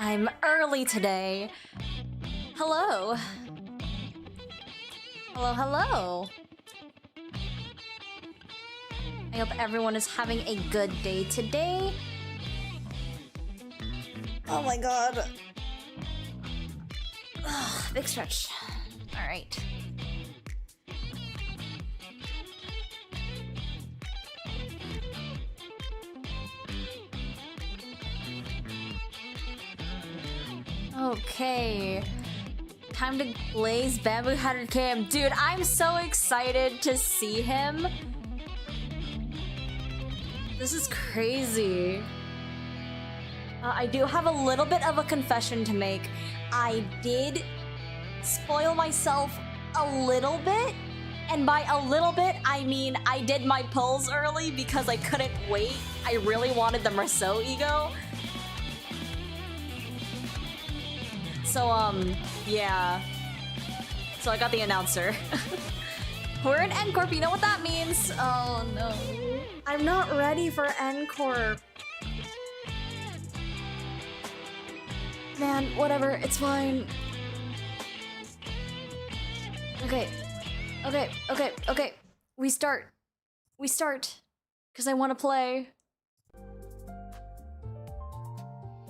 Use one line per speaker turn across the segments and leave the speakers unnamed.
I'm early today. Hello. Hello, hello. I hope everyone is having a good day today. Oh my god. Ugh, big stretch. All right. Okay. Time to blaze Bamboo 100k. Dude, I'm so excited to see him. This is crazy. I do have a little bit of a confession to make. I did spoil myself a little bit. And by a little bit, I mean I did my pulls early because I couldn't wait. I really wanted the Marceau ego. So, yeah. So I got the announcer. We're in N-Corp, you know what that means? Oh no. I'm not ready for N-Corp. Man, whatever, it's fine. Okay. We start. Because I want to play.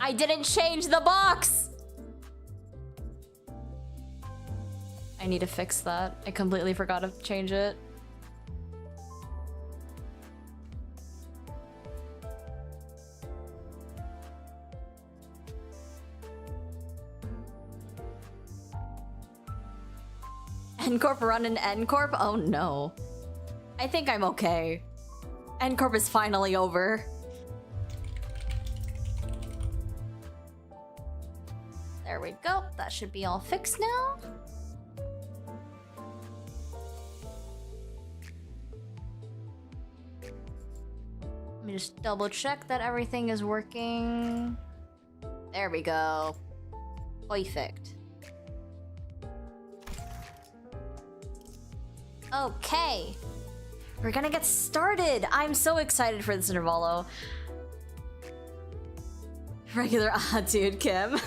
I didn't change the box! I need to fix that. I completely forgot to change it. N-Corp run in N-Corp? Oh no. I think I'm okay. N-Corp is finally over. There we go. That should be all fixed now. Let me just double check that everything is working. There we go. Perfect. Okay. We're gonna get started. I'm so excited for this Intervallo. Regular dude, Kim.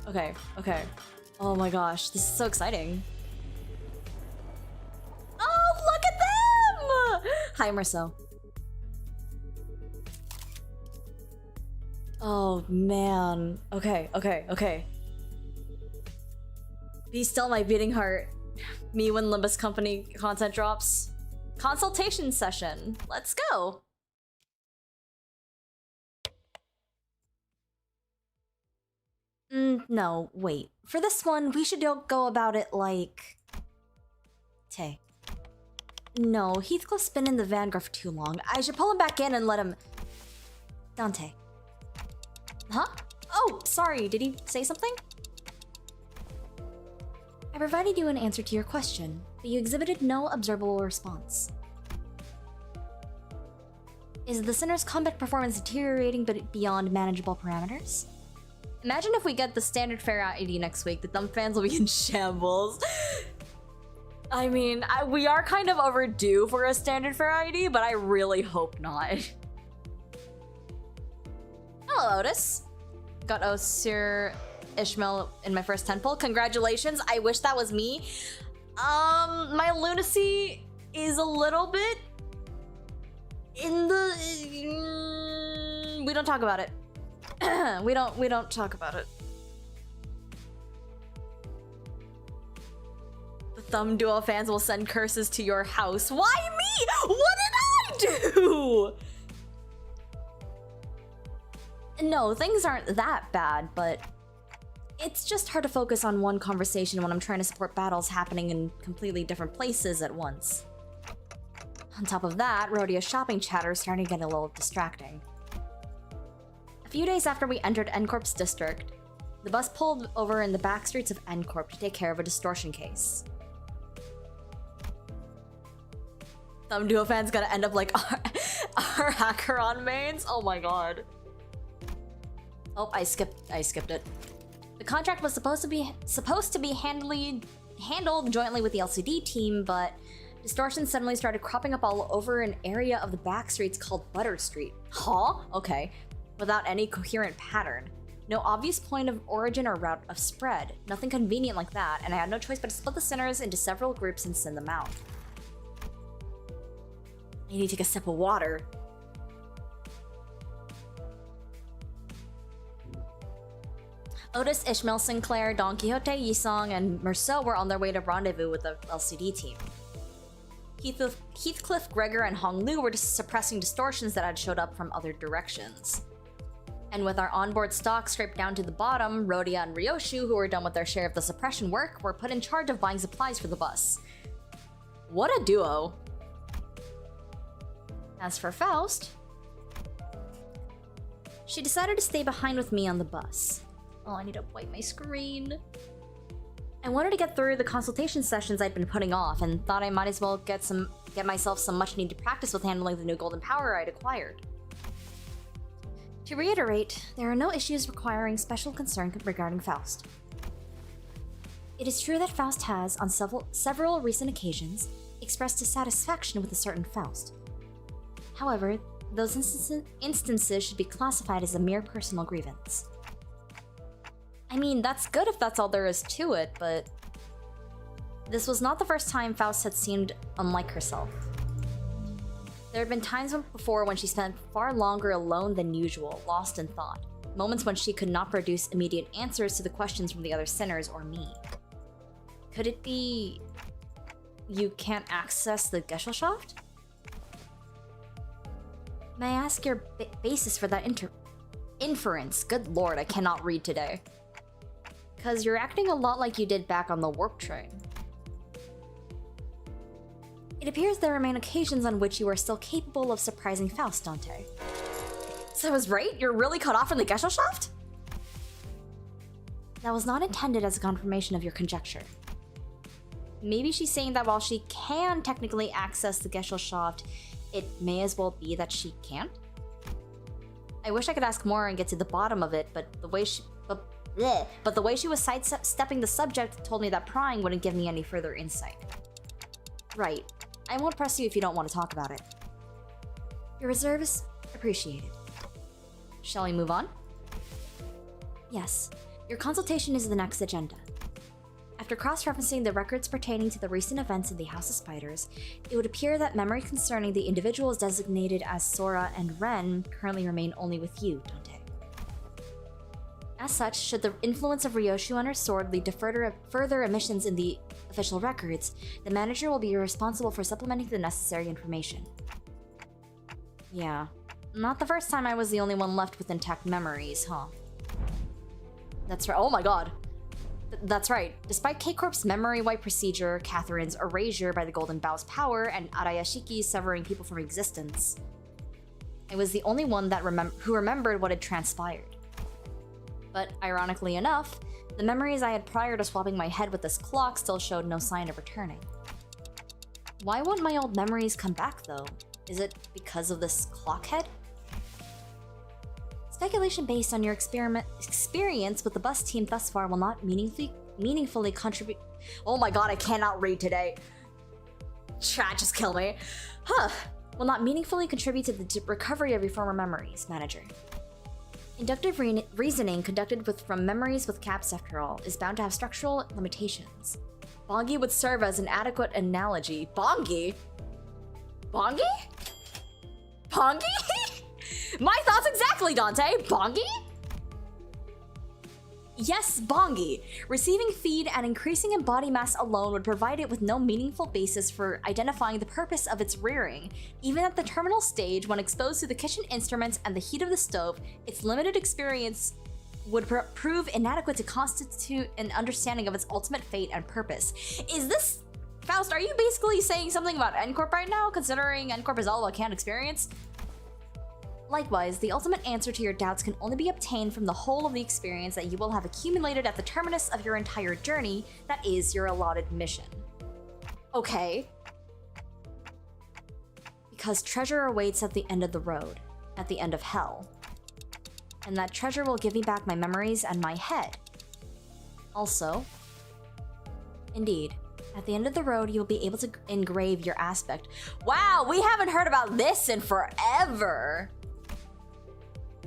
Okay. Oh my gosh, this is so exciting. Oh, look at them! Hi, Marceau. Oh man. Okay. Be still, my beating heart. Me when Limbus company content drops. Consultation session. Let's go. No, wait. For this one, we should go about it like... Tay. No, Heathcliff's been in the Vanguard for too long. I should pull him back in and let him... Dante. Huh? Oh, sorry, did he say something? I provided you an answer to your question, but you exhibited no observable response. Is the Sinner's combat performance deteriorating but beyond manageable parameters? Imagine if we get the standard fare ID next week, the Thumb fans will be in shambles. I mean, we are kind of overdue for a standard fare ID, but I really hope not. Hello, Otis. Got Osir Ishmael in my first 10 pull. Congratulations. I wish that was me. My lunacy is a little bit in the... we don't talk about it. we don't talk about it. The Thumb Duo fans will send curses to your house. Why me? What did I do? No, things aren't that bad, but it's just hard to focus on one conversation when I'm trying to support battles happening in completely different places at once. On top of that, Rhodia's shopping chatter is starting to get a little distracting. A few days after we entered N-Corp's district, the bus pulled over in the back streets of N-Corp to take care of a distortion case. Thumb Duo fans gonna end up like our Hackeron mains? Oh my god. Oh, I skipped it. The contract was supposed to be handled jointly with the LCD team, but distortions suddenly started cropping up all over an area of the back streets called Butter Street. Huh? Okay. without any coherent pattern. No obvious point of origin or route of spread. Nothing convenient like that, and I had no choice but to split the sinners into several groups and send them out. I need to take a sip of water. Otis, Ishmael, Sinclair, Don Quixote, Yisong, and Merceau were on their way to rendezvous with the LCD team. Heathcliff, Gregor, and Hong Lu were just suppressing distortions that had showed up from other directions. And with our onboard stock scraped down to the bottom, Rhodia and Ryoshu, who were done with their share of the suppression work, were put in charge of buying supplies for the bus. What a duo! As for Faust, she decided to stay behind with me on the bus. Oh, I need to wipe my screen. I wanted to get through the consultation sessions I'd been putting off, and thought I might as well get myself some much-needed practice with handling the new golden power I'd acquired. To reiterate, there are no issues requiring special concern regarding Faust. It is true that Faust has, on several recent occasions, expressed dissatisfaction with a certain Faust. However, those instances should be classified as a mere personal grievance. I mean, that's good if that's all there is to it, but this was not the first time Faust had seemed unlike herself. There had been times before when she spent far longer alone than usual, lost in thought. Moments when she could not produce immediate answers to the questions from the other sinners or me. Could it be you can't access the Gesellschaft? May I ask your basis for that inference? Good lord, I cannot read today. Because you're acting a lot like you did back on the warp train. It appears there remain occasions on which you are still capable of surprising Faust, Dante. So I was right? You're really cut off from the Gesellschaft? That was not intended as a confirmation of your conjecture. Maybe she's saying that while she can technically access the Gesellschaft, it may as well be that she can't? I wish I could ask more and get to the bottom of it, but the way she was sidestepping the subject told me that prying wouldn't give me any further insight. Right. I won't press you if you don't want to talk about it. Your reserve is appreciated. Shall we move on? Yes. Your consultation is the next agenda. After cross-referencing the records pertaining to the recent events in the House of Spiders, it would appear that memory concerning the individuals designated as Sora and Ren currently remain only with you, Dante. As such, should the influence of Ryoshu on her sword lead to further omissions in the official records, the manager will be responsible for supplementing the necessary information. Yeah, not the first time I was the only one left with intact memories, huh? That's right. Oh my god. That's right. Despite K-Corp's memory wipe procedure, Catherine's erasure by the Golden Bow's power, and Arayashiki's severing people from existence, I was the only one that who remembered what had transpired. But ironically enough, the memories I had prior to swapping my head with this clock still showed no sign of returning. Why won't my old memories come back, though? Is it because of this clock head? Speculation based on your experience with the bus team thus far will not meaningfully contribute. Oh my god, I cannot read today. Chat just killed me. Will not meaningfully contribute to the recovery of your former memories, manager. Inductive reasoning conducted from memories with caps, after all, is bound to have structural limitations. Bongi would serve as an adequate analogy. Bongi? Bongi? Bongi? My thoughts exactly, Dante! Bongi? Yes, Bongi. Receiving feed and increasing in body mass alone would provide it with no meaningful basis for identifying the purpose of its rearing. Even at the terminal stage, when exposed to the kitchen instruments and the heat of the stove, its limited experience would prove inadequate to constitute an understanding of its ultimate fate and purpose. Is this... Faust, are you basically saying something about NCORP right now, considering NCORP is all about canned experience? Likewise, the ultimate answer to your doubts can only be obtained from the whole of the experience that you will have accumulated at the terminus of your entire journey, that is your allotted mission. Okay. Because treasure awaits at the end of the road, at the end of hell. And that treasure will give me back my memories and my head. Also, indeed, at the end of the road, you will be able to engrave your aspect. Wow, we haven't heard about this in forever!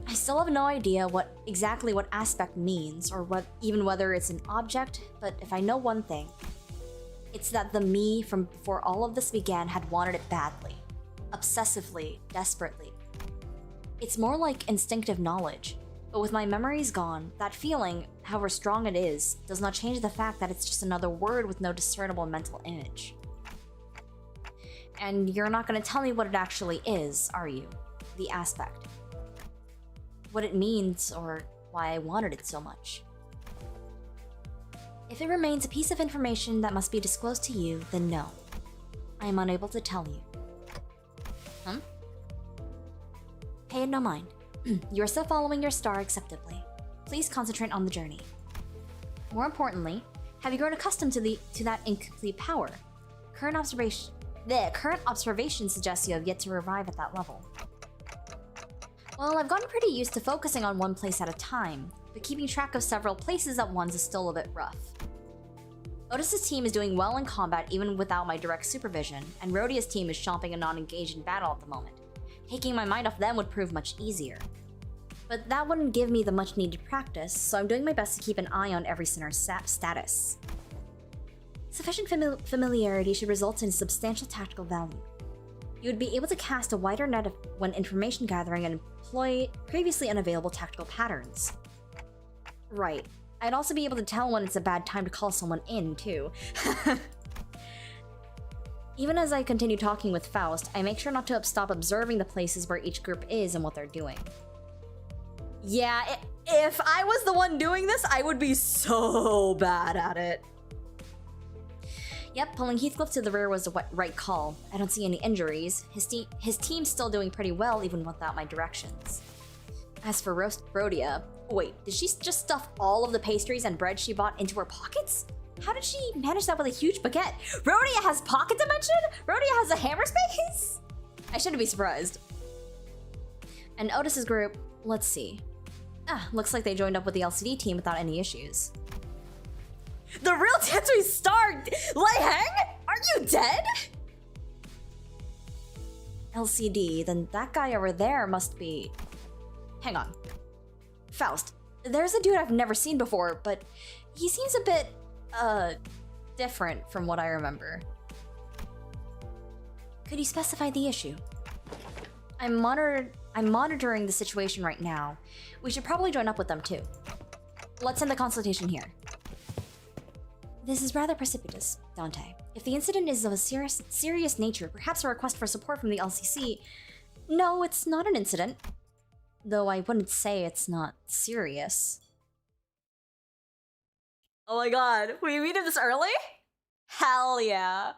I still have no idea exactly what aspect means, or even whether it's an object, but if I know one thing, it's that the me from before all of this began had wanted it badly. Obsessively, desperately. It's more like instinctive knowledge, but with my memories gone, that feeling, however strong it is, does not change the fact that it's just another word with no discernible mental image. And you're not going to tell me what it actually is, are you? The aspect. What it means, or why I wanted it so much. If it remains a piece of information that must be disclosed to you, then no. I am unable to tell you. Pay it no mind. You are still following your star acceptably. Please concentrate on the journey. More importantly, have you grown accustomed to that incomplete power? Current observation suggests you have yet to arrive at that level. Well, I've gotten pretty used to focusing on one place at a time, but keeping track of several places at once is still a bit rough. Otis's team is doing well in combat even without my direct supervision, and Rhodia's team is chomping and not engaged in battle at the moment. Taking my mind off them would prove much easier. But that wouldn't give me the much needed practice, so I'm doing my best to keep an eye on every sinner's status. Sufficient familiarity should result in substantial tactical value. You would be able to cast a wider net when information gathering and employ previously unavailable tactical patterns. Right. I'd also be able to tell when it's a bad time to call someone in, too. Even as I continue talking with Faust, I make sure not to stop observing the places where each group is and what they're doing. Yeah, if I was the one doing this, I would be so bad at it. Yep, pulling Heathcliff to the rear was the right call. I don't see any injuries. His team's still doing pretty well even without my directions. As for Rhodia, wait, did she just stuff all of the pastries and bread she bought into her pockets? How did she manage that with a huge baguette? Rhodia has pocket dimension? Rhodia has a hammer space? I shouldn't be surprised. And Otis's group, let's see. Looks like they joined up with the LCD team without any issues. The real Tensui star, Lei Heng? Are you dead? LCD, then that guy over there must be... Hang on. Faust, there's a dude I've never seen before, but he seems a bit, different from what I remember. Could you specify the issue? I'm monitoring the situation right now. We should probably join up with them too. Let's end the consultation here. This is rather precipitous, Dante. If the incident is of a serious nature, perhaps a request for support from the LCC... No, it's not an incident. Though I wouldn't say it's not serious. Oh my god, we meet him this early? Hell yeah.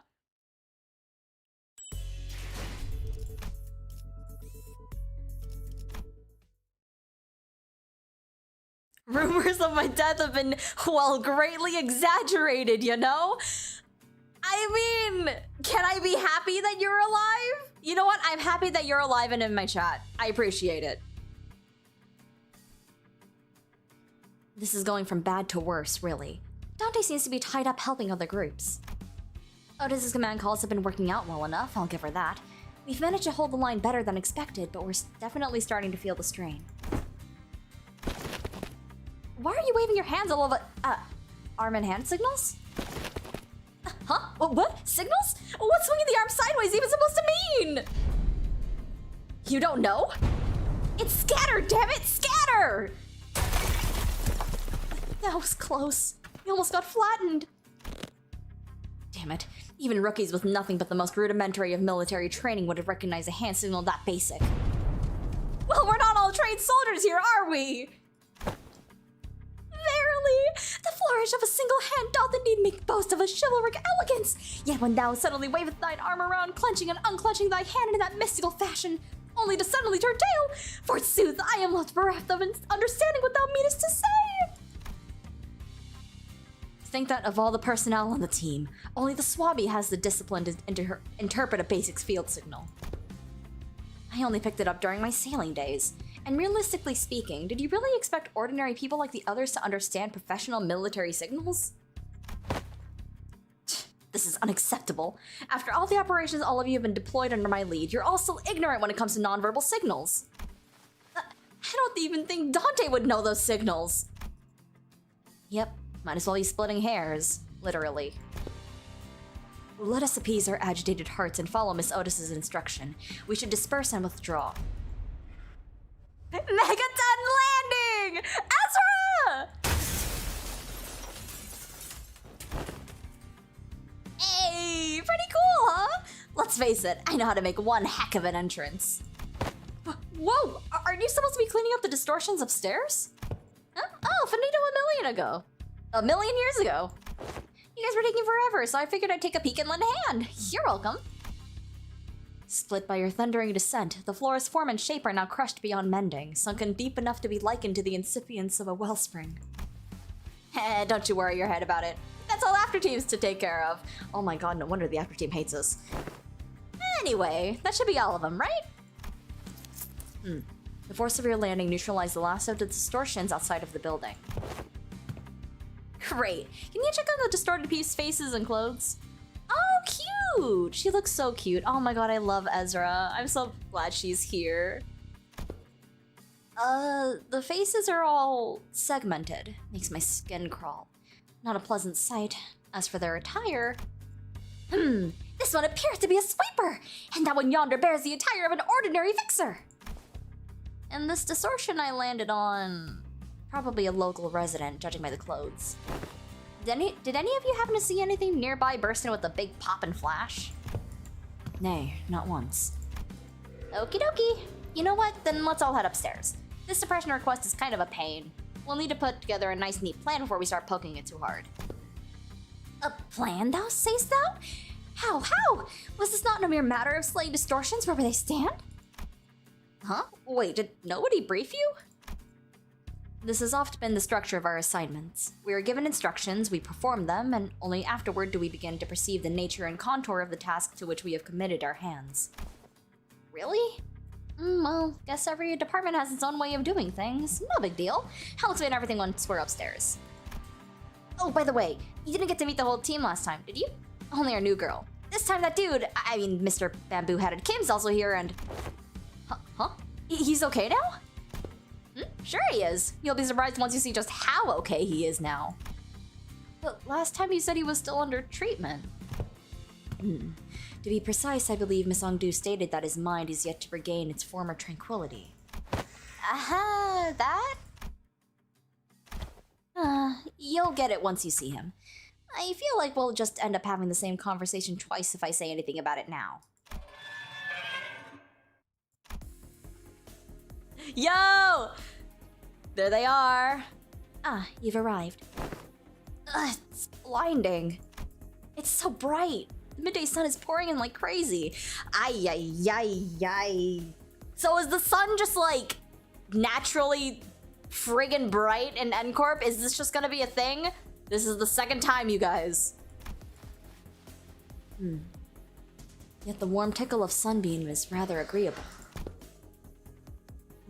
Rumors of my death have been, well, greatly exaggerated, you know? I mean, can I be happy that you're alive? You know what? I'm happy that you're alive and in my chat. I appreciate it. This is going from bad to worse, really. Dante seems to be tied up helping other groups. Otis's command calls have been working out well enough, I'll give her that. We've managed to hold the line better than expected, but we're definitely starting to feel the strain. Why are you waving your hands all over? Arm and hand signals? Huh? What? Signals? What's swinging the arm sideways even supposed to mean? You don't know? It's scatter, damn it! Scatter! That was close. We almost got flattened. Damn it. Even rookies with nothing but the most rudimentary of military training would have recognized a hand signal that basic. Well, we're not all trained soldiers here, are we? Verily, the flourish of a single hand doth indeed make boast of a chivalric elegance. Yet when thou suddenly waveth thine arm around, clenching and unclenching thy hand in that mystical fashion, only to suddenly turn tail, forsooth, I am left bereft of understanding what thou meanest to say. Think that of all the personnel on the team, only the Swabby has the discipline to interpret a basic field signal. I only picked it up during my sailing days. And realistically speaking, did you really expect ordinary people like the others to understand professional military signals? This is unacceptable. After all the operations all of you have been deployed under my lead, you're all still ignorant when it comes to nonverbal signals. I don't even think Dante would know those signals. Yep, might as well be splitting hairs, literally. Let us appease our agitated hearts and follow Miss Otis's instruction. We should disperse and withdraw. Megaton landing! Ezra! Hey, pretty cool, huh? Let's face it, I know how to make one heck of an entrance. Whoa, aren't you supposed to be cleaning up the distortions upstairs? Huh? Oh, finito a million ago. A million years ago. You guys were taking forever, so I figured I'd take a peek and lend a hand. You're welcome. Split by your thundering descent, the floor's form and shape are now crushed beyond mending, sunken deep enough to be likened to the incipience of a wellspring. Don't you worry your head about it. That's all after teams to take care of. Oh my god, no wonder the after team hates us. Anyway, that should be all of them, right? The force of your landing neutralized the last of the distortions outside of the building. Great. Can you check out the distorted piece's faces and clothes? Oh, cute! She looks so cute. Oh my god, I love Ezra. I'm so glad she's here. The faces are all segmented. Makes my skin crawl. Not a pleasant sight. As for their attire... this one appears to be a sweeper! And that one yonder bears the attire of an ordinary fixer! And this distortion I landed on... probably a local resident, judging by the clothes. Did any of you happen to see anything nearby bursting with a big pop and flash? Nay, not once. Okie dokie. You know what? Then let's all head upstairs. This suppression request is kind of a pain. We'll need to put together a nice neat plan before we start poking it too hard. A plan, thou sayst thou? How? Was this not a mere matter of slaying distortions wherever they stand? Huh? Wait, did nobody brief you? This has often been the structure of our assignments. We are given instructions, we perform them, and only afterward do we begin to perceive the nature and contour of the task to which we have committed our hands. Really? Well, guess every department has its own way of doing things. No big deal. I'll explain everything once we're upstairs. Oh, by the way, you didn't get to meet the whole team last time, did you? Only our new girl. This time that dude, I mean Mr. Bamboo-Headed Kim's also here and... Huh? He's okay now? Sure he is. You'll be surprised once you see just how okay he is now. But last time you said he was still under treatment. To be precise, I believe Miss Ongdu stated that his mind is yet to regain its former tranquility. Aha, that? You'll get it once you see him. I feel like we'll just end up having the same conversation twice if I say anything about it now. Yo! There they are. Ah, you've arrived. It's blinding. It's so bright. The midday sun is pouring in like crazy. Ay. So is the sun just like naturally friggin' bright in CORP? Is this just gonna be a thing? This is the second time, you guys. Yet the warm tickle of sunbeam is rather agreeable.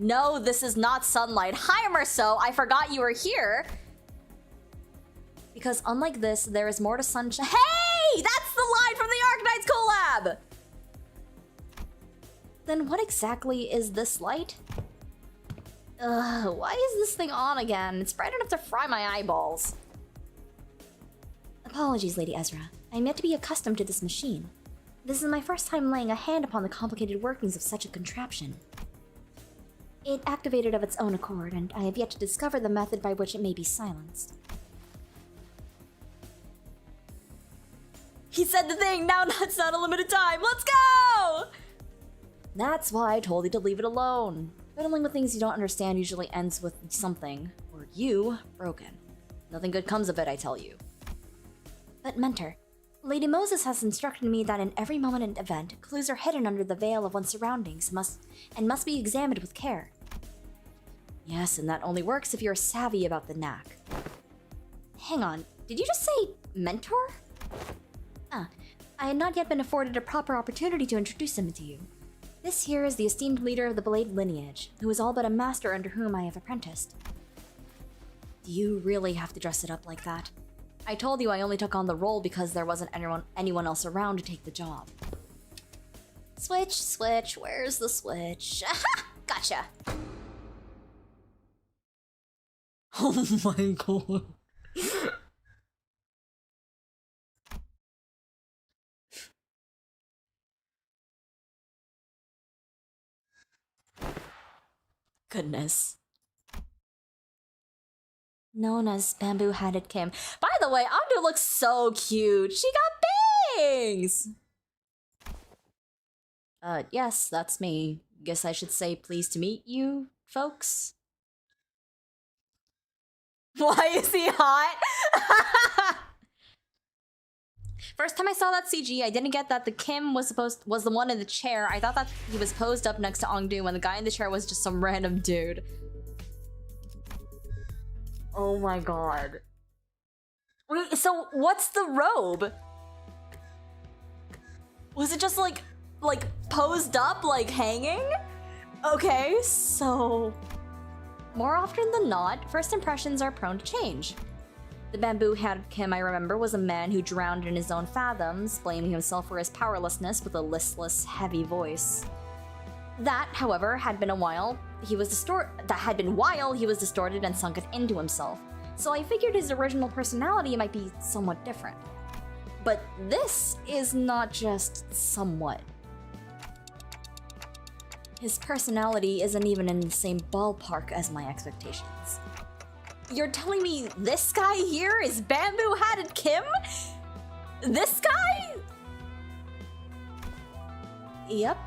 No, this is not sunlight. Hi, Marceau, I forgot you were here. Because unlike this, there is more to sunshine. Hey! That's the line from the Arknights collab! Then what exactly is this light? Why is this thing on again? It's bright enough to fry my eyeballs. Apologies, Lady Ezra. I'm yet to be accustomed to this machine. This is my first time laying a hand upon the complicated workings of such a contraption. It activated of its own accord, and I have yet to discover the method by which it may be silenced. He said the thing! Now it's not a limited time! Let's go! That's why I told you to leave it alone. Fiddling with things you don't understand usually ends with something, or you, broken. Nothing good comes of it, I tell you. But Mentor, Lady Moses has instructed me that in every moment and event, clues are hidden under the veil of one's surroundings must be examined with care. Yes, and that only works if you're savvy about the knack. Hang on, did you just say mentor? I had not yet been afforded a proper opportunity to introduce him to you. This here is the esteemed leader of the Blade lineage, who is all but a master under whom I have apprenticed. Do you really have to dress it up like that? I told you I only took on the role because there wasn't anyone else around to take the job. Switch, where's the switch? Aha! Gotcha! Oh my god. Goodness. Known as Bamboo-Hatted Kim. By the way, Amdo looks so cute. She got bangs! Yes, that's me. Guess I should say pleased to meet you, folks. Why is he hot? First time I saw that CG, I didn't get that the Kim was the one in the chair. I thought that he was posed up next to Ongdu when the guy in the chair was just some random dude. Oh my god. Wait, so what's the robe? Was it just like posed up, like hanging? Okay, so more often than not, first impressions are prone to change. The Bamboo-Hatted Kim I remember was a man who drowned in his own fathoms, blaming himself for his powerlessness with a listless, heavy voice. That, however, had been while he was distorted and sunken into himself, so I figured his original personality might be somewhat different. But this is not just somewhat. His personality isn't even in the same ballpark as my expectations. You're telling me this guy here is Bamboo-Hatted Kim? This guy? Yep.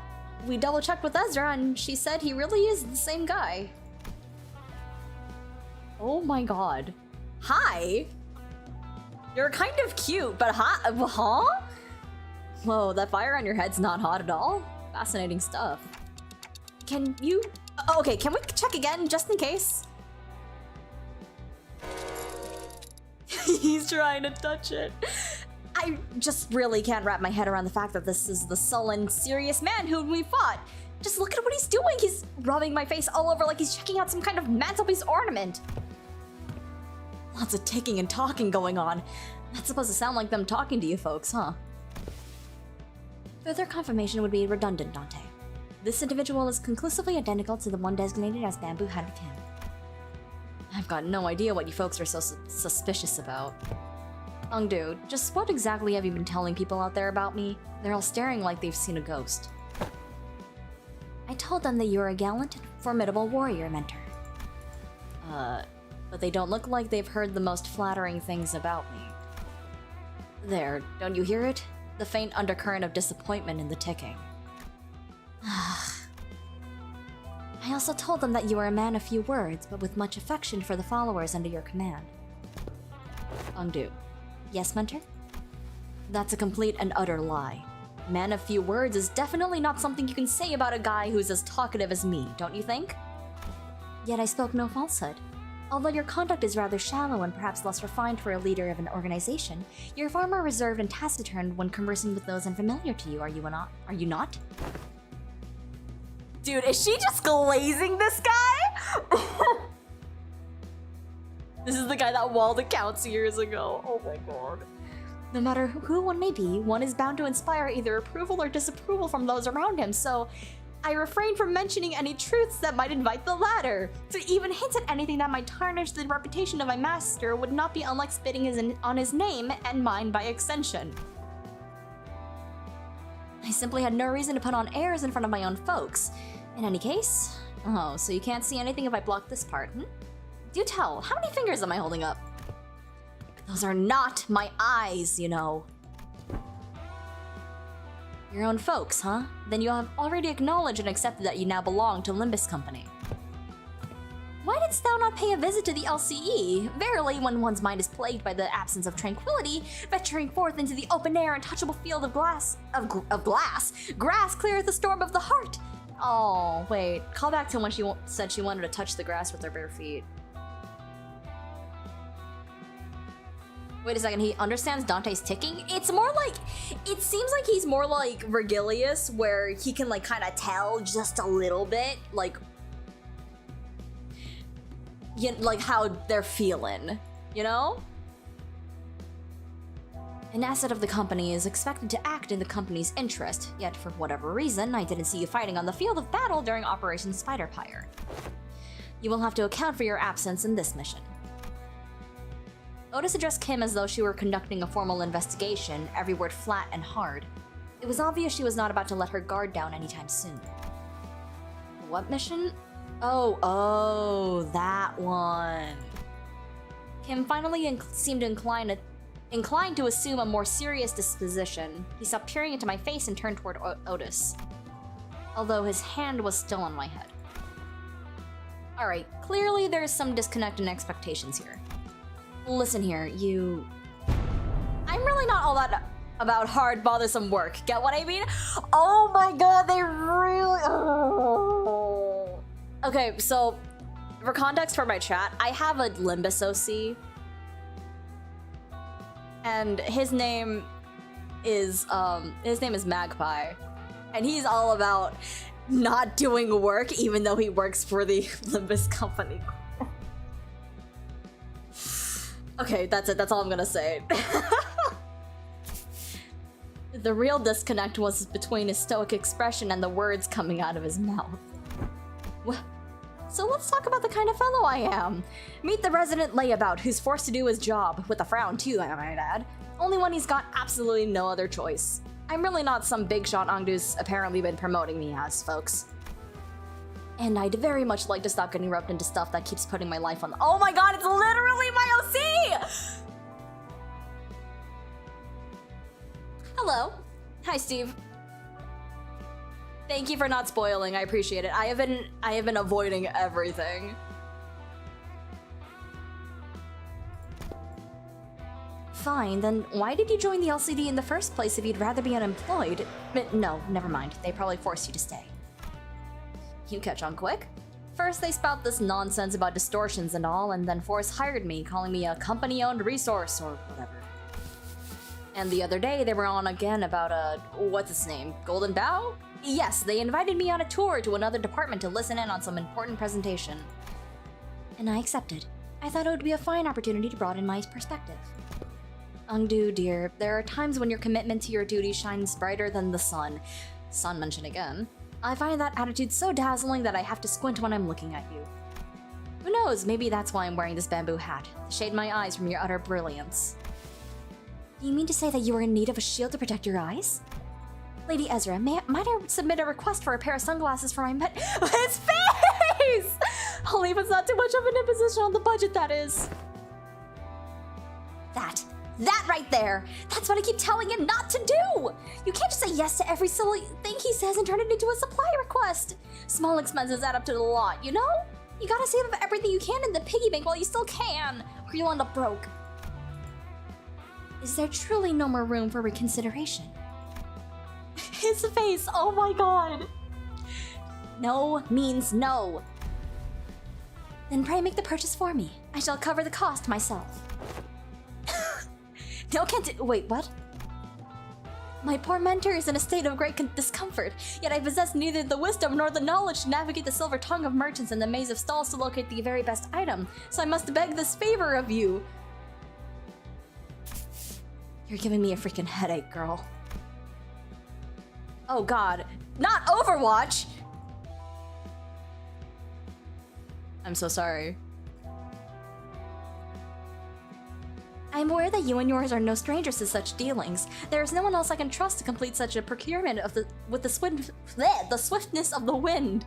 We double-checked with Ezra and she said he really is the same guy. Oh my god. Hi? You're kind of cute, but hot, huh? Whoa, that fire on your head's not hot at all? Fascinating stuff. Can you... Okay, can we check again, just in case? He's trying to touch it. I just really can't wrap my head around the fact that this is the sullen, serious man whom we fought. Just look at what he's doing. He's rubbing my face all over like he's checking out some kind of mantelpiece ornament. Lots of ticking and talking going on. That's supposed to sound like them talking to you folks, huh? Further confirmation would be redundant, Dante. This individual is conclusively identical to the one designated as Bamboo-Hatted Kim. I've got no idea what you folks are so suspicious about. Ongdu, just what exactly have you been telling people out there about me? They're all staring like they've seen a ghost. I told them that you're a gallant, formidable warrior mentor. But they don't look like they've heard the most flattering things about me. There, don't you hear it? The faint undercurrent of disappointment in the ticking. I also told them that you are a man of few words, but with much affection for the followers under your command. Ongdu. Yes, mentor? That's a complete and utter lie. Man of few words is definitely not something you can say about a guy who's as talkative as me, don't you think? Yet I spoke no falsehood. Although your conduct is rather shallow and perhaps less refined for a leader of an organization, you're far more reserved and taciturn when conversing with those unfamiliar to you, are you not? Dude, is she just glazing this guy? This is the guy that walled accounts years ago. Oh my god. No matter who one may be, one is bound to inspire either approval or disapproval from those around him, so I refrain from mentioning any truths that might invite the latter. To even hint at anything that might tarnish the reputation of my master would not be unlike spitting on his name and mine by extension. I simply had no reason to put on airs in front of my own folks. In any case... Oh, so you can't see anything if I block this part, hmm? Do tell, how many fingers am I holding up? Those are not my eyes, you know. Your own folks, huh? Then you have already acknowledged and accepted that you now belong to Limbus Company. Why didst thou not pay a visit to the LCE? Verily, when one's mind is plagued by the absence of tranquility, venturing forth into the open air and touchable field of glass, grass cleareth the storm of the heart. Oh, wait. Call back to when she said she wanted to touch the grass with her bare feet. Wait a second, he understands Dante's ticking? It's more like... It seems like he's more like Vergilius, where he can like kind of tell just a little bit, like how they're feeling, you know? An asset of the company is expected to act in the company's interest, yet for whatever reason, I didn't see you fighting on the field of battle during Operation Spiderpire. You will have to account for your absence in this mission. Otis addressed Kim as though she were conducting a formal investigation, every word flat and hard. It was obvious she was not about to let her guard down anytime soon. What mission? Oh, that one. Kim finally seemed inclined to assume a more serious disposition. He stopped peering into my face and turned toward Otis, although his hand was still on my head. Alright, clearly there's some disconnect in expectations here. Listen here, I'm really not all that about hard, bothersome work. Get what I mean? Oh my god, they really... Oh. Okay, so for context for my chat, I have a Limbus OC. And his name is Magpie. And he's all about not doing work even though he works for the Limbus company. Okay, that's it. That's all I'm gonna say. The real disconnect was between his stoic expression and the words coming out of his mouth. So let's talk about the kind of fellow I am. Meet the resident layabout who's forced to do his job, with a frown too, I might add. Only when he's got absolutely no other choice. I'm really not some big shot Ongdu's apparently been promoting me as, folks. And I'd very much like to stop getting roped into stuff that keeps putting my life on— Oh my god, it's literally my OC! Hello. Hi, Steve. Thank you for not spoiling, I appreciate it. I have been avoiding everything. Fine, then why did you join the LCD in the first place if you'd rather be unemployed? No, never mind. They probably forced you to stay. You catch on quick. First they spout this nonsense about distortions and all, and then Force hired me, calling me a company-owned resource or whatever. And the other day they were on again about what's its name? Golden Bough? Yes, they invited me on a tour to another department to listen in on some important presentation. And I accepted. I thought it would be a fine opportunity to broaden my perspective. Ongdu, dear, there are times when your commitment to your duty shines brighter than the sun. Sun mentioned again. I find that attitude so dazzling that I have to squint when I'm looking at you. Who knows, maybe that's why I'm wearing this bamboo hat, to shade my eyes from your utter brilliance. Do you mean to say that you are in need of a shield to protect your eyes? Lady Ezra, might I submit a request for a pair of sunglasses for my His face! Only if it's not too much of an imposition on the budget, that is. That right there! That's what I keep telling him not to do! You can't just say yes to every silly thing he says and turn it into a supply request! Small expenses add up to a lot, you know? You gotta save up everything you can in the piggy bank while you still can, or you'll end up broke. Is there truly no more room for reconsideration? His face, oh my god! No means no. Then pray make the purchase for me. I shall cover the cost myself. No, wait, what? My poor mentor is in a state of great discomfort, yet I possess neither the wisdom nor the knowledge to navigate the silver tongue of merchants and the maze of stalls to locate the very best item, so I must beg this favor of you. You're giving me a freaking headache, girl. Oh god, not Overwatch! I'm so sorry. I'm aware that you and yours are no strangers to such dealings. There is no one else I can trust to complete such a procurement with the swiftness of the wind.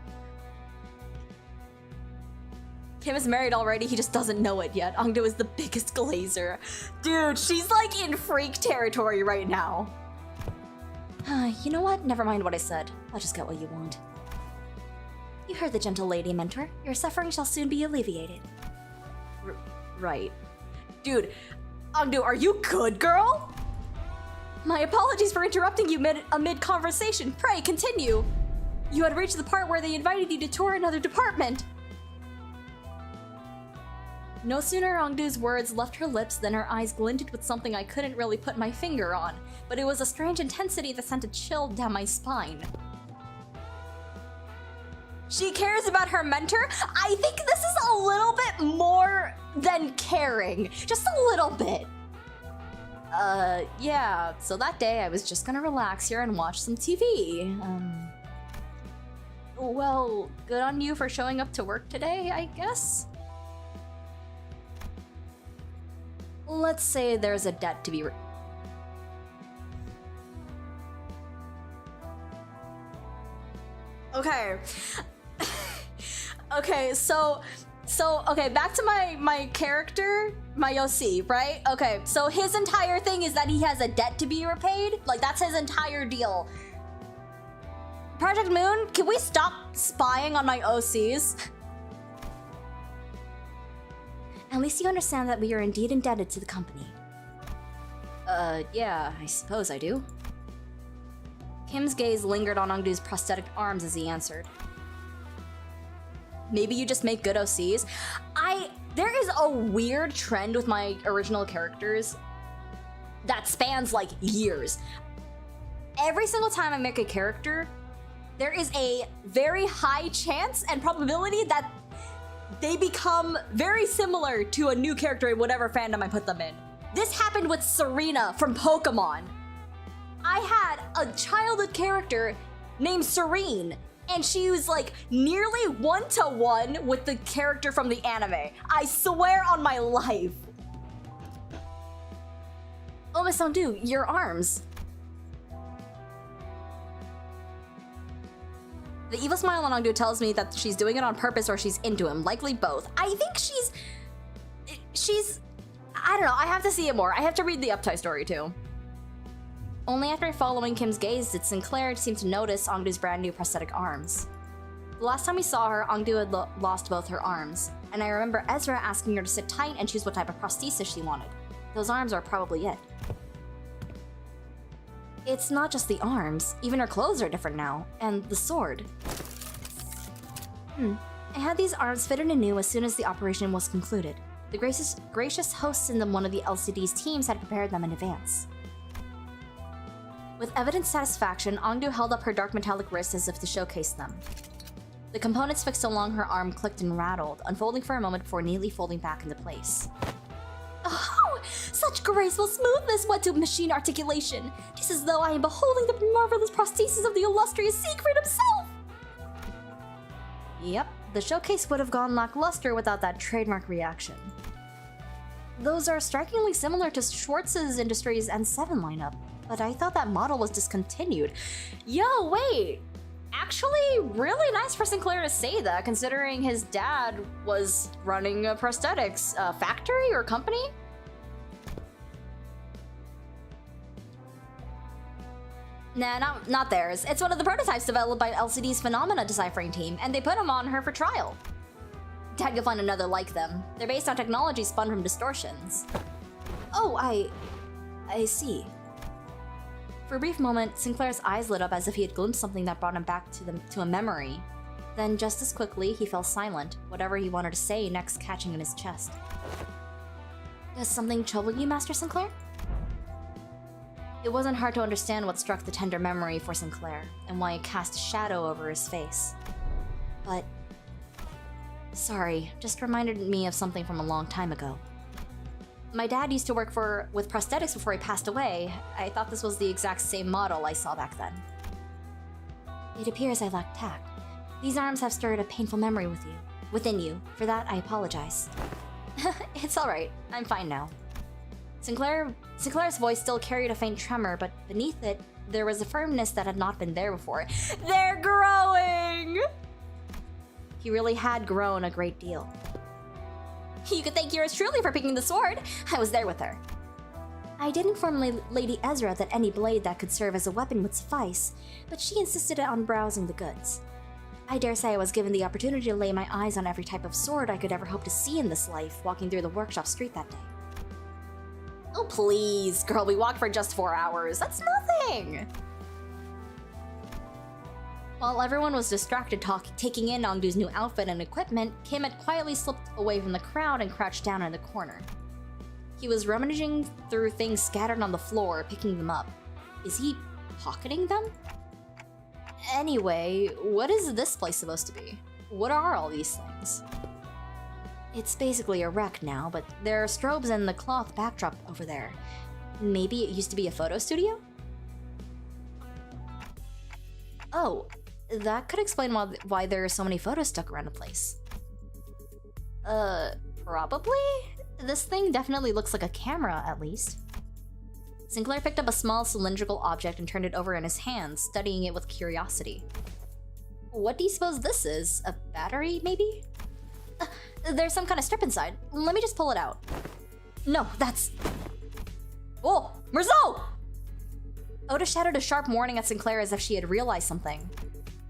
Kim is married already, he just doesn't know it yet. Ongdu is the biggest glazer. Dude, she's like in freak territory right now. You know what? Never mind what I said. I'll just get what you want. You heard the gentle lady, Mentor. Your suffering shall soon be alleviated. Right. Dude, Ongdu, are you good, girl? My apologies for interrupting you amid conversation. Pray, continue. You had reached the part where they invited you to tour another department. No sooner Ongdu's words left her lips than her eyes glinted with something I couldn't really put my finger on, but it was a strange intensity that sent a chill down my spine. She cares about her mentor? I think this is a little bit more than caring. Just a little bit. Yeah, so that day I was just gonna relax here and watch some TV. Well, good on you for showing up to work today, I guess? Let's say there's a debt to be Okay. Okay, so okay, back to my character, my OC, right? Okay, so his entire thing is that he has a debt to be repaid. Like, that's his entire deal. Project Moon, can we stop spying on my OCs? At least you understand that we are indeed indebted to the company. Yeah, I suppose I do. Kim's gaze lingered on Ongdu's prosthetic arms as he answered. Maybe you just make good OCs? There is a weird trend with my original characters that spans like years. Every single time I make a character, there is a very high chance and probability that they become very similar to a new character in whatever fandom I put them in. This happened with Serena from Pokemon. I had a childhood character named Serene, and she was like nearly one-to-one with the character from the anime. I swear on my life. Oh, Miss Ongdu, your arms. The evil smile on Ongdu tells me that she's doing it on purpose or she's into him, likely both. I think she's, I don't know, I have to see it more. I have to read the Uptie story too. Only after following Kim's gaze did Sinclair seem to notice Ongdu's brand new prosthetic arms. The last time we saw her, Ongdu had lost both her arms, and I remember Ezra asking her to sit tight and choose what type of prosthesis she wanted. Those arms are probably it. It's not just the arms, even her clothes are different now, and the sword. I had these arms fitted anew as soon as the operation was concluded. The gracious hosts in one of the LCD's teams had prepared them in advance. With evident satisfaction, Ongdu held up her dark metallic wrist as if to showcase them. The components fixed along her arm clicked and rattled, unfolding for a moment before neatly folding back into place. Oh, such graceful smoothness went to machine articulation. Just as though I am beholding the marvelous prosthesis of the illustrious Siegfried himself! Yep, the showcase would have gone lackluster without that trademark reaction. Those are strikingly similar to Schwartz's Industries N7 lineup, but I thought that model was discontinued. Yo, wait! Actually, really nice for Sinclair to say that, considering his dad was running a prosthetics factory or company? Nah, not theirs. It's one of the prototypes developed by LCD's Phenomena deciphering team, and they put them on her for trial. Dad, you'll find another like them. They're based on technology spun from distortions. Oh, I see. For a brief moment, Sinclair's eyes lit up as if he had glimpsed something that brought him back to a memory. Then, just as quickly, he fell silent, whatever he wanted to say next catching in his chest. Does something trouble you, Master Sinclair? It wasn't hard to understand what struck the tender memory for Sinclair, and why it cast a shadow over his face. But... sorry, just reminded me of something from a long time ago. My dad used to work with prosthetics before he passed away. I thought this was the exact same model I saw back then. It appears I lack tact. These arms have stirred a painful memory within you. For that, I apologize. It's alright. I'm fine now. Sinclair's voice still carried a faint tremor, but beneath it, there was a firmness that had not been there before. They're growing! He really had grown a great deal. You could thank yours truly for picking the sword. I was there with her. I did inform Lady Ezra that any blade that could serve as a weapon would suffice, but she insisted on browsing the goods. I dare say I was given the opportunity to lay my eyes on every type of sword I could ever hope to see in this life walking through the workshop street that day. Oh please, girl, we walked for just 4 hours. That's nothing! While everyone was distracted taking in Ongdu's new outfit and equipment, Kim had quietly slipped away from the crowd and crouched down in the corner. He was rummaging through things scattered on the floor, picking them up. Is he pocketing them? Anyway, what is this place supposed to be? What are all these things? It's basically a wreck now, but there are strobes and the cloth backdrop over there. Maybe it used to be a photo studio? Oh, that could explain why there are so many photos stuck around the place. Probably? This thing definitely looks like a camera, at least. Sinclair picked up a small cylindrical object and turned it over in his hands, studying it with curiosity. What do you suppose this is? A battery, maybe? There's some kind of strip inside. Let me just pull it out. No, that's... Oh, Merceau! Oda shouted a sharp warning at Sinclair as if she had realized something.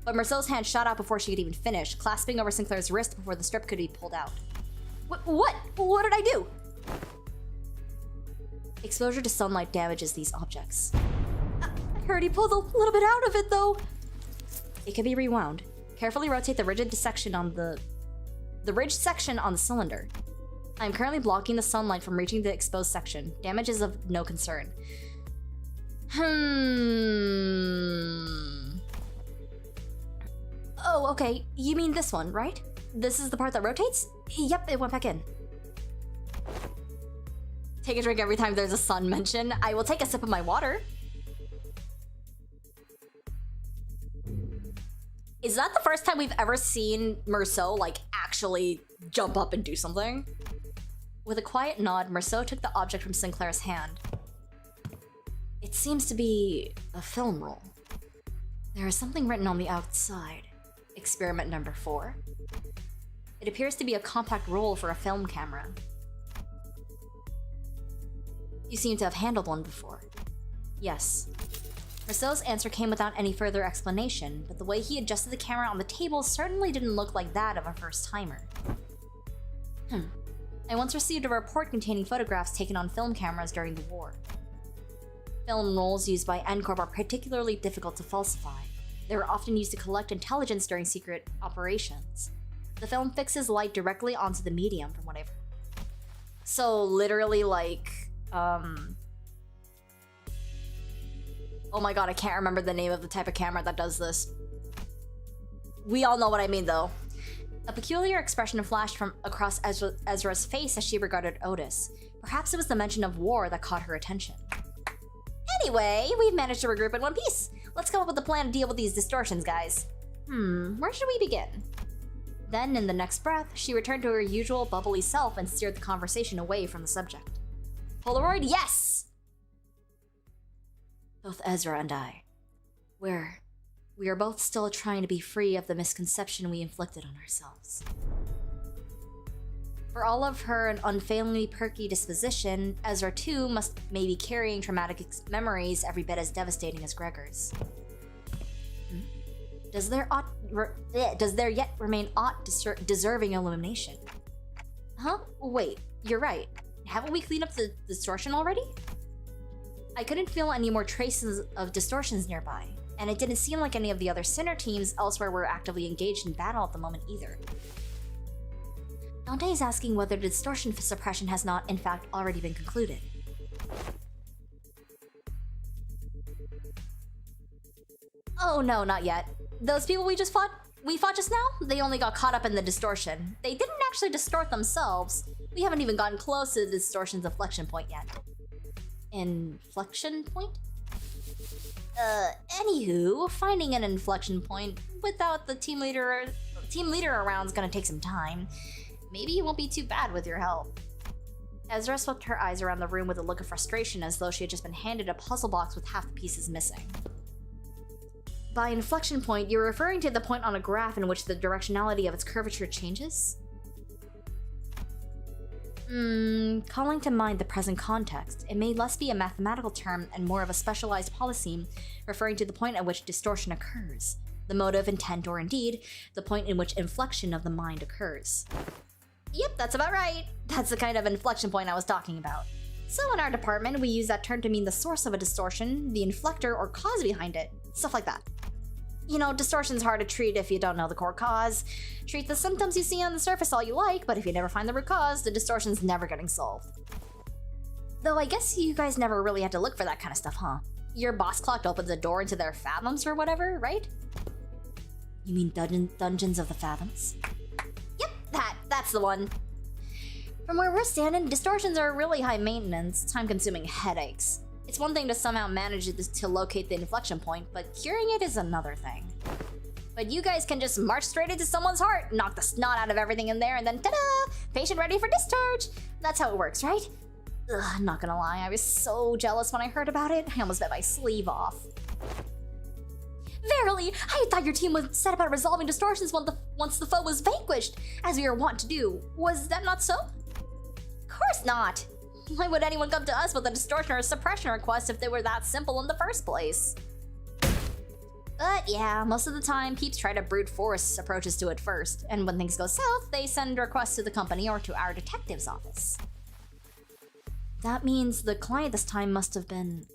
But Merceau's hand shot out before she could even finish, clasping over Sinclair's wrist before the strip could be pulled out. What? What did I do? Exposure to sunlight damages these objects. I heard he pulled a little bit out of it, though. It can be rewound. Carefully rotate the ridged section on the ridged section on the cylinder. I am currently blocking the sunlight from reaching the exposed section. Damage is of no concern. Oh, okay. You mean this one, right? This is the part that rotates? Yep, it went back in. Take a drink every time there's a sun mention. I will take a sip of my water. Is that the first time we've ever seen Merceau, like, actually jump up and do something? With a quiet nod, Merceau took the object from Sinclair's hand. It seems to be a film roll. There is something written on the outside. Experiment number 4. It appears to be a compact roll for a film camera. You seem to have handled one before. Yes. Merceau's answer came without any further explanation, but the way he adjusted the camera on the table certainly didn't look like that of a first-timer. I once received a report containing photographs taken on film cameras during the war. Film rolls used by CORP are particularly difficult to falsify. They were often used to collect intelligence during secret operations. The film fixes light directly onto the medium, from what I've heard. So literally, like, oh my god, I can't remember the name of the type of camera that does this. We all know what I mean, though. A peculiar expression flashed from across Ezra's face as she regarded Otis. Perhaps it was the mention of war that caught her attention. Anyway, we've managed to regroup in one piece. Let's come up with a plan to deal with these distortions, guys. Where should we begin? Then, in the next breath, she returned to her usual bubbly self and steered the conversation away from the subject. Polaroid, yes! Both Ezra and I. We are both still trying to be free of the misconception we inflicted on ourselves. For all of her an unfailingly perky disposition, Ezra too may be carrying traumatic memories every bit as devastating as Gregor's. Does there yet remain aught deserving illumination? Huh? Wait, you're right. Haven't we cleaned up the distortion already? I couldn't feel any more traces of distortions nearby, and it didn't seem like any of the other Sinner teams elsewhere were actively engaged in battle at the moment either. Dante is asking whether the distortion suppression has not, in fact, already been concluded. Oh no, not yet. Those people we fought just now, they only got caught up in the distortion. They didn't actually distort themselves. We haven't even gotten close to the distortion's inflection point yet. Inflection point? Anywho, finding an inflection point without the team leader around is gonna take some time. Maybe it won't be too bad with your help. Ezra swept her eyes around the room with a look of frustration as though she had just been handed a puzzle box with half the pieces missing. By inflection point, you're referring to the point on a graph in which the directionality of its curvature changes? Calling to mind the present context, it may less be a mathematical term and more of a specialized policy referring to the point at which distortion occurs, the motive, intent, or indeed, the point in which inflection of the mind occurs. Yep, that's about right. That's the kind of inflection point I was talking about. So in our department, we use that term to mean the source of a distortion, the inflector or cause behind it, stuff like that. You know, distortion's hard to treat if you don't know the core cause. Treat the symptoms you see on the surface all you like, but if you never find the root cause, the distortion's never getting solved. Though I guess you guys never really had to look for that kind of stuff, huh? Your boss clock opens a door into their fathoms or whatever, right? You mean Dungeons of the Fathoms? Yep, that's the one. From where we're standing, distortions are really high maintenance, time-consuming headaches. It's one thing to somehow manage to locate the inflection point, but curing it is another thing. But you guys can just march straight into someone's heart, knock the snot out of everything in there, and then ta-da! Patient ready for discharge! That's how it works, right? Ugh, not gonna lie, I was so jealous when I heard about it, I almost bit my sleeve off. Verily, I thought your team was set about resolving distortions once the foe was vanquished, as we were wont to do. Was that not so? Of course not! Why would anyone come to us with a distortion or a suppression request if they were that simple in the first place? But yeah, most of the time, peeps try to brute force approaches to it first, and when things go south, they send requests to the company or to our detective's office. That means the client this time must have been...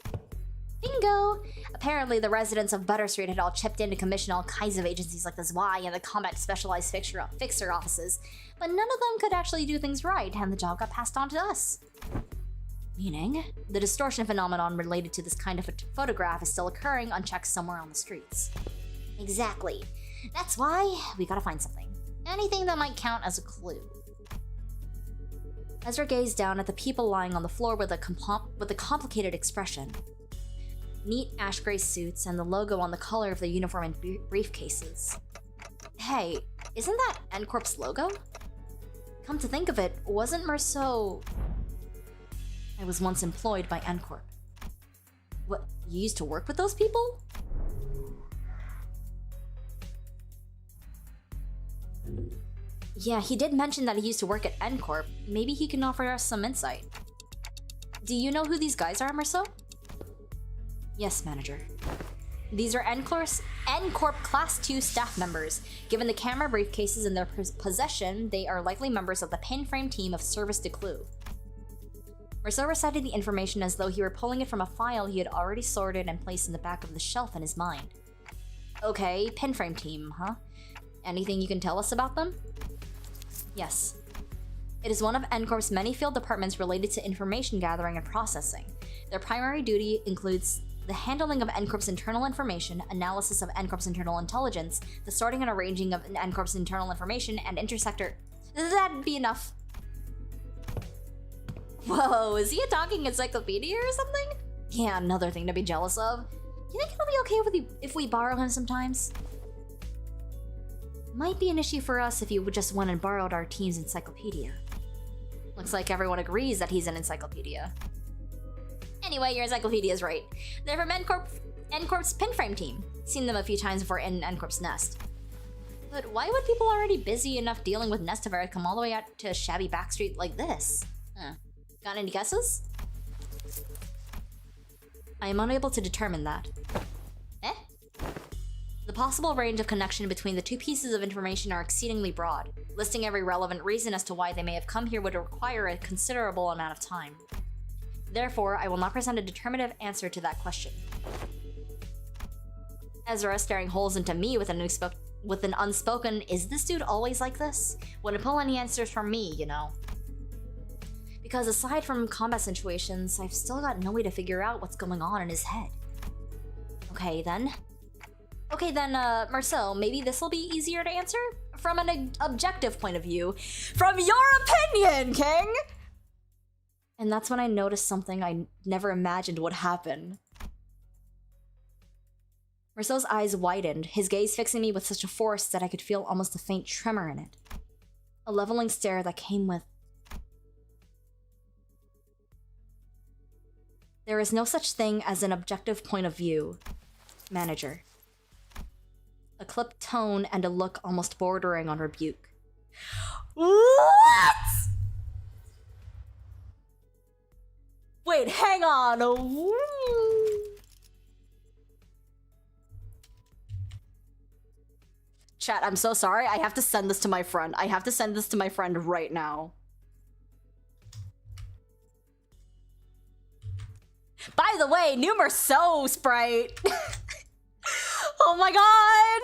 Bingo! Apparently, the residents of Butter Street had all chipped in to commission all kinds of agencies like the ZY and the Combat Specialized Fixer offices, but none of them could actually do things right, and the job got passed on to us. Meaning, the distortion phenomenon related to this kind of photograph is still occurring unchecked somewhere on the streets. Exactly. That's why we gotta find something. Anything that might count as a clue. Ezra gazed down at the people lying on the floor with a complicated expression. Neat ash gray suits and the logo on the collar of the uniform and briefcases. Hey, isn't that N-Corp's logo? Come to think of it, wasn't Merceau... I was once employed by N-Corp. What, you used to work with those people? Yeah, he did mention that he used to work at N-Corp. Maybe he can offer us some insight. Do you know who these guys are, Merceau? Yes, manager. These are N-Corp Class 2 staff members. Given the camera briefcases in their possession, they are likely members of the pinframe team of Service de Clou. Merceau recited the information as though he were pulling it from a file he had already sorted and placed in the back of the shelf in his mind. Okay, pinframe team, huh? Anything you can tell us about them? Yes. It is one of N-Corp's many field departments related to information gathering and processing. Their primary duty includes the handling of N-Corp's internal information, analysis of N-Corp's internal intelligence, the sorting and arranging of N-Corp's internal information, and intersector... That'd be enough. Whoa, is he a talking encyclopedia or something? Yeah, another thing to be jealous of. You think it'll be okay if we borrow him sometimes? Might be an issue for us if you just went and borrowed our team's encyclopedia. Looks like everyone agrees that he's an encyclopedia. Anyway, your encyclopedia is right. They're from N-Corp's pinframe team. Seen them a few times before in N-Corp's nest. But why would people already busy enough dealing with Nestivar come all the way out to a shabby backstreet like this? Got any guesses? I am unable to determine that. Eh? The possible range of connection between the two pieces of information are exceedingly broad. Listing every relevant reason as to why they may have come here would require a considerable amount of time. Therefore, I will not present a determinative answer to that question. Ezra staring holes into me with an unspoken, is this dude always like this? Wouldn't pull any answers from me, you know. Because aside from combat situations, I've still got no way to figure out what's going on in his head. Okay then, Merceau, maybe this'll be easier to answer? From an objective point of view. From your opinion, King! And that's when I noticed something I never imagined would happen. Merceau's eyes widened, his gaze fixing me with such a force that I could feel almost a faint tremor in it. A leveling stare that came with... There is no such thing as an objective point of view, manager. A clipped tone and a look almost bordering on rebuke. What? Wait, hang on. Chat, I'm so sorry. I have to send this to my friend. I have to send this to my friend right now. By the way, new Merceau sprite. Oh my god.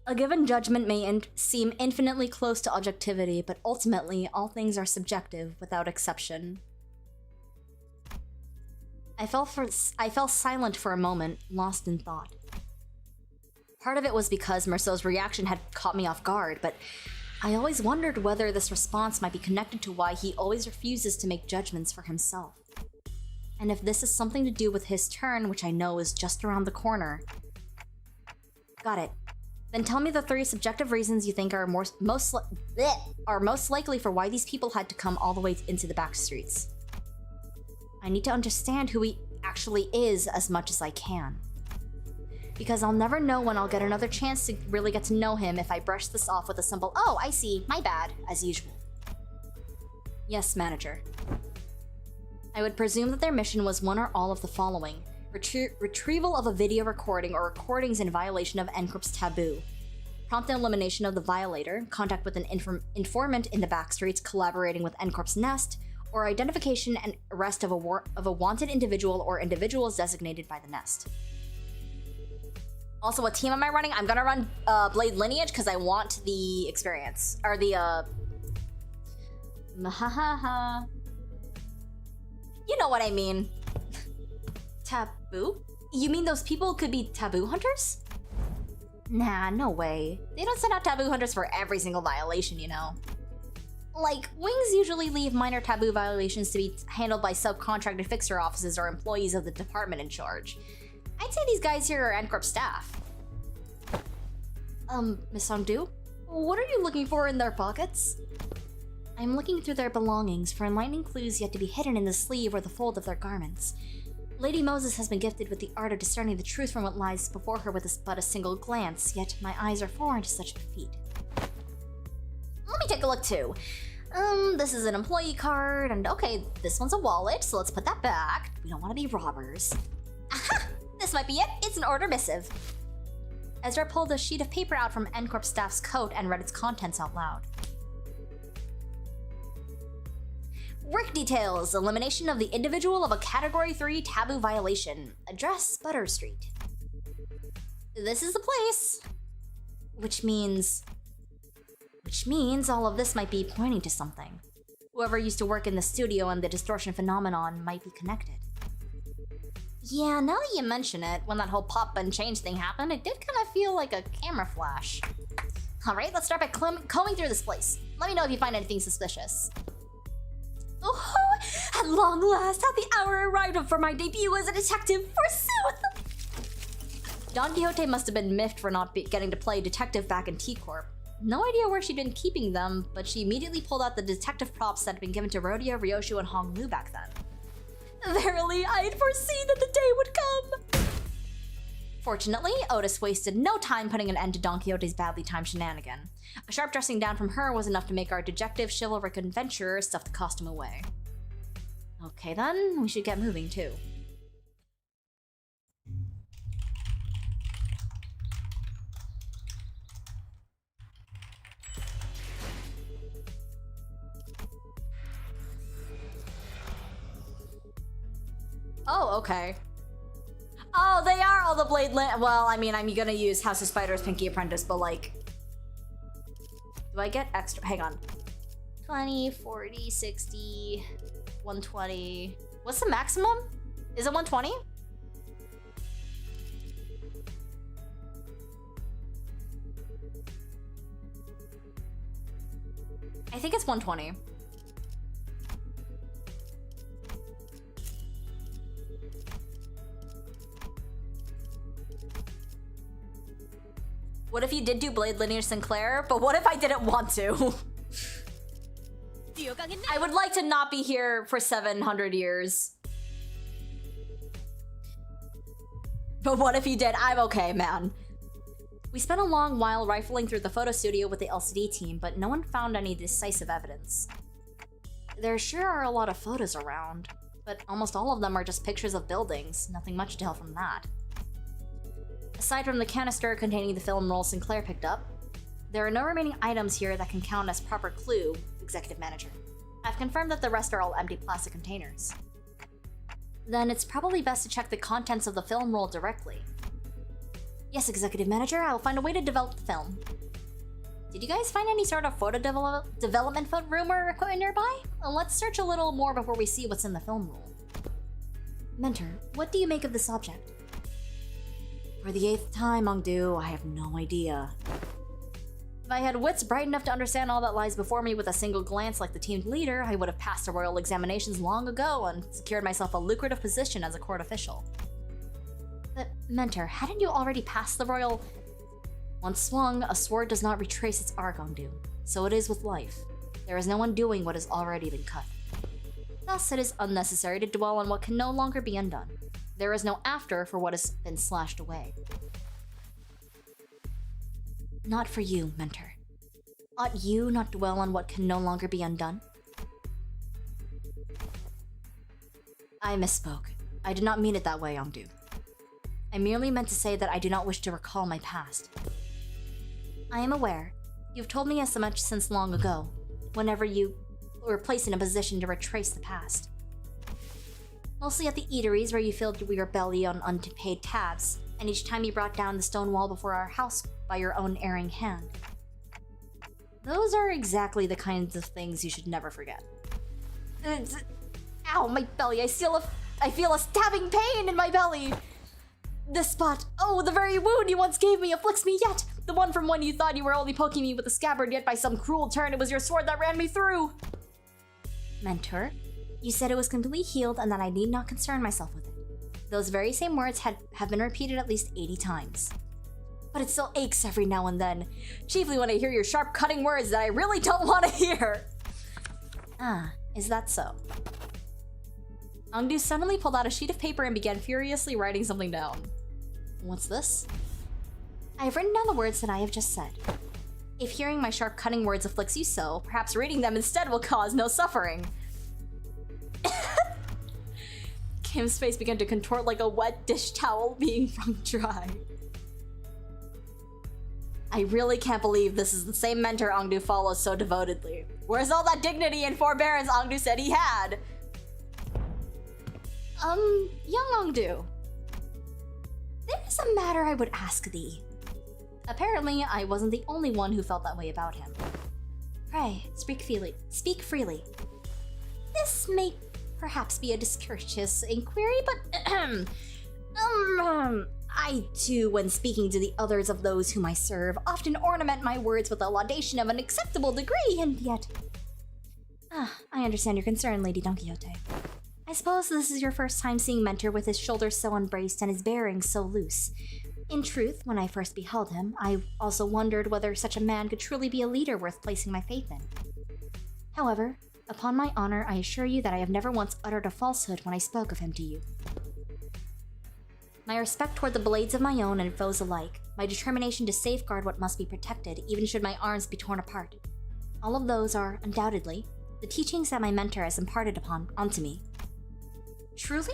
A given judgment may seem infinitely close to objectivity, but ultimately, all things are subjective without exception. I fell silent for a moment, lost in thought. Part of it was because Merceau's reaction had caught me off guard, but I always wondered whether this response might be connected to why he always refuses to make judgments for himself. And if this is something to do with his turn, which I know is just around the corner. Got it. Then tell me the 3 subjective reasons you think are most likely for why these people had to come all the way into the back streets. I need to understand who he actually is as much as I can. Because I'll never know when I'll get another chance to really get to know him if I brush this off with a simple, "Oh, I see, my bad," as usual. Yes, manager. I would presume that their mission was one or all of the following. Retrieval of a video recording or recordings in violation of NCORP's taboo. Prompt elimination of the violator, contact with an informant in the backstreets collaborating with NCORP's nest, or identification and arrest of a wanted individual or individuals designated by the nest. Also, what team am I running? I'm gonna run Blade Lineage because I want the experience. Or the, Mahahaha. You know what I mean. Taboo? You mean those people could be taboo hunters? Nah, no way. They don't send out taboo hunters for every single violation, you know. Like, wings usually leave minor taboo violations to be handled by subcontracted fixer offices or employees of the department in charge. I'd say these guys here are NCORP staff. Miss Songdu? What are you looking for in their pockets? I'm looking through their belongings for enlightening clues yet to be hidden in the sleeve or the fold of their garments. Lady Moses has been gifted with the art of discerning the truth from what lies before her with but a single glance, yet my eyes are foreign to such a feat. Let me take a look too. This is an employee card, and okay, this one's a wallet, so let's put that back. We don't want to be robbers. Aha! This might be it. It's an order missive. Ezra pulled a sheet of paper out from NCORP staff's coat and read its contents out loud. Work details. Elimination of the individual of a Category 3 taboo violation. Address Butter Street. This is the place. Which means all of this might be pointing to something. Whoever used to work in the studio and the distortion phenomenon might be connected. Yeah, now that you mention it, when that whole pop and change thing happened, it did kind of feel like a camera flash. Alright, let's start by combing through this place. Let me know if you find anything suspicious. Oh, at long last, had the hour arrived for my debut as a detective, forsooth! Don Quixote must have been miffed for not getting to play detective back in T-Corp. No idea where she'd been keeping them, but she immediately pulled out the detective props that had been given to Rodeo, Ryoshu, and Hong Lu back then. Verily, I had foreseen that the day would come! Fortunately, Otis wasted no time putting an end to Don Quixote's badly timed shenanigan. A sharp dressing down from her was enough to make our dejective, chivalric adventurer stuff the costume away. Okay then, we should get moving too. Oh, okay. Oh, they are all the well, I mean, I'm gonna use House of Spiders Pinky Apprentice, but like... Do I get extra? Hang on. 20, 40, 60, 120... What's the maximum? Is it 120? I think it's 120. What if you did do Blade Lineage Sinclair? But what if I didn't want to? I would like to not be here for 700 years. But what if you did? I'm okay, man. We spent a long while rifling through the photo studio with the LCD team, but no one found any decisive evidence. There sure are a lot of photos around, but almost all of them are just pictures of buildings, nothing much to tell from that. Aside from the canister containing the film roll Sinclair picked up, there are no remaining items here that can count as proper clue, Executive Manager. I've confirmed that the rest are all empty plastic containers. Then it's probably best to check the contents of the film roll directly. Yes, Executive Manager, I'll find a way to develop the film. Did you guys find any sort of photo development room or equipment nearby? Well, let's search a little more before we see what's in the film roll. Mentor, what do you make of this object? For the 8th time, Ongdu, I have no idea. If I had wits bright enough to understand all that lies before me with a single glance like the team leader, I would have passed the royal examinations long ago and secured myself a lucrative position as a court official. But, Mentor, hadn't you already passed the royal... Once swung, a sword does not retrace its arc, Ongdu. So it is with life. There is no undoing what has already been cut. Thus, it is unnecessary to dwell on what can no longer be undone. There is no after for what has been slashed away. Not for you, Mentor. Ought you not dwell on what can no longer be undone? I misspoke. I did not mean it that way, Ongdu. I merely meant to say that I do not wish to recall my past. I am aware. You've told me as much since long ago, whenever you were placed in a position to retrace the past. Mostly at the eateries where you filled your belly on unpaid tabs, and each time you brought down the stone wall before our house by your own erring hand. Those are exactly the kinds of things you should never forget. Ow, my belly, I feel a stabbing pain in my belly! This spot, oh, the very wound you once gave me afflicts me yet! The one from when you thought you were only poking me with a scabbard, yet by some cruel turn it was your sword that ran me through! Mentor, you said it was completely healed and that I need not concern myself with it. Those very same words have been repeated at least 80 times. But it still aches every now and then, chiefly when I hear your sharp, cutting words that I really don't want to hear! Ah, is that so? Ongdu suddenly pulled out a sheet of paper and began furiously writing something down. What's this? I have written down the words that I have just said. If hearing my sharp, cutting words afflicts you so, perhaps reading them instead will cause no suffering. Kim's face began to contort like a wet dish towel being wrung dry. I really can't believe this is the same mentor Ongdu follows so devotedly. Where's all that dignity and forbearance Ongdu said he had? Young Ongdu. There is a matter I would ask thee. Apparently, I wasn't the only one who felt that way about him. Pray, speak freely. This may perhaps be a discourteous inquiry, but I too, when speaking to the others of those whom I serve, often ornament my words with a laudation of an acceptable degree, and yet... I understand your concern, Lady Don Quixote. I suppose this is your first time seeing Mentor with his shoulders so unbraced and his bearings so loose. In truth, when I first beheld him, I also wondered whether such a man could truly be a leader worth placing my faith in. However, upon my honor, I assure you that I have never once uttered a falsehood when I spoke of him to you. My respect toward the blades of my own and foes alike, my determination to safeguard what must be protected even should my arms be torn apart. All of those are, undoubtedly, the teachings that my mentor has imparted onto me. Truly?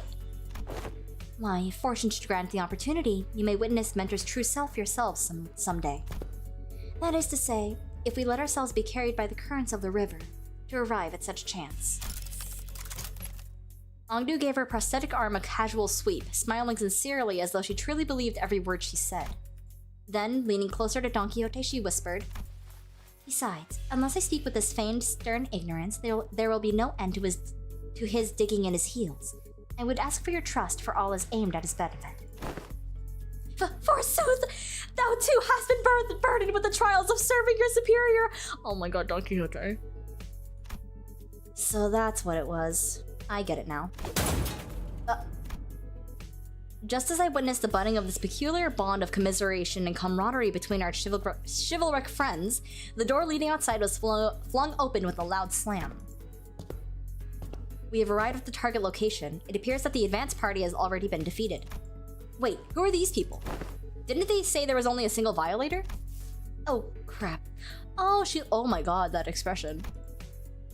Why, if fortune should grant the opportunity, you may witness Mentor's true self yourselves someday. That is to say, if we let ourselves be carried by the currents of the river to arrive at such chance. Ongdu gave her prosthetic arm a casual sweep, smiling sincerely as though she truly believed every word she said. Then, leaning closer to Don Quixote, she whispered, Besides, unless I speak with this feigned stern ignorance, there will be no end to his digging in his heels. I would ask for your trust, for all is aimed at his benefit. Forsooth, thou too hast been burdened with the trials of serving your superior. Oh my god, Don Quixote. So that's what it was. I get it now. Just as I witnessed the budding of this peculiar bond of commiseration and camaraderie between our chivalric friends, the door leading outside was flung open with a loud slam. We have arrived at the target location. It appears that the advance party has already been defeated. Wait, who are these people? Didn't they say there was only a single violator? Oh, crap. Oh my god, that expression.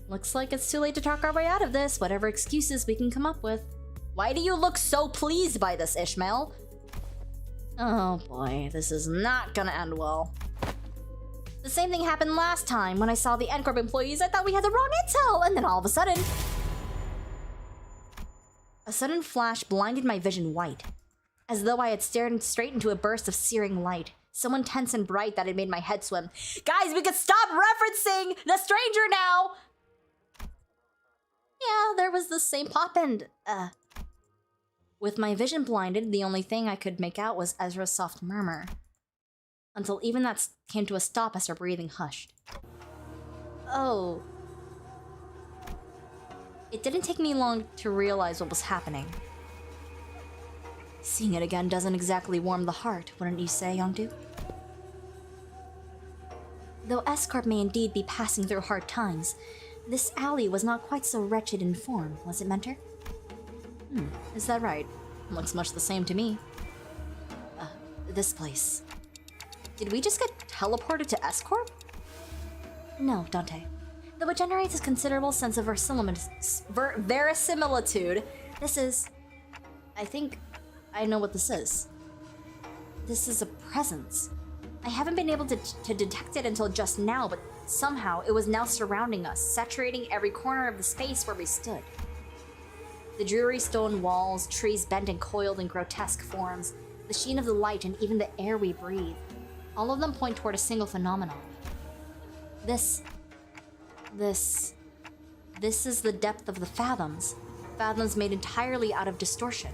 Looks like it's too late to talk our way out of this, whatever excuses we can come up with. Why do you look so pleased by this, Ishmael? Oh boy, this is not gonna end well. The same thing happened last time. When I saw the CORP employees, I thought we had the wrong intel, and then all of a sudden... A sudden flash blinded my vision white, as though I had stared straight into a burst of searing light, so intense and bright that it made my head swim. Guys, we could stop referencing the stranger now! Yeah, there was the same pop and, With my vision blinded, the only thing I could make out was Ezra's soft murmur. Until even that came to a stop as her breathing hushed. Oh. It didn't take me long to realize what was happening. Seeing it again doesn't exactly warm the heart, wouldn't you say, Yongdu? Though CORP may indeed be passing through hard times, this alley was not quite so wretched in form, was it, Mentor? Is that right? Looks much the same to me. This place. Did we just get teleported to CORP? No, Dante. Though it generates a considerable sense of verisimilitude, this is... I think I know what this is. This is a presence. I haven't been able to detect it until just now, but somehow it was now surrounding us, saturating every corner of the space where we stood. The dreary stone walls, trees bent and coiled in grotesque forms, the sheen of the light, and even the air we breathe. All of them point toward a single phenomenon. This is the depth of the fathoms. Fathoms made entirely out of distortion.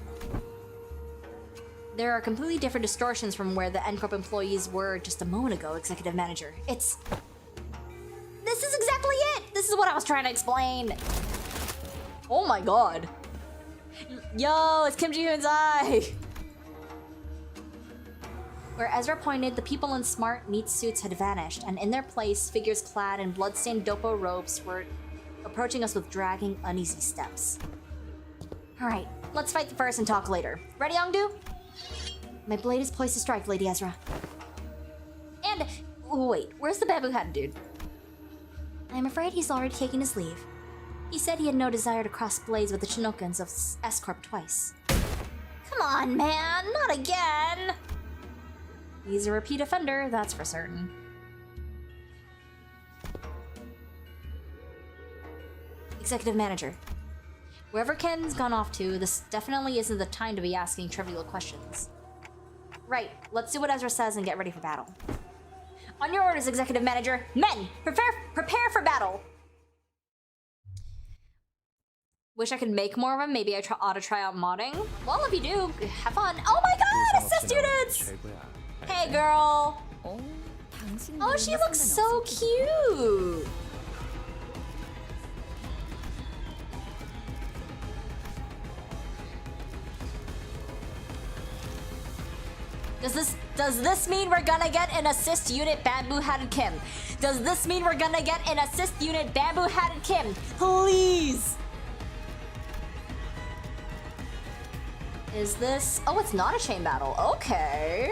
There are completely different distortions from where the CORP employees were just a moment ago, Executive Manager. This is exactly it! This is what I was trying to explain! Oh my god. Yo, it's Kim Ji-hoon's eye! Where Ezra pointed, the people in smart, neat suits had vanished, and in their place, figures clad in blood-stained dopo robes were approaching us with dragging, uneasy steps. Alright, let's fight first and talk later. Ready, Yongdu? My blade is poised to strike, Lady Ezra. And... oh, wait, where's the bamboo-hatted dude? I'm afraid he's already taken his leave. He said he had no desire to cross blades with the Chinokans of CORP twice. Come on, man, not again! He's a repeat offender, that's for certain. Executive Manager. Wherever Ken's gone off to, this definitely isn't the time to be asking trivial questions. Right, let's do what Ezra says and get ready for battle. On your orders, Executive Manager. Men, prepare for battle! Wish I could make more of them. Maybe I ought to try out modding. Well, if you do, have fun. Oh my god, assist students! Hey, girl. Oh, she looks so cute. Does this mean we're gonna get an assist unit bamboo-hatted Kim? Does this mean we're gonna get an assist unit bamboo-hatted Kim? Please! Is this... oh, it's not a chain battle. Okay.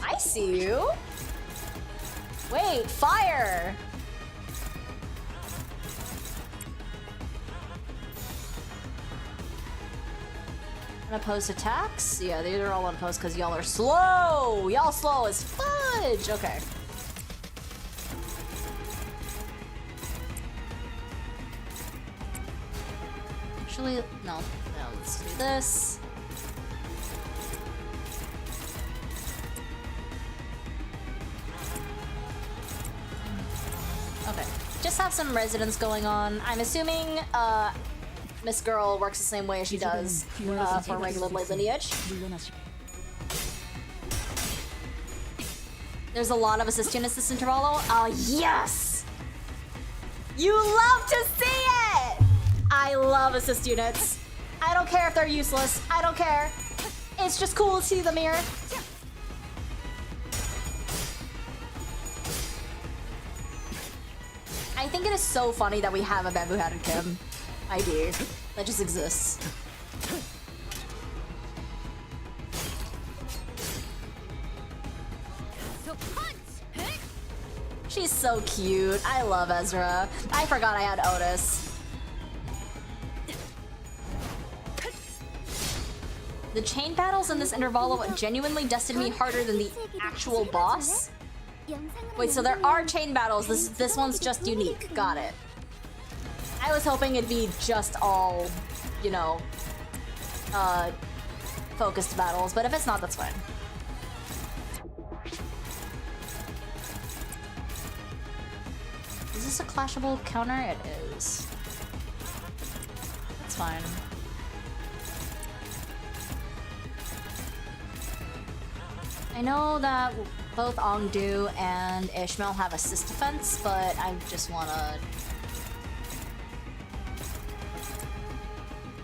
I see you. Wait, fire! Unopposed attacks? Yeah, these are all unopposed because y'all are slow! Y'all slow as fudge! Okay. Actually, no, let's do this. Okay, just have some resonance going on. I'm assuming, Miss Girl works the same way as she does for regular Blade Lineage. There's a lot of assist units this Intervallo. Oh, yes! You love to see it! I love assist units. I don't care if they're useless. I don't care. It's just cool to see them here. I think it is so funny that we have a bamboo-hatted Kim ID that just exists. She's so cute. I love Ezra. I forgot I had Otis. The chain battles in this Intervallo genuinely destined me harder than the actual boss. Wait, so there are chain battles. This one's just unique. Got it. I was hoping it'd be just all, you know, focused battles, but if it's not, that's fine. Is this a clashable counter? It is. That's fine. I know that both Ongdu and Ishmael have assist defense, but I just wanna...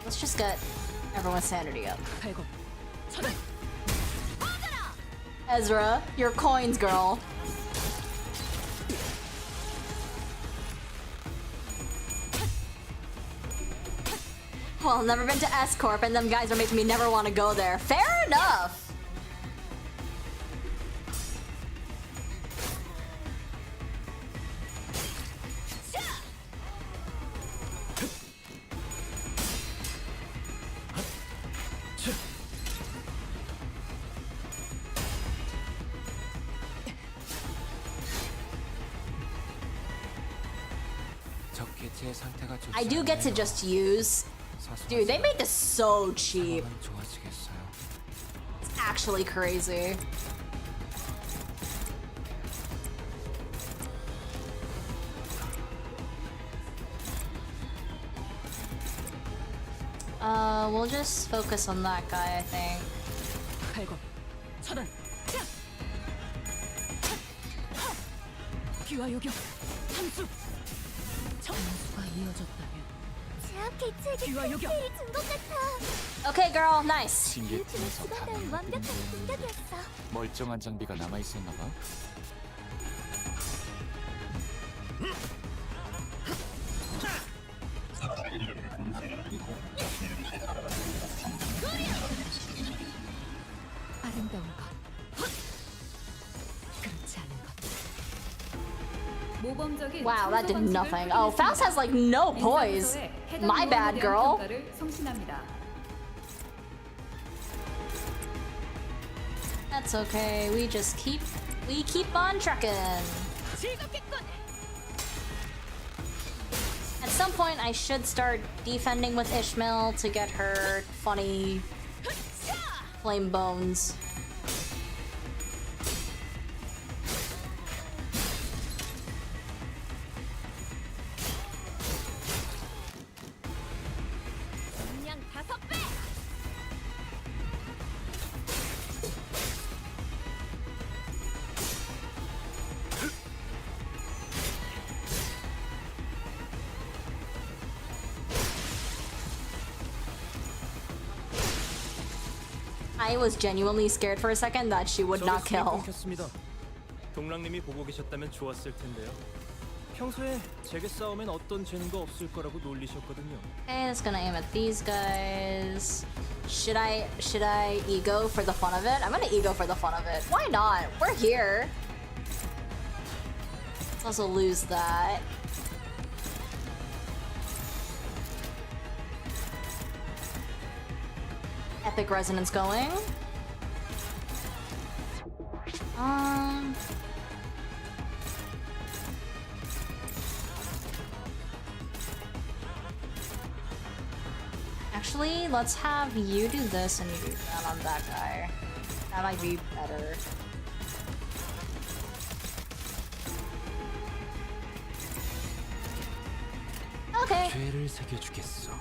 Let's just get everyone's sanity up. Ezra, your coins, girl. Well, never been to S-Corp, and them guys are making me never want to go there. Fair enough! I do get to just use... Dude, they made this so cheap. It's actually crazy. We'll just focus on that guy, I think. Okay, girl, nice.
멀쩡한 장비가 남아 있었나 봐.
아름다운 것. 그렇지 않은 것. 모범적인
Wow, that did nothing. Oh, Faust has like no poise. My bad, girl. That's okay. We keep on trucking. At some point, I should start defending with Ishmael to get her funny flame bones. I was genuinely scared for a second that she would not kill.
동랑님이 보고 계셨다면 좋았을 텐데요. 평소에 제게 싸우면 어떤 재능도 없을 거라고 놀리셨거든요.
Okay, it's gonna aim at these guys. Should I ego for the fun of it? I'm gonna ego for the fun of it. Why not? We're here. Let's also lose that. Epic resonance going. Actually, let's have you do this and you do that on that guy. That might be better. Okay.
죄를 새겨주겠어.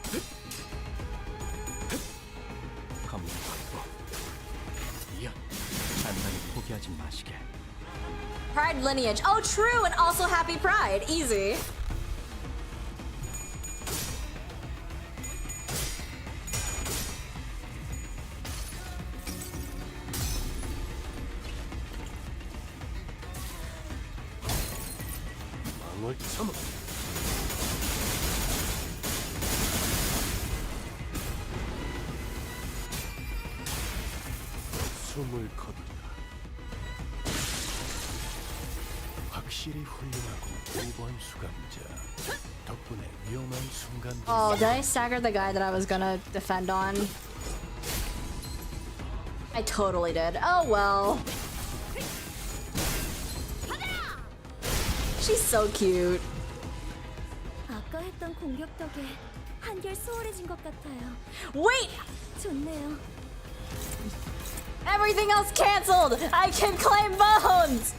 야, 잔난히 포기하지 마시게.
Pride lineage. Oh, true, and also happy Pride. Easy.
망을 참아. 숨을 거둔다. 확실히 훌륭하고 우번 수감자. 덕분에 위험한 순간.
Oh, did I stagger the guy that I was gonna defend on? I totally did. Oh well. She's so cute.
아까 했던 공격 덕에 한결 수월해진 것 같아요.
Wait!
좋네요.
Everything else canceled! I can claim bones!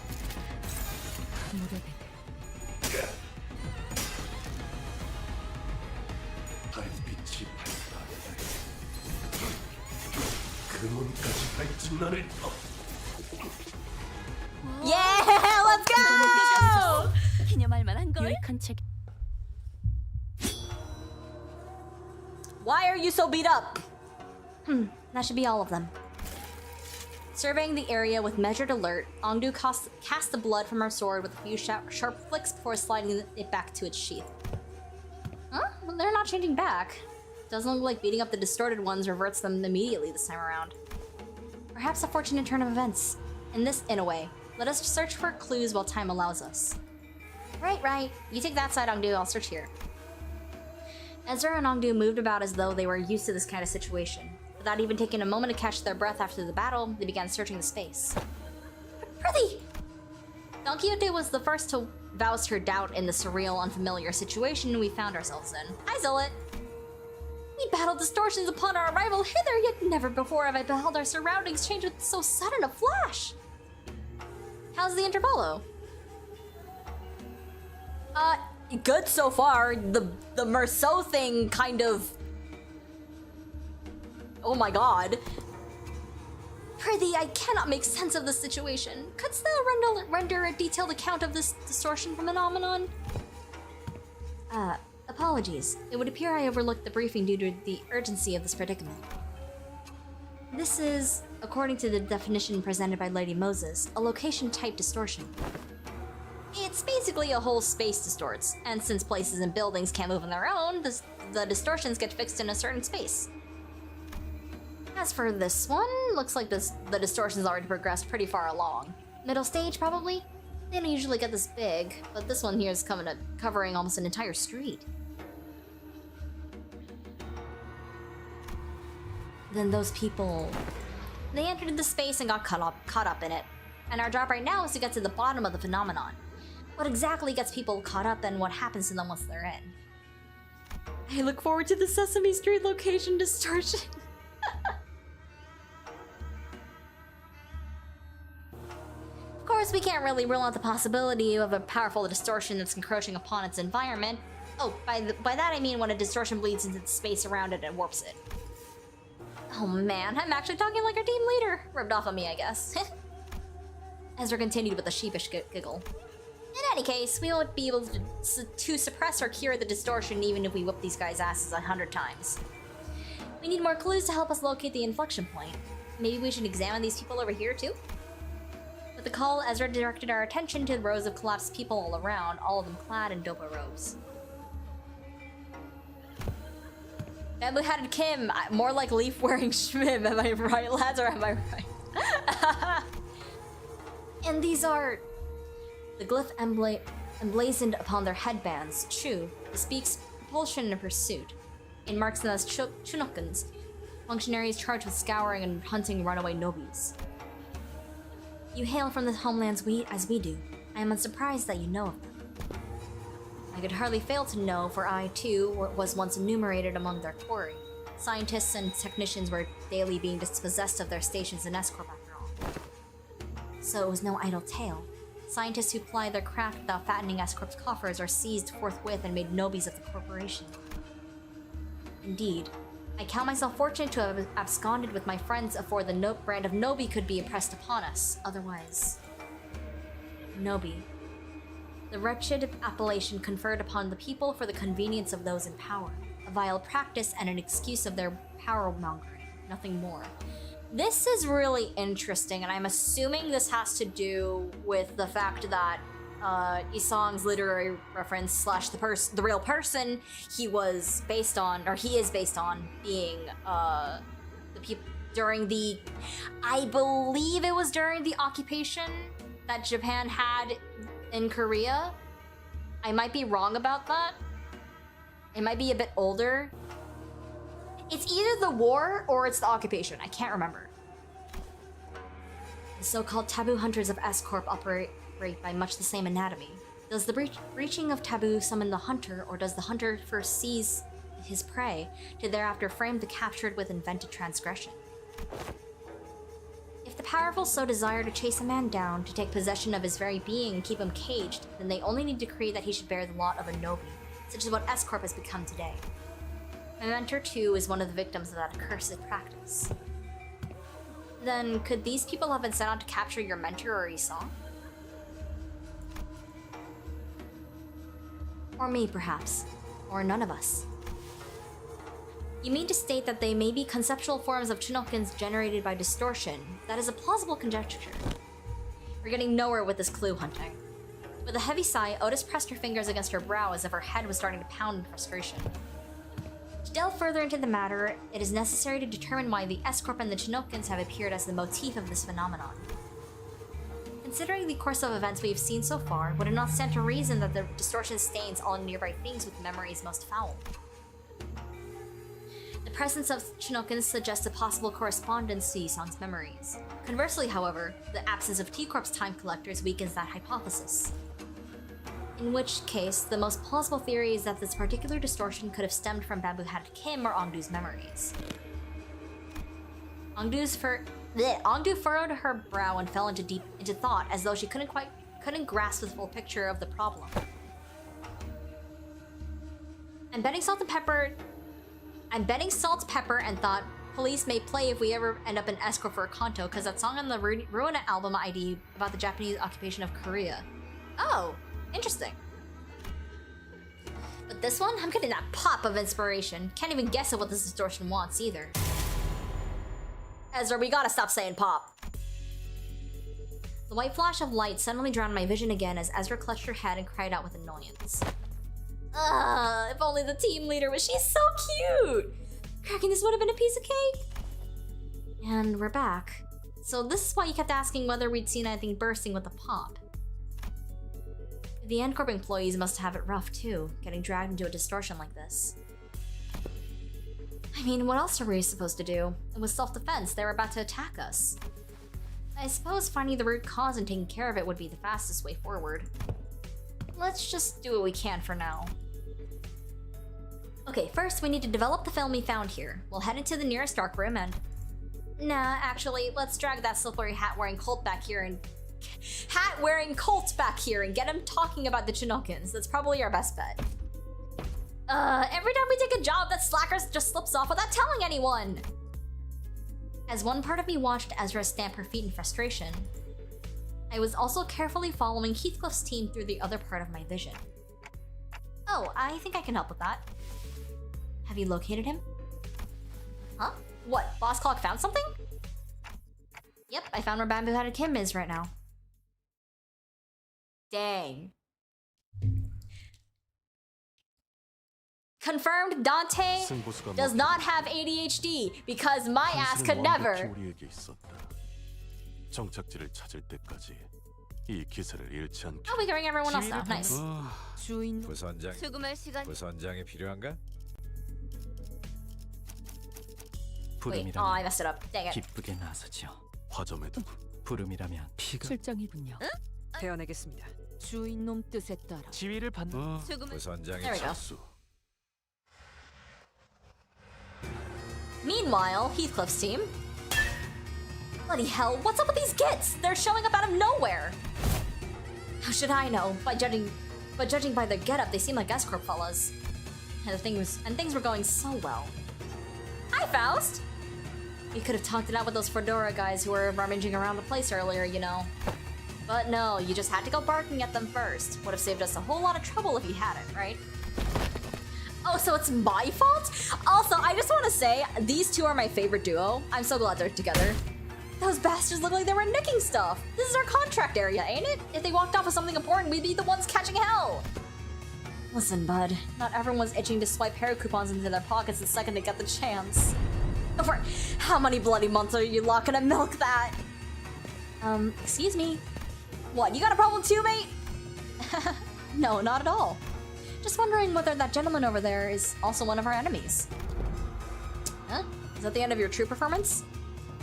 달빛이 밝다. 그 문까지 발진 나를
책.
Why are you so beat up? That should be all of them. Surveying the area with measured alert, Ongdu cast the blood from her sword with a few sharp flicks before sliding it back to its sheath. Huh? Well, they're not changing back. Doesn't look like beating up the distorted ones reverts them immediately this time around. Perhaps a fortunate turn of events. In a way. Let us search for clues while time allows us. Right. You take that side, Ongdu, I'll search here. Ezra and Ongdu moved about as though they were used to this kind of situation. Without even taking a moment to catch their breath after the battle, they began searching the space. Prithee! Don Quixote was the first to voice her doubt in the surreal, unfamiliar situation we found ourselves in. Hi, Zealot! We battled distortions upon our arrival hither, yet never before have I beheld our surroundings change with so sudden a flash! How's the Intervallo? Good so far. The Merceau thing kind of... Oh my god. Prithee, I cannot make sense of the situation. Couldst thou render a detailed account of this distortion phenomenon? Apologies. It would appear I overlooked the briefing due to the urgency of this predicament. This is, according to the definition presented by Lady Moses, a location-type distortion. It's basically a whole space distorts, and since places and buildings can't move on their own, the distortions get fixed in a certain space. As for this one, looks like the distortion's already progressed pretty far along. Middle stage, probably? They don't usually get this big, but this one here is covering almost an entire street. Then those people... They entered the space and got caught up in it. And our job right now is to get to the bottom of the phenomenon. What exactly gets people caught up and what happens to them once they're in. I look forward to the Sesame Street location distortion. Of course, we can't really rule out the possibility of a powerful distortion that's encroaching upon its environment. Oh, by that I mean when a distortion bleeds into the space around it and warps it. Oh man, I'm actually talking like our team leader. Rubbed off on me, I guess. Ezra continued with a sheepish giggle. In any case, we won't be able to suppress or cure the distortion even if we whip these guys' asses 100 times. We need more clues to help us locate the inflection point. Maybe we should examine these people over here too? With the call, Ezra directed our attention to the rows of collapsed people all around, all of them clad in dopa robes. Bamboo-hatted Kim, more like leaf-wearing Schmim, am I right, lads, or am I right? And these are... The glyph emblazoned upon their headbands, Chu, bespeaks propulsion and pursuit. It marks them as Chunokans, functionaries charged with scouring and hunting runaway nobis. You hail from the homelands as we do. I am unsurprised that you know of them. I could hardly fail to know, for I, too, was once enumerated among their quarry. Scientists and technicians were daily being dispossessed of their stations in S-Corp after all. So it was no idle tale. Scientists who ply their craft without fattening S-Corp's coffers are seized forthwith and made nobis of the corporation. Indeed, I count myself fortunate to have absconded with my friends afore the brand of Nobi could be impressed upon us. Otherwise... Nobi. The wretched appellation conferred upon the people for the convenience of those in power. A vile practice and an excuse of their power-mongering. Nothing more. This is really interesting, and I'm assuming this has to do with the fact that Isong's literary reference / the real person he was based on, or he is based on, being the people during the, I believe it was during the occupation that Japan had in Korea. I might be wrong about that. It might be a bit older. It's either the war or it's the occupation. I can't remember. The so-called taboo hunters of S-Corp operate by much the same anatomy. Does the breaching of taboo summon the hunter, or does the hunter first seize his prey to thereafter frame the captured with invented transgression? If the powerful so desire to chase a man down, to take possession of his very being and keep him caged, then they only need to decree that he should bear the lot of a Nobi, such as what S-Corp has become today. My mentor, too, is one of the victims of that accursed practice. Then, could these people have been sent out to capture your mentor or Isong? Or me, perhaps. Or none of us. You mean to state that they may be conceptual forms of Chinokins generated by distortion? That is a plausible conjecture. We're getting nowhere with this clue hunting. With a heavy sigh, Otis pressed her fingers against her brow as if her head was starting to pound in frustration. To delve further into the matter, it is necessary to determine why the S-Corp and the Chinokins have appeared as the motif of this phenomenon. Considering the course of events we've seen so far, would it not stand to reason that the distortion stains all nearby things with memories most foul? The presence of Chinokins suggests a possible correspondence to Yisong's memories. Conversely, however, the absence of T-Corp's time collectors weakens that hypothesis. In which case, the most plausible theory is that this particular distortion could have stemmed from Bamboo Hat Kim or Ongdu's memories. Ongdu furrowed her brow and fell into thought, as though she couldn't grasp the full picture of the problem. I'm betting salt, pepper, and thought police may play if we ever end up in escort for a Kanto, because that song on the Ruina album ID about the Japanese occupation of Korea. Oh, interesting. But this one, I'm getting that pop of inspiration. Can't even guess at what this distortion wants either. Ezra, we gotta stop saying pop. The white flash of light suddenly drowned my vision again as Ezra clutched her head and cried out with annoyance. If only the team leader was. She's so cute! Cracking this would have been a piece of cake. And we're back. So this is why you kept asking whether we'd seen anything bursting with a pop. The N-Corp employees must have it rough too, getting dragged into a distortion like this. I mean, what else are we supposed to do? It was self-defense. They were about to attack us. I suppose finding the root cause and taking care of it would be the fastest way forward. Let's just do what we can for now. Okay, first we need to develop the film we found here. We'll head into the nearest darkroom and... Nah, actually, let's drag that slippery hat-wearing Colt back here and get him talking about the Chinokins. That's probably our best bet. Every time we take a job, that slacker just slips off without telling anyone! As one part of me watched Ezra stamp her feet in frustration, I was also carefully following Heathcliff's team through the other part of my vision. Oh, I think I can help with that. Have you located him? Huh? What, Boss Clock found something? Yep, I found where Bamboo Hat Kim is right now. Dang. Confirmed, Dante does not have ADHD because my ass could never.
정착지를 찾을 때까지 이 기세를 잃지 않게.
Oh, we can ring everyone else now. Nice.
주인 부선장이 필요한가?
Wait, oh, I messed it up. Dang it.
기쁘게 나서죠.
화점에도
부름이라면 피가
실장이군요.
태어나겠습니다.
주인 놈 뜻에 따라
지위를 받는
부선장의
There we go.
수.
Meanwhile, Heathcliff's team. Bloody hell, what's up with these gits? They're showing up out of nowhere. How should I know? By judging by their getup, they seem like S-Corp fellas. And things were going so well. Hi, Faust! You could have talked it out with those Fedora guys who were rummaging around the place earlier, you know. But no, you just had to go barking at them first. Would have saved us a whole lot of trouble if you hadn't, right? Oh, so it's my fault? Also, I just want to say, these two are my favorite duo. I'm so glad they're together. Those bastards look like they were nicking stuff. This is our contract area, ain't it? If they walked off with something important, we'd be the ones catching hell. Listen, bud. Not everyone's itching to swipe hair coupons into their pockets the second they get the chance. For how many bloody months are you locking to milk that? Excuse me. What, you got a problem too, mate? No, not at all. Just wondering whether that gentleman over there is also one of our enemies. Huh? Is that the end of your true performance?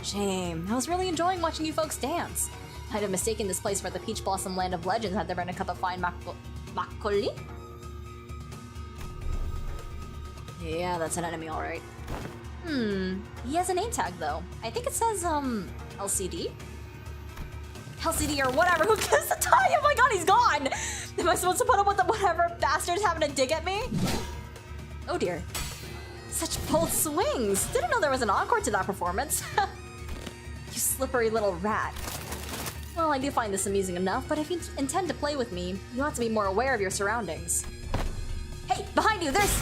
Shame. I was really enjoying watching you folks dance. I'd have mistaken this place for the Peach Blossom Land of Legends had there been a cup of fine makgeolli? Yeah, that's an enemy, alright. He has a name tag, though. I think it says, LCD? LCD or whatever, who gives the tie? Oh my god, he's gone! Am I supposed to put up with the whatever bastard's having a dig at me? Oh dear. Such bold swings! Didn't know there was an encore to that performance. You slippery little rat. Well, I do find this amusing enough, but if you intend to play with me, you ought to be more aware of your surroundings. Hey, behind you, there's...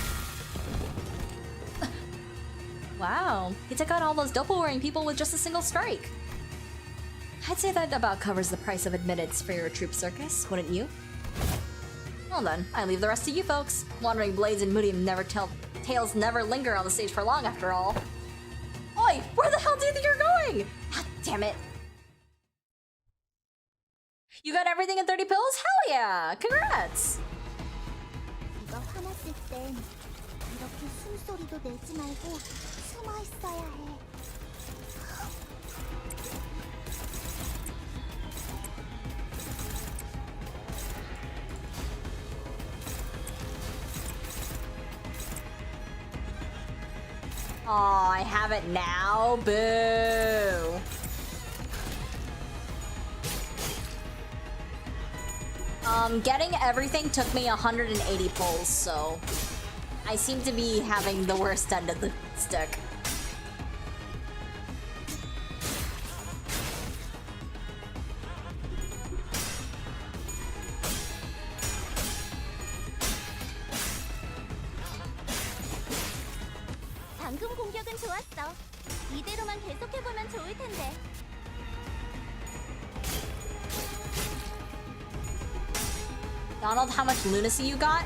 Wow, he took out all those doppel-wearing people with just a single strike. I'd say that about covers the price of admittance for your troop circus, wouldn't you? Well then, I leave the rest to you folks. Wandering blades and moody tales never linger on the stage for long after all. Oi, where the hell do you think you're going? Ah, damn it. You got everything in 30 pills? Hell yeah! Congrats!
이거 화났을 땐 이렇게 숨소리도 내지 말고 숨어 있어야 해.
Aw, I have it now? Boo! Getting everything took me 180 pulls, so I seem to be having the worst end of the stick.
방금 공격은 좋았어. 이대로만 계속해보면 좋을 텐데.
Donald, how much lunacy you got?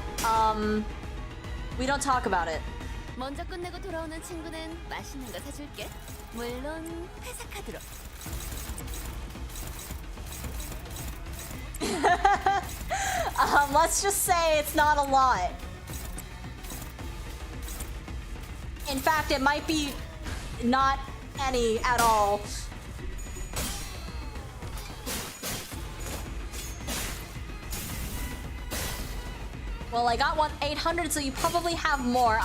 We don't talk about it.
먼저 끝내고 돌아오는 친구는 맛있는 거 사줄게. 물론 회사 카드로.
Let's just say it's not a lot. In fact, it might be not any at all. Well, I got 800, so you probably have more.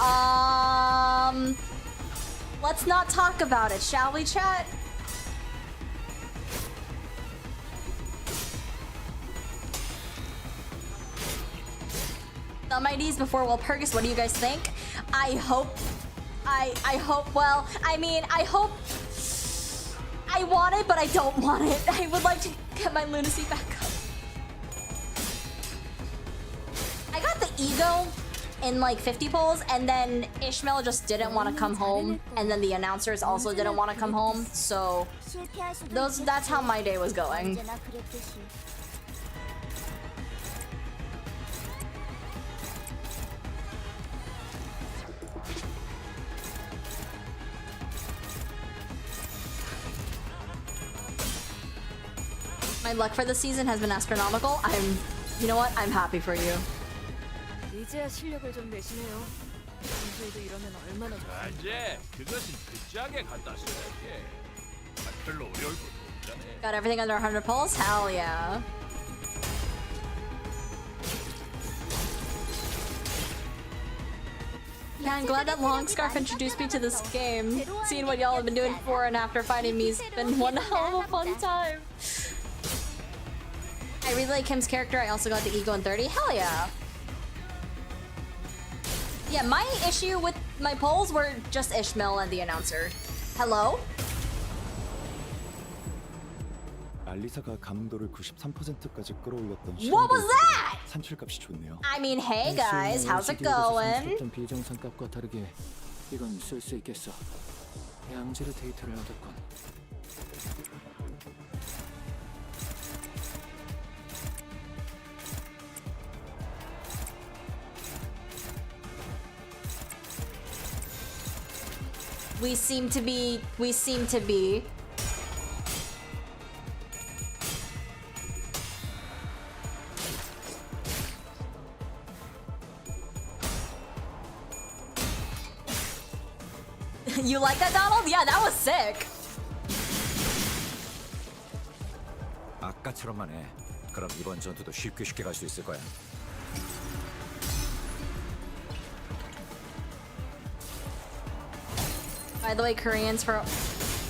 Let's not talk about it, shall we, chat? Thumb IDs before Walpurgis, what do you guys think? I hope, well, I mean, I hope, I want it, but I don't want it. I would like to get my lunacy back up. I got the ego in like 50 pulls, and then Ishmael just didn't want to come home, and then the announcers also didn't want to come home, so that's how my day was going. My luck for the season has been astronomical. You know what? I'm happy for you.
이제야 실력을 좀 내시네요. 평소에도 이러면 얼마나 좋아.
이제 그것은 그 짝에 갖다 써야지. 별로 어려울 것도 없잖아.
Got everything under 100 pulls? Hell yeah. Yeah, I'm glad that Long Scarf introduced me to this game. Seeing what y'all have been doing before and after finding me has been one hell of a fun time. I really like Kim's character. I also got the ego in 30. Hell yeah. Yeah, my issue with my polls were just Ishmael and the announcer. Hello?
알리사가 감도를 93%까지 끌어올렸던
What was that?
산출값이 좋네요.
I mean, hey guys, how's it going?
비정상값과 다르게 이건 쓸 수 있겠어. 양질의 데이터를 얻었군.
We seem to be. You like that, Donald? Yeah, that was sick.
아까처럼만 해. 그럼 이번 전투도 쉽게 갈 수 있을 거야.
By the way, Koreans for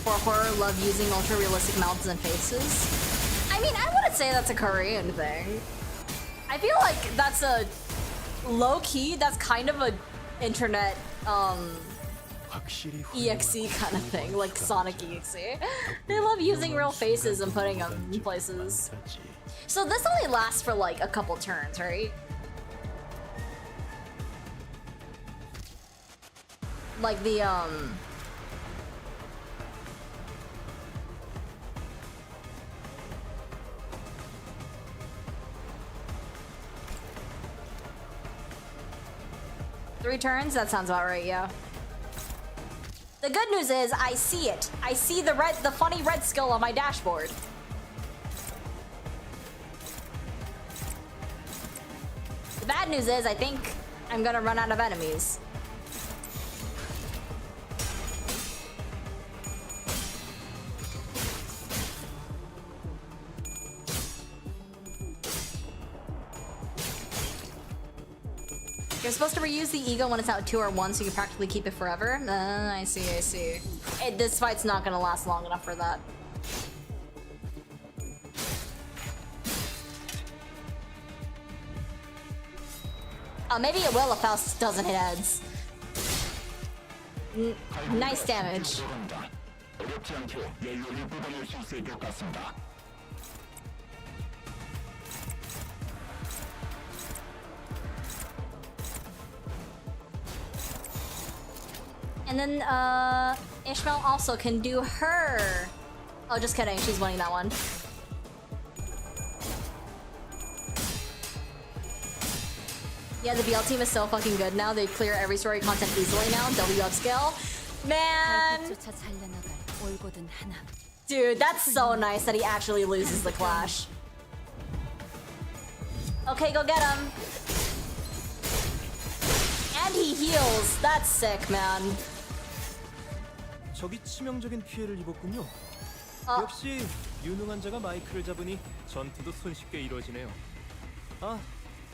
horror love using ultra-realistic mouths and faces. I mean, I wouldn't say that's a Korean thing. I feel like that's a low-key, that's kind of a internet EXE kind of thing, like Sonic EXE. They love using real faces and putting them in places. So this only lasts for like a couple turns, right? like the 3 turns? That sounds about right, yeah. The good news is I see it. I see the funny red skill on my dashboard. The bad news is I think I'm gonna run out of enemies. You're supposed to reuse the ego when it's out 2 or 1, so you can practically keep it forever. I see. This fight's not gonna last long enough for that. Maybe it will if Faust doesn't hit heads. Nice damage. And then, Ishmael also can do her. Oh, just kidding. She's winning that one. Yeah, the BL team is so fucking good now. They clear every story content easily now. UPSCALE. Man. Dude, that's so nice that he actually loses the clash. Okay, go get him. And he heals. That's sick, man.
적이 치명적인 피해를 입었군요. 역시 유능한 자가 마이크를 잡으니 전투도 손쉽게 이루어지네요. 아,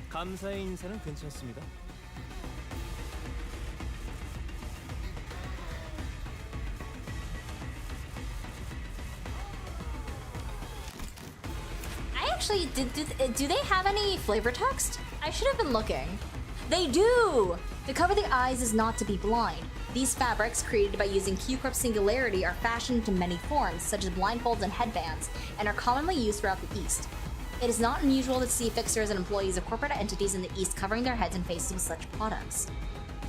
감사의 인사는 괜찮습니다.
I actually do they have any flavor text? I should have been looking. They do! To cover the eyes is not to be blind. These fabrics, created by using CORP Singularity, are fashioned into many forms, such as blindfolds and headbands, and are commonly used throughout the East. It is not unusual to see fixers and employees of corporate entities in the East covering their heads and faces with such products.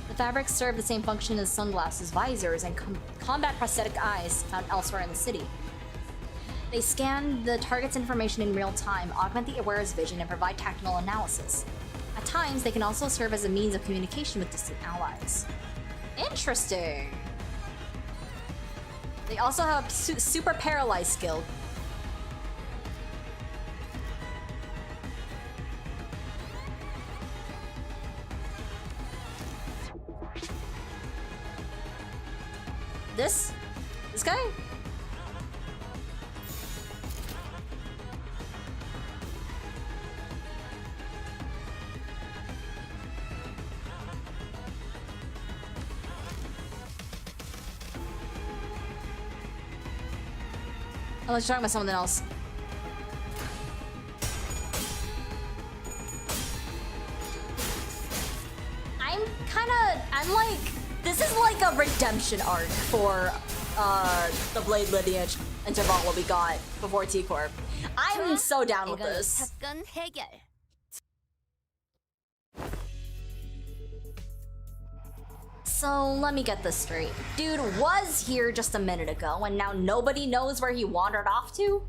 The fabrics serve the same function as sunglasses, visors, and combat prosthetic eyes found elsewhere in the city. They scan the target's information in real time, augment the wearer's vision, and provide tactical analysis. At times, they can also serve as a means of communication with distant allies. Interesting. They also have a super paralyzed skill. This guy? Oh, let's talk about something else. I'm like, this is like a redemption arc for the Blade Lineage Intervallo we got before T-Corp. I'm so down with this.
사건 해결.
So let me get this straight. Dude was here just a minute ago, and now nobody knows where he wandered off to?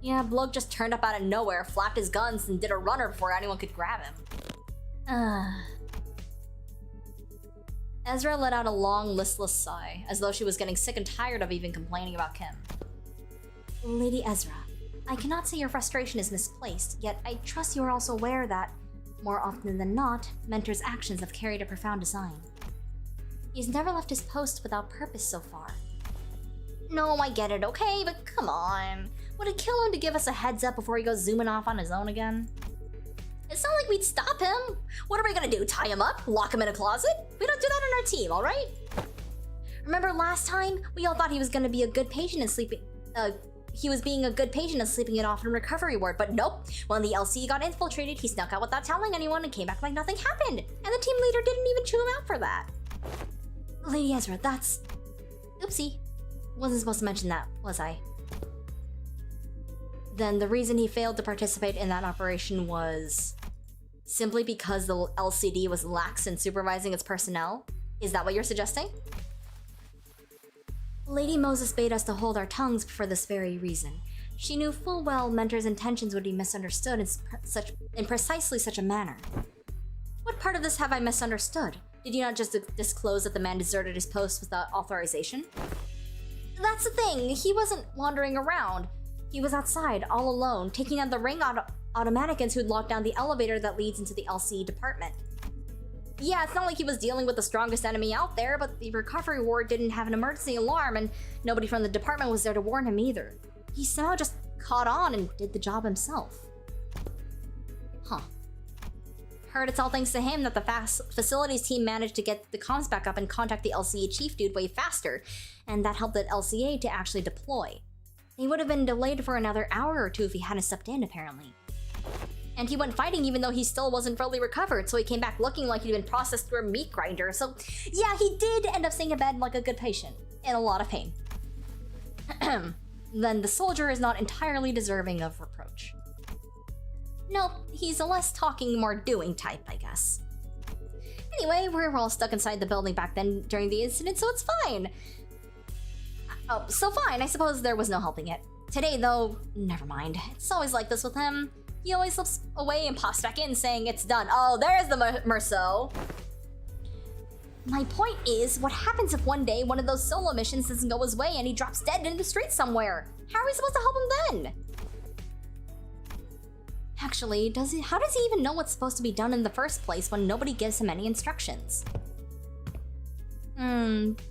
Yeah, bloke just turned up out of nowhere, flapped his guns, and did a runner before anyone could grab him. Ezra let out a long, listless sigh, as though she was getting sick and tired of even complaining about Kim. Lady Ezra, I cannot say your frustration is misplaced, yet I trust you are also aware that, more often than not, Mentor's actions have carried a profound design. He's never left his post without purpose so far. No, I get it, okay, but come on. Would it kill him to give us a heads up before he goes zooming off on his own again? It's not like we'd stop him. What are we gonna do, tie him up? Lock him in a closet? We don't do that on our team, alright? Remember last time? We all thought he was gonna be a good patient and sleeping... he was being a good patient and sleeping it off in recovery ward, but nope. When the LC got infiltrated, he snuck out without telling anyone and came back like nothing happened. And the team leader didn't even chew him out for that. Lady Ezra, that's... Oopsie. Wasn't supposed to mention that, was I? Then the reason he failed to participate in that operation was... simply because the LCD was lax in supervising its personnel? Is that what you're suggesting? Lady Moses bade us to hold our tongues for this very reason. She knew full well Mentor's intentions would be misunderstood in precisely such a manner. What part of this have I misunderstood? Did you not just disclose that the man deserted his post without authorization? That's the thing, he wasn't wandering around. He was outside, all alone, taking out the ring automaticans who'd locked down the elevator that leads into the LCE department. Yeah, it's not like he was dealing with the strongest enemy out there, but the recovery ward didn't have an emergency alarm and nobody from the department was there to warn him either. He somehow just caught on and did the job himself. Huh. Heard it's all thanks to him that the facilities team managed to get the comms back up and contact the LCA chief dude way faster, and that helped the LCA to actually deploy. He would have been delayed for another hour or two if he hadn't stepped in, apparently. And he went fighting even though he still wasn't fully recovered, so he came back looking like he'd been processed through a meat grinder. So yeah, he did end up staying in bed like a good patient, in a lot of pain. Then the soldier is not entirely deserving of reproach. Nope, he's a less talking, more doing type, I guess. Anyway, we were all stuck inside the building back then during the incident, so it's fine. Oh, so fine, I suppose there was no helping it. Today, though, never mind. It's always like this with him. He always slips away and pops back in saying it's done. Oh, there's the Merceau. My point is, what happens if one day one of those solo missions doesn't go his way and he drops dead in the street somewhere? How are we supposed to help him then? Actually, how does he even know what's supposed to be done in the first place when nobody gives him any instructions?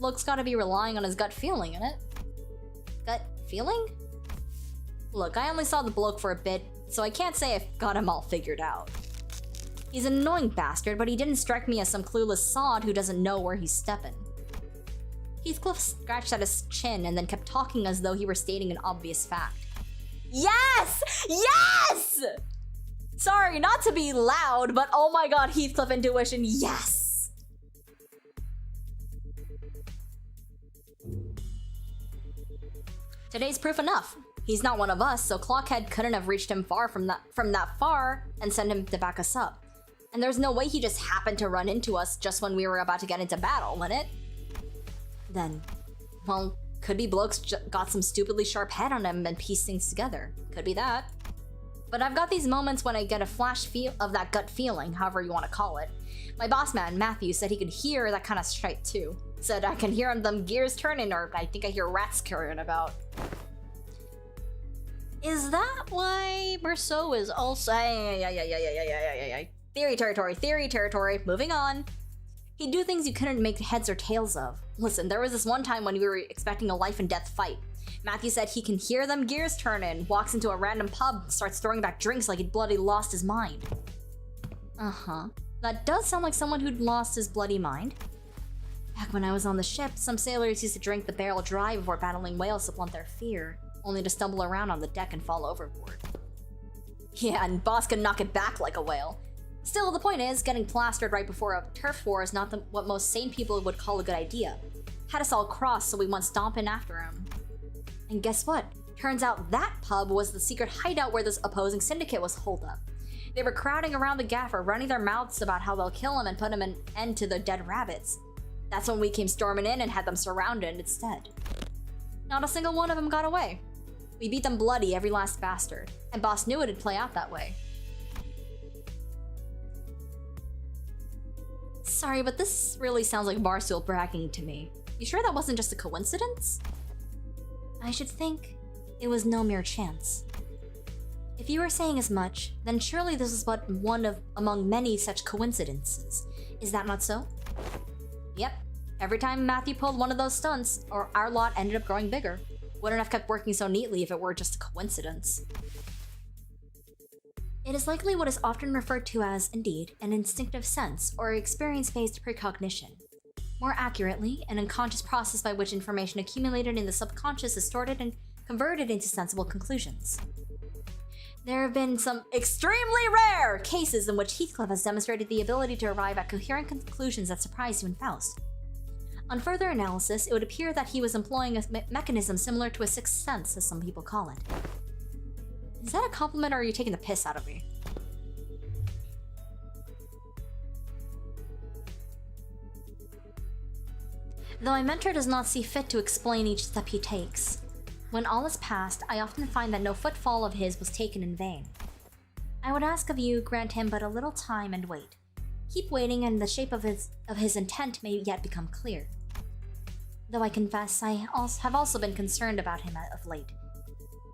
Luke's gotta be relying on his gut feeling, innit? Gut feeling? Look, I only saw the bloke for a bit, so I can't say I've got him all figured out. He's an annoying bastard, but he didn't strike me as some clueless sod who doesn't know where he's stepping. Heathcliff scratched at his chin and then kept talking as though he were stating an obvious fact. Yes! Yes! Sorry, not to be loud, but oh my god, Heathcliff intuition, yes! Today's proof enough. He's not one of us, so Clockhead couldn't have reached him far from that far and send him to back us up. And there's no way he just happened to run into us just when we were about to get into battle, would it? Then, well, could be blokes got some stupidly sharp head on him and pieced things together. Could be that. But I've got these moments when I get a flash of that gut feeling, however you want to call it. My boss man, Matthew, said he could hear that kind of shit too. Said I can hear them gears turning, or I think I hear rats scurrying about. Is that why Merceau is also... Theory territory, moving on. He'd do things you couldn't make heads or tails of. Listen, there was this one time when we were expecting a life and death fight. Matthew said he can hear them gears turning, walks into a random pub, starts throwing back drinks like he'd bloody lost his mind. Uh-huh. That does sound like someone who'd lost his bloody mind. Back when I was on the ship, some sailors used to drink the barrel dry before battling whales to blunt their fear, only to stumble around on the deck and fall overboard. Yeah, and boss could knock it back like a whale. Still, the point is, getting plastered right before a turf war is not what most sane people would call a good idea. Had us all crossed, so we went stomping after him. And guess what? Turns out that pub was the secret hideout where this opposing syndicate was holed up. They were crowding around the gaffer, running their mouths about how they'll kill him and put him an end to the dead rabbits. That's when we came storming in and had them surrounded instead. Not a single one of them got away. We beat them bloody, every last bastard, and boss knew it'd play out that way. Sorry, but this really sounds like Barstool bragging to me. You sure that wasn't just a coincidence? I should think it was no mere chance. If you are saying as much, then surely this is but one among many such coincidences. Is that not so? Yep. Every time Matthew pulled one of those stunts, or our lot ended up growing bigger. Wouldn't have kept working so neatly if it were just a coincidence. It is likely what is often referred to as, indeed, an instinctive sense or experience-based precognition. More accurately, an unconscious process by which information accumulated in the subconscious is sorted and converted into sensible conclusions. There have been some extremely rare cases in which Heathcliff has demonstrated the ability to arrive at coherent conclusions that surprised even Faust. On further analysis, it would appear that he was employing a mechanism similar to a sixth sense, as some people call it. Is that a compliment, or are you taking the piss out of me? Though my mentor does not see fit to explain each step he takes. When all is past, I often find that no footfall of his was taken in vain. I would ask of you, grant him but a little time and wait. Keep waiting, and the shape of his intent may yet become clear. Though I confess, I have also been concerned about him of late.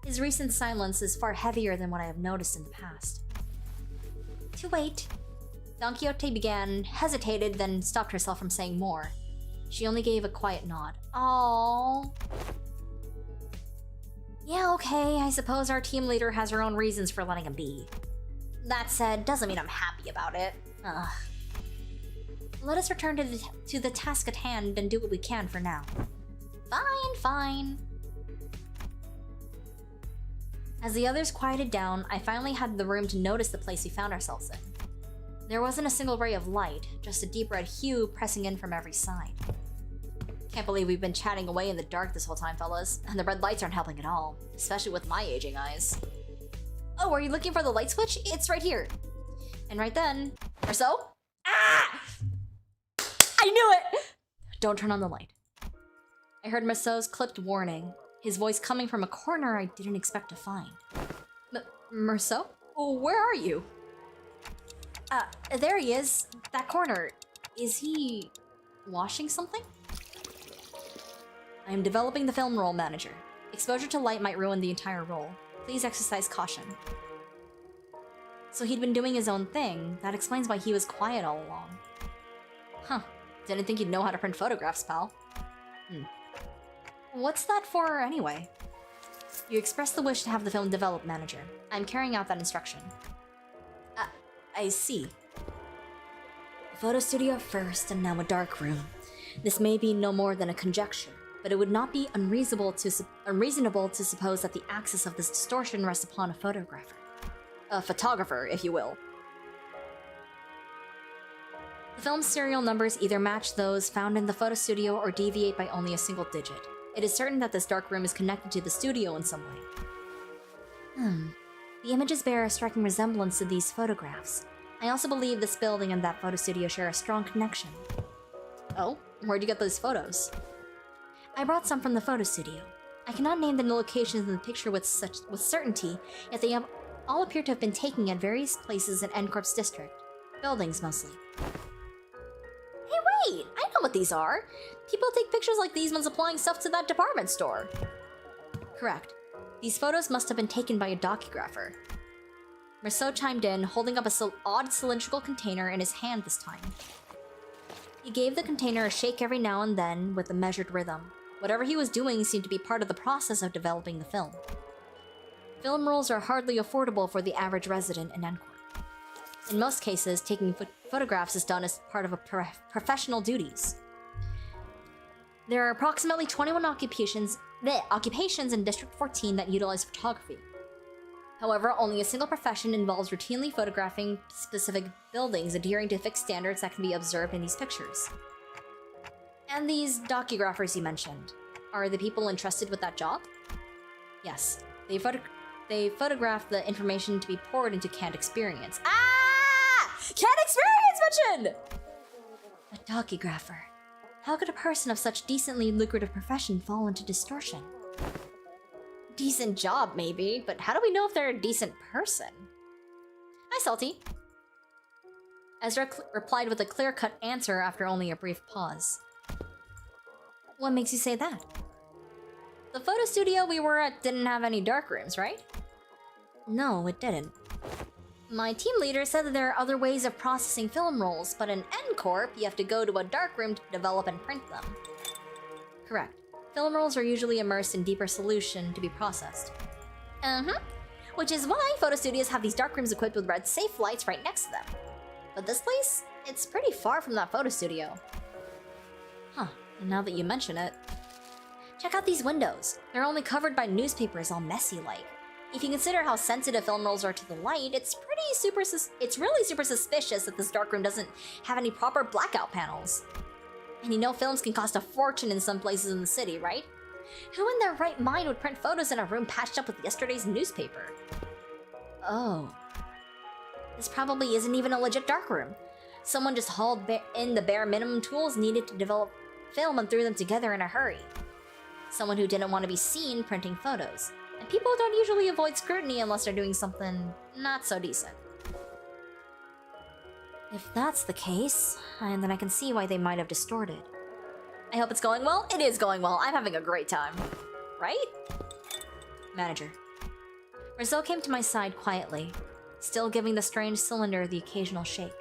His recent silence is far heavier than what I have noticed in the past. To wait. Don Quixote hesitated, then stopped herself from saying more. She only gave a quiet nod. Aww. Yeah, okay, I suppose our team leader has her own reasons for letting him be. That said, doesn't mean I'm happy about it. Ugh. Let us return to the task at hand and do what we can for now. Fine. As the others quieted down, I finally had the room to notice the place we found ourselves in. There wasn't a single ray of light, just a deep red hue pressing in from every side. Can't believe we've been chatting away in the dark this whole time, fellas, and the red lights aren't helping at all, especially with my aging eyes. Oh, are you looking for the light switch? It's right here. And right then, or so? Ah! I knew it! Don't turn on the light. I heard Marceau's clipped warning, his voice coming from a corner I didn't expect to find. Marceau? Oh, where are you? There he is. That corner. Is he washing something? I am developing the film roll manager. Exposure to light might ruin the entire roll. Please exercise caution. So he'd been doing his own thing. That explains why he was quiet all along. Huh. Didn't think you'd know how to print photographs, pal. What's that for, anyway? You expressed the wish to have the film develop manager. I'm carrying out that instruction. I see. A photo studio first, and now a dark room. This may be no more than a conjecture, but it would not be unreasonable to suppose that the axis of this distortion rests upon a photographer. A photographer, if you will. The film's serial numbers either match those found in the photo studio or deviate by only a single digit. It is certain that this dark room is connected to the studio in some way. The images bear a striking resemblance to these photographs. I also believe this building and that photo studio share a strong connection. Oh? Where'd you get those photos? I brought some from the photo studio. I cannot name the locations in the picture with certainty, yet they all appear to have been taken at various places in NCORP's district. Buildings, mostly. Hey, wait! I know what these are! People take pictures like these when supplying stuff to that department store. Correct. These photos must have been taken by a docugrapher. Marceau chimed in, holding up a odd cylindrical container in his hand this time. He gave the container a shake every now and then with a measured rhythm. Whatever he was doing seemed to be part of the process of developing the film. Film rolls are hardly affordable for the average resident in NCORP. In most cases, taking photographs is done as part of professional duties. There are approximately 21 occupations in District 14 that utilize photography. However, only a single profession involves routinely photographing specific buildings adhering to fixed standards that can be observed in these pictures. And these docugraphers you mentioned, are the people entrusted with that job? Yes, they photograph the information to be poured into canned experience. Ah! Canned experience mentioned! A docugrapher. How could a person of such decently lucrative profession fall into distortion? Decent job, maybe, but how do we know if they're a decent person? Hi, Salty. Ezra replied with a clear-cut answer after only a brief pause. What makes you say that? The photo studio we were at didn't have any dark rooms, right? No, it didn't. My team leader said that there are other ways of processing film rolls, but in NCORP, you have to go to a dark room to develop and print them. Correct. Film rolls are usually immersed in deeper solution to be processed. Which is why photo studios have these dark rooms equipped with red safe lights right next to them. But this place, it's pretty far from that photo studio. Huh, now that you mention it. Check out these windows. They're only covered by newspapers, all messy-like. If you consider how sensitive film rolls are to the light, it's really super suspicious that this darkroom doesn't have any proper blackout panels. And you know films can cost a fortune in some places in the city, right? Who in their right mind would print photos in a room patched up with yesterday's newspaper? Oh. This probably isn't even a legit darkroom. Someone just hauled in the bare minimum tools needed to develop film and threw them together in a hurry. Someone who didn't want to be seen printing photos. And people don't usually avoid scrutiny unless they're doing something not so decent. If that's the case, and then I can see why they might have distorted. I hope it's going well. It is going well. I'm having a great time. Right? Manager. Rizzo came to my side quietly, still giving the strange cylinder the occasional shake.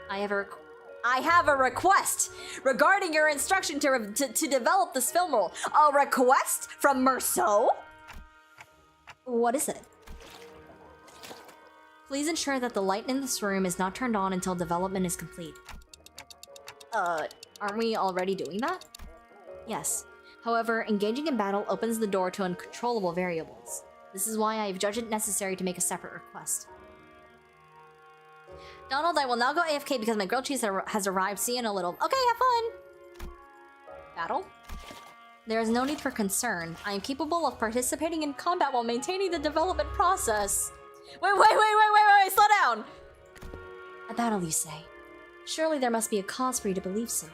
I have a request regarding your instruction to develop this film roll. A request from Merceau? What is it? Please ensure that the light in this room is not turned on until development is complete. Aren't we already doing that? Yes. However, engaging in battle opens the door to uncontrollable variables. This is why I have judged it necessary to make a separate request. Donald, I will now go AFK because my grilled cheese has arrived. See you in a little. Okay, have fun! Battle? There is no need for concern. I am capable of participating in combat while maintaining the development process. Wait, slow down! A battle, you say? Surely there must be a cause for you to believe so.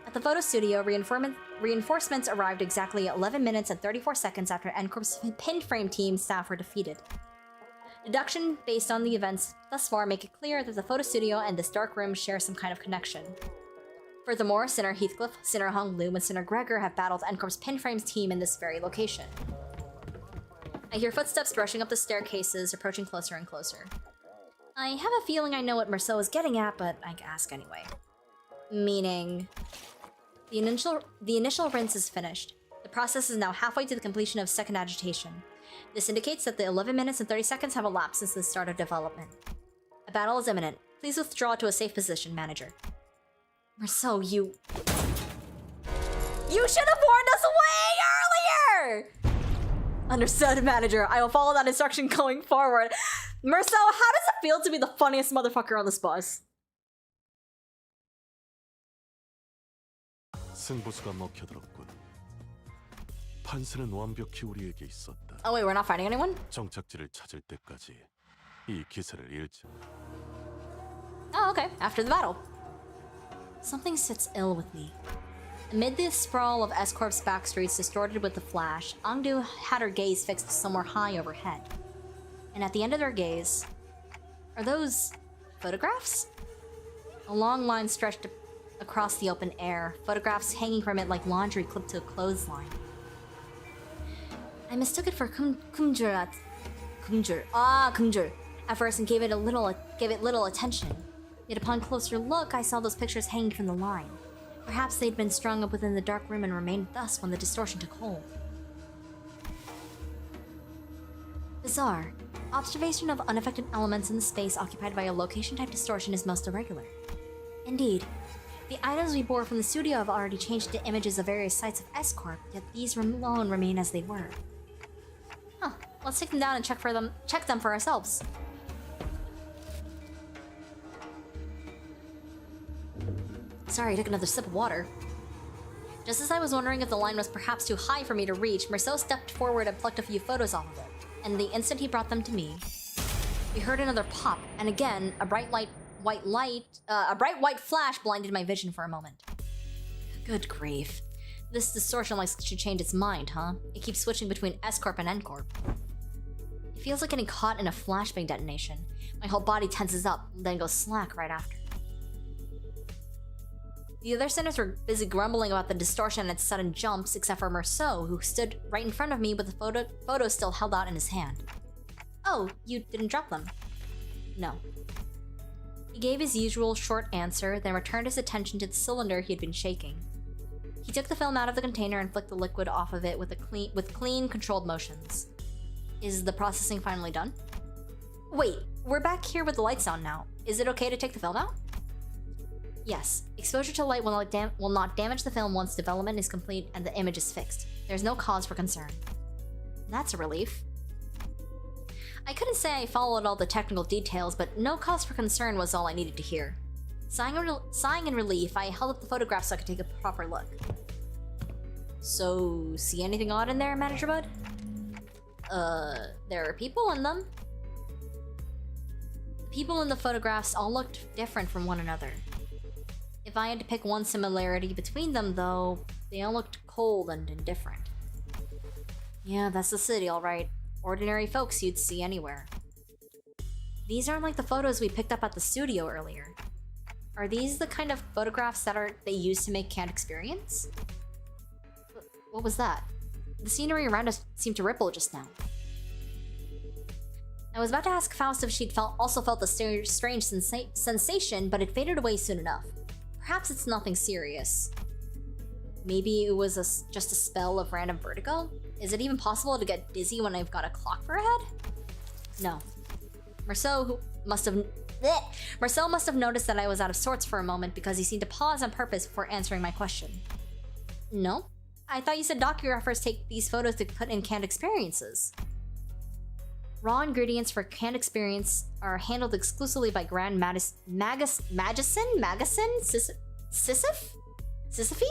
At the photo studio, reinforcements arrived exactly 11 minutes and 34 seconds after NCORP's pin frame team staff were defeated. Deduction based on the events thus far make it clear that the photo studio and this dark room share some kind of connection. Furthermore, Sinner Heathcliff, Sinner Hung Lu, and Sinner Gregor have battled NCORP's pin frames team in this very location. I hear footsteps rushing up the staircases, approaching closer and closer. I have a feeling I know what Merceau is getting at, but I ask anyway. Meaning... The initial rinse is finished. The process is now halfway to the completion of second agitation. This indicates that the 11 minutes and 30 seconds have elapsed since the start of development. A battle is imminent. Please withdraw to a safe position, manager. Merceau, you should have warned us way earlier! Understood, manager. I will follow that instruction going forward. Merceau, how does it feel to be the funniest motherfucker on this bus?
승부수가 먹혀들었군. 판세는 완벽히 우리에게 있었다.
Oh wait, we're not fighting anyone?
정착지를 찾을 때까지 이 기세를 잃지.
Oh, okay. After the battle. Something sits ill with me. Amid the sprawl of S-Corp's backstreets distorted with the flash, Angdu had her gaze fixed somewhere high overhead. And at the end of her gaze... Are those... photographs? A long line stretched across the open air, photographs hanging from it like laundry clipped to a clothesline. I mistook it for Kumjur at first and gave it little attention. Yet upon closer look, I saw those pictures hanging from the line. Perhaps they'd been strung up within the dark room and remained thus when the distortion took hold. Bizarre. Observation of unaffected elements in the space occupied by a location-type distortion is most irregular. Indeed, the items we bore from the studio have already changed to images of various sites of S-Corp, yet these alone remain as they were. Huh. Let's take them down and check them for ourselves. Sorry, I took another sip of water. Just as I was wondering if the line was perhaps too high for me to reach, Merceau stepped forward and plucked a few photos off of it. And the instant he brought them to me, we heard another pop, and again, a bright white flash blinded my vision for a moment. Good grief. This distortion likes to change its mind, huh? It keeps switching between S-Corp and N-Corp. It feels like getting caught in a flashbang detonation. My whole body tenses up, then goes slack right after. The other sinners were busy grumbling about the distortion and its sudden jumps, except for Merceau, who stood right in front of me with the photo still held out in his hand. Oh, you didn't drop them? No. He gave his usual short answer, then returned his attention to the cylinder he had been shaking. He took the film out of the container and flicked the liquid off of it with clean, controlled motions. Is the processing finally done? Wait, we're back here with the lights on now. Is it okay to take the film out? Yes, exposure to light will not damage the film once development is complete and the image is fixed. There's no cause for concern. That's a relief. I couldn't say I followed all the technical details, but no cause for concern was all I needed to hear. Sighing in relief, I held up the photograph so I could take a proper look. So, see anything odd in there, Manager Bud? There are people in them. The people in the photographs all looked different from one another. If I had to pick one similarity between them, though, they all looked cold and indifferent. Yeah, that's the city, alright. Ordinary folks you'd see anywhere. These aren't like the photos we picked up at the studio earlier. Are these the kind of photographs that they use to make Can't Experience? What was that? The scenery around us seemed to ripple just now. I was about to ask Faust if she'd also felt the strange sensation, but it faded away soon enough. Perhaps it's nothing serious. Maybe it was just a spell of random vertigo? Is it even possible to get dizzy when I've got a clock for a head? No. Marceau must have noticed that I was out of sorts for a moment because he seemed to pause on purpose before answering my question. No? I thought you said docugraphers take these photos to put in canned experiences. Raw ingredients for canned experience are handled exclusively by Grand Sisyphe?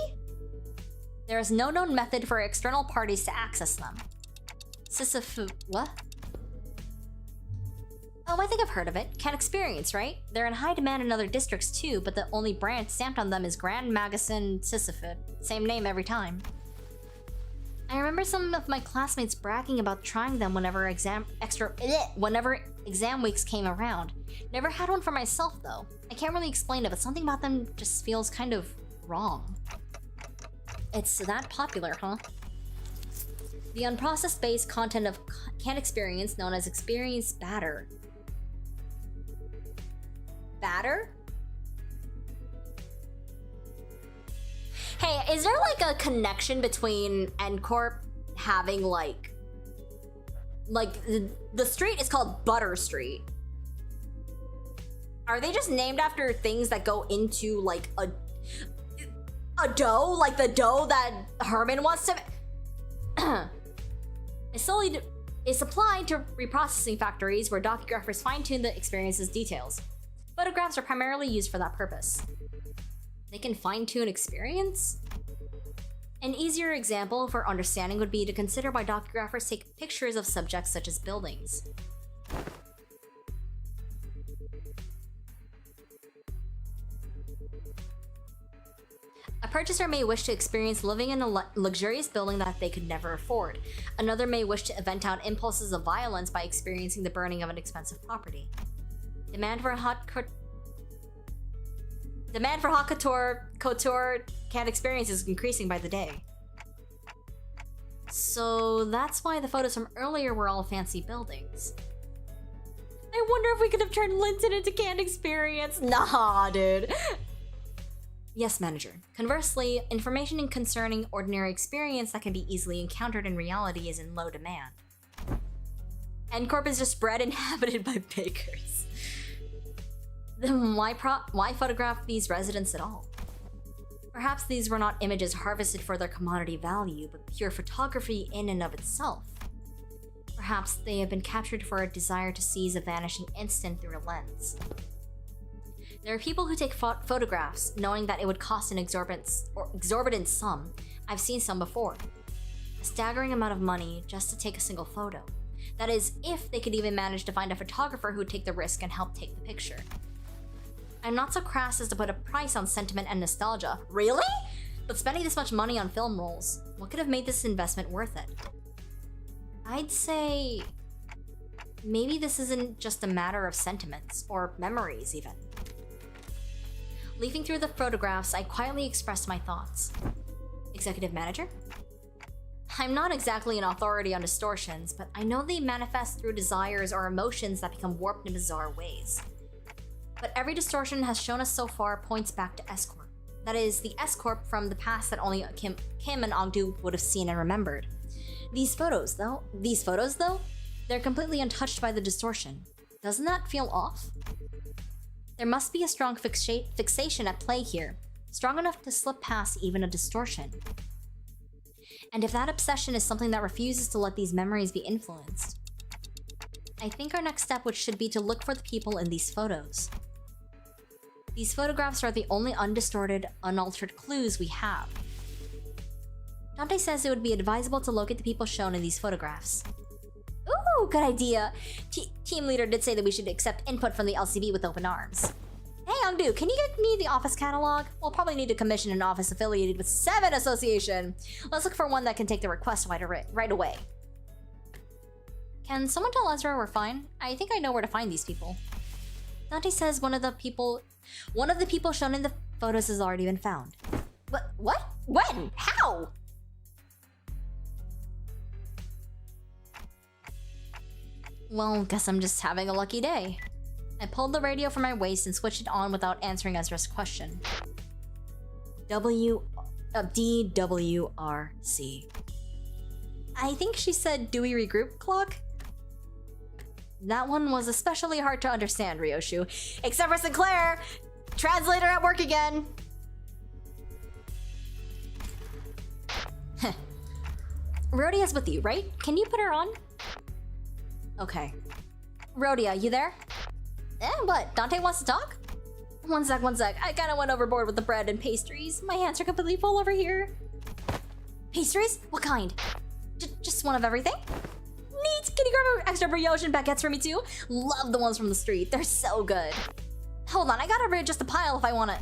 There is no known method for external parties to access them. Sisyphe, what? Oh, I think I've heard of it. Canned Experience, right? They're in high demand in other districts too, but the only brand stamped on them is Grand Magasin Sisyphe. Same name every time. I remember some of my classmates bragging about trying them whenever exam weeks came around. Never had one for myself though. I can't really explain it, but something about them just feels kind of wrong. It's that popular, huh? The unprocessed base content of Can't Experience, known as Experience Batter. Batter? Hey, is there like a connection between CORP having like the street is called Butter Street? Are they just named after things that go into like a dough, like the dough that Herman wants to? It's supplied to reprocessing factories where docugraphers fine-tune the experience's details. Photographs are primarily used for that purpose. They can fine-tune experience? An easier example for understanding would be to consider why docugraphers take pictures of subjects such as buildings. A purchaser may wish to experience living in a luxurious building that they could never afford. Another may wish to vent out impulses of violence by experiencing the burning of an expensive property. Demand for couture Can't Experience is increasing by the day. So that's why the photos from earlier were all fancy buildings. I wonder if we could have turned Linton into Can't Experience. Nah, dude. Yes, manager. Conversely, information concerning ordinary experience that can be easily encountered in reality is in low demand. CORP is just bread inhabited by bakers. Then why photograph these residents at all? Perhaps these were not images harvested for their commodity value, but pure photography in and of itself. Perhaps they have been captured for a desire to seize a vanishing instant through a lens. There are people who take photographs knowing that it would cost an exorbitant sum. I've seen some before. A staggering amount of money just to take a single photo. That is, if they could even manage to find a photographer who would take the risk and help take the picture. I'm not so crass as to put a price on sentiment and nostalgia. Really? But spending this much money on film rolls, what could have made this investment worth it? I'd say maybe this isn't just a matter of sentiments, or memories even. Leafing through the photographs, I quietly expressed my thoughts. Executive manager? I'm not exactly an authority on distortions, but I know they manifest through desires or emotions that become warped in bizarre ways. But every distortion has shown us so far points back to S-Corp. That is, the S-Corp from the past that only Kim and Ongdu would have seen and remembered. These photos, though, they're completely untouched by the distortion. Doesn't that feel off? There must be a strong fixation at play here, strong enough to slip past even a distortion. And if that obsession is something that refuses to let these memories be influenced, I think our next step should be to look for the people in these photos. These photographs are the only undistorted, unaltered clues we have. Dante says it would be advisable to locate the people shown in these photographs. Ooh, good idea! Team leader did say that we should accept input from the LCB with open arms. Hey, Youngdu, can you get me the office catalog? We'll probably need to commission an office affiliated with 7 Association. Let's look for one that can take the request right away. Can someone tell Ezra we're fine? I think I know where to find these people. Dante says one of the people shown in the photos has already been found. What? When? How? Well, guess I'm just having a lucky day. I pulled the radio from my waist and switched it on without answering Ezra's question. DWRC. I think she said, do we regroup, clock? That one was especially hard to understand, Ryoshu. Except for Sinclair! Translator at work again! Rhodia's with you, right? Can you put her on? Okay. Rhodia, you there? What? Dante wants to talk? One sec. I kinda went overboard with the bread and pastries. My hands are completely full over here. Pastries? What kind? Just one of everything? Neat! Can you grab extra brioche and baguettes for me too? Love the ones from the street. They're so good. Hold on, I gotta read just a pile if I want it.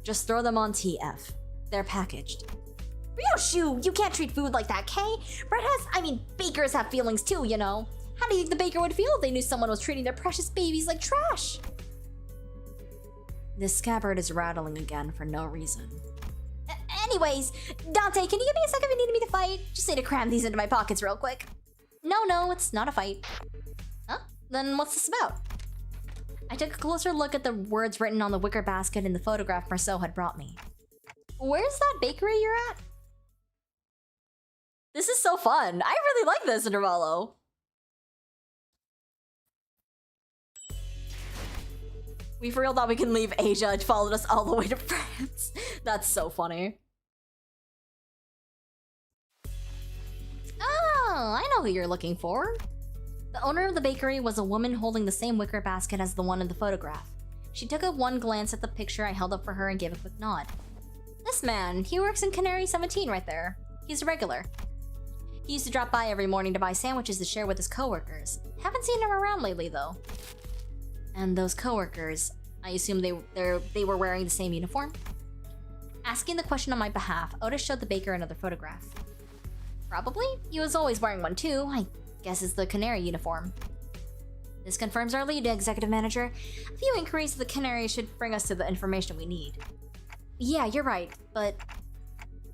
Just throw them on TF. They're packaged. Ryoshu, you can't treat food like that, Kay. Bakers have feelings too, you know. How do you think the baker would feel if they knew someone was treating their precious babies like trash? This scabbard is rattling again for no reason. Anyways, Dante, can you give me a second if you need me to fight? Just need to cram these into my pockets real quick. No, it's not a fight. Huh? Then what's this about? I took a closer look at the words written on the wicker basket in the photograph Marceau had brought me. Where's that bakery you're at? This is so fun. I really like this, Intervallo. We for real thought we can leave Asia and followed us all the way to France. That's so funny. Oh, I know who you're looking for. The owner of the bakery was a woman holding the same wicker basket as the one in the photograph. She took one glance at the picture I held up for her and gave a quick nod. This man, he works in Canary 17 right there. He's a regular. He used to drop by every morning to buy sandwiches to share with his coworkers. Haven't seen him around lately though. And those coworkers, I assume they were wearing the same uniform? Asking the question on my behalf, Otis showed the baker another photograph. Probably. He was always wearing one too. I guess it's the Canary uniform. This confirms our lead, Executive Manager. A few inquiries to the Canary should bring us to the information we need. Yeah, you're right, but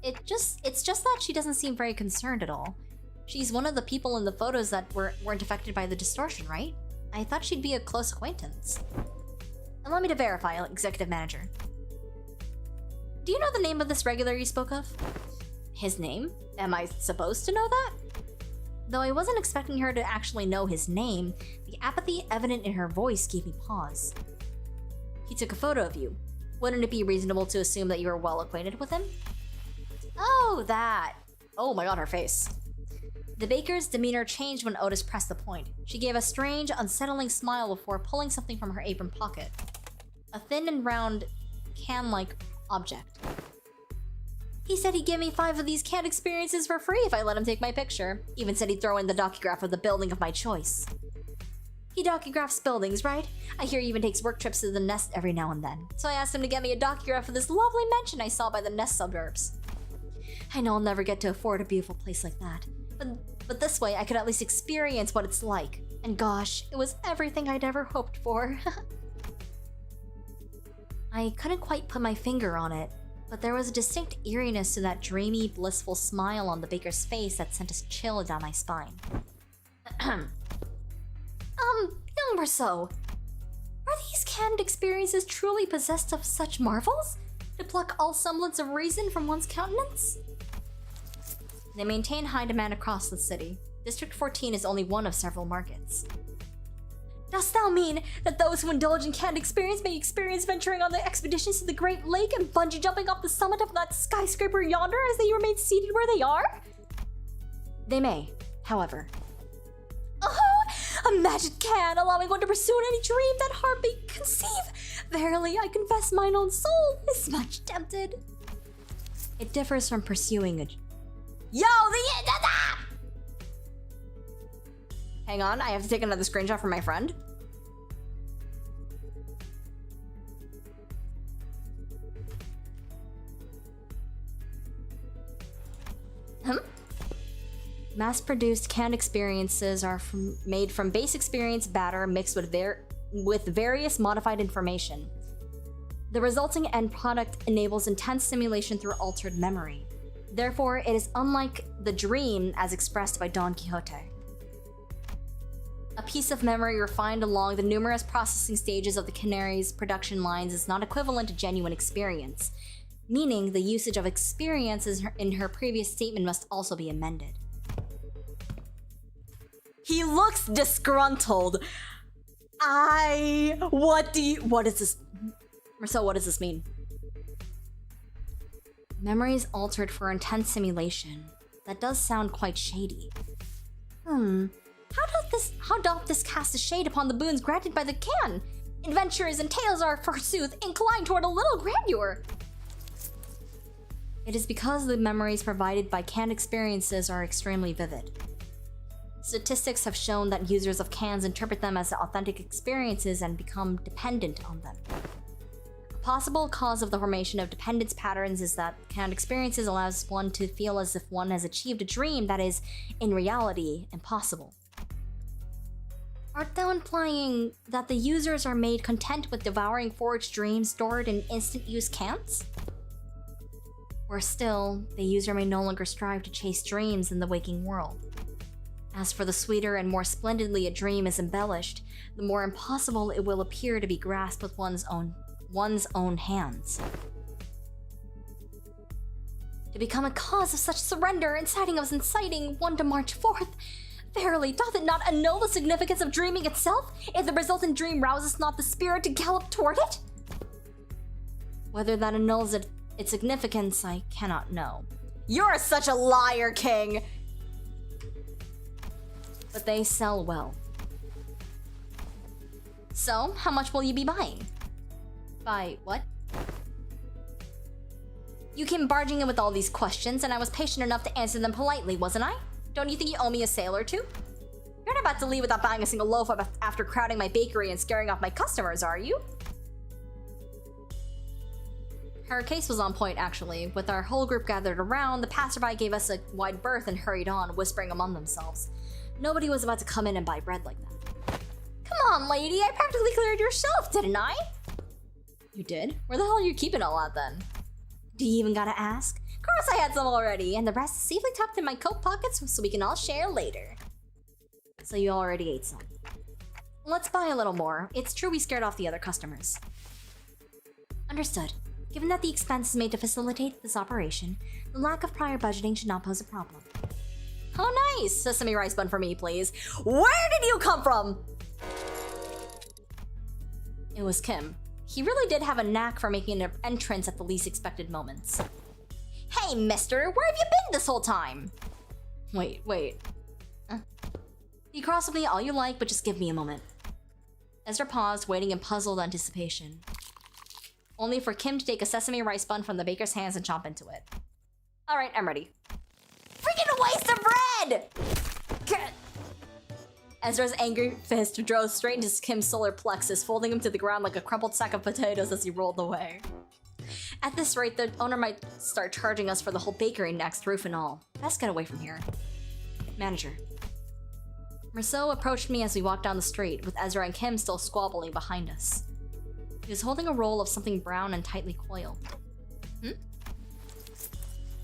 it's just that she doesn't seem very concerned at all. She's one of the people in the photos that weren't affected by the distortion, right? I thought she'd be a close acquaintance. Allow me to verify, Executive Manager. Do you know the name of this regular you spoke of? His name? Am I supposed to know that? Though I wasn't expecting her to actually know his name, the apathy evident in her voice gave me pause. He took a photo of you. Wouldn't it be reasonable to assume that you were well acquainted with him? Oh, that. Oh my god, her face. The baker's demeanor changed when Otis pressed the point. She gave a strange, unsettling smile before pulling something from her apron pocket. A thin and round, can-like object. He said he'd give me 5 of these canned experiences for free if I let him take my picture. Even said he'd throw in the docugraph of the building of my choice. He docugraphs buildings, right? I hear he even takes work trips to the Nest every now and then. So I asked him to get me a docugraph of this lovely mansion I saw by the Nest suburbs. I know I'll never get to afford a beautiful place like that. But this way, I could at least experience what it's like. And gosh, it was everything I'd ever hoped for. I couldn't quite put my finger on it, but there was a distinct eeriness to that dreamy, blissful smile on the baker's face that sent a chill down my spine. Young Marceau, are these canned experiences truly possessed of such marvels? To pluck all semblance of reason from one's countenance? They maintain high demand across the city. District 14 is only one of several markets. Dost thou mean that those who indulge in canned experience may experience venturing on the expeditions to the Great Lake and bungee jumping off the summit of that skyscraper yonder as they remain seated where they are? They may, however. Oh, a magic can, allowing one to pursue any dream that heart may conceive. Verily, I confess mine own soul is much tempted. It differs from pursuing a... Hang on, I have to take another screenshot from my friend. Mass-produced canned experiences are made from base experience batter mixed with various modified information. The resulting end product enables intense simulation through altered memory. Therefore, it is unlike the dream as expressed by Don Quixote. A piece of memory refined along the numerous processing stages of the canary's production lines is not equivalent to genuine experience, meaning the usage of experiences in her previous statement must also be amended. He looks disgruntled. What is this? Marcel, what does this mean? Memories altered for intense simulation. That does sound quite shady. How doth this cast a shade upon the boons granted by the can? Adventures and tales are, forsooth, inclined toward a little grandeur. It is because the memories provided by canned experiences are extremely vivid. Statistics have shown that users of cans interpret them as authentic experiences and become dependent on them. A possible cause of the formation of dependence patterns is that canned experiences allows one to feel as if one has achieved a dream that is, in reality, impossible. Art thou implying that the users are made content with devouring forged dreams stored in instant-use cans? Or still, the user may no longer strive to chase dreams in the waking world. As for the sweeter and more splendidly a dream is embellished, the more impossible it will appear to be grasped with one's own hands. To become a cause of such surrender, inciting one to march forth, verily, doth it not annul the significance of dreaming itself, if the resultant dream rouses not the spirit to gallop toward it? Whether that annuls its significance, I cannot know. You're such a liar, King! But they sell well. So, how much will you be buying? Buy what? You came barging in with all these questions, and I was patient enough to answer them politely, wasn't I? Don't you think you owe me a sale or two? You're not about to leave without buying a single loaf after crowding my bakery and scaring off my customers, are you? Her case was on point, actually. With our whole group gathered around, the passerby gave us a wide berth and hurried on, whispering among themselves. Nobody was about to come in and buy bread like that. Come on, lady, I practically cleared your shelf, didn't I? You did? Where the hell are you keeping all that then? Do you even gotta ask? Of course I had some already, and the rest is safely tucked in my coat pockets so we can all share later. So you already ate some. Let's buy a little more. It's true we scared off the other customers. Understood. Given that the expense is made to facilitate this operation, the lack of prior budgeting should not pose a problem. Oh nice! Sesame rice bun for me, please. Where did you come from? It was Kim. He really did have a knack for making an entrance at the least expected moments. Hey, mister, where have you been this whole time? Wait. You cross with me all you like, but just give me a moment. Ezra paused, waiting in puzzled anticipation. Only for Kim to take a sesame rice bun from the baker's hands and chomp into it. Alright, I'm ready. Freaking waste of bread! Ezra's angry fist drove straight into Kim's solar plexus, folding him to the ground like a crumpled sack of potatoes as he rolled away. At this rate, the owner might start charging us for the whole bakery next, roof and all. Best get away from here. Manager. Marceau approached me as we walked down the street, with Ezra and Kim still squabbling behind us. He was holding a roll of something brown and tightly coiled.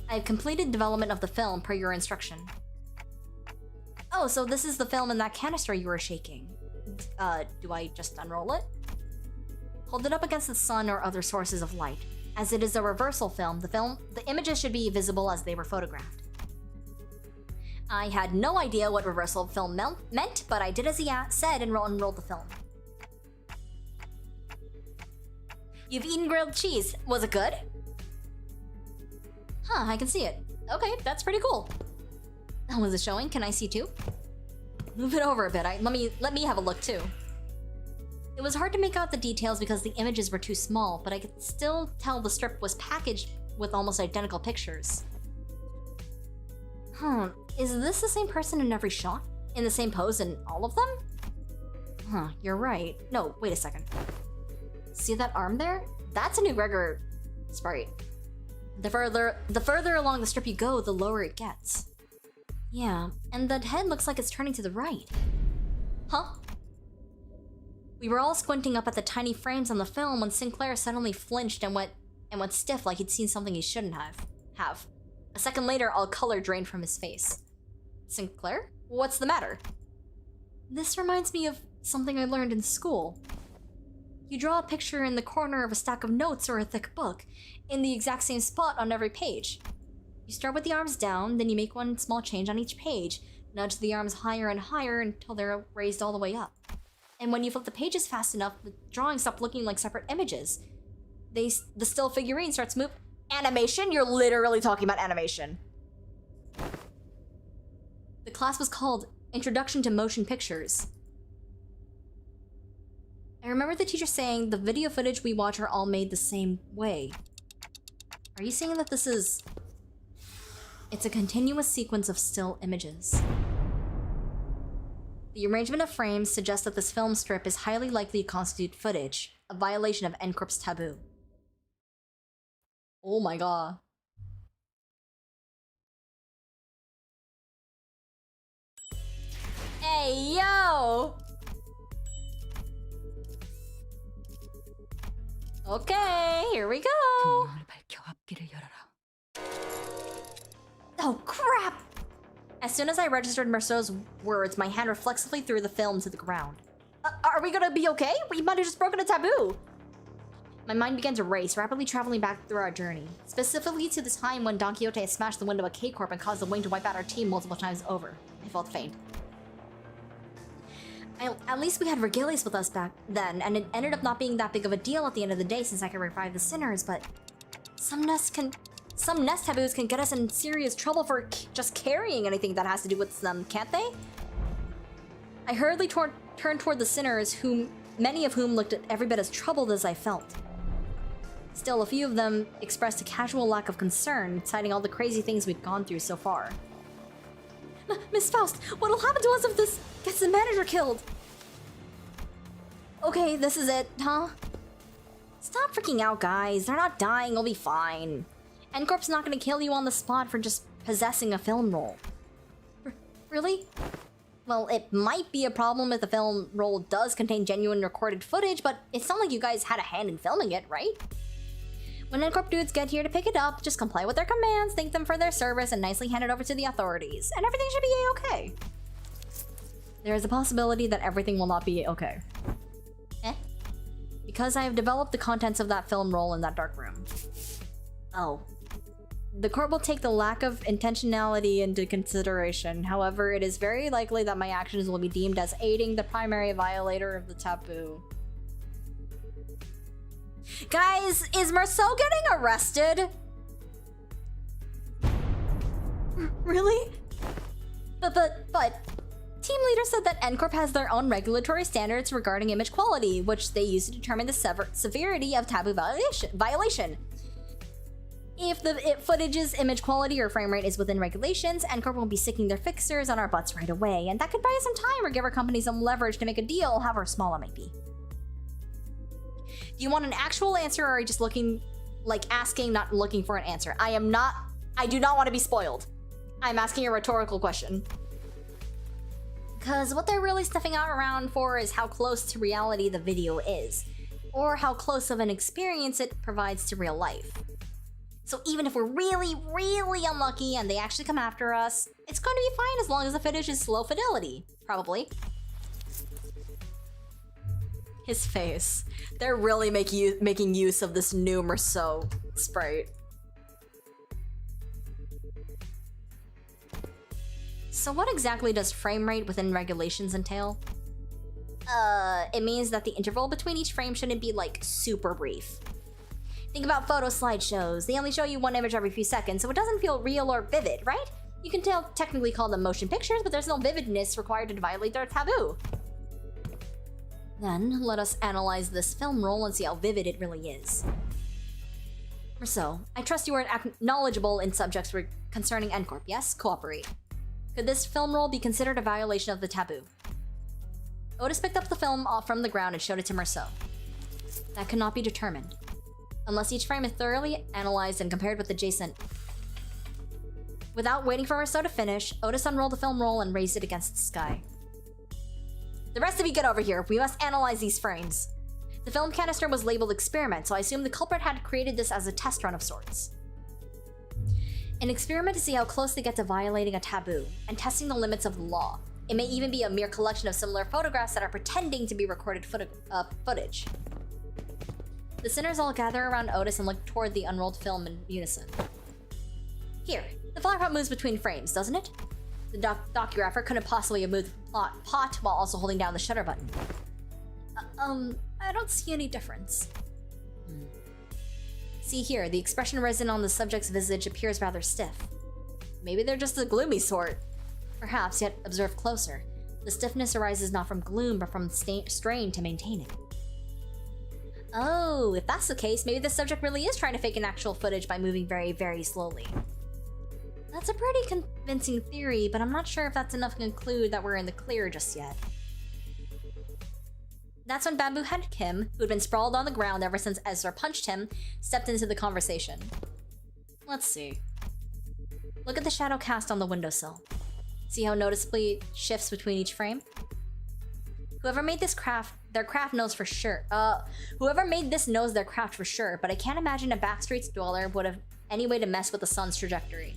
I have completed development of the film per your instruction. Oh, so this is the film in that canister you were shaking. Do I just unroll it? Hold it up against the sun or other sources of light. As it is a reversal film, the images should be visible as they were photographed. I had no idea what reversal film meant, but I did as he said and unrolled the film. You've eaten grilled cheese. Was it good? Huh, I can see it. Okay, that's pretty cool. Was it showing? Can I see too? Move it over a bit. Let me have a look too. It was hard to make out the details because the images were too small, but I could still tell the strip was packaged with almost identical pictures. Is this the same person in every shot? In the same pose in all of them? You're right. No, wait a second. See that arm there? That's a new Gregor sprite. The further along the strip you go, the lower it gets. Yeah, and the head looks like it's turning to the right. Huh? We were all squinting up at the tiny frames on the film when Sinclair suddenly flinched and went stiff like he'd seen something he shouldn't have. A second later, all color drained from his face. Sinclair? What's the matter? This reminds me of something I learned in school. You draw a picture in the corner of a stack of notes or a thick book, in the exact same spot on every page. You start with the arms down, then you make one small change on each page, nudge the arms higher and higher until they're raised all the way up. And when you flip the pages fast enough, the drawings stop looking like separate images. The still figurine starts moving. Animation? You're literally talking about animation. The class was called Introduction to Motion Pictures. I remember the teacher saying the video footage we watch are all made the same way. Are you saying that this is... It's a continuous sequence of still images. The arrangement of frames suggests that this film strip is highly likely to constitute footage, a violation of NCORP's taboo. Oh my god. Hey, yo! Okay, here we go! Oh crap! As soon as I registered Merceau's words, my hand reflexively threw the film to the ground. Are we gonna be okay? We might have just broken a taboo! My mind began to race, rapidly traveling back through our journey. Specifically to the time when Don Quixote had smashed the window of CORP and caused the wing to wipe out our team multiple times over. I felt faint. At least we had Regilius with us back then, and it ended up not being that big of a deal at the end of the day since I could revive the sinners, but... Some nest taboos can get us in serious trouble for just carrying anything that has to do with them, can't they? I hurriedly turned toward the sinners, many of whom looked every bit as troubled as I felt. Still, a few of them expressed a casual lack of concern, citing all the crazy things we'd gone through so far. Miss Faust, what'll happen to us if this gets the manager killed? Okay, this is it, huh? Stop freaking out, guys. They're not dying, we'll be fine. NCORP's not gonna kill you on the spot for just possessing a film roll. Really? Well, it might be a problem if the film roll does contain genuine recorded footage, but it's not like you guys had a hand in filming it, right? When NCORP dudes get here to pick it up, just comply with their commands, thank them for their service, and nicely hand it over to the authorities, and everything should be a-okay. There is a possibility that everything will not be okay. Because I have developed the contents of that film roll in that dark room. Oh. The court will take the lack of intentionality into consideration. However, it is very likely that my actions will be deemed as aiding the primary violator of the taboo. Guys, is Merceau getting arrested? Really? But... Team leader said that NCORP has their own regulatory standards regarding image quality, which they use to determine the severity of taboo violation. If the footage's image quality or frame rate is within regulations, NCORP will be sticking their fixers on our butts right away, and that could buy us some time or give our company some leverage to make a deal, however small it might be. Do you want an actual answer, or are you just looking, asking, not looking for an answer? I do not want to be spoiled. I'm asking a rhetorical question. Because what they're really stuffing out around for is how close to reality the video is, or how close of an experience it provides to real life. So even if we're really, really unlucky and they actually come after us, it's going to be fine as long as the footage is low fidelity, probably. His face. They're really making use of this new Merceau sprite. So what exactly does frame rate within regulations entail? It means that the interval between each frame shouldn't be, super brief. Think about photo slideshows. They only show you one image every few seconds, so it doesn't feel real or vivid, right? You can technically call them motion pictures, but there's no vividness required to violate their taboo. Then, let us analyze this film roll and see how vivid it really is. Merceau, I trust you are knowledgeable in subjects concerning NCORP, yes? Cooperate. Could this film roll be considered a violation of the taboo? Otis picked up the film off from the ground and showed it to Merceau. That cannot be determined. Unless each frame is thoroughly analyzed and compared with adjacent... Without waiting for our show to finish, Otis unrolled the film roll and raised it against the sky. The rest of you get over here. We must analyze these frames. The film canister was labeled experiment, so I assume the culprit had created this as a test run of sorts. An experiment to see how close they get to violating a taboo, and testing the limits of the law. It may even be a mere collection of similar photographs that are pretending to be recorded footage. The sinners all gather around Otis and look toward the unrolled film in unison. Here, the flower pot moves between frames, doesn't it? The docugrapher couldn't possibly have moved the pot while also holding down the shutter button. I don't see any difference. See here, the expression resident on the subject's visage appears rather stiff. Maybe they're just the gloomy sort. Perhaps, yet observe closer. The stiffness arises not from gloom, but from strain to maintain it. Oh, if that's the case, maybe the subject really is trying to fake an actual footage by moving very, very slowly. That's a pretty convincing theory, but I'm not sure if that's enough to conclude that we're in the clear just yet. That's when Bamboo-headed Kim, who had been sprawled on the ground ever since Ezra punched him, stepped into the conversation. Let's see. Look at the shadow cast on the windowsill. See how noticeably it shifts between each frame? Whoever made this their craft knows for sure. Whoever made this knows their craft for sure, but I can't imagine a Backstreets dweller would have any way to mess with the sun's trajectory.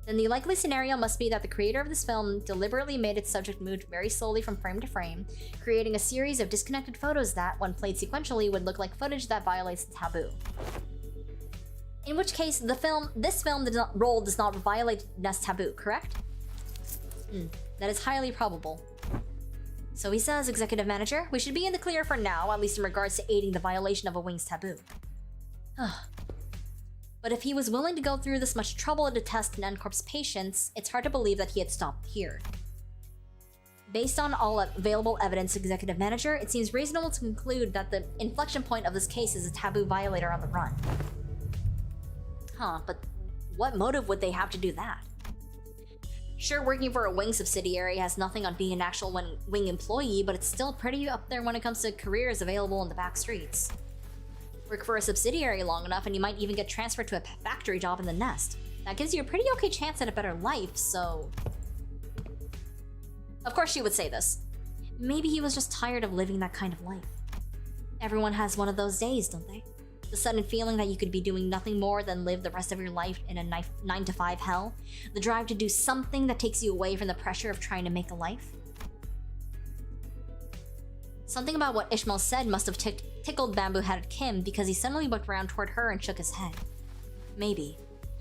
Then the likely scenario must be that the creator of this film deliberately made its subject move very slowly from frame to frame, creating a series of disconnected photos that, when played sequentially, would look like footage that violates the taboo. In which case, this film does not violate this taboo, correct? That is highly probable. So he says, Executive Manager, we should be in the clear for now, at least in regards to aiding the violation of a wing's taboo. But if he was willing to go through this much trouble to test N-Corp's patience, it's hard to believe that he had stopped here. Based on all available evidence, Executive Manager, it seems reasonable to conclude that the inflection point of this case is a taboo violator on the run. But what motive would they have to do that? Sure, working for a wing subsidiary has nothing on being an actual wing employee, but it's still pretty up there when it comes to careers available in the back streets. Work for a subsidiary long enough and you might even get transferred to a factory job in the nest. That gives you a pretty okay chance at a better life, so... Of course she would say this. Maybe he was just tired of living that kind of life. Everyone has one of those days, don't they? The sudden feeling that you could be doing nothing more than live the rest of your life in a 9-to-5 hell. The drive to do something that takes you away from the pressure of trying to make a life. Something about what Ishmael said must have tickled Bamboo-headed Kim because he suddenly looked around toward her and shook his head. Maybe.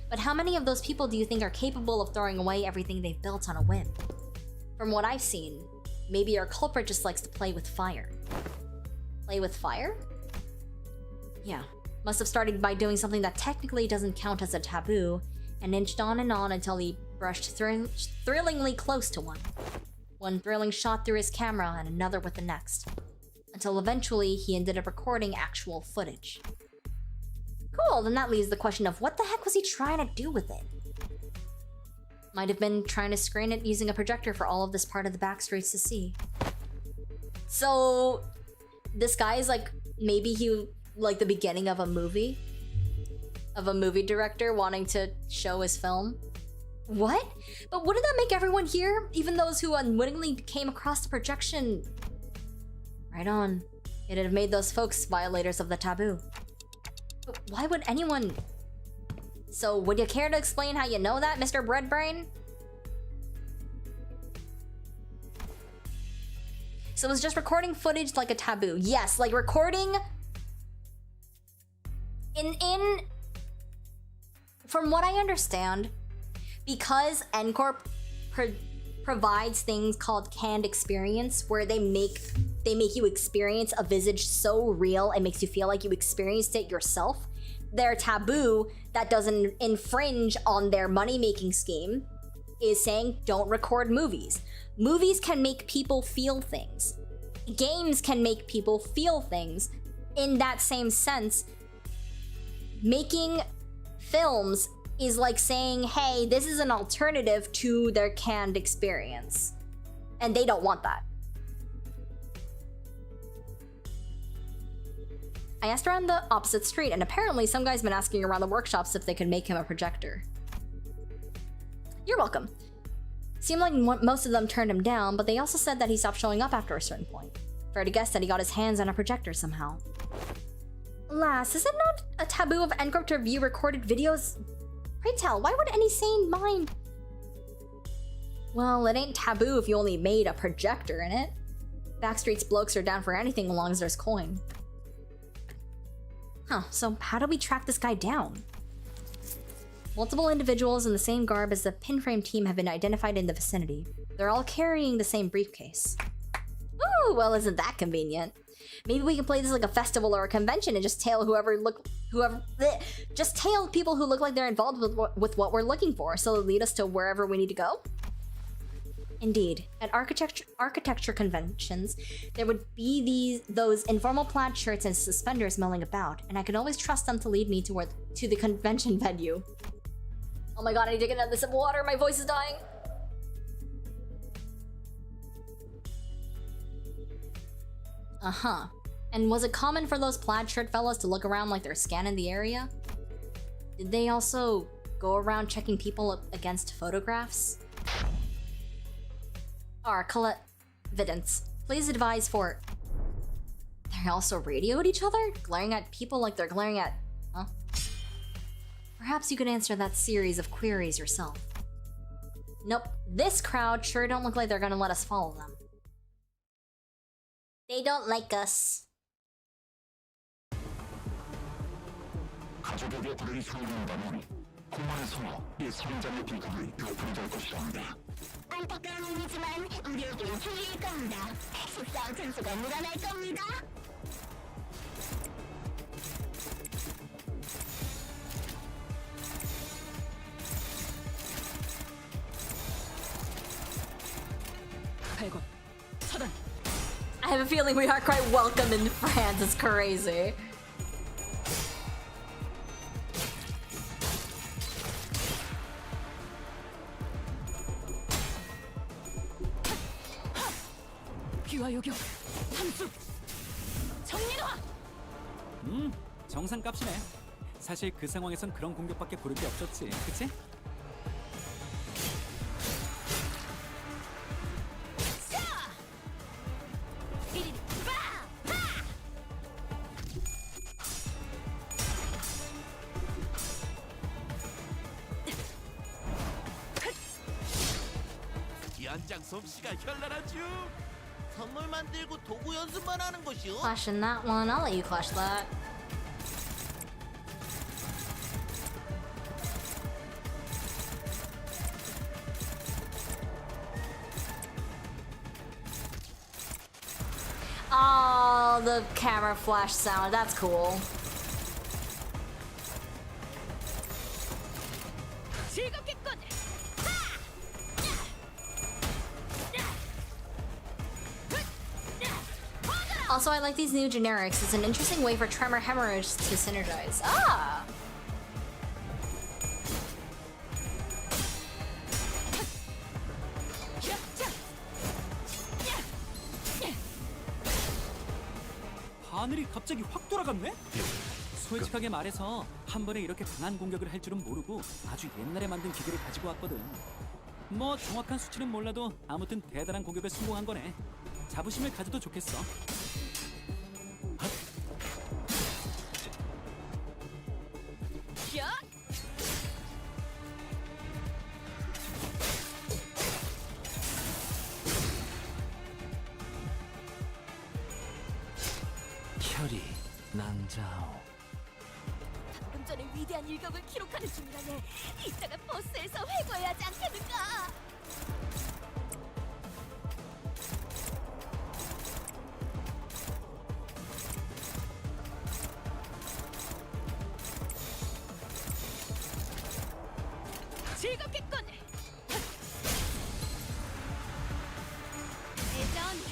But how many of those people do you think are capable of throwing away everything they've built on a whim? From what I've seen, maybe our culprit just likes to play with fire. Play with fire? Yeah. Must have started by doing something that technically doesn't count as a taboo, and inched on and on until he brushed thrillingly close to one. One thrilling shot through his camera and another with the next. Until eventually he ended up recording actual footage. Cool, then that leaves the question of what the heck was he trying to do with it? Might have been trying to screen it using a projector for all of this part of the backstreets to see. So, this guy is like, maybe he, like the beginning of a movie? Of a movie director wanting to show his film? What? But wouldn't that make everyone here? Even those who unwittingly came across the projection? Right on. It'd have made those folks violators of the taboo. But why would anyone... So, would you care to explain how you know that, Mr. Breadbrain? So it was just recording footage like a taboo. Yes, like recording... From what I understand, because N-Corp provides things called canned experience, where they make you experience a visage so real it makes you feel like you experienced it yourself. Their taboo that doesn't infringe on their money-making scheme is saying don't record movies. Movies can make people feel things. Games can make people feel things. In that same sense, making films is like saying, hey, this is an alternative to their canned experience. And they don't want that. I asked around the opposite street, and apparently some guy's been asking around the workshops if they could make him a projector. You're welcome. Seemed like most of them turned him down, but they also said that he stopped showing up after a certain point. Fair to guess that he got his hands on a projector somehow. Alas, is it not a taboo of NCORP to view recorded videos? Pray tell, why would any sane mind? Well, it ain't taboo if you only made a projector in it. Backstreet's blokes are down for anything as long as there's coin. Huh, so how do we track this guy down? Multiple individuals in the same garb as the pinframe team have been identified in the vicinity. They're all carrying the same briefcase. Ooh, well, isn't that convenient? Maybe we can play this like a festival or a convention and just tail just tail people who look like they're involved with what we're looking for, so they'll lead us to wherever we need to go. Indeed, at architecture conventions, there would be those informal plaid shirts and suspenders milling about, and I could always trust them to lead me to the convention venue. Oh my god, I need to get another sip of water. My voice is dying. Uh-huh. And was it common for those plaid shirt fellas to look around like they're scanning the area? Did they also go around checking people against photographs? Collect evidence. Please advise for... They also radioed each other? Glaring at people like they're glaring at... Huh? Perhaps you could answer that series of queries yourself. Nope. This crowd sure don't look like they're gonna let us follow them. They don't like us.
가족에게 불을 상대한다면 공원의 성화, 이 성장의 비극을 더 분리할 것이랍니다. 안타까운 일이지만 우리에게는 기회일 겁니다. 속상 증수가 늘어날 겁니다.
I have a feeling we are quite welcome in France. It's crazy.
정상값이네. 사실 그 상황에선 그런 공격밖에 고를 게 없었지, 그치?
연장 솜씨가 현란하죠.
선물 만들고 도구 연습만 하는 것이요?
Clashing that one. I'll let you clash that. Oh, the camera flash sound. That's cool. Also, I like these new generics. It's an interesting way for tremor hemorrhage to synergize. Ah!
하늘이 갑자기 확 돌아갔네? 솔직하게 말해서 한 번에 이렇게 강한 공격을 할 줄은 모르고 아주 옛날에 만든 기계를 가지고 왔거든. 뭐 정확한 수치는 몰라도 아무튼 대단한 공격을 성공한 거네. 자부심을 가져도 좋겠어.
혈이 난자오.
방금 전에 위대한 일격을 기록하는 중이라네. 이따가 버스에서 회고해야 하지 않겠는가? 즐겁겠군. 예전.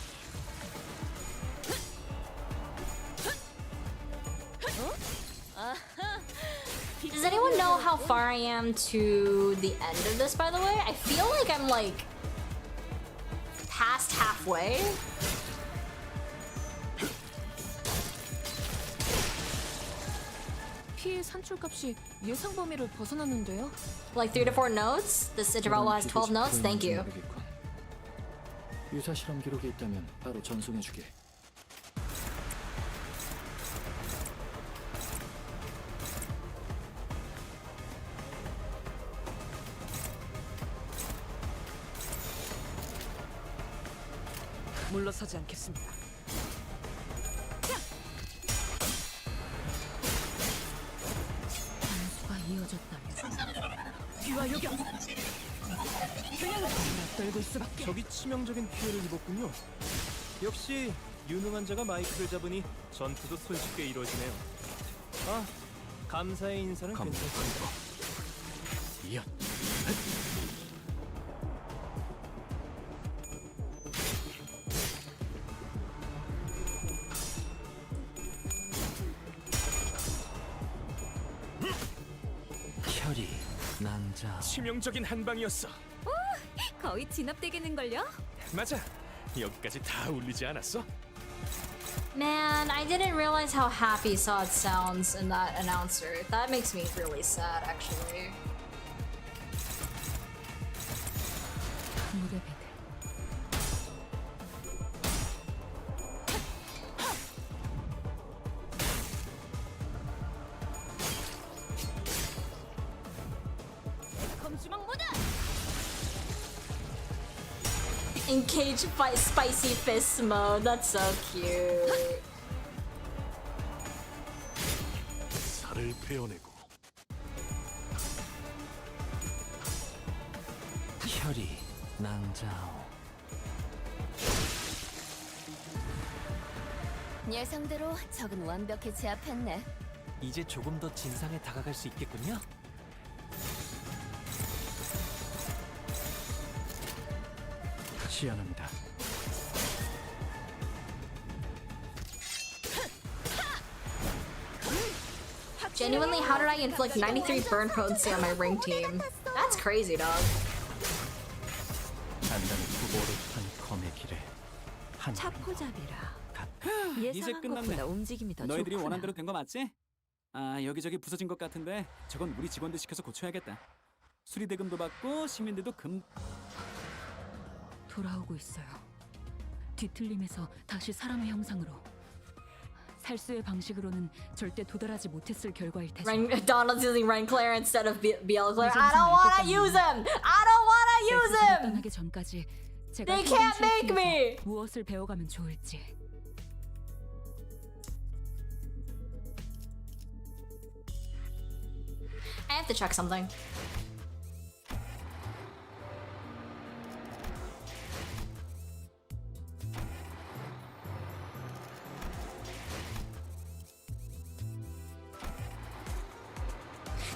Does anyone know how far I am to the end of this, by the way? I feel like I'm like past halfway.
피해 산출값이 예상 범위를 벗어났는데요.
Like 3 to 4 notes? This interval has 12 notes? Thank you.
유사 실험 기록이 있다면 바로 전송해주게.
물러서지 않겠습니다.
단수가 이어졌다면
뒤와 요격. 그냥 떨굴 수밖에.
적이 치명적인 피해를 입었군요. 역시 유능한 자가 마이크를 잡으니 전투도 손쉽게 이루어지네요. 아, 감사의 인사는 괜찮습니다.
이연. 혈이 난자.
치명적인 한 방이었어.
거의 진압되겠는걸요?
맞아. 여기까지 다 울리지 않았어?
Man, I didn't realize how happy Sod sounds in that announcer. That makes me really sad, actually.
무대배들 검주망 모드!
Engage by spicy fist mode. That's so cute.
살을 베어내고
혈이 난자오.
예상대로 적은 완벽히 제압했네.
이제 조금 더 진상에 다가갈 수 있겠군요. 시연합니다.
Genuinely, how did I inflict 93 burn potency on my ring team? That's crazy, dog.
단단히 후보를 탄 검의 길에 한
차포잡이라.
이제
예상한
끝났네.
것보다 움직임이 더
너희들이
좋구나.
원한 대로 된 거 맞지? 아 여기저기 부서진 것 같은데 저건 우리 직원들 시켜서 고쳐야겠다. 수리대금도 받고 시민들도 금.
돌아오고 있어요. 뒤틀림에서 다시 사람의 형상으로. 살수의 방식으로는 절대 도달하지 못했을 결과일 테죠.
Donald's using Renclair instead of Beelclair. I don't wanna use him! I don't wanna use him!
떠나기 전까지 제가
They can't make me!
무엇을 배워가면 좋을지.
I have to check something.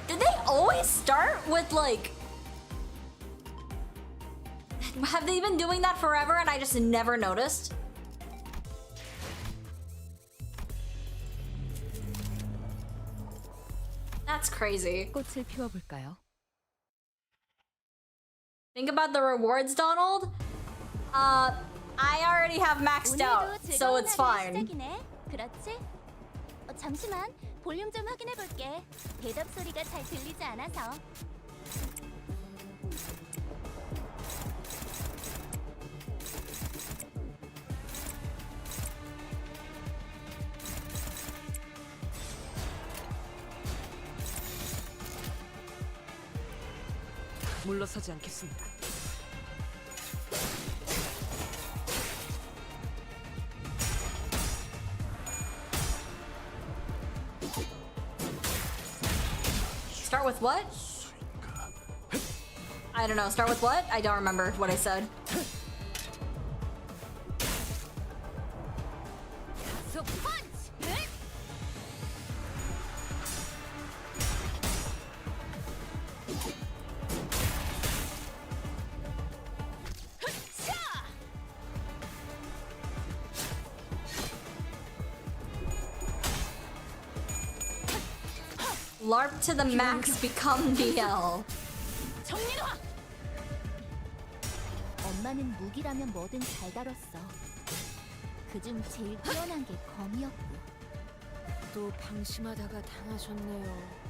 Did they always start with like... Have they been doing that forever and I just never noticed? That's crazy.
꽃을 피워볼까요?
Think about the rewards, Donald. I already have maxed out, so it's fine.
그렇지? 잠시만, 볼륨 좀 확인해 볼게. 대답 소리가 잘 들리지 않아서.
물러서지 않겠습니다.
Start with what? I don't know. Start with what? I don't remember what I said.
So punch!
LARP to the max, become BL.
정민화!
엄마는 무기라면 뭐든 잘 다뤘어. 그중 제일 뛰어난 게 검이었고.
또 방심하다가 당하셨네요.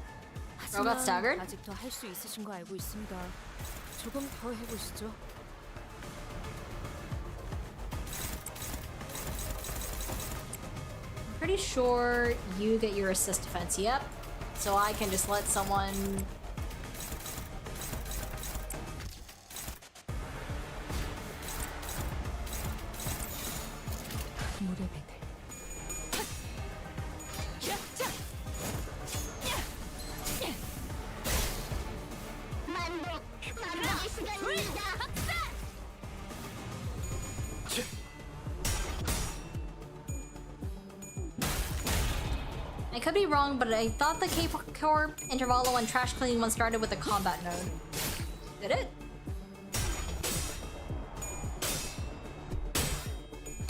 Girl got staggered?
아직 더 할 수 있으신 거 알고 있습니다. 조금 더 해보시죠.
Pretty sure you get your assist defense. Yep. So I can just let someone.
물의 배들.
만복의 시간입니다.
I could be wrong, but I thought the CORP, Intervallo, and trash cleaning one started with a combat node. Did it?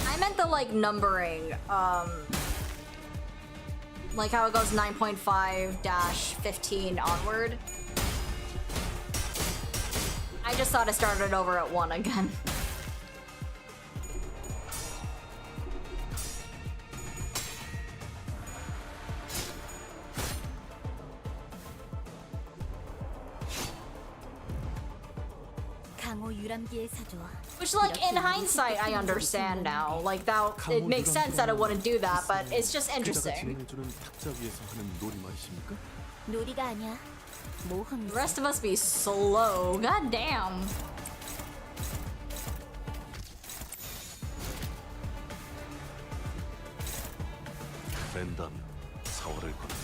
I meant the like numbering, like how it goes 9.5-15 onward. I just thought it started over at 1 again. Which, like, in hindsight, I understand now. Like, that it makes sense that it wouldn't do that, but it's just interesting.
진행해주는 탁자 위에서 하는 놀이맛입니까?
놀이가 아니야. 모험.
The rest of us be slow. God damn.
랜담 사활을 거는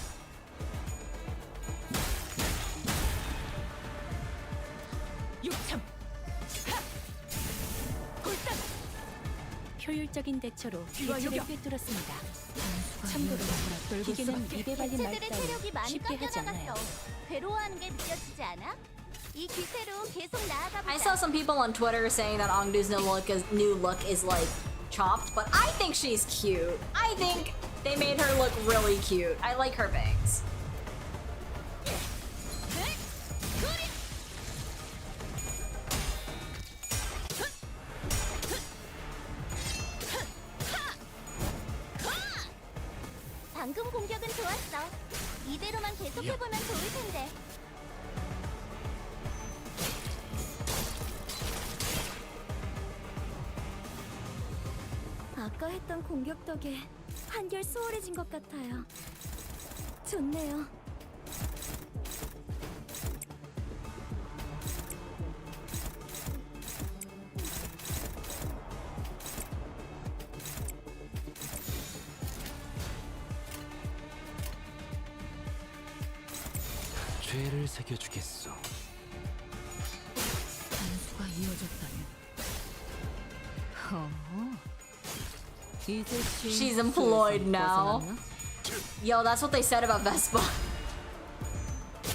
육참. 효율적인 대처로 기지를 꿰뚫었습니다. 참고로 기계는 입에 발린 말
체들의
따위
체력이 많이
쉽게 하지
깎여나갔어.
않아요.
괴로워하는 게 느껴지지 않아? 이 기세로 계속 나아가
I
보자.
saw some people on Twitter saying that Ongdu's new look is like chopped, but I think she's cute. I think they made her look really cute. I like her bangs.
방금 공격은 좋았어. 이대로만 계속해보면 좋을 텐데. 아까 했던 공격 덕에 한결 수월해진 것 같아요. 좋네요.
죄를 새겨주겠어.
단수가 이어졌다면. 이제
She's employed now. Yo, that's what they said about Vespa.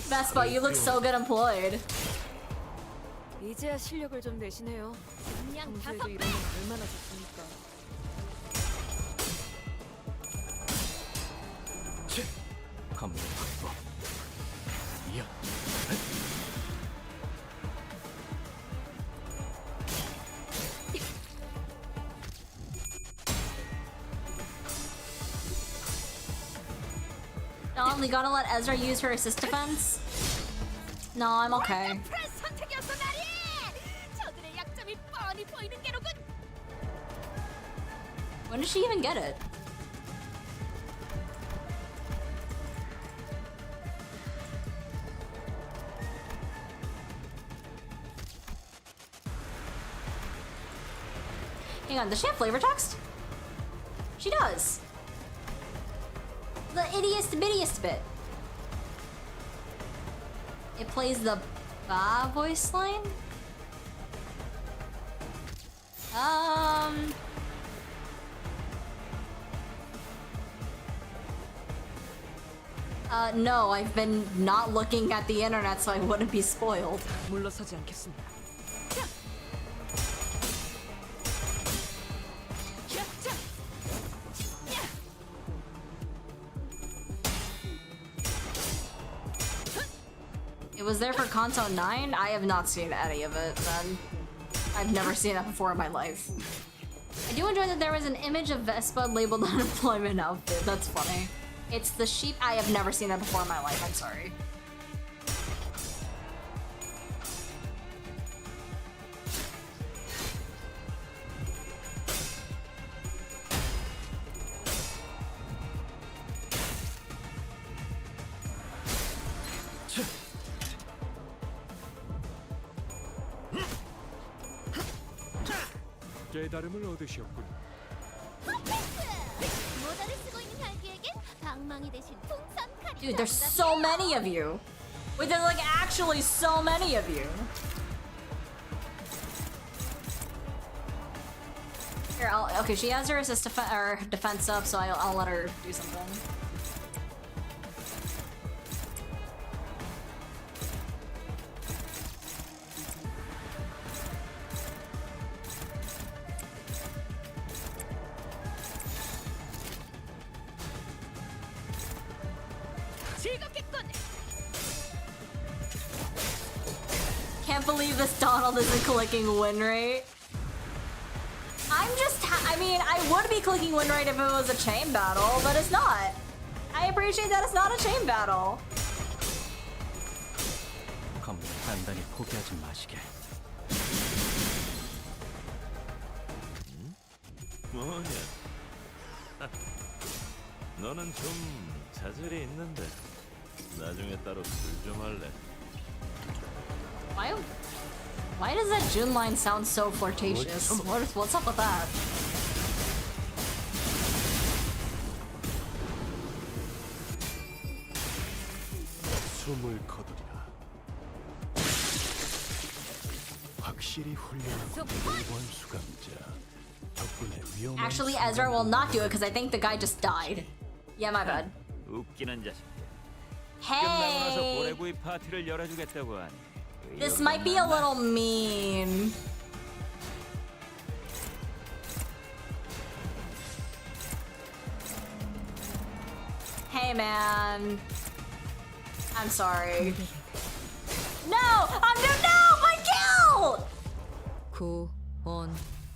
Vespa, you look so good employed.
이제야 실력을 좀 내시네요. 평소에도 이러면 얼마나 좋습니까?
감독 확보. 야.
No, we gotta let Ezra use her assist defense. No, I'm okay.
선택이었어, 나리! 저들의 약점이 뻔히 보이는 게로군.
When did she even get it? Hang on, does she have flavor text? She does. The ittiest bittiest bit. It plays the ba voice line? No, I've been not looking at the internet so I wouldn't be spoiled.
물러서지 않겠습니다.
It was there for Kanto 9? I have not seen any of it, then. I've never seen that before in my life. I do enjoy that there was an image of Vespa labeled unemployment outfit. That's funny. It's the sheep. I have never seen that before in my life. I'm sorry.
깨달음을 얻으셨군.
Dude, there's so many of you. Wait, there's like actually so many of you. Here, okay, she has her defense up, so I'll let her do something. Can't believe this Donald isn't clicking win rate. I mean, I would be clicking win rate if it was a chain battle, but it's not. I appreciate that it's not a chain battle.
검을 단단히 포기하지 마시게.
뭐냐? 너는 좀 자질이 있는데 나중에 따로 술 좀 할래.
Why does that June line sound so flirtatious? What's up with that?
숨을 거두리라. 확실히 훌륭한 일본 수감자. 덕분에 위험한
Actually, Ezra will not do it because I think the guy just died. Yeah, my bad.
웃기는 자식.
Hey!
고래구이 파티를 열어주겠다고 하니.
This might be a little mean. Hey, man. I'm sorry. No! No! My kill!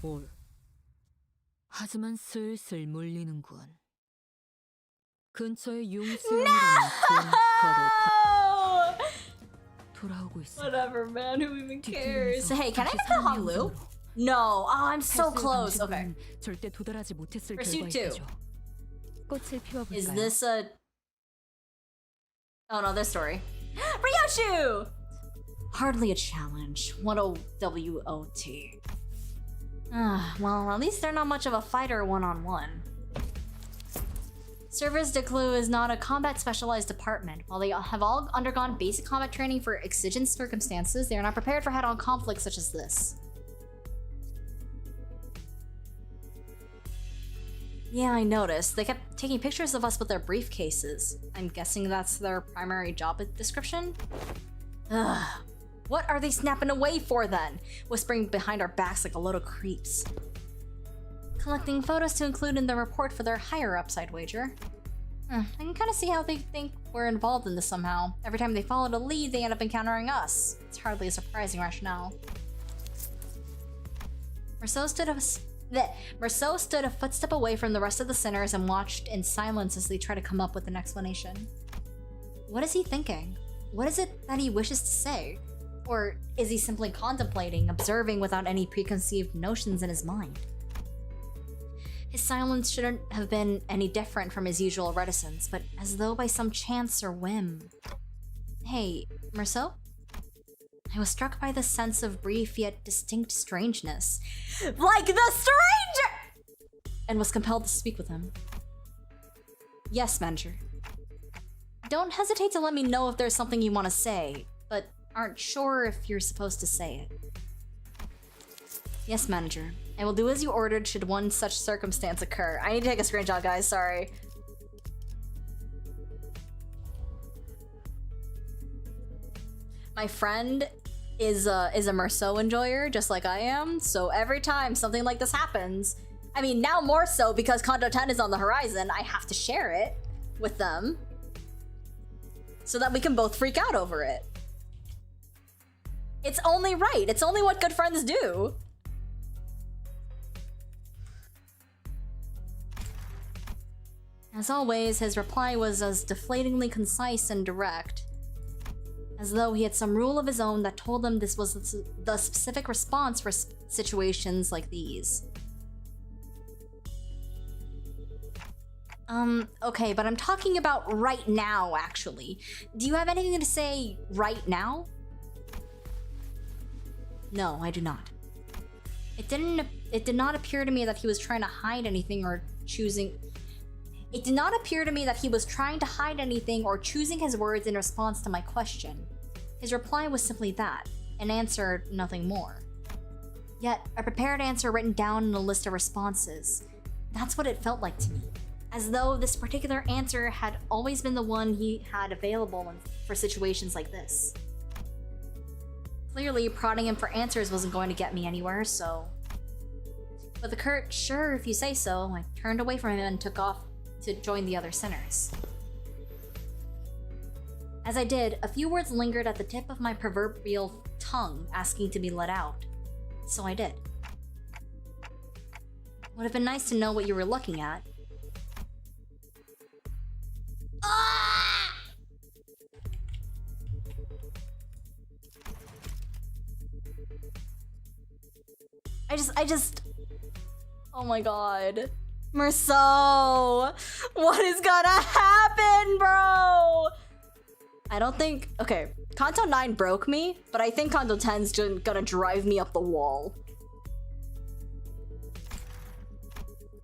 올. 하지만 슬슬 물리는군. 근처에 융수연이라는 근거를 돌아오고 있어.
Whatever, man. Who even cares? Hey, can I get the Honglu? No. Oh, I'm so close. Okay.
절대 도달하지 못했을
Pursuit 2.
결과이죠. 꽃을 피워볼까요?
Is this a... Oh no, this story. Ryoshu! Hardly a challenge. What a WOT. Well, at least they're not much of a fighter one-on-one. Service de Clou is not a combat specialized department. While they have all undergone basic combat training for exigent circumstances, they are not prepared for head-on conflicts such as this. Yeah, I noticed. They kept taking pictures of us with their briefcases. I'm guessing that's their primary job description? Ugh. What are they snapping away for then? Whispering behind our backs like a load of creeps. Collecting photos to include in the report for their higher-ups, I'd wager. I can kind of see how they think we're involved in this somehow. Every time they followed a lead, they end up encountering us. It's hardly a surprising rationale. Merceau stood a footstep away from the rest of the sinners and watched in silence as they try to come up with an explanation. What is he thinking? What is it that he wishes to say? Or is he simply contemplating, observing without any preconceived notions in his mind? His silence shouldn't have been any different from his usual reticence, but as though by some chance or whim. Hey, Merceau? I was struck by the sense of brief yet distinct strangeness. Like the stranger! And was compelled to speak with him. Yes, manager. Don't hesitate to let me know if there's something you want to say, but aren't sure if you're supposed to say it. Yes, manager. I will do as you ordered should one such circumstance occur. I need to take a screenshot, guys, sorry. My friend is a Merceau enjoyer, just like I am, so every time something like this happens, I mean, now more so because Kanto 10 is on the horizon, I have to share it with them so that we can both freak out over it. It's only right. It's only what good friends do. As always, his reply was as deflatingly concise and direct, as though he had some rule of his own that told him this was the specific response for situations like these. Okay, but I'm talking about right now, actually. Do you have anything to say right now? No, I do not. It did not appear to me that he was trying to hide anything or choosing... It did not appear to me that he was trying to hide anything or choosing his words in response to my question. His reply was simply that, an answer, nothing more. Yet, a prepared answer written down in a list of responses. That's what it felt like to me. As though this particular answer had always been the one he had available for situations like this. Clearly, prodding him for answers wasn't going to get me anywhere, so... With a curt, "Sure, if you say so," I turned away from him and took off to join the other sinners. As I did, a few words lingered at the tip of my proverbial tongue, asking to be let out. So I did. Would have been nice to know what you were looking at. Ah! I just... Oh my god. Merceau! What is gonna happen, bro? I don't think... Okay, Kanto 9 broke me, but I think Kanto 10's just gonna drive me up the wall.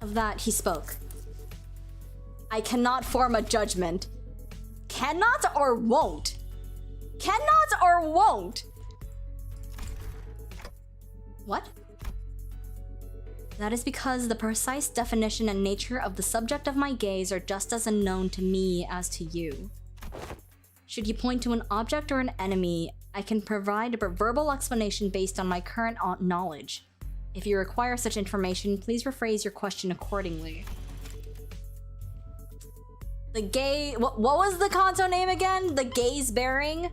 Of that, he spoke. I cannot form a judgment. Cannot or won't? Cannot or won't? What? That is because the precise definition and nature of the subject of my gaze are just as unknown to me as to you. Should you point to an object or an enemy, I can provide a verbal explanation based on my current knowledge. If you require such information, please rephrase your question accordingly. The gay... What was the Kanto name again? The gaze bearing?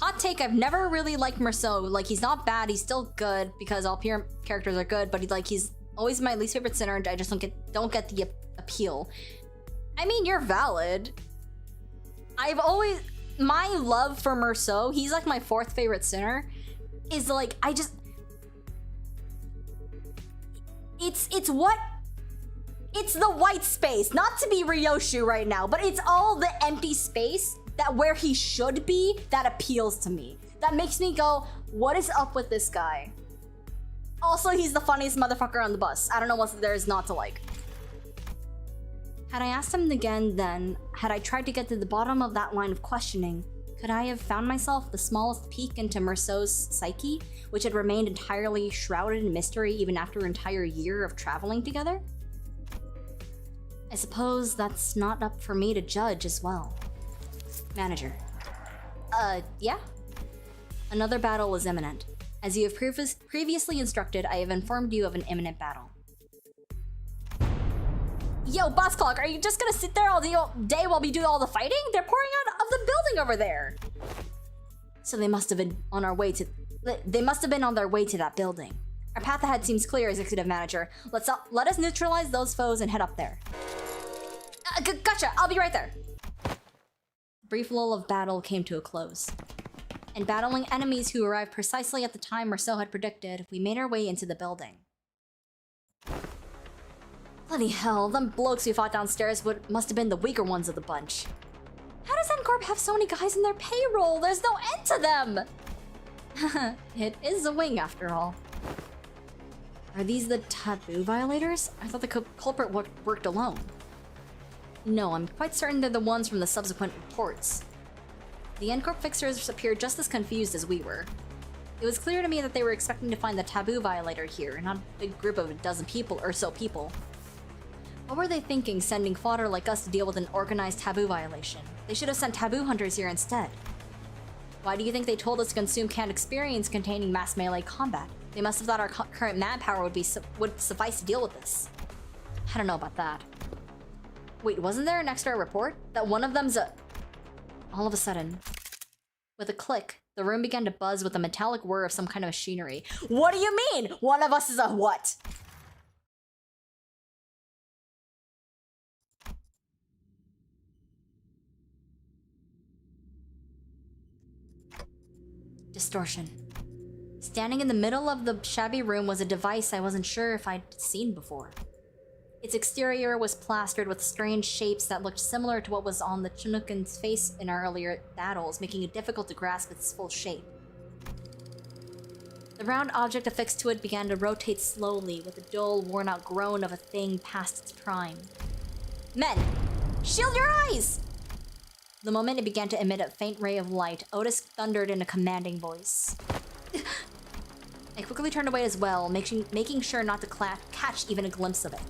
Hot take, I've never really liked Merceau. Like, he's not bad, he's still good, because all peer characters are good, but he's always my least favorite sinner, and I just don't get the appeal. I mean, you're valid. My love for Merceau, he's like my 4th favorite sinner, is like, it's the white space. Not to be Ryoshu right now, but it's all the empty space that where he should be that appeals to me. That makes me go, what is up with this guy? Also, he's the funniest motherfucker on the bus. I don't know what there is not to like. Had I asked him again then, had I tried to get to the bottom of that line of questioning, could I have found myself the smallest peek into Merceau's psyche, which had remained entirely shrouded in mystery even after an entire year of traveling together? I suppose that's not up for me to judge as well. Manager. Yeah? Another battle is imminent. As you have previously instructed, I have informed you of an imminent battle. Yo, Boss Clock, are you just gonna sit there all day while we do all the fighting? They're pouring out of the building over there! So they must have been on our way to... They must have been on their way to that building. Our path ahead seems clear, Executive Manager. Let us neutralize those foes and head up there. Gotcha, I'll be right there. Brief lull of battle came to a close. And battling enemies who arrived precisely at the time Merceau had predicted, we made our way into the building. Bloody hell, them blokes we fought downstairs must have been the weaker ones of the bunch. How does CORP have so many guys in their payroll? There's no end to them! It is a wing, after all. Are these the taboo violators? I thought the culprit worked alone. No, I'm quite certain they're the ones from the subsequent reports. The CORP fixers appeared just as confused as we were. It was clear to me that they were expecting to find the taboo violator here, not a big group of a dozen people or so people. What were they thinking, sending fodder like us to deal with an organized taboo violation? They should have sent taboo hunters here instead. Why do you think they told us to consume canned experience containing mass melee combat? They must have thought our current manpower would suffice to deal with this. I don't know about that. Wait, wasn't there an extra report? That one of them's a... All of a sudden, with a click, the room began to buzz with a metallic whir of some kind of machinery. What do you mean? One of us is a what? Distortion. Standing in the middle of the shabby room was a device I wasn't sure if I'd seen before. Its exterior was plastered with strange shapes that looked similar to what was on the Chinukin's face in our earlier battles, making it difficult to grasp its full shape. The round object affixed to it began to rotate slowly, with a dull, worn-out groan of a thing past its prime. Men! Shield your eyes! The moment it began to emit a faint ray of light, Otis thundered in a commanding voice. I quickly turned away as well, making sure not to catch even a glimpse of it.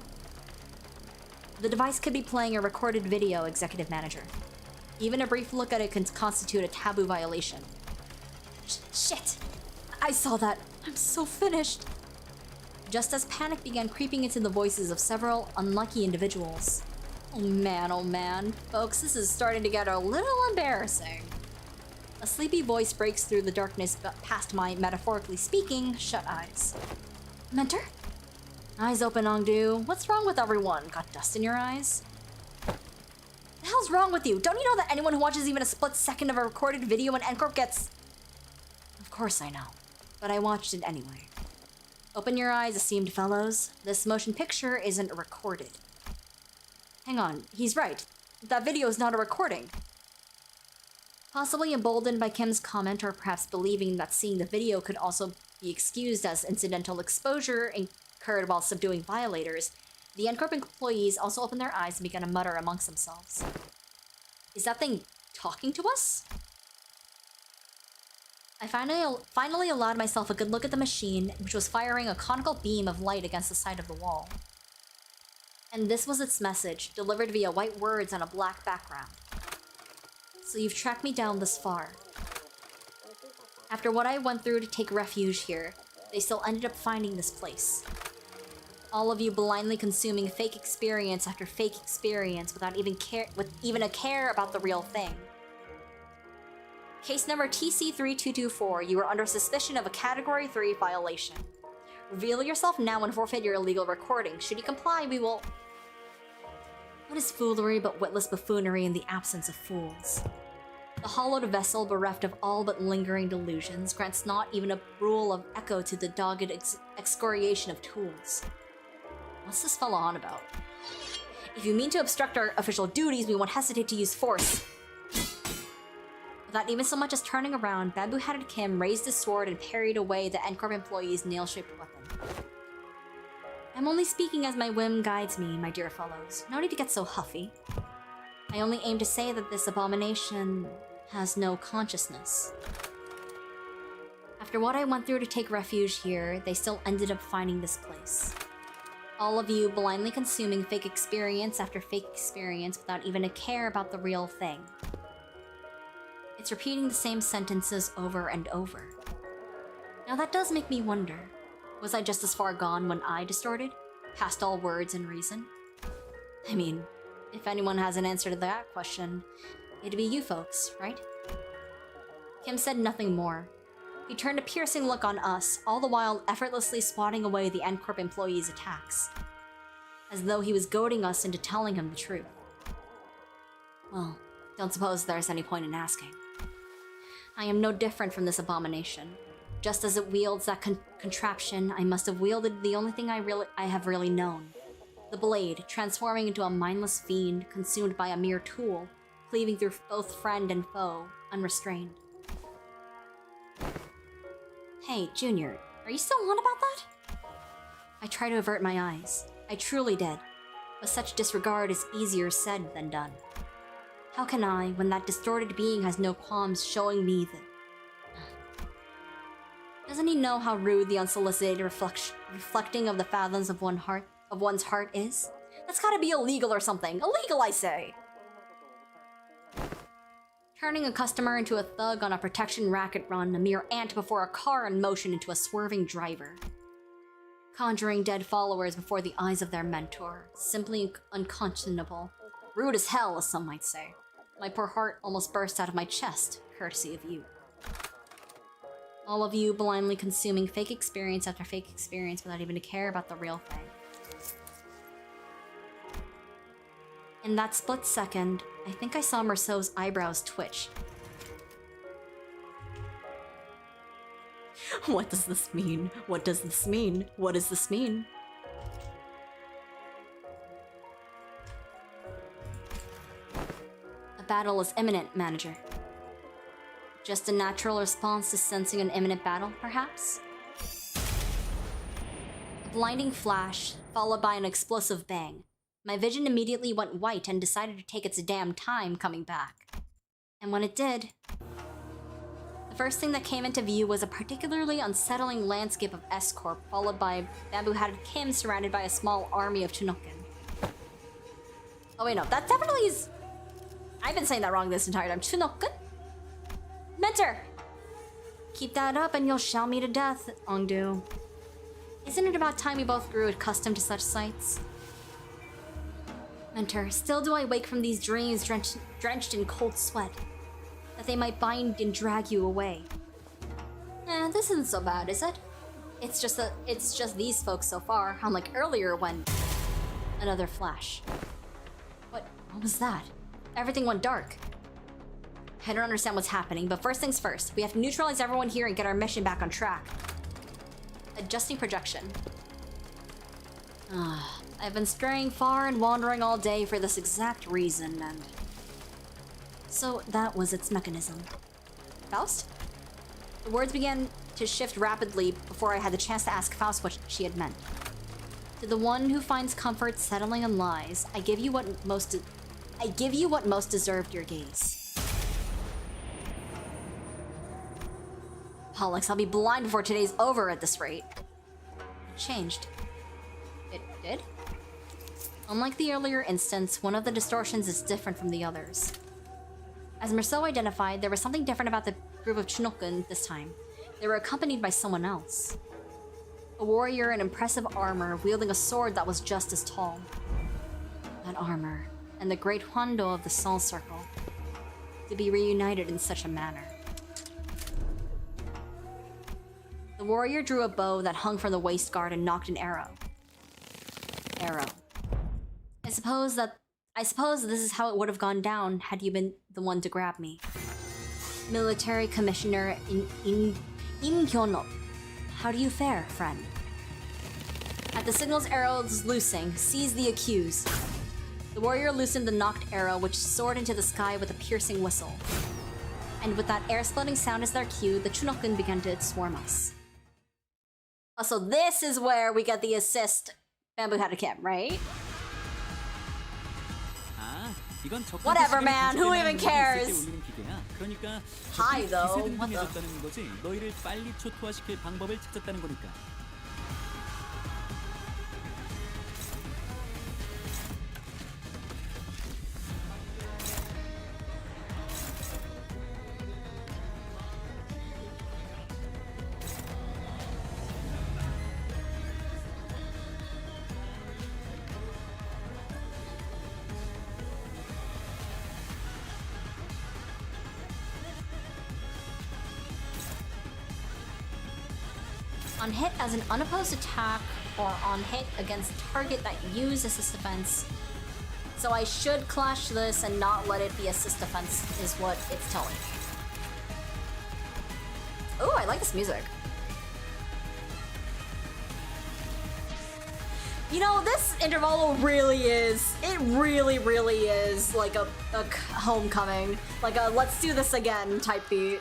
The device could be playing a recorded video, Executive Manager. Even a brief look at it can constitute a taboo violation. Shit! I saw that. I'm so finished. Just as panic began creeping into the voices of several unlucky individuals. Oh man, folks, this is starting to get a little embarrassing. A sleepy voice breaks through the darkness past my, metaphorically speaking, shut eyes. Mentor? Eyes open, Ongdu. What's wrong with everyone? Got dust in your eyes? The hell's wrong with you? Don't you know that anyone who watches even a split second of a recorded video in NCORP gets... Of course I know, but I watched it anyway. Open your eyes, esteemed fellows. This motion picture isn't recorded. Hang on, he's right. That video is not a recording. Possibly emboldened by Kim's comment, or perhaps believing that seeing the video could also be excused as incidental exposure incurred while subduing violators, the NCORP employees also opened their eyes and began to mutter amongst themselves. Is that thing talking to us? I finally allowed myself a good look at the machine, which was firing a conical beam of light against the side of the wall. And this was its message, delivered via white words on a black background. So you've tracked me down this far. After what I went through to take refuge here, they still ended up finding this place. All of you blindly consuming fake experience after fake experience without even a care about the real thing. Case number TC3224, you are under suspicion of a Category 3 violation. Reveal yourself now and forfeit your illegal recording. Should you comply, we will... What is foolery but witless buffoonery in the absence of fools? The hollowed vessel, bereft of all but lingering delusions, grants not even a rule of echo to the dogged excoriation of tools. What's this fella on about? If you mean to obstruct our official duties, we won't hesitate to use force. Without even so much as turning around, bamboo-hatted Kim raised his sword and parried away the NCORP employee's nail-shaped weapon. I'm only speaking as my whim guides me, my dear fellows. No need to get so huffy. I only aim to say that this abomination has no consciousness. After what I went through to take refuge here, they still ended up finding this place. All of you blindly consuming fake experience after fake experience without even a care about the real thing. It's repeating the same sentences over and over. Now that does make me wonder, was I just as far gone when I distorted? Past all words and reason? I mean, if anyone has an answer to that question, it'd be you folks, right? Kim said nothing more. He turned a piercing look on us, all the while effortlessly swatting away the NCORP employees' attacks. As though he was goading us into telling him the truth. Well, don't suppose there's any point in asking. I am no different from this abomination. Just as it wields that contraption, I must have wielded the only thing I have really known. The blade, transforming into a mindless fiend, consumed by a mere tool, cleaving through both friend and foe, unrestrained. Hey, Junior, are you still on about that? I tried to avert my eyes. I truly did. But such disregard is easier said than done. How can I, when that distorted being has no qualms showing me that... Doesn't he know how rude the unsolicited reflecting of the fathoms of one's heart is? That's gotta be illegal or something. Illegal, I say! Turning a customer into a thug on a protection racket run, a mere ant before a car in motion into a swerving driver. Conjuring dead followers before the eyes of their mentor. Simply unconscionable. Rude as hell, as some might say. My poor heart almost burst out of my chest, courtesy of you. All of you blindly consuming fake experience after fake experience without even a care about the real thing. In that split second, I think I saw Merceau's eyebrows twitch. What does this mean? What does this mean? What does this mean? A battle is imminent, manager. Just a natural response to sensing an imminent battle, perhaps? A blinding flash, followed by an explosive bang. My vision immediately went white and decided to take its damn time coming back. And when it did, the first thing that came into view was a particularly unsettling landscape of S-Corp, followed by bamboo-hatted Kim surrounded by a small army of Chinoken. Oh wait, no, that definitely is... I've been saying that wrong this entire time. Chinoken? Mentor! Keep that up and you'll shell me to death, Ongdu. Isn't it about time we both grew accustomed to such sights? Mentor, still do I wake from these dreams drenched in cold sweat, that they might bind and drag you away. This isn't so bad, is it? It's just these folks so far, unlike earlier when... Another flash. What was that? Everything went dark. I don't understand what's happening, but first things first, we have to neutralize everyone here and get our mission back on track. Adjusting projection. I've been straying far and wandering all day for this exact reason, and... So that was its mechanism. Faust? The words began to shift rapidly before I had the chance to ask Faust what she had meant. To the one who finds comfort settling in lies, I give you what most deserved your gaze. Pollux, I'll be blind before today's over at this rate. It changed. It did? Unlike the earlier instance, one of the distortions is different from the others. As Merceau identified, there was something different about the group of Chinoken this time. They were accompanied by someone else. A warrior in impressive armor, wielding a sword that was just as tall. That armor, and the great Huando of the Sol Circle, to be reunited in such a manner. The warrior drew a bow that hung from the waist guard and nocked an arrow. I suppose this is how it would have gone down had you been the one to grab me. Military Commissioner Im Hyunop. How do you fare, friend? At the signal's arrows loosing, seize the accused. The warrior loosened the knocked arrow, which soared into the sky with a piercing whistle. And with that air-splitting sound as their cue, the Chinoken began to swarm us. Oh, so this is where we get the assist bamboo-hatted Kim, right? Whatever, man. Who even cares? Hi, though. What the?
너희를 빨리 초토화시킬 방법을 찾았다는 거니까.
On hit as an unopposed attack, or on hit against target that use assist defense. So I should clash this and not let it be assist defense is what it's telling me. Oh, I like this music. You know, this Intervallo really is, it really is like a homecoming. Like a let's do this again type beat.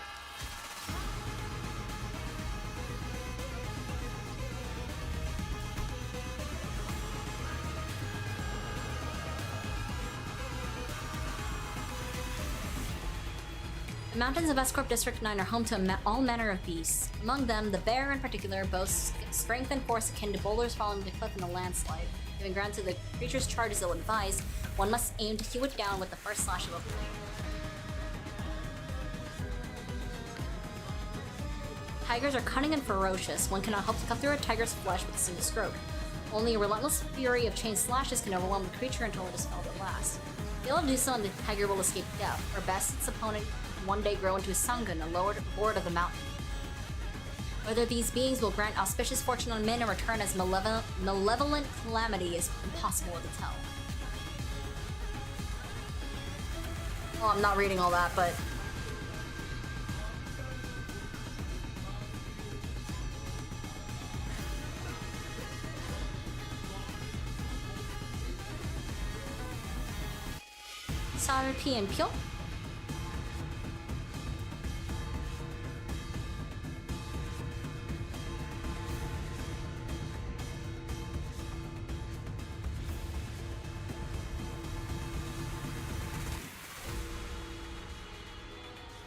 The mountains of S-Corp District 9 are home to all manner of beasts. Among them, the bear in particular boasts strength and force akin to boulders falling the cliff in a landslide. Giving ground to the creature's charges ill-advised, one must aim to hew it down with the first slash of a blade. Tigers are cunning and ferocious. One cannot hope to cut through a tiger's flesh with a single stroke. Only a relentless fury of chain slashes can overwhelm the creature until it is felled at last. Fail to do so and the tiger will escape death, or best its opponent one day grow into a Sangun, a lord of the mountain. Whether these beings will grant auspicious fortune on men or return as malevolent calamity is impossible to tell. Well, I'm not reading all that, but... 쌀 PM표?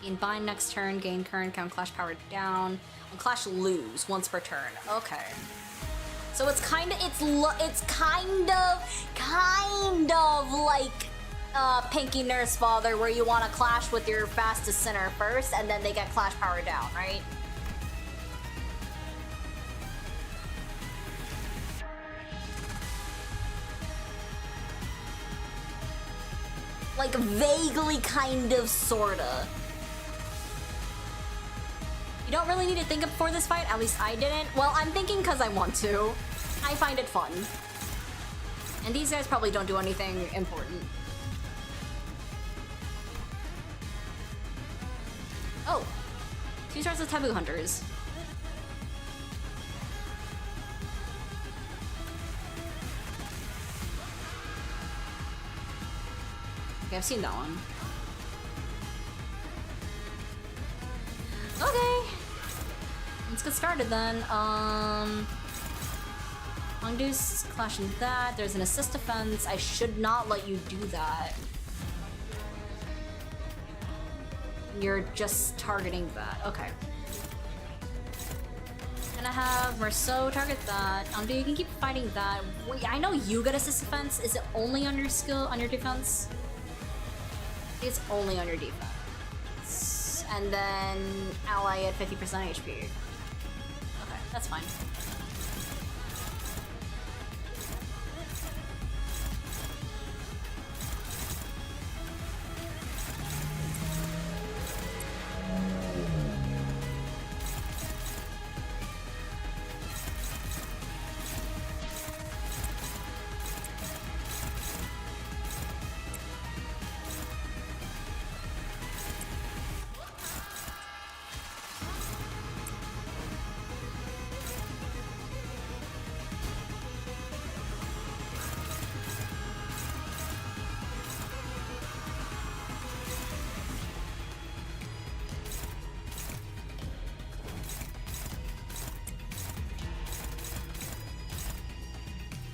Gain bind next turn, gain current, count clash power down. On clash lose once per turn. Okay. So it's kind of like Pinky Nurse Father, where you want to clash with your fastest sinner first, and then they get clash power down, right? Like vaguely, kind of, sorta. You don't really need to think before this fight, at least I didn't. Well, I'm thinking because I want to. I find it fun. And these guys probably don't do anything important. Oh, 2 stars of Taboo Hunters. Okay, I've seen that one. Okay, let's get started then. Longdeuce clashing that. There's an assist defense. I should not let you do that. You're just targeting that. Okay. Gonna have Merceau target that. You can keep fighting that. Wait, I know you get assist defense. Is it only on your skill, on your defense? It's only on your defense. And then ally at 50% HP. Okay, that's fine.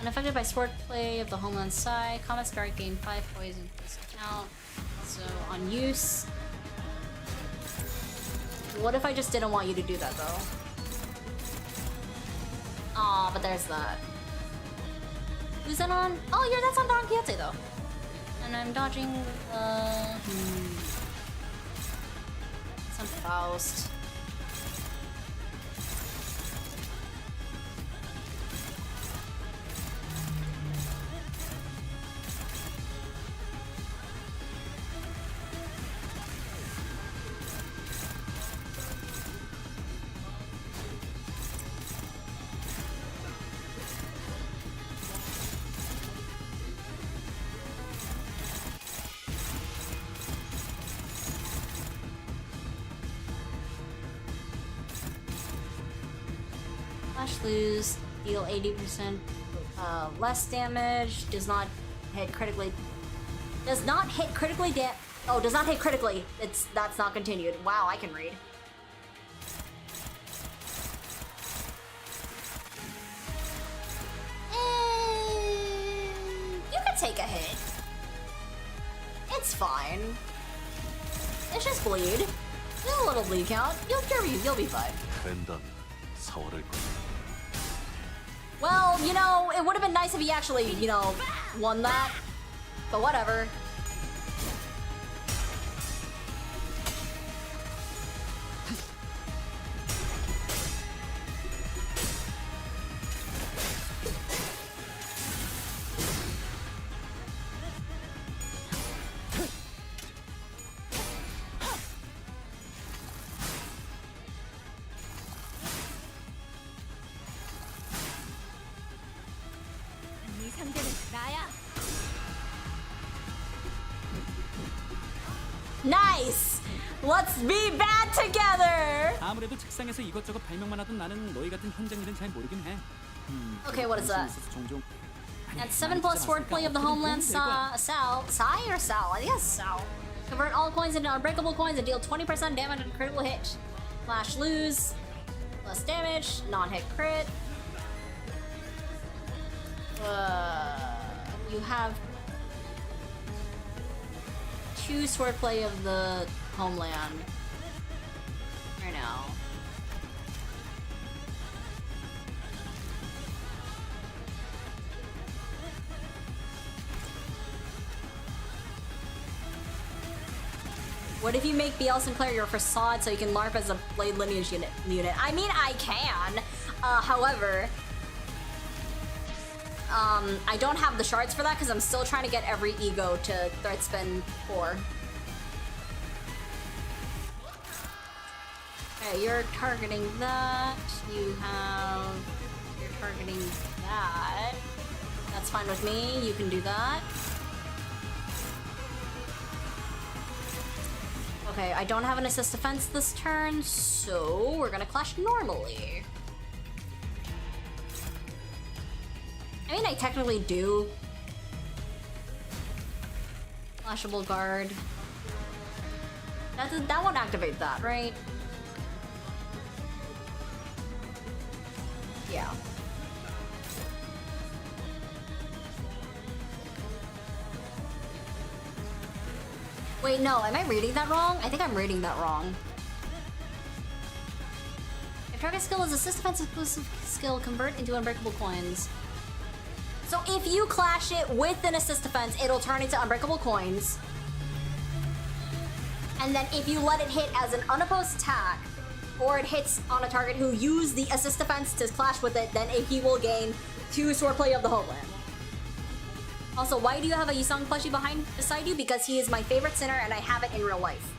Unaffected by swordplay of the homeland side, Comet Scar gain 5 poison per account. So on use. What if I just didn't want you to do that though? Aw, but there's that. Who's that on? Oh yeah, that's on Don Quixote though. And I'm dodging some Faust. Lose, deal 80% less damage, does not hit critically. Does not hit critically does not hit critically. That's not continued. Wow, I can read. You could take a hit. It's fine. It's just bleed. Just a little bleed count. You'll be fine. Well, you know, it would have been nice if he actually, you know, won that. But whatever. Nice! Let's be bad together!
아무래도 책상에서 이것저것 발명만 하던 나는 너희 같은 현장 일은 잘 모르긴 해.
Okay, what is that?
종종
At 7 plus swordplay of the homeland, Sal. Sai or Sal? I think it's Sal. Convert all coins into unbreakable coins and deal 20% damage on critical hit. Flash lose. Less damage. Non-hit crit. You have 2 swordplay of the homeland right now. What if you make BL Sinclair your facade so you can LARP as a Blade Lineage unit? I mean, I can. However, I don't have the shards for that because I'm still trying to get every ego to threat spin 4. Okay, you're targeting that. You're targeting that. That's fine with me. You can do that. Okay, I don't have an assist defense this turn, so we're gonna clash normally. I mean, I technically do. Flashable guard. That won't activate that, right? Yeah. Wait, no, am I reading that wrong? I think I'm reading that wrong. If target skill is assist defense exclusive skill, convert into unbreakable coins. So if you clash it with an assist defense, it'll turn into unbreakable coins. And then if you let it hit as an unopposed attack, or it hits on a target who used the assist defense to clash with it, then he will gain 2 swordplay of the homeland. Also, why do you have a Yusong plushie beside you? Because he is my favorite sinner and I have it in real life.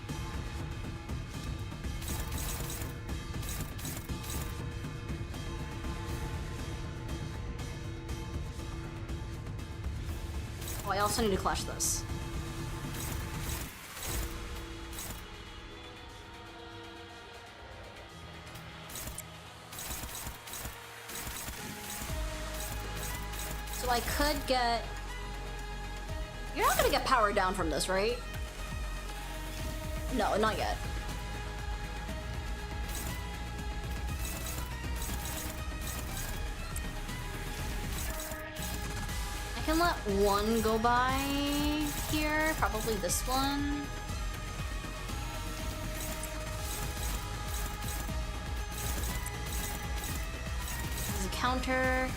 Oh, I also need to clash this. So I could get... You're not gonna get power down from this, right? No, not yet. I can let one go by here, probably this one. This is a counter.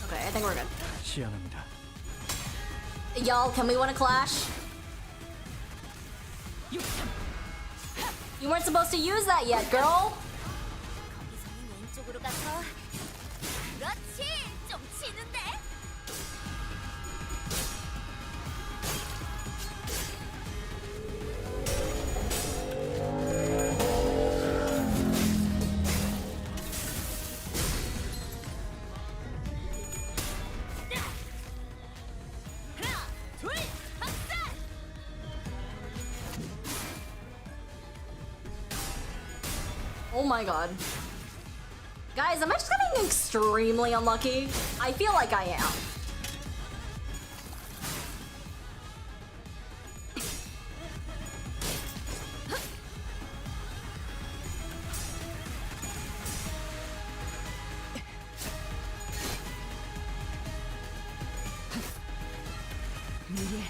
Okay, I think we're good. Y'all, can we want to clash? You weren't supposed to use that yet, girl. Oh my god. Guys, am I just getting extremely unlucky? I feel like I am.
미리의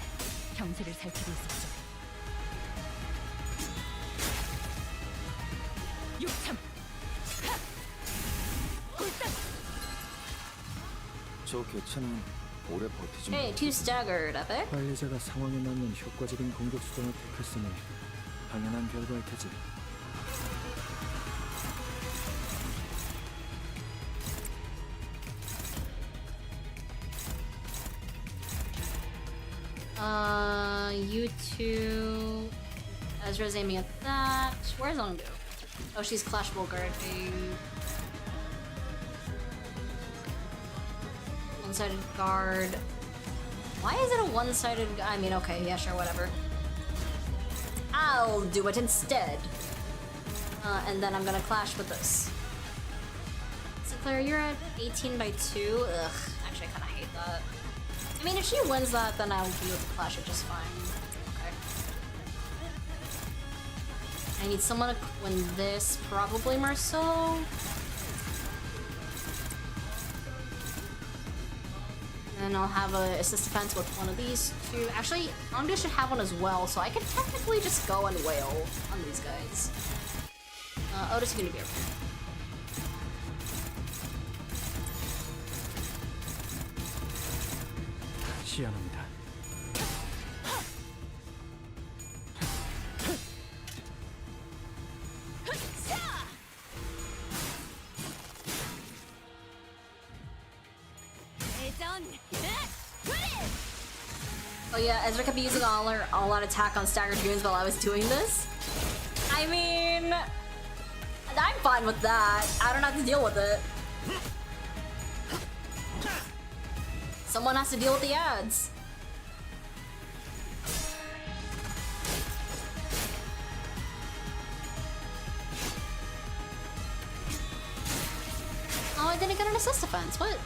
경세를 살피고 있었죠.
저 개체는 오래 버티지
Hey, 2 staggered, epic.
관리자가 상황에 맞는 효과적인 공격 수정을 택했으니 당연한 결과일 테지.
You two. Ezra's aiming at that. Where's Ongo? Oh, she's Clashable guarding. One-sided guard. Why is it a one-sided? I mean, okay, yeah, sure, whatever. I'll do it instead. And then I'm gonna clash with this. Sinclair, you're at 18 by 2. Ugh, actually I kinda hate that. I mean, if she wins that, then I'll be able to clash it just fine. Okay. I need someone to win this, probably Marceau. And I'll have a assist defense with one of these two. Actually, Omnia should have one as well, so I could technically just go and wail on these guys. Otis is gonna be okay.
시원합니다.
Oh yeah, Ezra kept using all out attack on staggered goons while I was doing this. I mean, I'm fine with that. I don't have to deal with it. Someone has to deal with the ads. Oh, I didn't get an assist defense. What?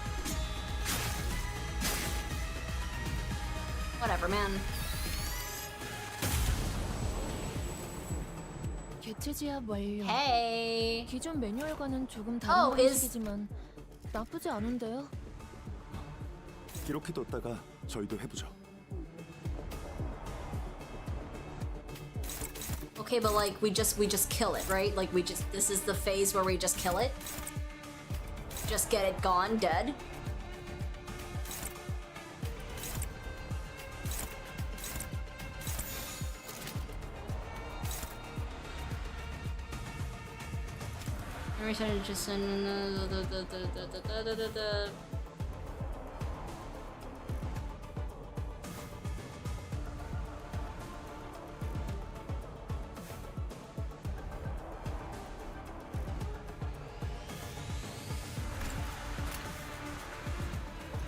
Whatever, man.
개체 지압 완료.
Hey.
기존 매뉴얼과는 조금
Oh,
다른
is-
방식이지만 나쁘지 않은데요.
기록해뒀다가 저희도 해보죠.
Okay, but like we just kill it, right? Like this is the phase where we just kill it. Just get it gone, dead. Just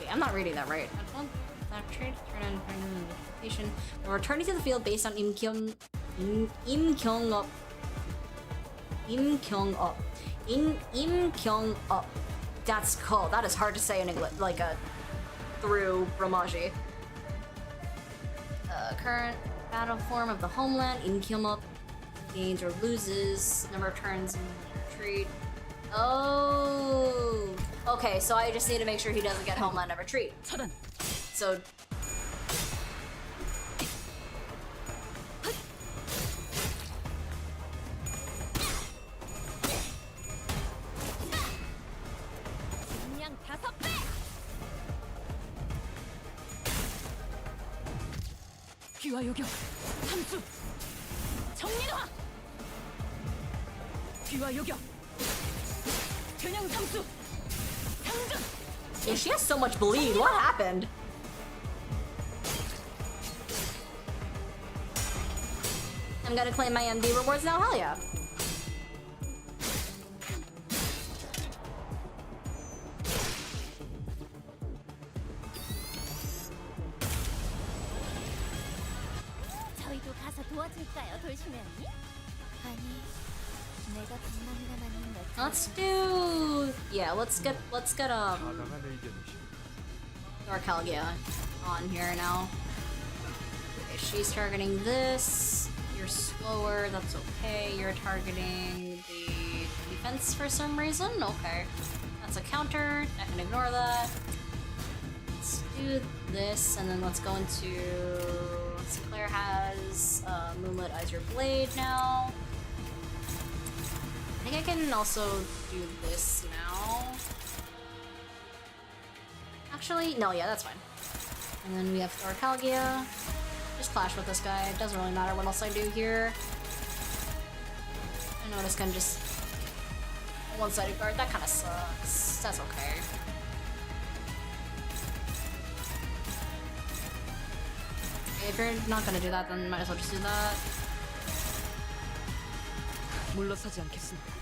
I'm not reading that right. That trade turn on notification. We're returning to the field based on Im Kyung Up. That's cool. That is hard to say in English, like through Romaji. Current battle form of the homeland. Im Kyung Up gains or loses number of turns in retreat. Oh, okay. So I just need to make sure he doesn't get homeland of retreat. So.
귀와 요격 함수 정리화 귀와 요격 균형 함수 상전.
Yeah, she has so much bleed. What happened? I'm gonna claim my MD rewards now. Hell yeah.
저희도 가서 도와줄까요, 돌심해 언니? 아니, 내가 방망이가 맞는 것.
Let's do. Yeah, let's get Arcalgia on here now. Okay, she's targeting this. You're slower. That's okay. You're targeting the defense for some reason. Okay, that's a counter. I can ignore that. Let's do this, and then let's go into. Sinclair has Moonlit Eyes Your Blade now. I think I can also do this now. Actually, no, yeah, that's fine. And then we have Thorcalgia. Just clash with this guy. It doesn't really matter what else I do here. I know this can just one-sided guard. That kind of sucks. That's okay. If you're not gonna do that, then might as well just do that.
물러서지 않겠습니다.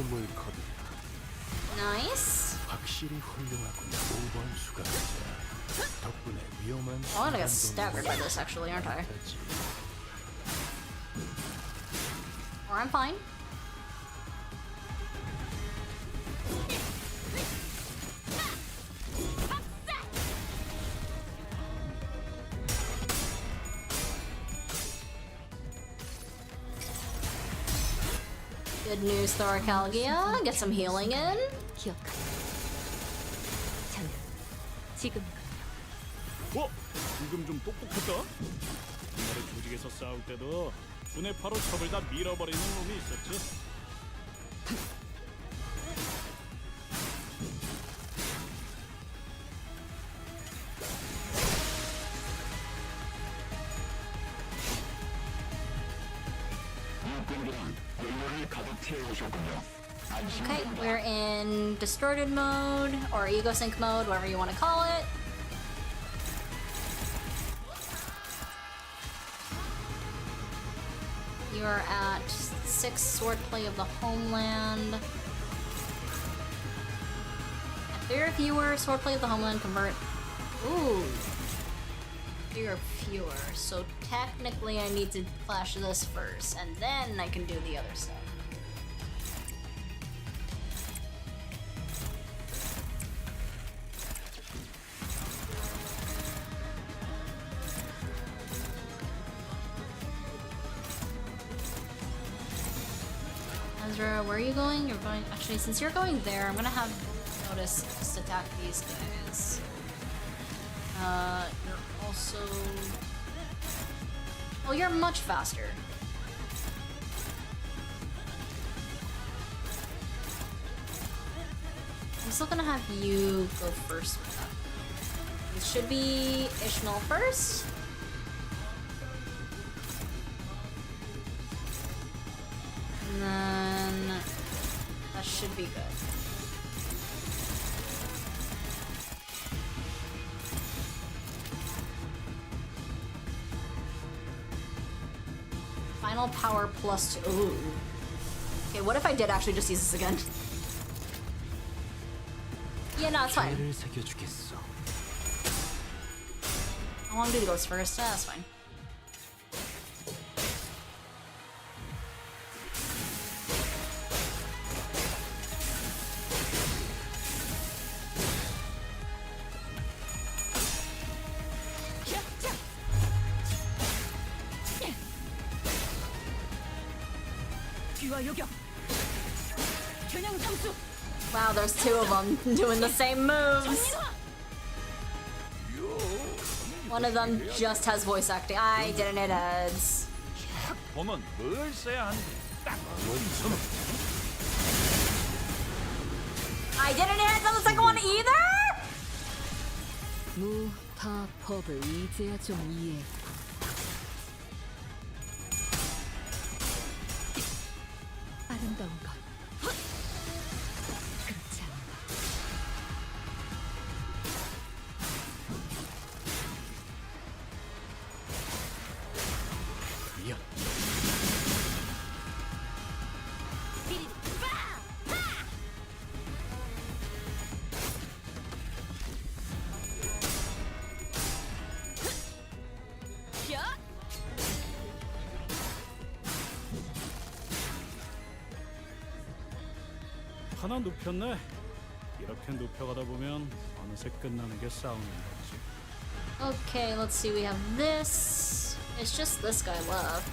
선물 거두다.
Nice.
확실히 훌륭하군. 5번 수감자. 덕분에 위험한
Oh, I'm gonna get staggered by this actually, aren't I? Or I'm fine. Good news, Thoracalgia. Get some healing in.
기억하라. 자네, 지금
지금 좀 똑똑했다. 옛날에 조직에서 싸울 때도 눈에 바로 첩을 다 밀어버리는 놈이 있었지.
Okay, we're in distorted mode or ego sync mode, whatever you want to call it. You are at 6 swordplay of the homeland. At fewer fewer, swordplay of the homeland convert. Ooh. Fewer fewer. So technically I need to clash this first, and then I can do the other stuff. Ezra, where are you going? You're going. Actually, since you're going there, I'm gonna have Notice just attack these guys. You're also. Oh, you're much faster. I'm still gonna have you go first with that. It should be Ishmael first. And then that should be good. Final power plus 2. Ooh. Okay, what if I did actually just use this again? Yeah, no, it's fine. How long do goes first? That's fine. Wow, there's two of them doing the same moves. One of them just has voice acting. I didn't hit heads.
보면 뭘 써야 하는지 딱 원천.
I didn't hit heads on the second one either?
무파법을 이제야 좀 이해해. 아름다운 것. 그렇지 않나.
야. 하나 눕혔네. 이렇게 눕혀가다 보면 어느새 끝나는 게 싸우는 거지.
Okay, let's see. We have this. It's just this guy left.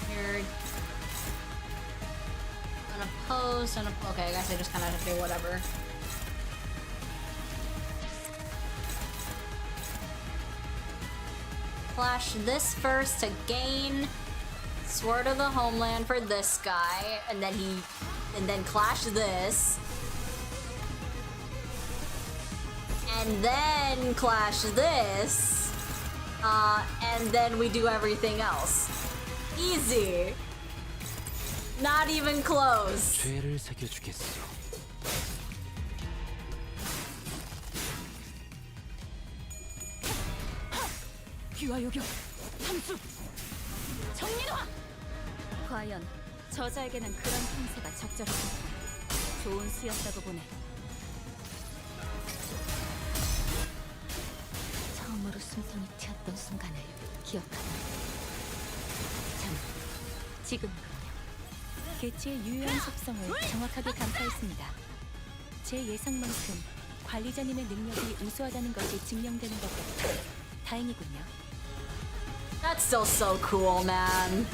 Here. Unopposed, okay, I guess I just kind of have to do whatever. Flash this first to gain Sword of the Homeland for this guy, and then clash this. And then clash this. And then we do everything else. Easy. Not even close.
죄를 새겨주겠어.
귀화요격 함수 정리노아. 과연 저자에게는 그런 행세가 적절했을까? 좋은 수였다고 보네. 처음으로 숨통이 튀었던 순간을 기억하다. 참, 지금은요. 개체의 유효한 속성을 정확하게 간파했습니다. 제 예상만큼 관리자님의 능력이 우수하다는 것이 증명되는 것 같아 다행이군요.
That's still so cool, man.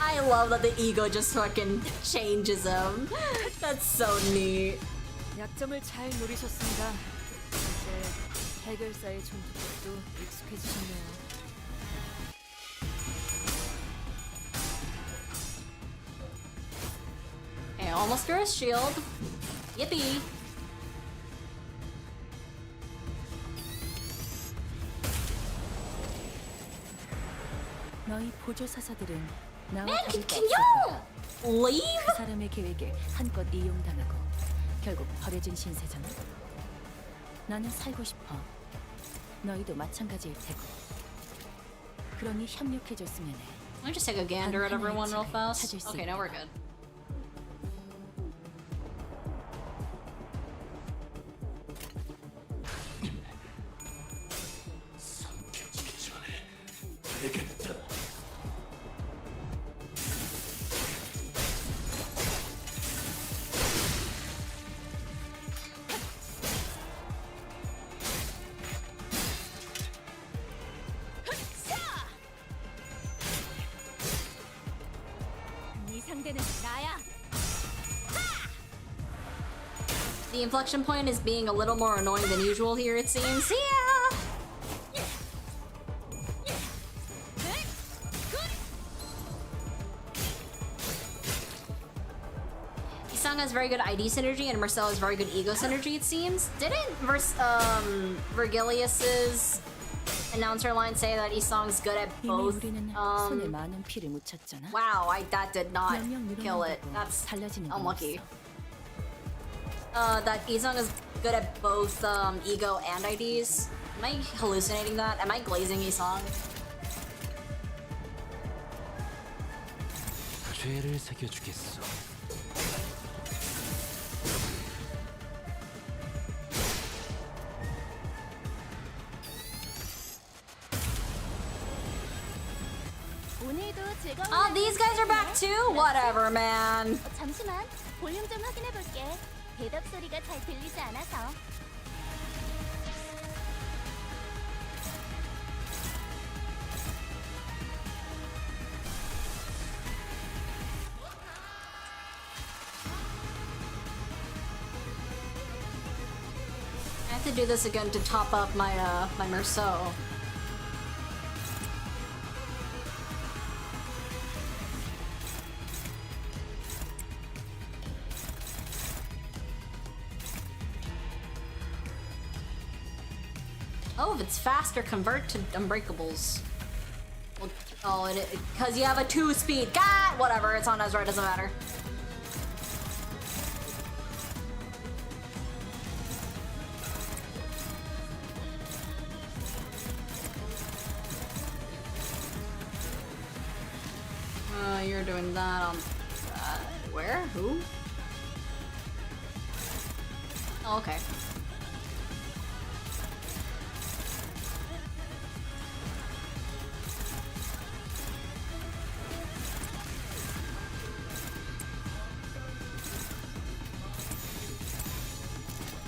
I love that the ego just fucking changes him. That's so neat.
약점을 잘 노리셨습니다. 이제 해결사의 존재도 익숙해지셨네요.
Okay, almost through his shield. Yippee.
너희 보조사사들은 나와
Man,
다를 게
can
없을 거야.
you leave?
그 사람의 계획에 한껏 이용당하고 결국 버려진 신세잖아. 나는 살고 싶어. 너희도 마찬가지일 테고. 그러니 협력해줬으면 해.
Let me just take a gander at everyone real fast.
찾을 수
Okay, now we're good.
네 상대는 나야.
The inflection point is being a little more annoying than usual here, it seems. Yeah! Isang has very good ID synergy and Marcel has very good ego synergy, it seems. Didn't Virgilius's announcer line say that Isang's good at
이미
both?
우리는 손에 많은 피를 묻혔잖아.
Wow, that did not
명령
kill it.
늘어난다고
That's
달라지는 건
unlucky.
없어.
That Isang is good at both ego and IDs. Am I hallucinating that? Am I glazing Isang?
죄를 새겨주겠어.
오늘도 즐거운
Oh, these guys are back too? Whatever, man.
잠시만 볼륨 좀 확인해 볼게. 대답 소리가 잘 들리지 않아서.
I have to do this again to top up my my Merceau. Oh, if it's faster, convert to Unbreakables. Well, oh, because you have a 2-speed. God, whatever. It's on Ezra. It doesn't matter. You're doing that on where? Who? Oh, okay.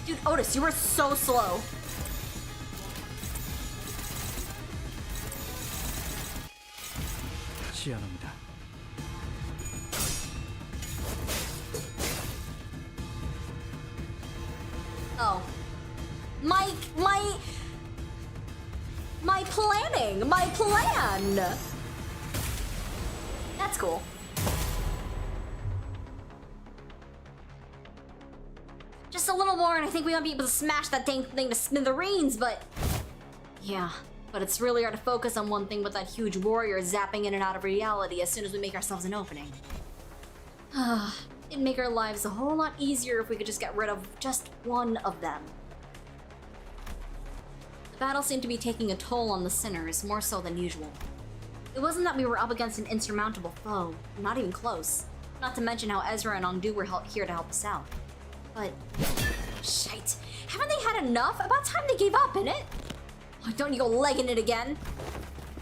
Dude, Otis, you were so slow.
시야납니다.
Oh. My planning! My plan! That's cool. Just a little more and I think we might be able to smash that thing to smithereens, but... Yeah, but it's really hard to focus on one thing with that huge warrior zapping in and out of reality as soon as we make ourselves an opening. It'd make our lives a whole lot easier if we could just get rid of just one of them. battle seemed to be taking a toll on the sinners, more so than usual. It wasn't that we were up against an insurmountable foe, not even close. Not to mention how Ezra and Ongdu were here to help us out. But... shite. Haven't they had enough? About time they gave up, innit? Oh, don't you go legging it again?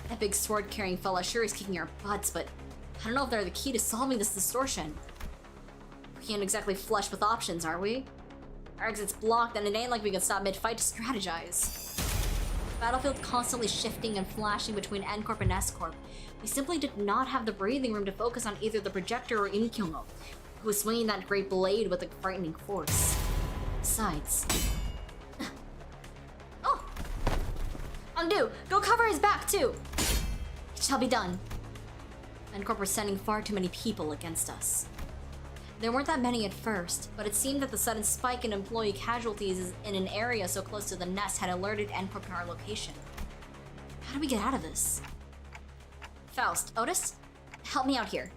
That big sword-carrying fella sure is kicking our butts, but I don't know if they're the key to solving this distortion. We can't exactly flush with options, are we? Our exit's blocked, and it ain't like we can stop mid-fight to strategize. Battlefield constantly shifting and flashing between N-Corp and S-Corp. We simply did not have the breathing room to focus on either the projector or Im Kyung-ho, who was swinging that great blade with a frightening force. Besides... oh! Ongdu, go cover his back too! It shall be done. N-Corp were sending far too many people against us. There weren't that many at first, but it seemed that the sudden spike in employee casualties in an area so close to the nest had alerted N-Corp to our location. How do we get out of this? Faust, Otis, help me out here.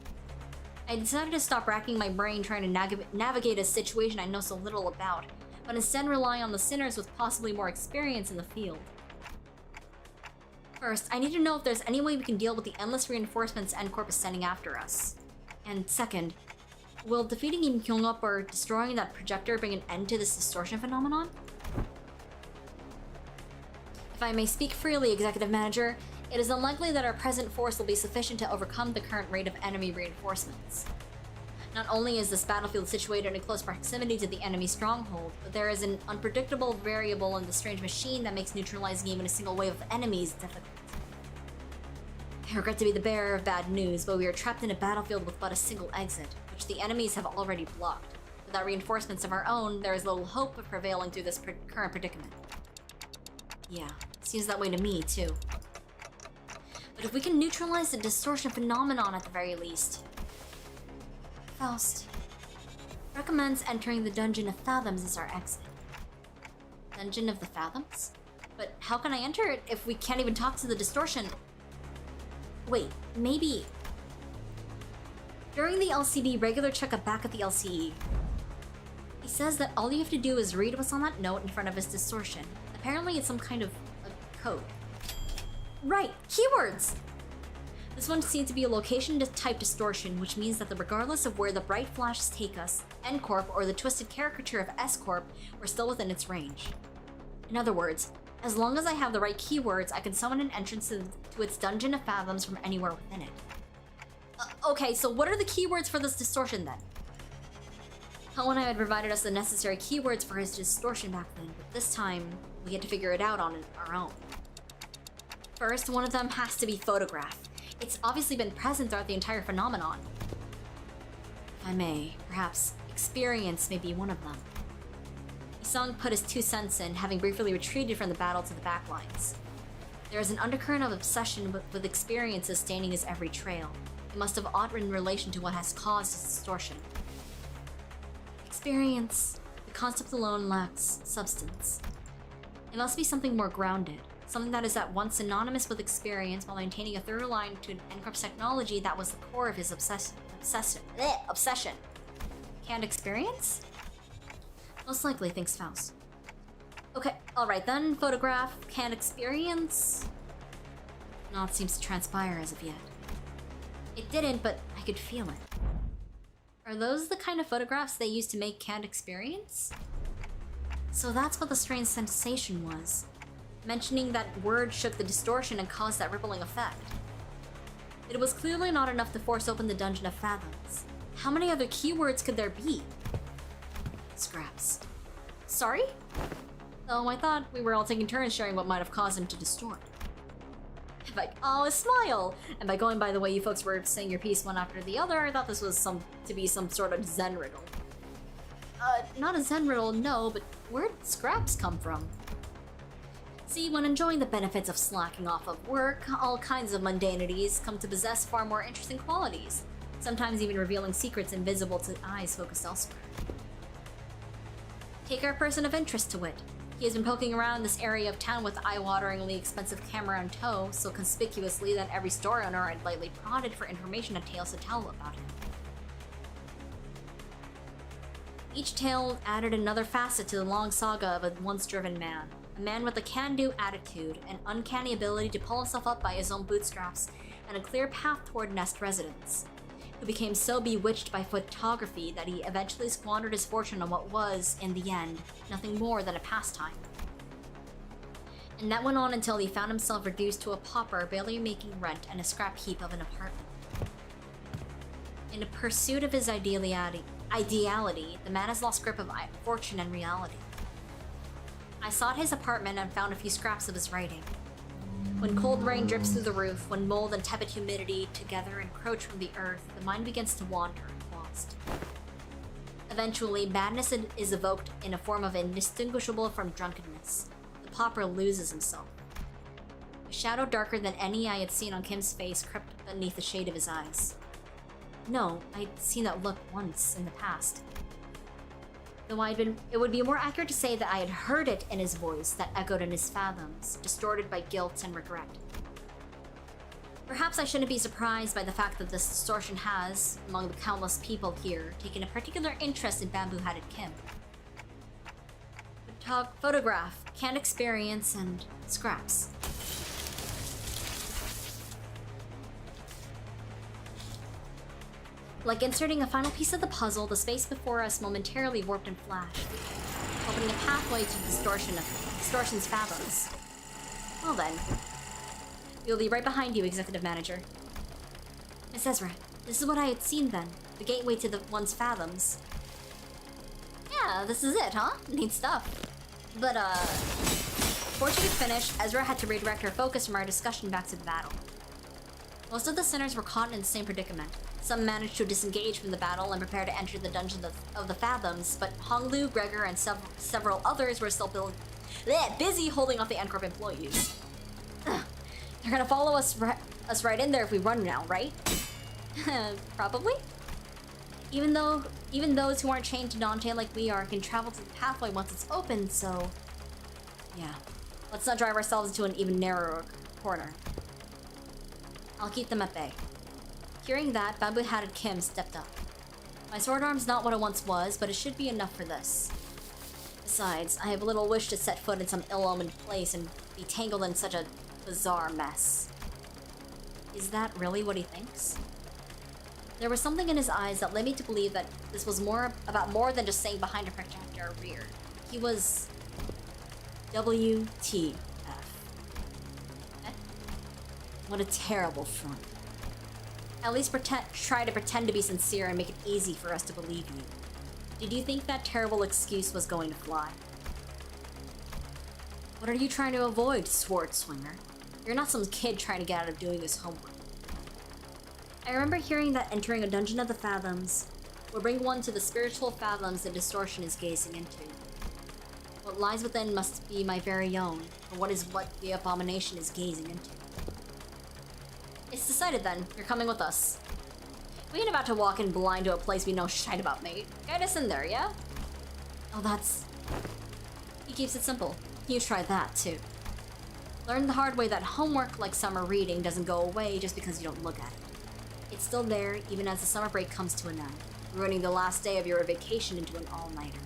I decided to stop racking my brain trying to navigate a situation I know so little about, but instead rely on the sinners with possibly more experience in the field. First, I need to know if there's any way we can deal with the endless reinforcements N-Corp is sending after us. And second, will defeating Im Kyung-up or destroying that projector bring an end to this distortion phenomenon? If I may speak freely, Executive Manager, it is unlikely that our present force will be sufficient to overcome the current rate of enemy reinforcements. Not only is this battlefield situated in close proximity to the enemy stronghold, but there is an unpredictable variable in the strange machine that makes neutralizing even a single wave of enemies difficult. I regret to be the bearer of bad news, but we are trapped in a battlefield with but a single exit, which the enemies have already blocked. Without reinforcements of our own, there is little hope of prevailing through this current predicament. Yeah, seems that way to me, too. But if we can neutralize the distortion phenomenon at the very least... Faust recommends entering the Dungeon of Fathoms as our exit. Dungeon of the Fathoms? But how can I enter it if we can't even talk to the distortion? Wait, maybe... During the LCD regular checkup back at the LCE, he says that all you have to do is read what's on that note in front of his distortion. Apparently it's some kind of a code. Right, keywords! This one seems to be a location-type distortion, which means that regardless of where the bright flashes take us, N-Corp or the twisted caricature of S-Corp, we're still within its range. In other words, as long as I have the right keywords, I can summon an entrance to its Dungeon of Fathoms from anywhere within it. Okay, so what are the keywords for this distortion then? Helen had provided us the necessary keywords for his distortion back then, but this time, we had to figure it out on our own. First, one of them has to be photograph. It's obviously been present throughout the entire phenomenon. If I may, perhaps experience may be one of them. Isung put his 2 cents in, having briefly retreated from the battle to the backlines. There is an undercurrent of obsession with experiences staining his every trail. It must have aught in relation to what has caused his distortion. Experience. The concept alone lacks substance. It must be something more grounded. Something that is at once synonymous with experience while maintaining a thorough line to N-Corp's technology that was the core of his obsession. Canned experience? Most likely, thinks Faust. Okay, alright then, photograph, canned experience? Naught seems to transpire as of yet. It didn't, but I could feel it. Are those the kind of photographs they used to make canned experience? So that's what the strange sensation was. Mentioning that word shook the distortion and caused that rippling effect. It was clearly not enough to force open the Dungeon of Fathoms. How many other keywords could there be? Scraps. Sorry? Oh, I thought we were all taking turns sharing what might have caused him to distort. Oh, a smile! And by going by the way you folks were saying your piece one after the other, I thought this was to be some sort of Zen riddle. Not a Zen riddle, no, but where'd scraps come from? See, when enjoying the benefits of slacking off of work, all kinds of mundanities come to possess far more interesting qualities, sometimes even revealing secrets invisible to eyes focused elsewhere. Take our person of interest to wit. He has been poking around this area of town with eye-wateringly expensive camera in tow, so conspicuously that every store owner had lightly prodded for information and tales to tell about him. Each tale added another facet to the long saga of a once-driven man. A man with a can-do attitude, an uncanny ability to pull himself up by his own bootstraps, and a clear path toward Nest residence, who became so bewitched by photography that he eventually squandered his fortune on what was, in the end, nothing more than a pastime. And that went on until he found himself reduced to a pauper, barely making rent and a scrap heap of an apartment. In the pursuit of his ideality, the man has lost grip of fortune and reality. I sought his apartment and found a few scraps of his writing. When cold rain drips through the roof, when mold and tepid humidity together encroach from the earth, the mind begins to wander, lost. Eventually, madness is evoked in a form of indistinguishable from drunkenness. The pauper loses himself. A shadow darker than any I had seen on Kim's face crept beneath the shade of his eyes. No, I'd seen that look once in the past. Though it would be more accurate to say that I had heard it in his voice that echoed in his fathoms, distorted by guilt and regret. Perhaps I shouldn't be surprised by the fact that this distortion has, among the countless people here, taken a particular interest in bamboo-hatted Kim. Photograph, canned experience, and scraps. Like inserting a final piece of the puzzle, the space before us momentarily warped and flashed, opening a pathway to distortion's fathoms. Well then, we'll be right behind you, Executive Manager. Miss Ezra, this is what I had seen then, the gateway to the one's fathoms. Yeah, this is it, huh? Neat stuff. But, before she could finish, Ezra had to redirect her focus from our discussion back to the battle. Most of the sinners were caught in the same predicament. Some managed to disengage from the battle and prepare to enter the dungeon of the Fathoms, but Honglu, Gregor, and several others were still busy holding off the NCORP employees. Ugh. They're gonna follow us right in there if we run now, right? Probably. Even those who aren't chained to Dante like we are can travel to the pathway once it's open, so... yeah. Let's not drive ourselves into an even narrower corner. I'll keep them at bay. Hearing that, bamboo-hatted Kim stepped up. My sword arm's not what it once was, but it should be enough for this. Besides, I have little wish to set foot in some ill-omened place and be tangled in such a bizarre mess. Is that really what he thinks? There was something in his eyes that led me to believe that this was about more than just saying behind a protect our rear. He was... WTF. What a terrible front. At least try to pretend to be sincere and make it easy for us to believe you. Did you think that terrible excuse was going to fly? What are you trying to avoid, sword swinger? You're not some kid trying to get out of doing his homework. I remember hearing that entering a dungeon of the Fathoms will bring one to the spiritual fathoms that distortion is gazing into. What lies within must be my very own, or what the abomination is gazing into. It's decided then. You're coming with us. We ain't about to walk in blind to a place we know shite about, mate. Guide us in there, yeah? Oh, that's... He keeps it simple. You try that, too. Learn the hard way that homework, like summer reading, doesn't go away just because you don't look at it. It's still there, even as the summer break comes to an end, ruining the last day of your vacation into an all-nighter.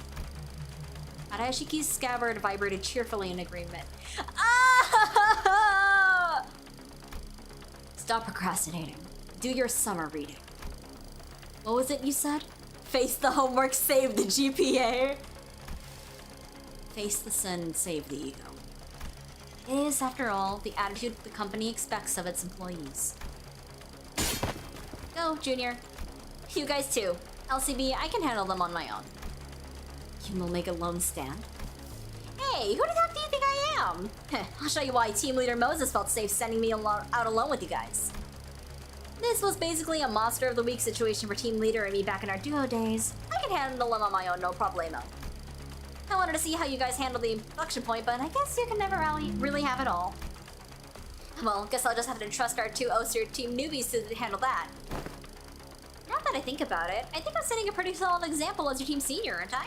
Arayashiki's scabbard vibrated cheerfully in agreement. Ah! Stop procrastinating. Do your summer reading. What was it you said? Face the homework, save the GPA. Face the sin, save the ego. It is, after all, the attitude the company expects of its employees. Go, Junior. You guys too. LCB, I can handle them on my own. You will make a lone stand? Hey, who the heck do you think I am? I'll show you why Team Leader Moses felt safe sending me out alone with you guys. This was basically a Monster of the Week situation for Team Leader and me back in our duo days. I can handle them on my own, no problemo. I wanted to see how you guys handle the inflection point, but I guess you can never really have it all. Well, guess I'll just have to trust our two Oster Team newbies to handle that. Now that I think about it, I think I'm setting a pretty solid example as your team senior, aren't I?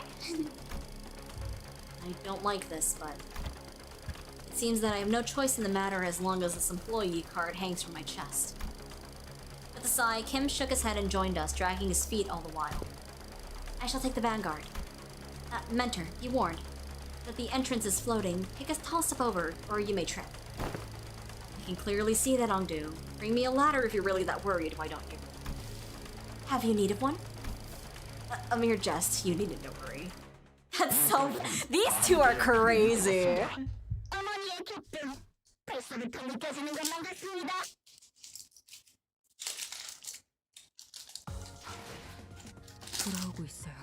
I don't like this, but it seems that I have no choice in the matter as long as this employee card hangs from my chest. With a sigh, Kim shook his head and joined us, dragging his feet all the while. I shall take the vanguard. Mentor, be warned. that the entrance is floating, take a tall step over, or you may trip. I can clearly see that, Ongdu. Bring me a ladder if you're really that worried, why don't you? Have you need of one? A mere jest, you needn't, don't worry. That's so... These two are crazy.
어머니의 기쁨 벌써부터 느껴지는 것만 같습니다.
돌아오고 있어요.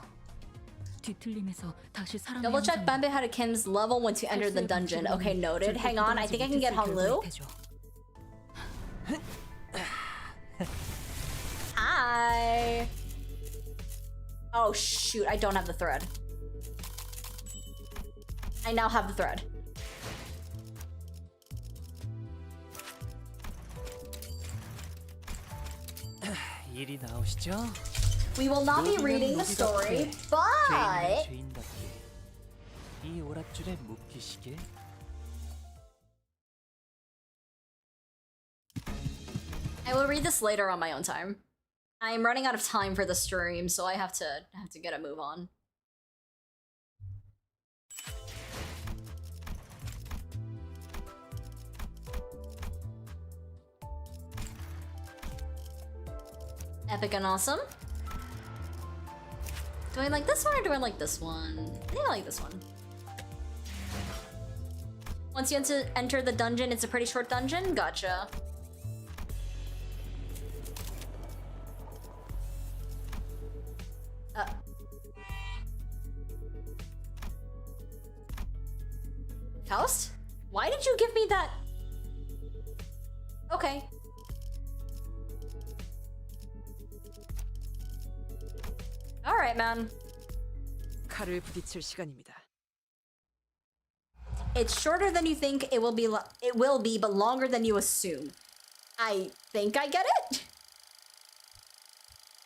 뒤틀림에서 다시 사람.
Double check Bambi had a Kim's level when to enter the dungeon. Okay, noted. Hang on, I think I can get Honglu. Hi. Oh shoot, I don't have the thread. I now have the thread.
일이 나오시죠?
We will not be reading the story, but
죄인답게 이 오랏줄에 묶이시길.
I will read this later on my own time. I'm running out of time for the stream, so I have to get a move on. Epic and awesome. Do I like this one or do I like this one? I think I like this one. Once you enter the dungeon, it's a pretty short dungeon? Gotcha. Faust? Why did you give me that? Okay. Alright, man.
칼을 부딪힐 시간입니다.
It's shorter than you think it will be, but longer than you assume. I think I get it?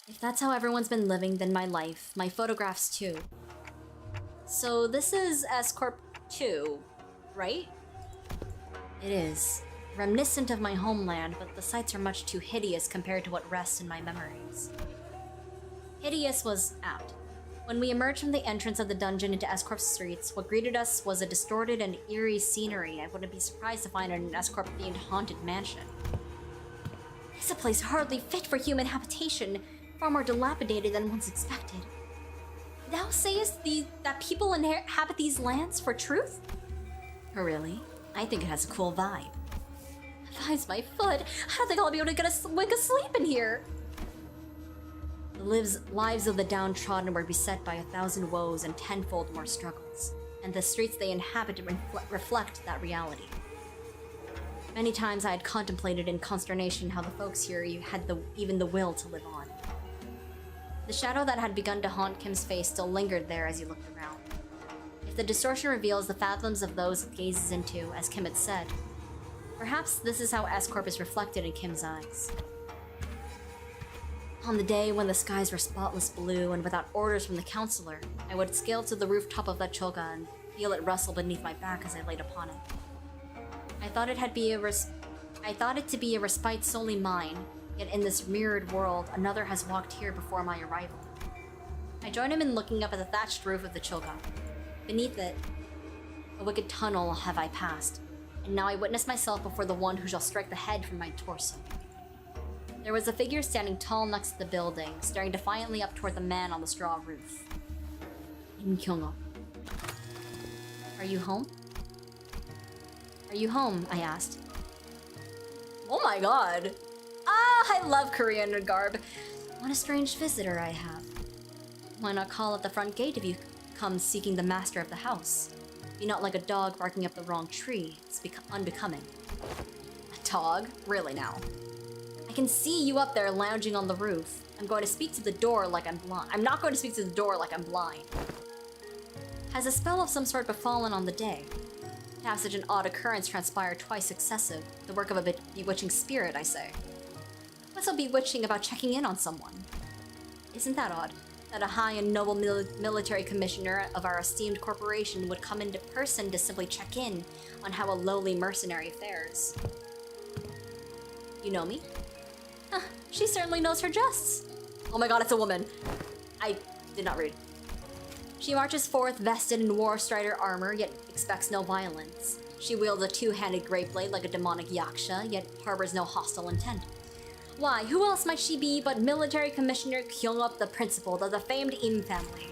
If that's how everyone's been living, then my life, my photographs too. So this is CORP 2, right? It is. Reminiscent of my homeland, but the sights are much too hideous compared to what rests in my memories. Hideous was apt. When we emerged from the entrance of the dungeon into S-Corp's streets, what greeted us was a distorted and eerie scenery I wouldn't be surprised to find in an S-Corp-themed haunted mansion. It's a place hardly fit for human habitation, far more dilapidated than once expected. Thou sayest that people inhabit these lands for truth? Or really? I think it has a cool vibe. Vibe's my foot. I don't think I'll be able to get a wink of sleep in here. The lives of the downtrodden were beset by 1,000 woes and tenfold more struggles, and the streets they inhabit reflect that reality. Many times I had contemplated in consternation how the folks here had even the will to live on. The shadow that had begun to haunt Kim's face still lingered there as he looked around. If the distortion reveals the fathoms of those it gazes into, as Kim had said, perhaps this is how S-Corp is reflected in Kim's eyes. On the day when the skies were spotless blue and without orders from the counselor, I would scale to the rooftop of that choga and feel it rustle beneath my back as I laid upon it. I thought it to be a respite solely mine, yet in this mirrored world, another has walked here before my arrival. I joined him in looking up at the thatched roof of the choga. Beneath it, a wicked tunnel have I passed, and now I witness myself before the one who shall strike the head from my torso. There was a figure standing tall next to the building, staring defiantly up toward the man on the straw roof. Im Kyung-oh. Are you home? Are you home? I asked. Oh my god! Ah, I love Korean garb. What a strange visitor I have. Why not call at the front gate if you come seeking the master of the house? Be not like a dog barking up the wrong tree. It's unbecoming. A dog? Really now? I can see you up there lounging on the roof. I'm going to speak to the door like I'm blind. I'm not going to speak to the door like I'm blind. Has a spell of some sort befallen on the day? To have such an odd occurrence transpire twice successive, the work of a bewitching spirit, I say. What's so bewitching about checking in on someone? Isn't that odd? That a high and noble military commissioner of our esteemed corporation would come into person to simply check in on how a lowly mercenary fares. You know me? Huh, she certainly knows her jests. Oh my god, it's a woman. I did not read. She marches forth vested in war strider armor, yet expects no violence. She wields a two-handed great blade like a demonic yaksha, yet harbors no hostile intent. Why, who else might she be but Military Commissioner Kyung-up the Principal of the famed Im family?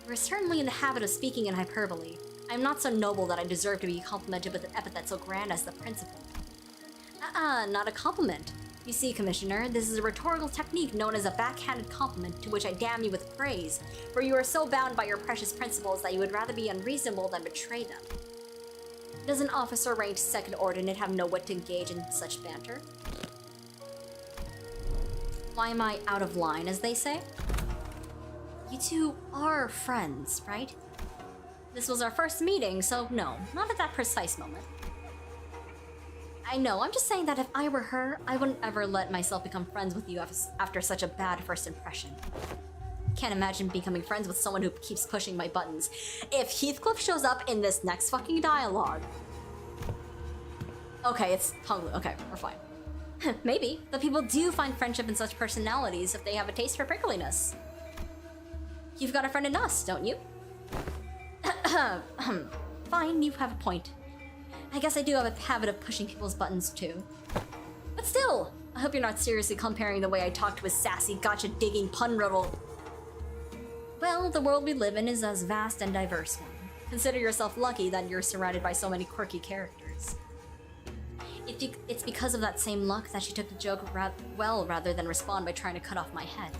We're certainly in the habit of speaking in hyperbole. I'm not so noble that I deserve to be complimented with an epithet so grand as the Principal. Not a compliment. You see, Commissioner, this is a rhetorical technique known as a backhanded compliment to which I damn you with praise, for you are so bound by your precious principles that you would rather be unreasonable than betray them. Does an officer ranked second ordinate have no wit to engage in such banter? Why am I out of line, as they say? You two are friends, right? This was our first meeting, so no, not at that precise moment. I know, I'm just saying that if I were her, I wouldn't ever let myself become friends with you after such a bad first impression. Can't imagine becoming friends with someone who keeps pushing my buttons. If Heathcliff shows up in this next fucking dialogue... Okay, it's Honglu. Okay, we're fine. Maybe, but people do find friendship in such personalities if they have a taste for prickliness. You've got a friend in us, don't you? Fine, you have a point. I guess I do have a habit of pushing people's buttons too. But still, I hope you're not seriously comparing the way I talk to a sassy, gotcha-digging pun riddle. Well, the world we live in is a vast and diverse one. Consider yourself lucky that you're surrounded by so many quirky characters. It's because of that same luck that she took the joke well rather than respond by trying to cut off my head.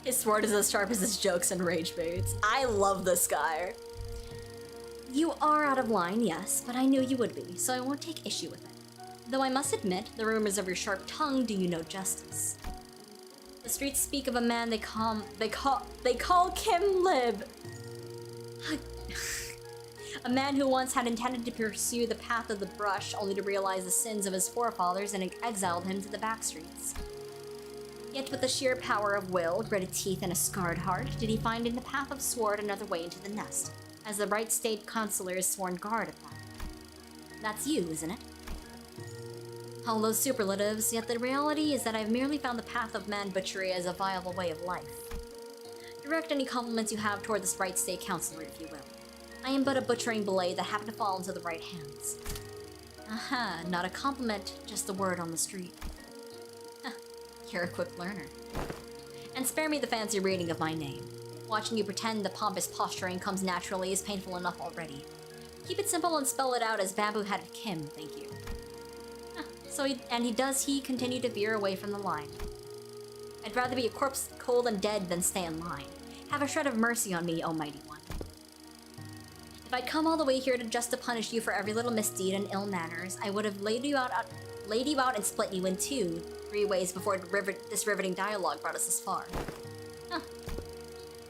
His sword is as sharp as his jokes and rage baits. I love this guy. You are out of line, yes, but I knew you would be, so I won't take issue with it. Though I must admit, the rumors of your sharp tongue do you no justice. The streets speak of a man they call Kim Lib. A man who once had intended to pursue the path of the brush, only to realize the sins of his forefathers and exiled him to the backstreets. Yet with the sheer power of will, gritted teeth, and a scarred heart, did he find in the path of sword another way into the nest, as the right state consular is sworn guard of that. That's you, isn't it? All those superlatives, yet the reality is that I've merely found the path of man butchery as a viable way of life. Direct any compliments you have toward this right state counselor, if you will. I am but a butchering blade that happened to fall into the right hands. Aha, not a compliment, just a word on the street. You're a quick learner. And spare me the fancy reading of my name. Watching you pretend the pompous posturing comes naturally is painful enough already. Keep it simple and spell it out as bamboo-headed Kim, thank you. Does he continue to veer away from the line? I'd rather be a corpse cold and dead than stay in line. Have a shred of mercy on me, oh mighty one. If I'd come all the way here just to punish you for every little misdeed and ill manners, I would have laid you out and split you in 2-3 ways before this riveting dialogue brought us this far.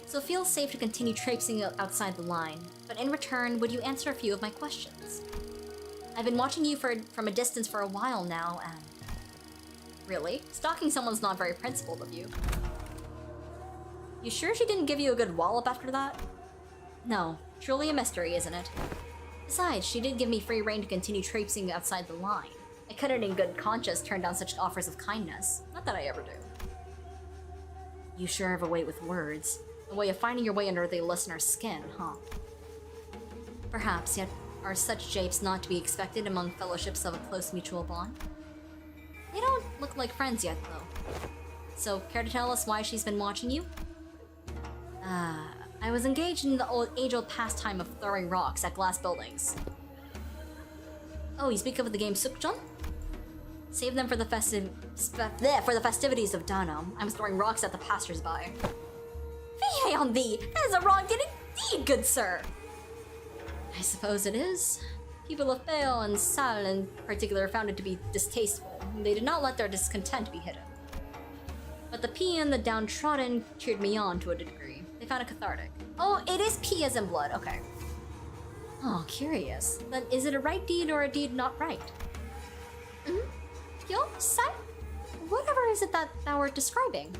So feel safe to continue traipsing outside the line, but in return, would you answer a few of my questions? I've been watching you from a distance for a while now, and... Really? Stalking someone's not very principled of you. You sure she didn't give you a good wallop after that? No, truly a mystery, isn't it? Besides, she did give me free rein to continue traipsing outside the line. I couldn't in good conscience turn down such offers of kindness. Not that I ever do. You sure have a way with words. A way of finding your way under the listener's skin, huh? Perhaps, yet are such japes not to be expected among fellowships of a close mutual bond? They don't look like friends yet, though. So, care to tell us why she's been watching you? I was engaged in the age-old pastime of throwing rocks at glass buildings. Oh, you speak of the game Sukjeon? Save them for the festivities of Danam. I was throwing rocks at the passers-by. Fie on thee! That is a wrong deed indeed, good sir! I suppose it is. People of Bale and Sal in particular found it to be distasteful. They did not let their discontent be hidden. But the pea and the downtrodden cheered me on to a degree. They found it cathartic. Oh, it is pea as in blood, okay. Oh, curious. Then is it a right deed or a deed not right? Yo, Sai? Whatever is it that thou art describing?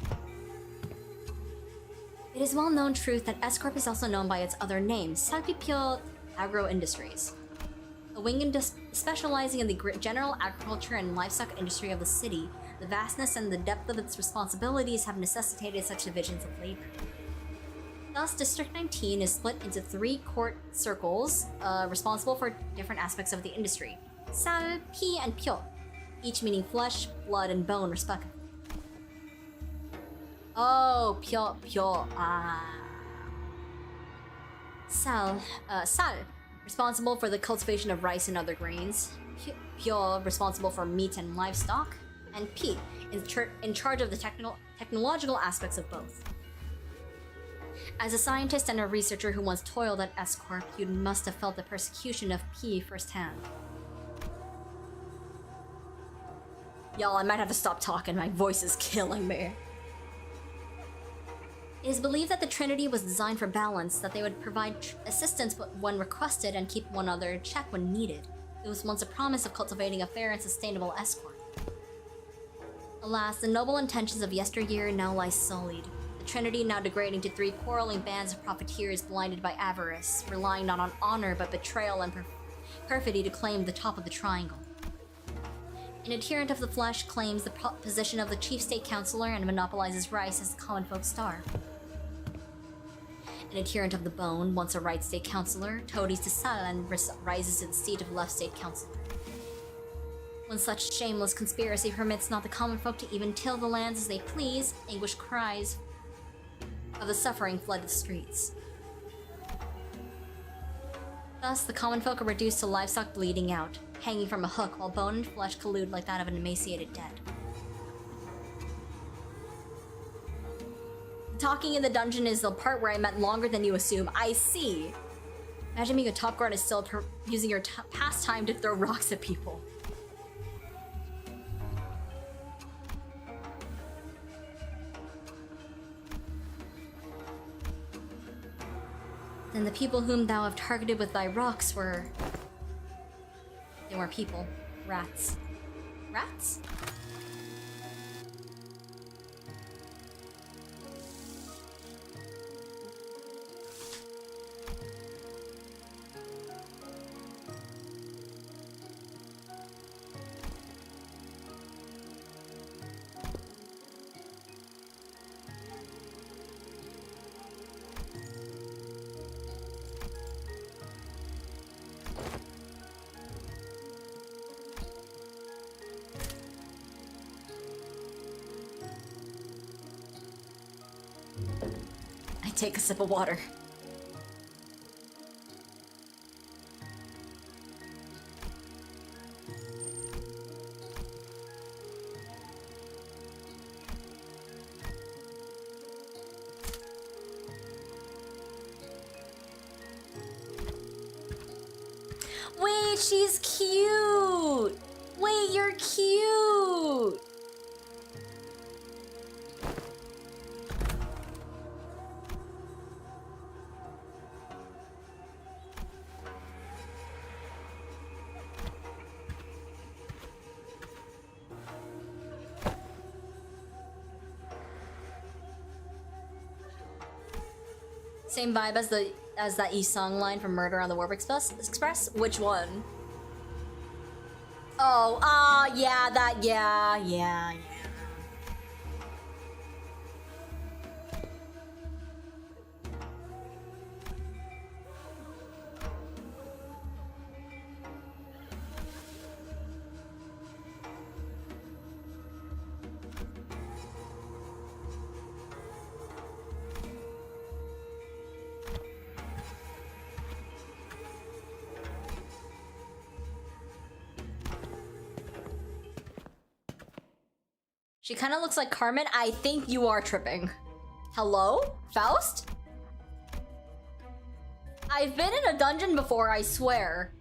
It is well-known truth that S-Corp is also known by its other name, Salpipyo Agro Industries. A wing specializing in the general agriculture and livestock industry of the city, The vastness and the depth of its responsibilities have necessitated such divisions of labor. Thus, District 19 is split into 3 court circles, responsible for different aspects of the industry. Sal, Pi, and Pyo, each meaning flesh, blood, and bone, respectively. Oh, Pyo, Sal, responsible for the cultivation of rice and other grains. Pyo, responsible for meat and livestock. And Pi, in charge of the technological aspects of both. As a scientist and a researcher who once toiled at CORP, you must have felt the persecution of Pi firsthand. Y'all, I might have to stop talking, my voice is killing me. It is believed that the Trinity was designed for balance, that they would provide assistance when requested and keep one another in check when needed. It was once a promise of cultivating a fair and sustainable CORP. Alas, the noble intentions of yesteryear now lie sullied. The Trinity now degrading to 3 quarreling bands of profiteers blinded by avarice, relying not on honor but betrayal and perfidy to claim the top of the triangle. An adherent of the flesh claims the position of the chief state councilor and monopolizes rice as the common folk starve. An adherent of the bone, once a right state councilor, toadies to Sal and rises to the seat of left state councilor. When such shameless conspiracy permits not the common folk to even till the lands as they please, anguished cries of the suffering flood the streets. Thus, the common folk are reduced to livestock bleeding out, hanging from a hook while bone and flesh collude like that of an emaciated dead. Talking in the dungeon is the part where I meant longer than you assume. I see. Imagine being a top guard is still using your pastime to throw rocks at people. Then the people whom thou have targeted with thy rocks were... They weren't people. Rats. Rats? Take a sip of water. Wait, she's cute! Wait, you're cute! Same vibe as that Yi-sung line from Murder on the Warp Express? Which one? Oh, yeah. She kind of looks like Carmen. I think you are tripping. Hello? Faust? I've been in a dungeon before, I swear.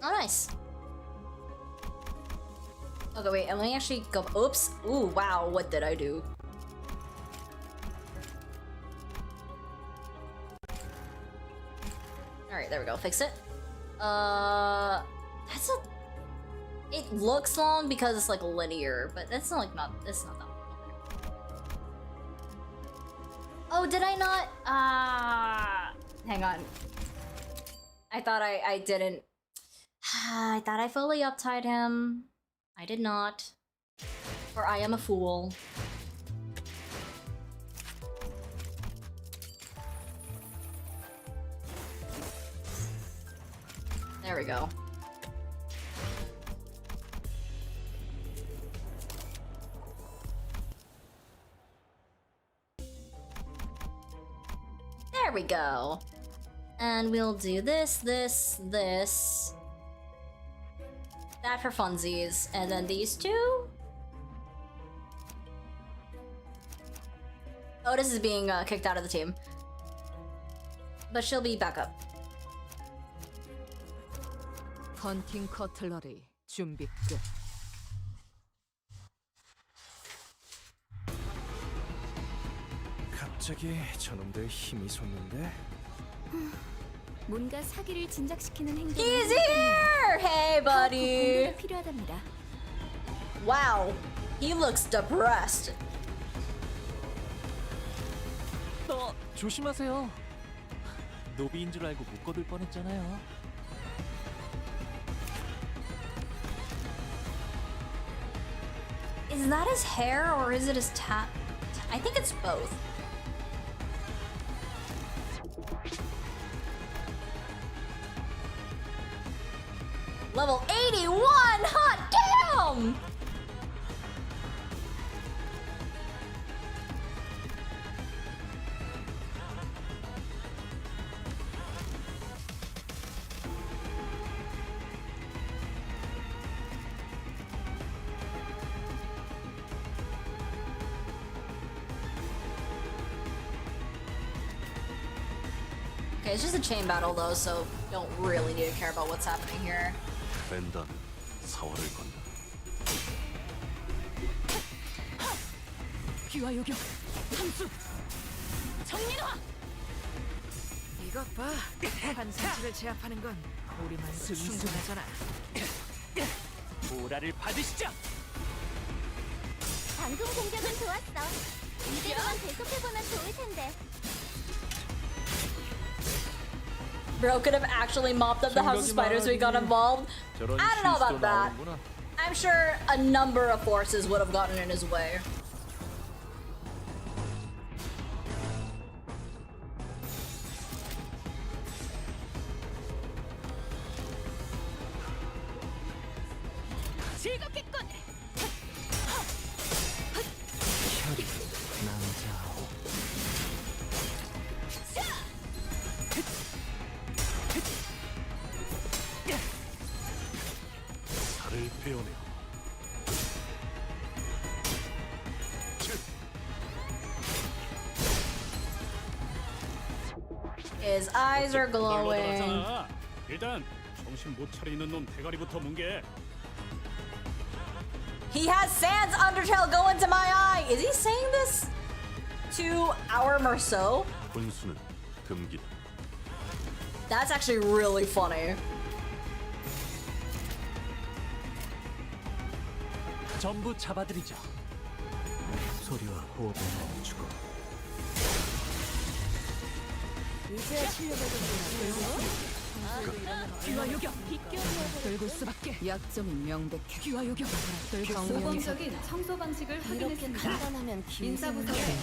Oh, nice. Okay, wait, let me actually go. Oops. Ooh, wow, what did I do? Alright, there we go. Fix it. That's a... It looks long because it's like linear, but it's not like it's not that long. Oh, did I not? Hang on. I thought I didn't. I thought I fully uptied him. I did not. For I am a fool. There we go. There we go. And we'll do this, this, this. That for funsies. And then these two. Otis is being kicked out of the team. But she'll be back up.
헌팅 커틀러리 준비 끝.
갑자기 저놈들 힘이 솟는데?
뭔가 사기를 진작시키는 행동을
He's here! Hey, buddy!
필요하답니다.
Wow, he looks depressed.
조심하세요. 노비인 줄 알고 묶어둘 뻔했잖아요.
Is that his hair or is it his tat? I think it's both. Level 81! Hot damn! Okay, it's just a chain battle though, so don't really need to care about what's happening here.
벤단 사활을 건다.
귀와 요격 함수 정민화.
이것 봐. 환상치를 제압하는 건 우리만으로 충분하잖아.
보라를 받으시죠.
방금 공격은 좋았어. 이대로만 계속해보면 좋을 텐데.
Bro could have actually mopped up the House of Spiders if we got involved. I don't know about that. I'm sure a number of forces would have gotten in his way.
살을 베어내어.
His eyes are glowing.
들어가잖아. 일단 정신 못 차리는 놈 대가리부터 뭉개.
He has Sans Undertale go into my eye. Is he saying this to our Merceau?
혼수는 금기다.
That's actually really funny.
전부 잡아드리죠.
소리와 호흡을 멈추고.
이제야 실력을 좀
귀와 요격 들고 수밖에. 약점이 명백해. 귀와 요격
모범적인 청소 방식을 확인했습니다.
간단하면
인사부서에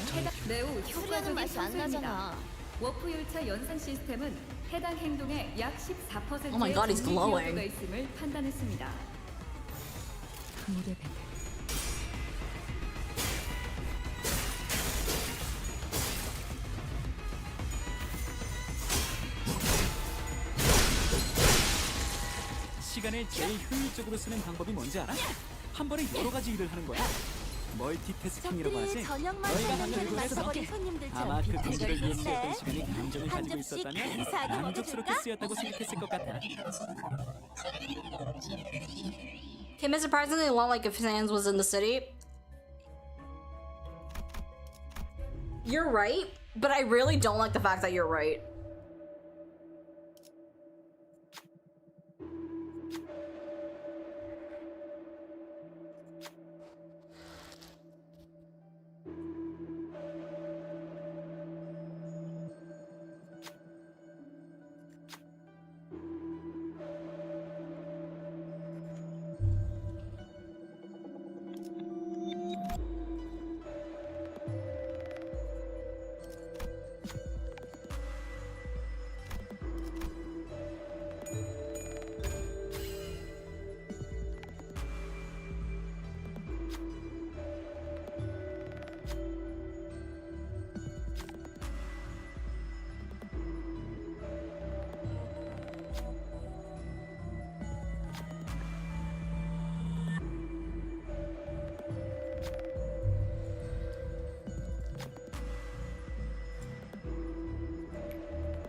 매우 효과적인
맛이 안
청소입니다.
나잖아.
워프 열차 연산 시스템은 해당 행동의 약 14%의
Oh my God, he's glowing.
정리 기여도가 있음을 판단했습니다.
무대 배달.
시간을 제일 효율적으로 쓰는 방법이 뭔지 알아? 한 번에 여러 가지 일을 하는 거야. 멀티태스킹이라고 하지.
저녁만
너희가
먹는
하는
게
곳에서
맞춰버린 손님들처럼
아마 그
빈둥거리고
동기를 위해
있네.
쓰였던 시간이 감정을
한
가지고
접시
있었다면
근사하게
만족스럽게
먹어줄까?
쓰였다고 생각했을 것 같아.
Kim is surprisingly a lot like if Sans was in the city. You're right, but I really don't like the fact that you're right.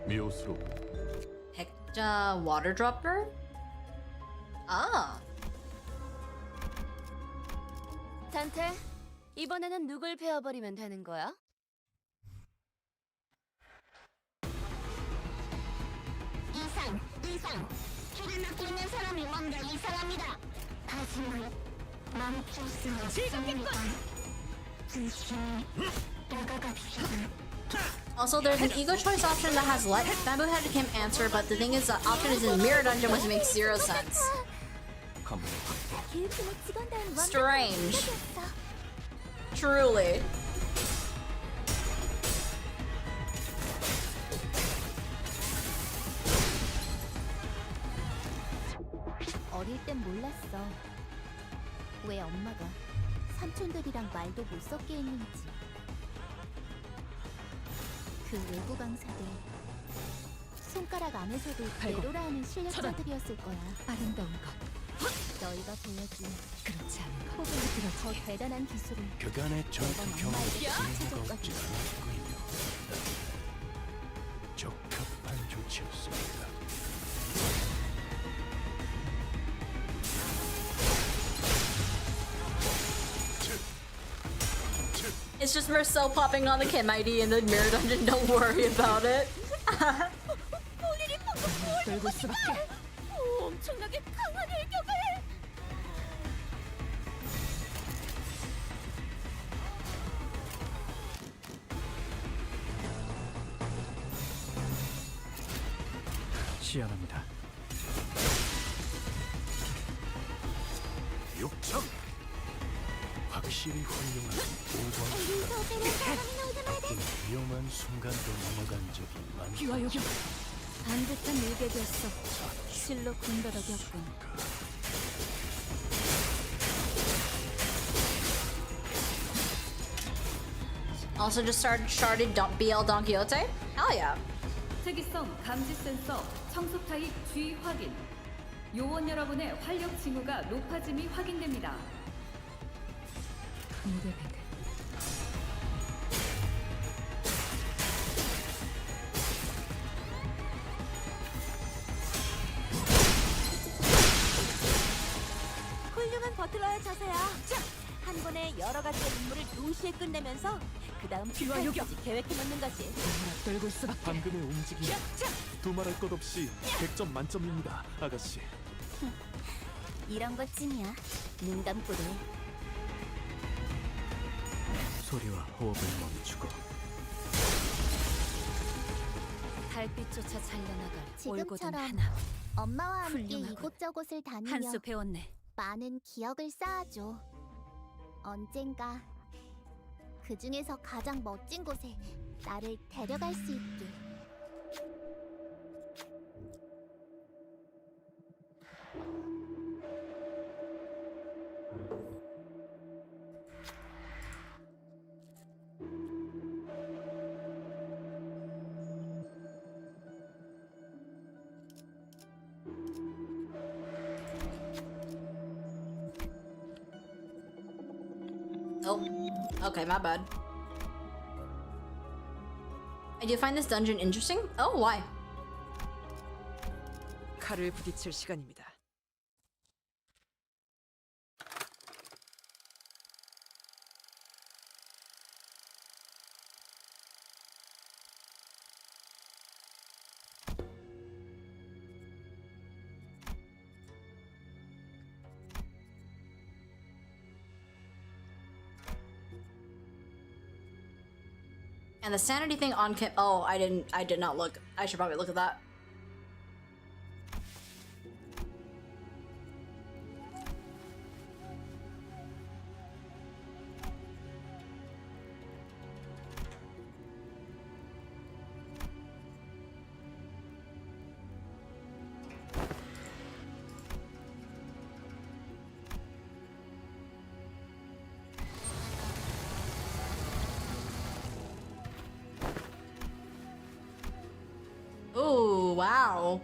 묘수로
백자 water dropper? 아.
단테, 이번에는 누굴 베어버리면 되는 거야?
이상. 길을 막고 있는 사람이 뭔가 이상합니다. 하지만 멈출 수 없습니다. 다가갑시다.
Also, there's an ego choice option that has let Bamboo Head Kim answer, but the thing is, the option is in Mirror Dungeon, which makes zero sense. Strange. Truly.
어릴 땐 몰랐어. 왜 엄마가 삼촌들이랑 말도 못 섞게 했는지. 그 외부 강사들 손가락 안에서도 내로라 하는 실력자들이었을 거야. 아름다운 것. 너희가 보여준 그렇지 않은 것. 호흡을 들어 더 대단한 기술을
그간의 전투 경험이 쓸모가 없지 않았군요. 적합한 조치였습니다.
It's just Marcel popping on the Kim ID in the Mirror Dungeon, don't worry about it.
떨굴 수밖에.
엄청나게 강한 일격을.
시연합니다.
욕청 확실히 훌륭한 오광 위험한 순간도 넘어간 적이 많다.
귀와 요격. 반듯한 일격이었어. 실로 군더더기였군.
Also just started BL Don Quixote? Hell yeah.
특이성 감지 센서 청소 타입 G 확인. 요원 여러분의 활력 징후가 높아짐이 확인됩니다.
무대 배드.
훌륭한 버틀러의 자세야. 한 번에 여러 가지 임무를 동시에 끝내면서 그 다음 피할까지 계획해놓는 거지.
떨굴 수밖에.
방금의 움직임 두말할 것 없이 100점 만점입니다, 아가씨.
이런 것쯤이야. 눈 감고도.
소리와 호흡을 멈추고
달빛조차 잘려나갈 올곧은
지금처럼
하나.
엄마와 함께
훌륭하군.
이곳저곳을 다니며
한 수 배웠네.
많은 기억을 쌓아줘. 언젠가 그 중에서 가장 멋진 곳에 나를 데려갈 수 있게.
Oh, okay, my bad. I do find this dungeon interesting. Oh, why?
칼을 부딪힐 시간입니다.
And the sanity thing on Kim. Oh, I did not look. I should probably look at that. Ooh, wow.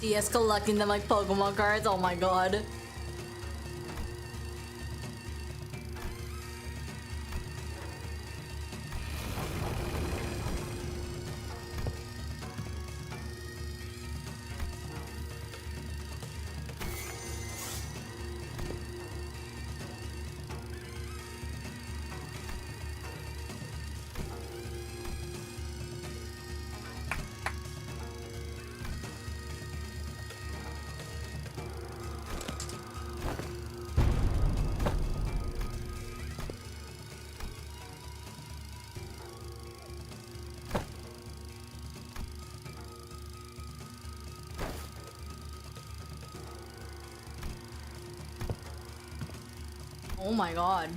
DS collecting them like Pokemon cards. Oh my god. Oh my god.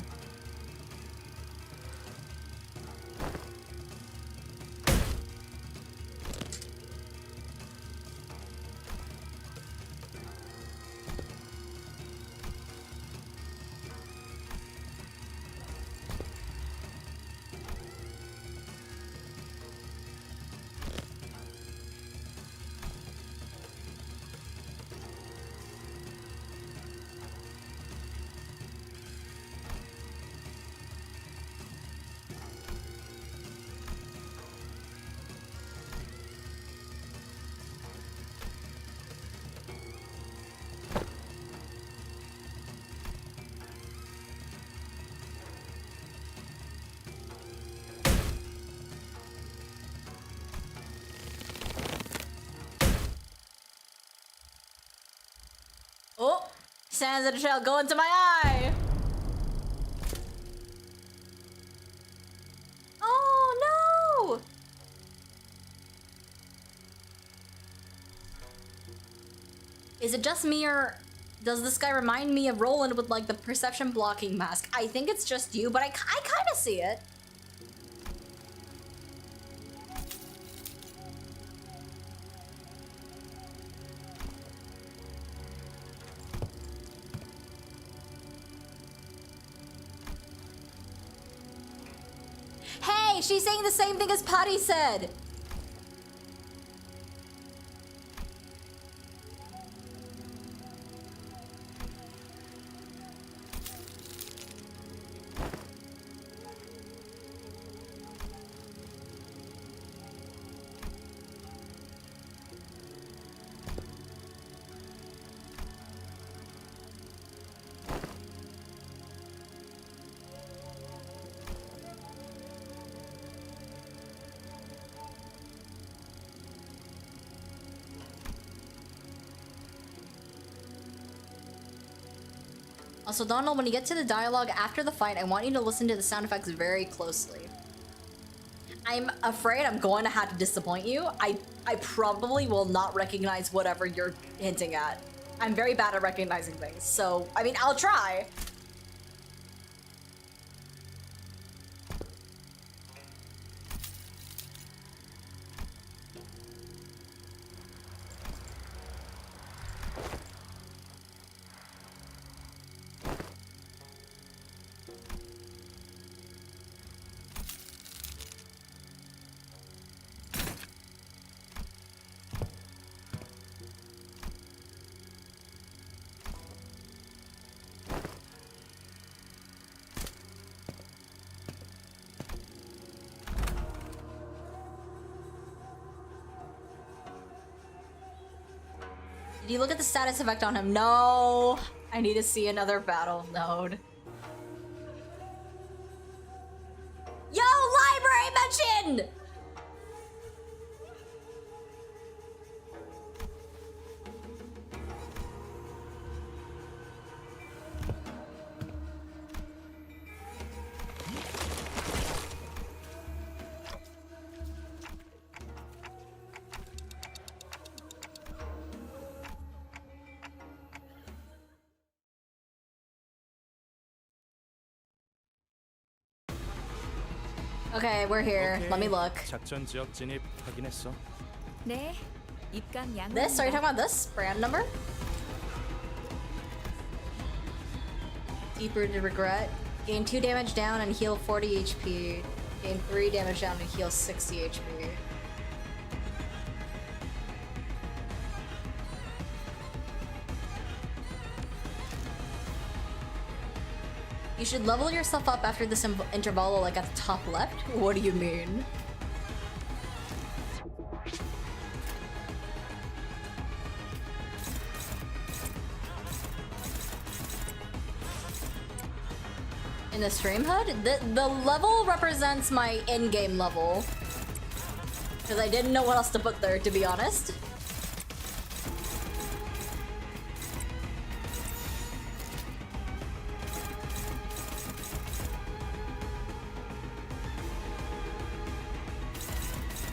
Oh, sands of the trail go into my eye. Oh no! Is it just me, or does this guy remind me of Roland with like the perception blocking mask? I think it's just you, but I kind of see it. Hey, she's saying the same thing as Patty said. Also, Donald, when you get to the dialogue after the fight, I want you to listen to the sound effects very closely. I'm afraid I'm going to have to disappoint you. I probably will not recognize whatever you're hinting at. I'm very bad at recognizing things, so, I mean, I'll try. Did you look at the status effect on him? No! I need to see another battle node. Yo, library mention! Okay, we're here. Let me look.
작전 지역 진입 확인했어.
네, 입감 양.
This? Are you talking about this brand number? Deeper to regret. Gain 2 damage down and heal 40 HP. Gain 3 damage down and heal 60 HP. You should level yourself up after this intervallo, like at the top left? What do you mean? In the stream HUD? The level represents my in-game level. Because I didn't know what else to put there, to be honest.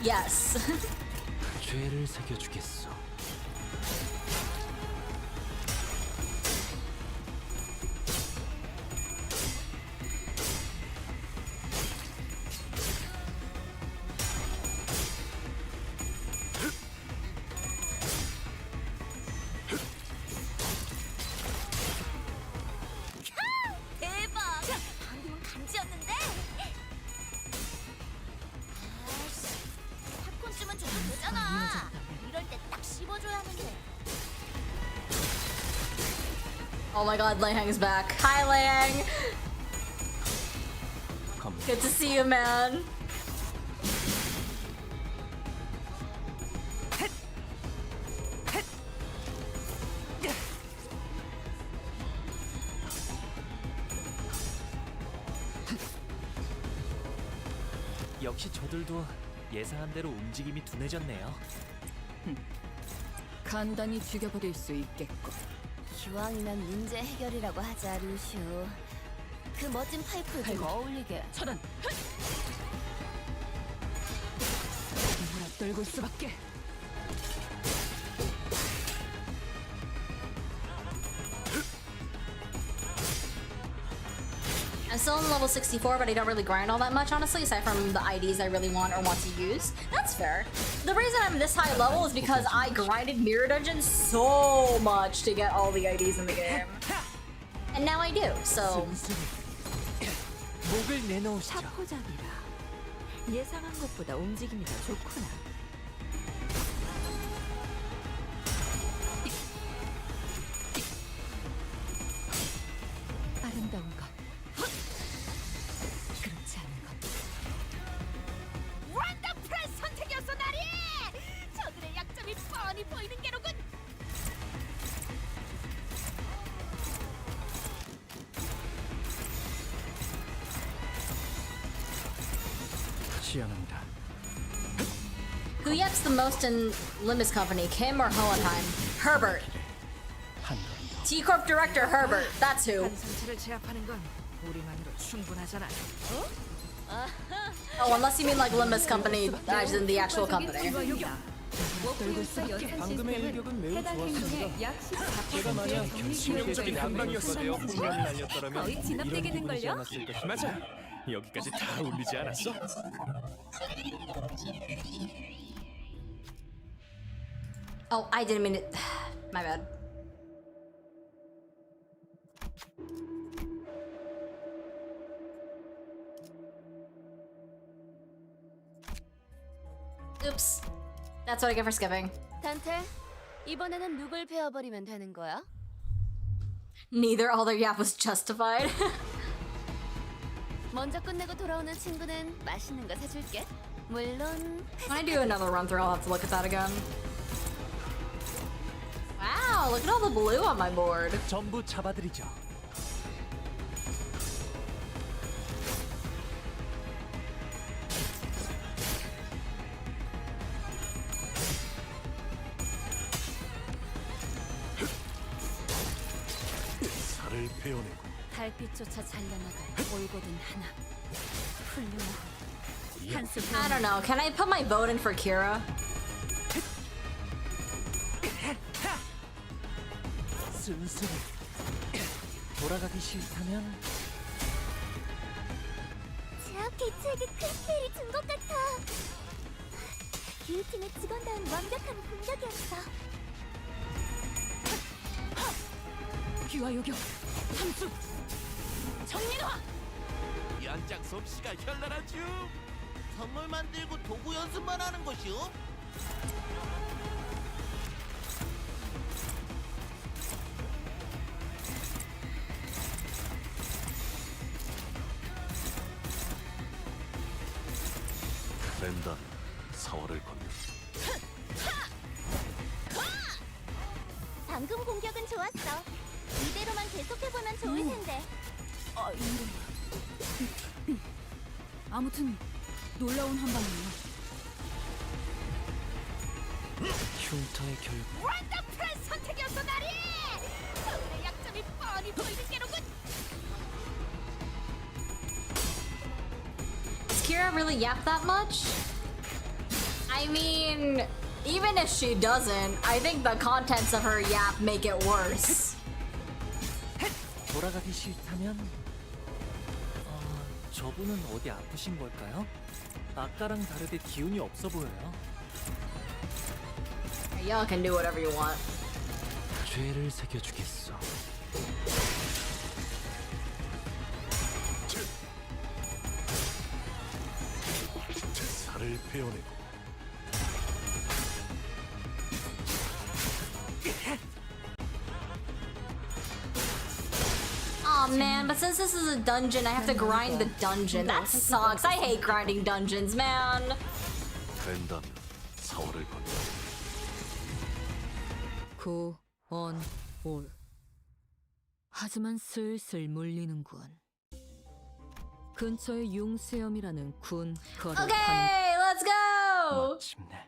Yes.
죄를 새겨주겠어.
대박! 방금은 감지였는데? 아이씨, 팝콘쯤은 줘도 되잖아. 이럴 때 딱 씹어줘야 하는데.
Oh my god, Liehang's back. Hi, Liehang! Good to see you, man.
역시 저들도 예상한 대로 움직임이 둔해졌네요.
간단히 죽여버릴 수 있겠고.
기왕이면 문제 해결이라고 하자, 루슈. 그 멋진 파이프를 좀 어울리게.
차단! 몰아떨고 수밖에.
I'm still in level 64, but I don't really grind all that much, honestly, aside from the IDs I really want or want to use. That's fair. The reason I'm this high level is because I grinded Mirror Dungeon so much to get all the IDs in the game. And now I do, so...
목을 내놓으시죠.
샤포잡이라. 예상한 것보다 움직임이 더 좋구나. 아름다운 것. 그렇지 않은 것.
원더풀한 선택이었어, 나리! 저들의 약점이 뻔히 보이는 게로군.
시연합니다.
Who yaps the most in Limbus Company, Kim or Hohenheim? Herbert. T-Corp Director Herbert, that's who.
상처를 제압하는 건 우리만으로 충분하잖아.
Oh, unless you mean like Limbus Company, as in the actual company.
방금의 일격은 매우
해당
좋았습니다.
행동의 약 14%의
제가 만약
정리기록을
한방이었어요. 홍련을 날렸더라면
거의 진압되게 된 걸요?
않았을 것입니다. 맞아. 여기까지 다 울리지 않았어?
Oh, I didn't mean it. My bad. Oops. That's what I get for skipping.
단테, 이번에는 누굴 베어버리면 되는 거야?
Neither all their yap was justified.
먼저 끝내고 돌아오는 친구는 맛있는 거 사줄게. 물론
When I do another run through, I'll have to look at that again. Wow, look at all the blue on my board.
전부 잡아드리죠.
살을 베어내고
달빛조차 잘려나갈 올고든 하나. 훌륭하고. 한수
I don't know. Can I put my vote in for Kira?
순순히 돌아가기 싫다면
제압 개체에게 큰 피해를 준 것 같아. 기후팀의 직원다운 완벽한 공격이었어.
귀와 요격. 함수.
정리놔.
연장 솜씨가 현란하죠. 선물 만들고 도구 연습만 하는 것이오.
된다. 사활을 건너.
방금 공격은 좋았어. 이대로만 계속해보면 좋을 텐데.
아, 이런. 아무튼 놀라운 한방이네요.
흉터의 결과.
원더풀한 선택이었어, 나리! 서울의 약점이 뻔히 보이는 게로군!
Does Kira really yap that much? I mean, even if she doesn't, I think the contents of her yap make it worse.
돌아가기 싫다면 저분은 어디 아프신 걸까요? 아까랑 다르게 기운이 없어 보여요.
Y'all can do whatever you want.
죄를 새겨주겠어.
살을 베어내고.
Oh man, but since this is a dungeon, I have to grind the dungeon. That sucks. I hate grinding dungeons, man.
된다면 사활을 건너.
올. 하지만 슬슬 물리는군. 근처에 융수염이라는 군 거를
Okay, let's go.
마침내.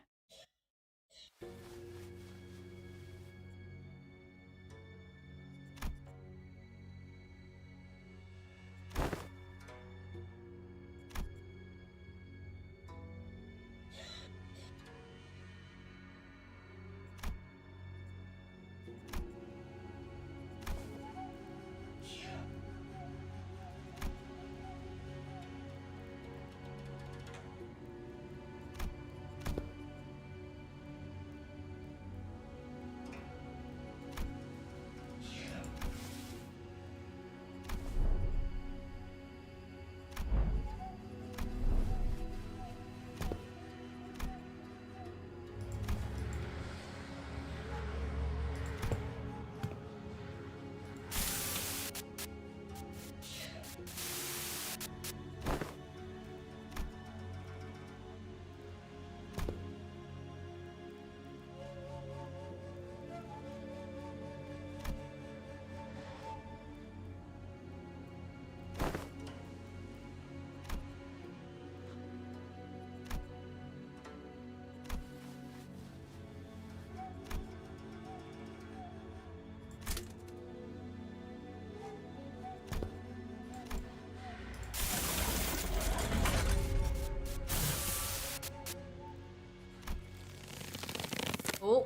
Oh.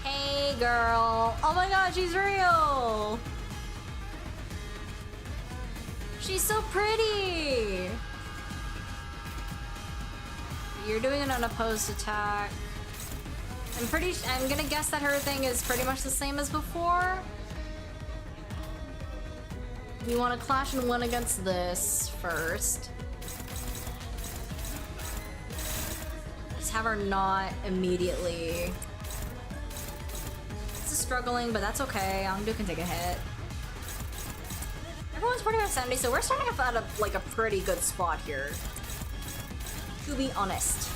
Hey girl. Oh my god, she's real. She's so pretty! You're doing an unopposed attack. I'm gonna guess that her thing is pretty much the same as before. We want to clash and win against this first. Just have her not immediately. This is struggling, but that's okay. Angdu can take a hit. Everyone's pretty much 70, so we're starting off at a pretty good spot here. To be honest.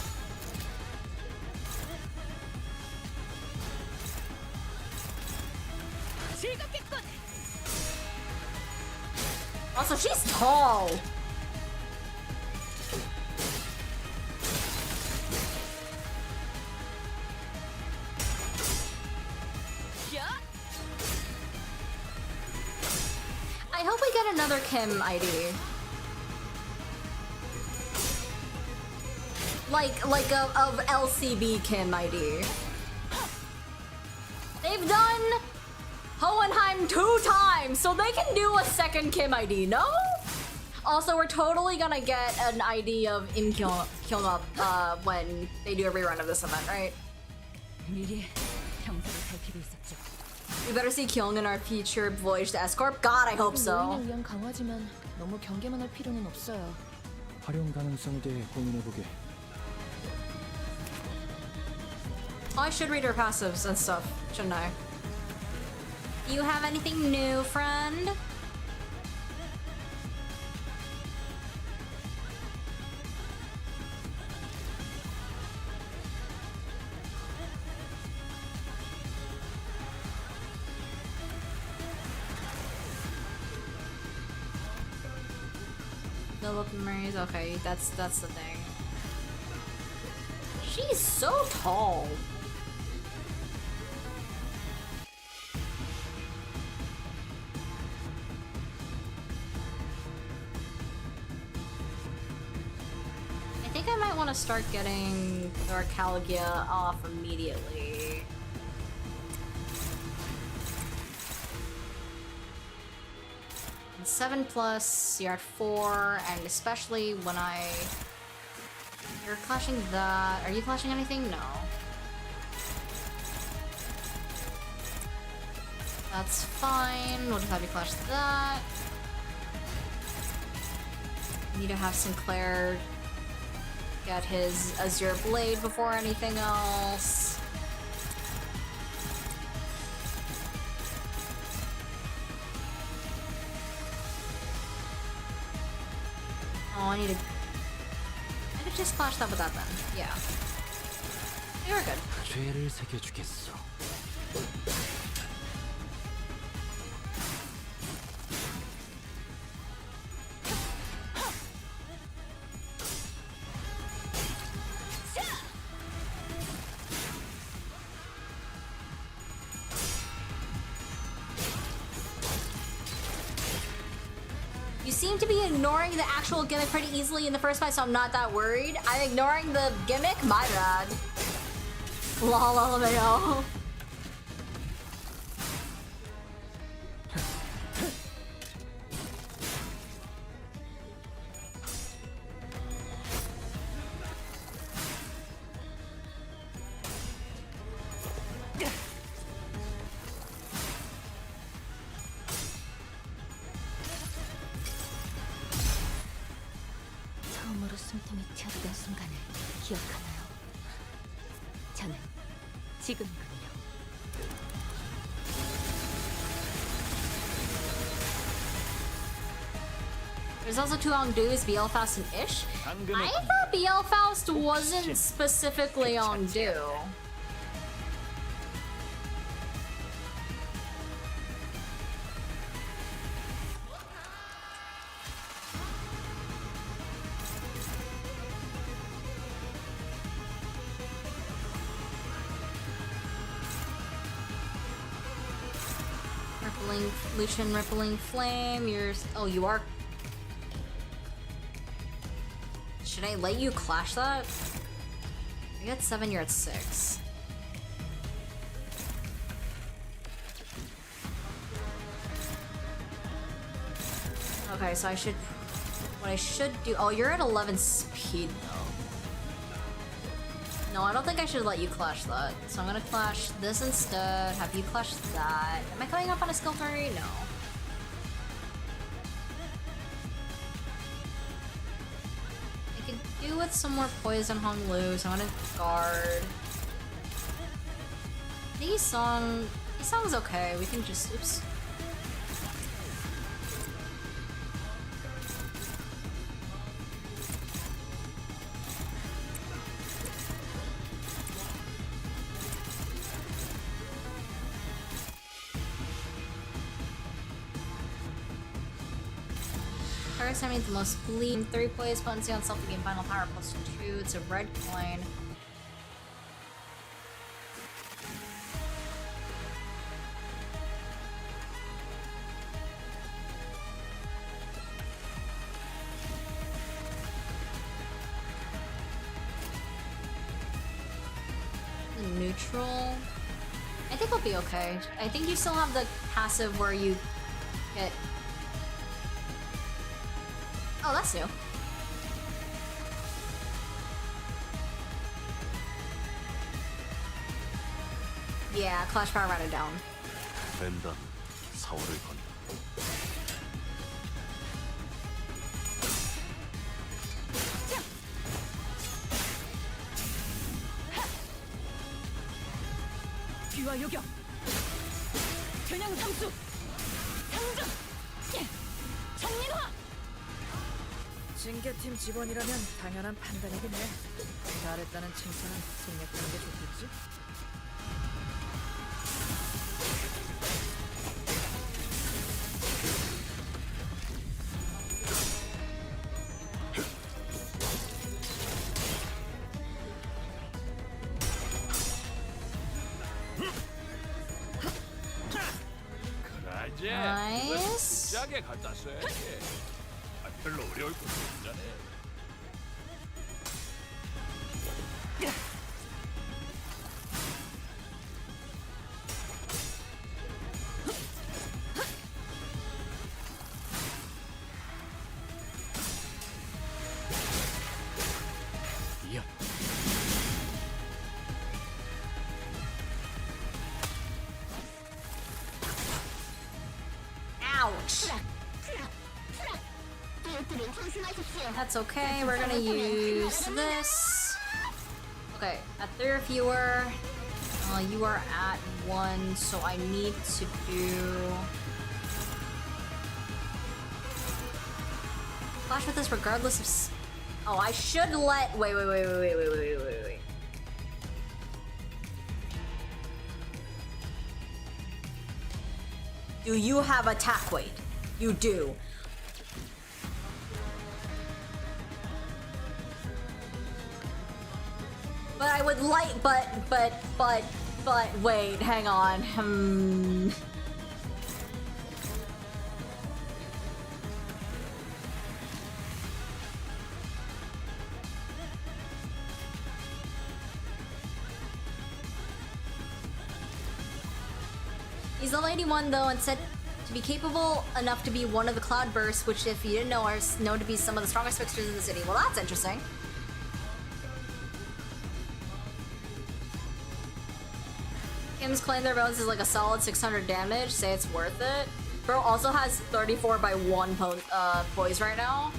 Also, she's tall. I hope we get another Kim ID. Like of LCB Kim ID. They've done Hohenheim 2 times, so they can do a second Kim ID, no? Also, we're totally gonna get an ID of In Kyung Up when they do a rerun of this event, right?
미리 형사를 살피고 있었죠.
We better see Kyung in our future voyage to S-Corp. God, I hope so.
요인을 위한 강화지만 너무 경계만 할 필요는 없어요.
활용 가능성에 대해 고민해보게.
I should read her passives and stuff, shouldn't I? Do you have anything new, friend? Philip Murray's okay, that's the thing. She's so tall. I think I might want to start getting the Arcalgia off immediately. And 7+, you're at 4, and especially when you're clashing that. Are you clashing anything? No. That's fine. We'll just have you clash that. Need to have Sinclair get his Azure Blade before anything else. Oh, I could just clash that with that then. Yeah. You're good.
죄를 새겨주겠어.
You seem to be ignoring the actual gimmick pretty easily in the first fight, so I'm not that worried. I'm ignoring the gimmick? My bad. Lol, LMAO.
처음으로 숨통이 튀었던 순간을 기억하나요? 저는 지금이군요.
There's also two on dues, BL Faust and Ish. I thought BL Faust wasn't specifically on due. Rippling Lucian, Rippling Flame. Oh, you are. Should I let you clash that? You're at 7, you're at 6. Okay, so what I should do. Oh, you're at 11 speed though. No, I don't think I should let you clash that. So I'm gonna clash this instead, have you clash that. Am I coming up on a skill tree? No. I could do with some more poison hung loose. I'm gonna guard. I think Yi-Song's okay. We can just, oops. I mean the most bleed. 3 plays potency on self to gain final power +2. It's a red coin. Neutral. I think we'll be okay. I think you still have the passive where you get. Oh, that's new. Yeah, Clash Power routed down.
벤담 4월을 건다.
귀와 요격. 전형 삼수. 상전. 정민화.
징계팀 직원이라면 당연한 판단이겠네. 잘했다는 칭찬은 생략하는 게 좋겠지?
그러지.
나이스.
짜게 갖다 써야지. 별로 어려울 것도 없잖아.
Ouch. That's okay, we're gonna use this. Okay, at 3 or fewer, you are at 1, so I need to do... Flash with this regardless of... Oh, I should let... Wait. Do you have attack weight? You do. But I would like, but, wait, hang on. He's the lady one though, and said to be capable enough to be one of the cloudbursts, which if you didn't know are known to be some of the strongest fixtures in the city. Well, that's interesting. Kim's claim their bones is like a solid 600 damage. Say it's worth it. Bro also has 34 by 1 poise right now.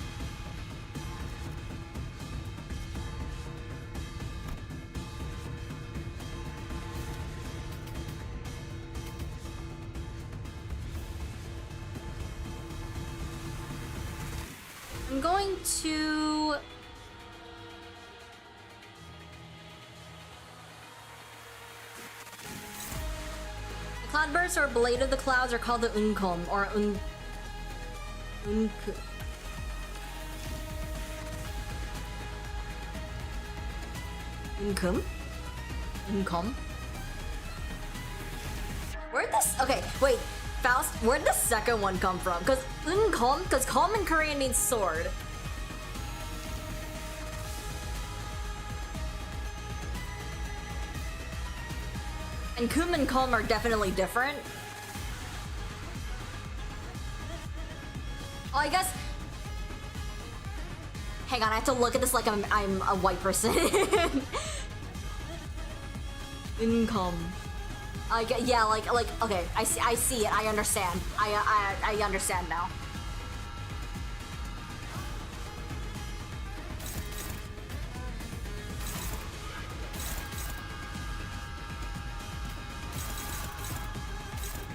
I'm going to... The cloudbursts or blade of the clouds are called the unkom or unku. Unkom? Where'd this... Okay, wait. Faust, where'd the second one come from? Because kom in Korean means sword. And kum and kom are definitely different. Oh, I guess... Hang on, I have to look at this like I'm a white person. Income. Yeah, like, okay, I see it, I understand. I understand now.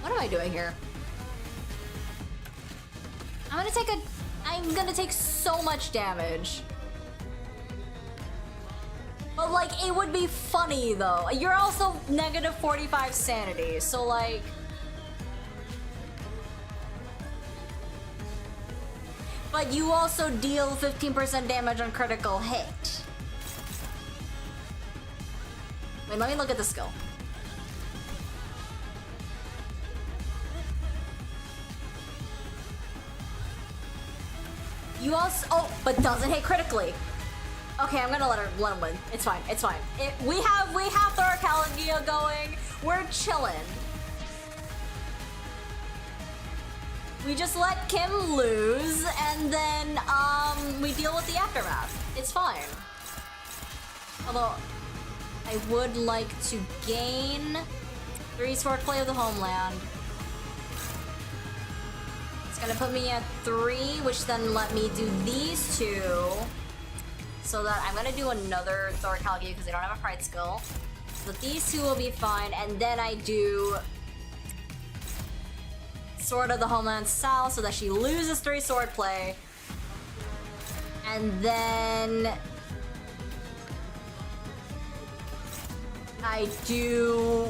What am I doing here? I'm gonna take so much damage. But like, it would be funny though. You're also negative 45 sanity, so like... But you also deal 15% damage on critical hit. Wait, let me look at the skill. You also... Oh, but doesn't hit critically. Okay, I'm gonna let him win. It's fine. It's fine. We have Thoracalagia going. We're chilling. We just let Kim lose, and then we deal with the aftermath. It's fine. Although I would like to gain 3 swordplay of the homeland. gonna put me at 3, which then let me do these 2. So that I'm gonna do another Thor Calgia because they don't have a pride skill. So these 2 will be fine, and then I do Sword of the Homeland South so that she loses 3 sword play. And then I do...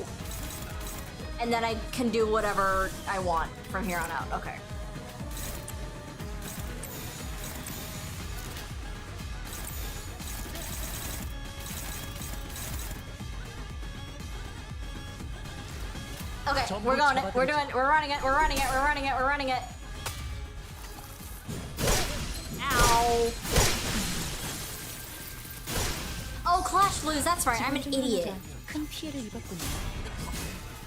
And then I can do whatever I want from here on out. Okay. Okay, we're going it. We're running it. We're running it. We're running it. We're running it. Ow. Oh, Clash Blues. That's right. I'm an idiot.
큰 피해를 입었군요.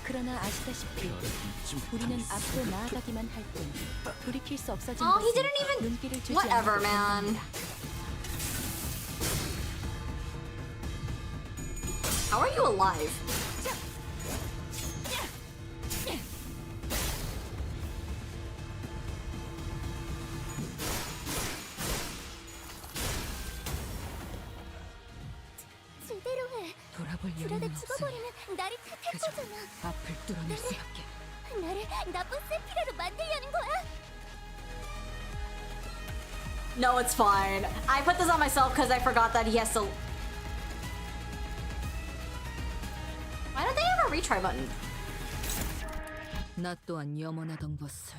그러나 아시다시피 우리는 앞으로 나아가기만 할 뿐 돌이킬 수 없어진
Oh, he
것은
didn't even...
눈길을 주지
Whatever,
않기
man.
때문입니다.
How are you alive?
제대로 해.
돌아볼
불안에
여유는 없으니
죽어버리면 나를 탓할
그저
거잖아.
앞을 뚫어낼 수밖에.
나를 나쁜 세피라로 만들려는 거야?
No, it's fine. I put this on myself because I forgot that he has to... Why don't they have a retry button?
나 또한 염원하던 것을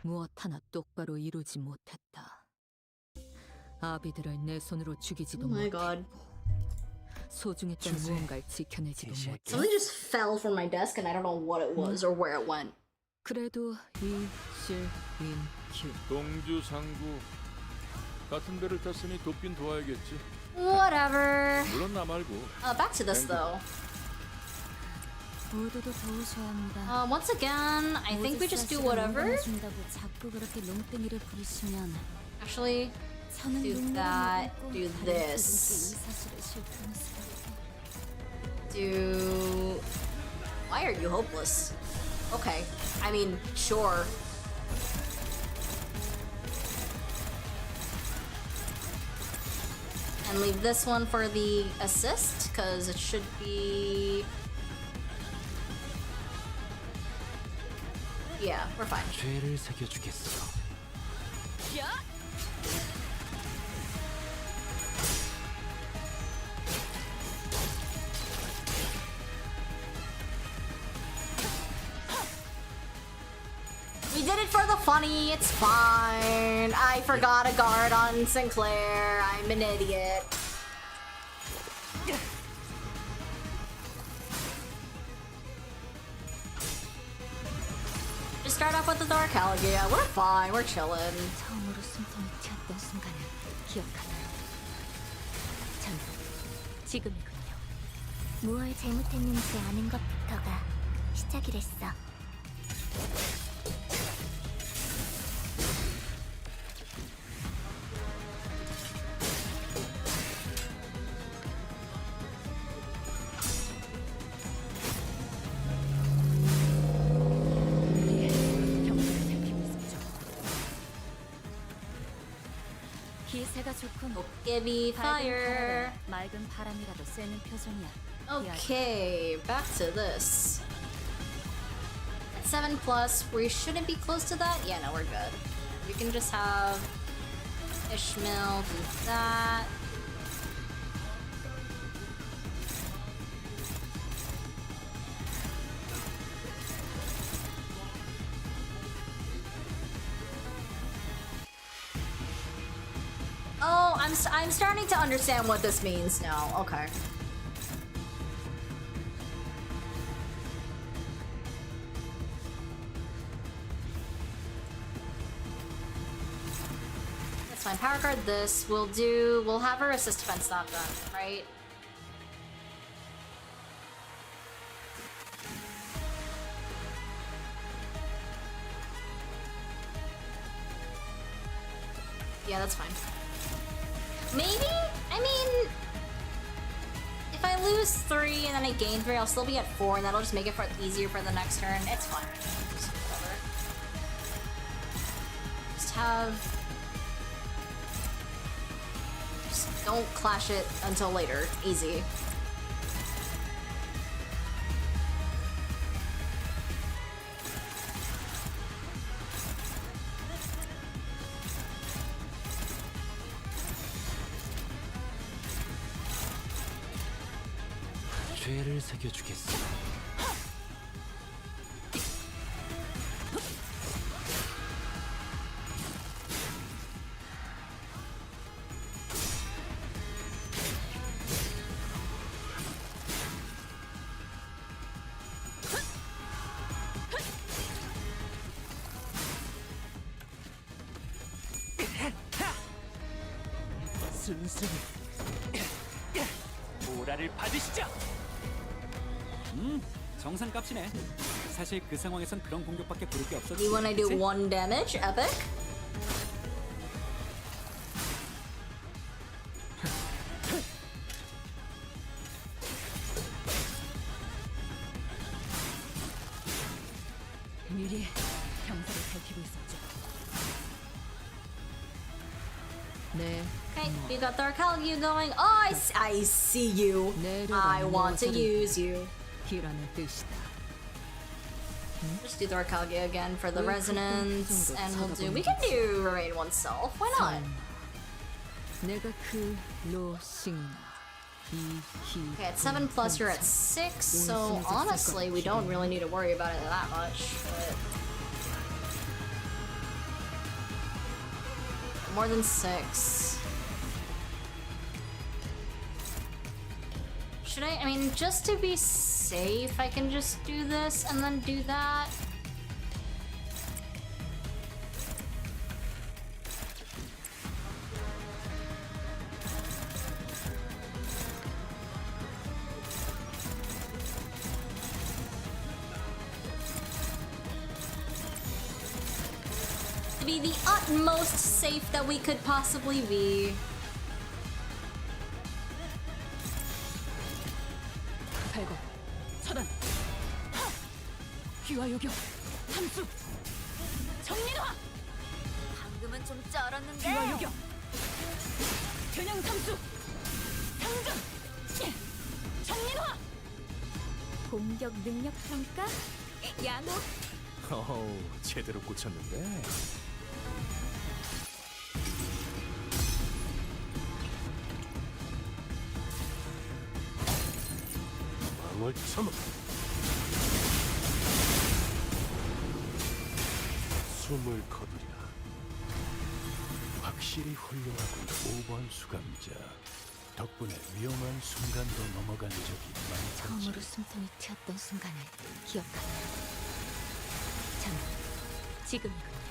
무엇 하나 똑바로 이루지 못했다. 아비들을 내 손으로 죽이지도
Oh my
못했고
god.
소중했던 무언가를 지켜내지도 못했고
Something just fell from my desk and I don't know what it was or where it went.
그래도 이실윈큐
동주 상구 같은 배를 탔으니 돕긴 도와야겠지.
Whatever.
물론 나 말고.
Back to this though.
모두도 도우셔야 합니다.
Once again, I think we just do whatever.
자꾸 그렇게 농땡이를 부리시면
Actually, do that, do this. Do... Why are you hopeless? Okay, I mean, sure. And leave this one for the assist, because it should be... Yeah, we're fine.
죄를 새겨주겠어.
We did it for the funny, it's fine. I forgot a guard on Sinclair. I'm an idiot. Just start off with the Dark Calgia. We're fine, we're chilling.
처음으로 숨통이 튀었던 순간을 기억하나요? 전 지금이군요.
무얼 잘못했는지 아는 것부터가 시작이랬어.
기세가 좋군.
Give fire.
맑은 바람이라도 쐬는 표정이야.
Okay, back to this. At 7 plus, we shouldn't be close to that. Yeah, no, we're good. We can just have Ishmael do that. Oh, I'm starting to understand what this means now. Okay. That's fine. Power guard this. We'll have her assist defense not done, right? Yeah, that's fine. Maybe? I mean... If I lose 3 and then I gain 3, I'll still be at 4 and that'll just make it easier for the next turn. It's fine. Just whatever. have... Just don't clash it until later. Easy.
죄를 새겨주겠어.
순순히 오라를 받으시죠. 정상값이네. 사실 그 상황에선 그런 공격밖에 부를 게 없었지.
You wanna do
그치?
1 damage? Epic?
미리 경사를 살피고 있었죠.
네.
Okay, you got the Arcalgu going. Oh, I see you. I want to use you.
기라는 뜻이다.
Just do the Arcalgu again for the resonance, and we'll do. We can do Remain Oneself. Why not?
내가 그 로싱
Okay, at 7 plus, you're at 6. So honestly, we don't really need to worry about it that much. But more than 6. Should I mean, just to be safe, I can just do this and then do that. To be the utmost safe that we could possibly be.
발광, 차단, 귀와 요격, 함수, 정민화. 방금은 좀 쩔었는데. 귀와 요격, 균형 삼수, 상전, 정민화. 공격 능력 평가, 야노.
어우, 제대로 꽂혔는데.
망을 참아. 숨을 거두랴. 확실히 훌륭하군. 5번 수감자. 덕분에 위험한 순간도 넘어간 적이 많다.
처음으로 숨통이 튀었던 순간을 기억한다. 참, 지금이군요.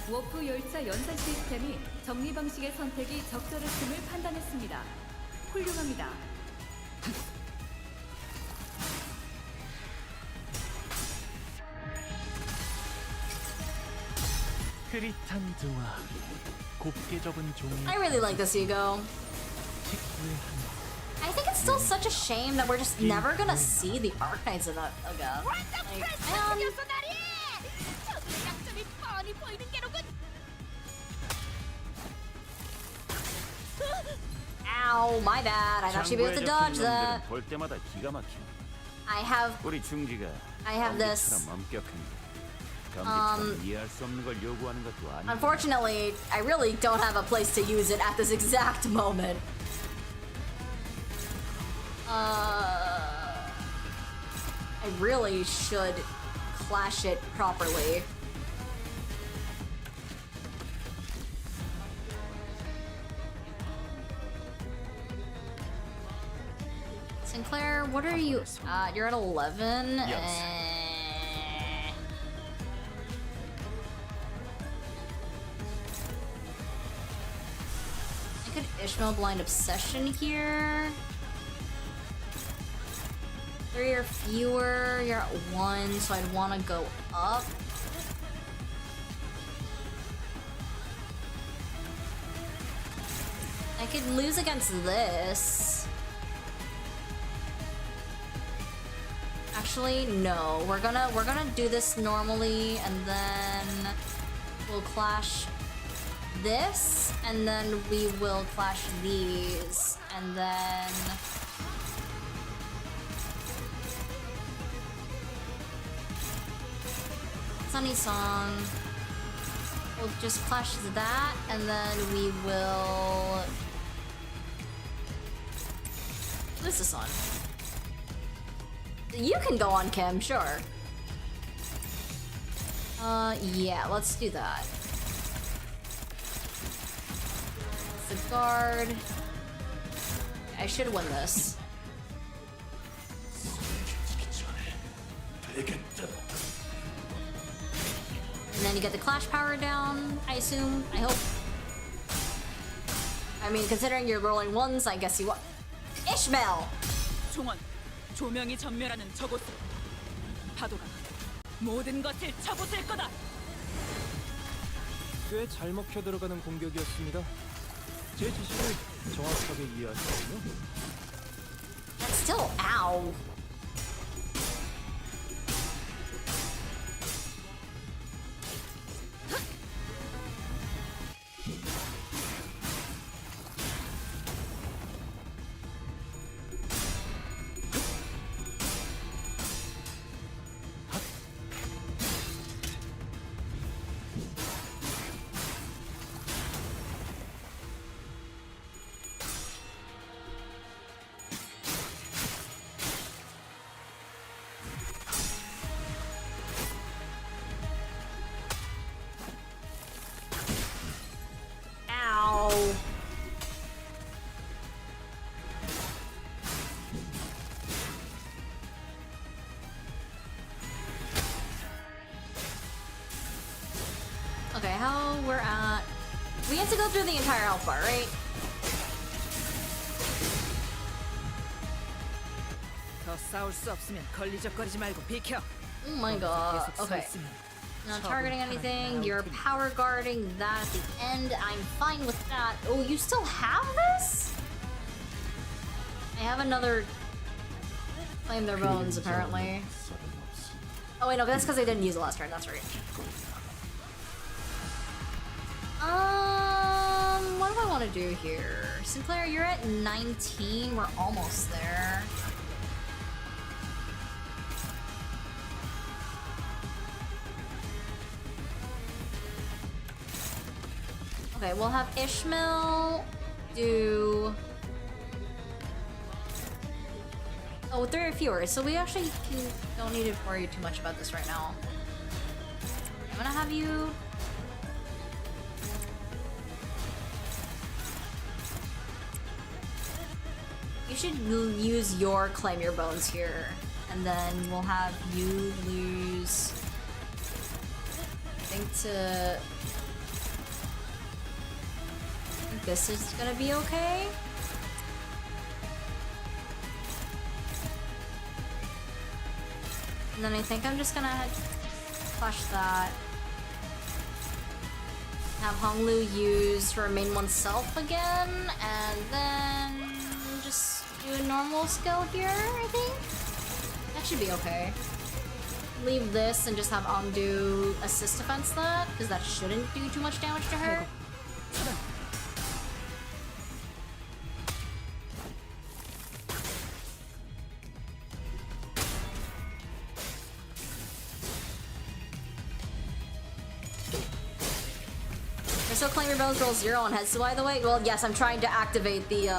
워프 열차 연산 시스템이 정리 방식의 선택이 적절했음을 판단했습니다. 훌륭합니다.
흐릿한 등화. 곱게 접은 종이.
I really like this ego. I think it's still such a shame that we're just never gonna see the Archknights of that again. Like, ow, my bad. I thought she'd be able to dodge that.
볼 때마다 기가 막히네.
I have
우리 중지가
this.
엄격합니다. 감기처럼 이해할 수 없는 걸 요구하는 것도 아니고.
Unfortunately, I really don't have a place to use it at this exact moment. I really should clash it properly. Sinclair, what are you? You're at 11. I could Ishmael Blind Obsession here. 3 or fewer. You're at 1, so I'd want to go up. I could lose against this. Actually, no. We're gonna do this normally, and then We'll clash this, and then we will clash these, and then Sunny Song. We'll just clash that, and then we will. This is on. You can go on, Kim, sure. Yeah, let's do that. It's a guard. I should win this. And then you get the clash power down, I assume. I hope. I mean, considering you're rolling ones, I guess you want. Ishmael!
종원, 조명이 전멸하는 저곳. 파도가 모든 것을 쳐부술 거다.
꽤 잘 먹혀 들어가는 공격이었습니다. 제 지시를 정확하게 이해하시군요.
That's still ow. Okay, how we're at... We have to go through the entire health bar, right?
더 싸울 수 없으면 걸리적거리지 말고 비켜.
Oh my god.
계속 서
Okay.
있으면
Not
처분
targeting
하나는
anything.
나올
You're
테니까.
power guarding that at the end. I'm fine with that. Oh, you still have this? I have another... Claim their bones, apparently. Oh wait, no, that's because I didn't use it last turn. That's right. What do I want to do here? Sinclair, you're at 19. We're almost there. Okay, we'll have Ishmael do... Oh, 3 or fewer, so we actually don't need to worry too much about this right now. I'm gonna have you... You should use your Claim Your Bones here, and then we'll have you lose... I think to... I think this is gonna be okay. And then I think I'm just gonna flush that. Have Honglu use Remain Oneself again, and then just do a normal skill here, I think? That should be okay. Leave this and just have Ongdu assist defense that, because that shouldn't do too much damage to her. Still Claim Your Bones rolls 0 on heads, so by the way, well, yes, I'm trying to activate the,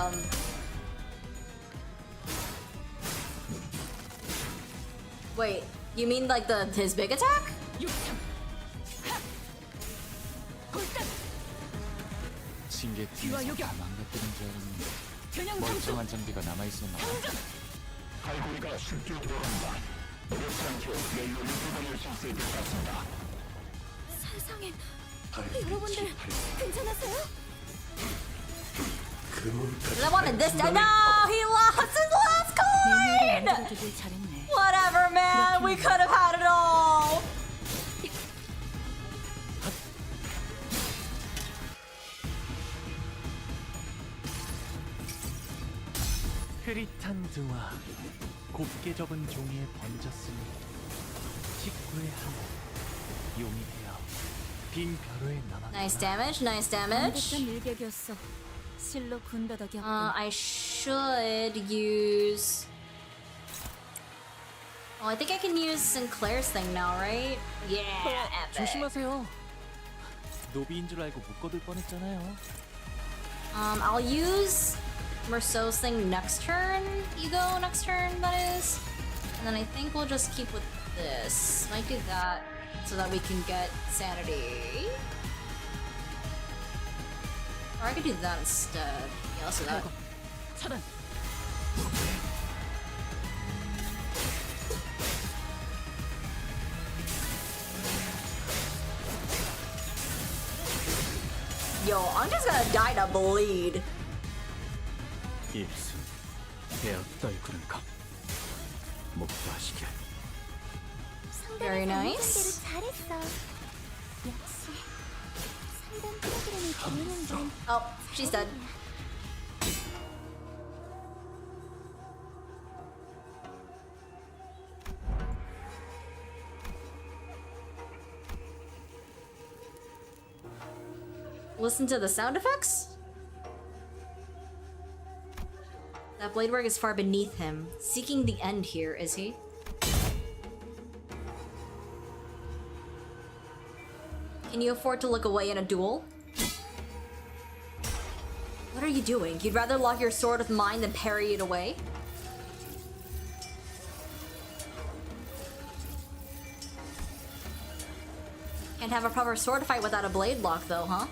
Wait, you mean like his big attack?
징계팀에서 다 망가뜨린 줄 알았는데 멀쩡한 장비가 남아있었나 봐.
갈고리가 쉽게 돌아간다. 어렵지 않게 내 요리를 뜯어낼 수 있을 것 같습니다.
세상에, 여러분들 괜찮으세요?
I wanted this to no, he lost his last coin!
되길 잘했네.
Whatever, man, we could have had it all!
흐릿한 등화, 곱게 접은 종이에 번졌으니 직구의 하늘, 용이 되어
빈 벼루에 남아.
Nice damage, nice damage.
완벽한 일격이었어. 실로 군더더기 없군.
I should use... Oh, I think I can use Sinclair's thing now, right? Yeah, epic.
조심하세요. 노비인 줄 알고 묶어둘 뻔했잖아요.
I'll use Merceau's thing next turn. Ego next turn, that is. And then I think we'll just keep with this. Might do that so that we can get sanity. Or I could do that instead. Yeah, let's do that.
차단.
Yo, I'm just gonna die to bleed.
일수 대학 떨구는 것 목도하시길.
Very nice.
잘했어. 역시 상담 프로그램을 듣는 건
Oh, she's dead. Listen to the sound effects? That blade work is far beneath him. Seeking the end here, is he? Can you afford to look away in a duel? What are you doing? You'd rather lock your sword with mine than parry it away? Can't have a proper sword fight without a blade lock though, huh?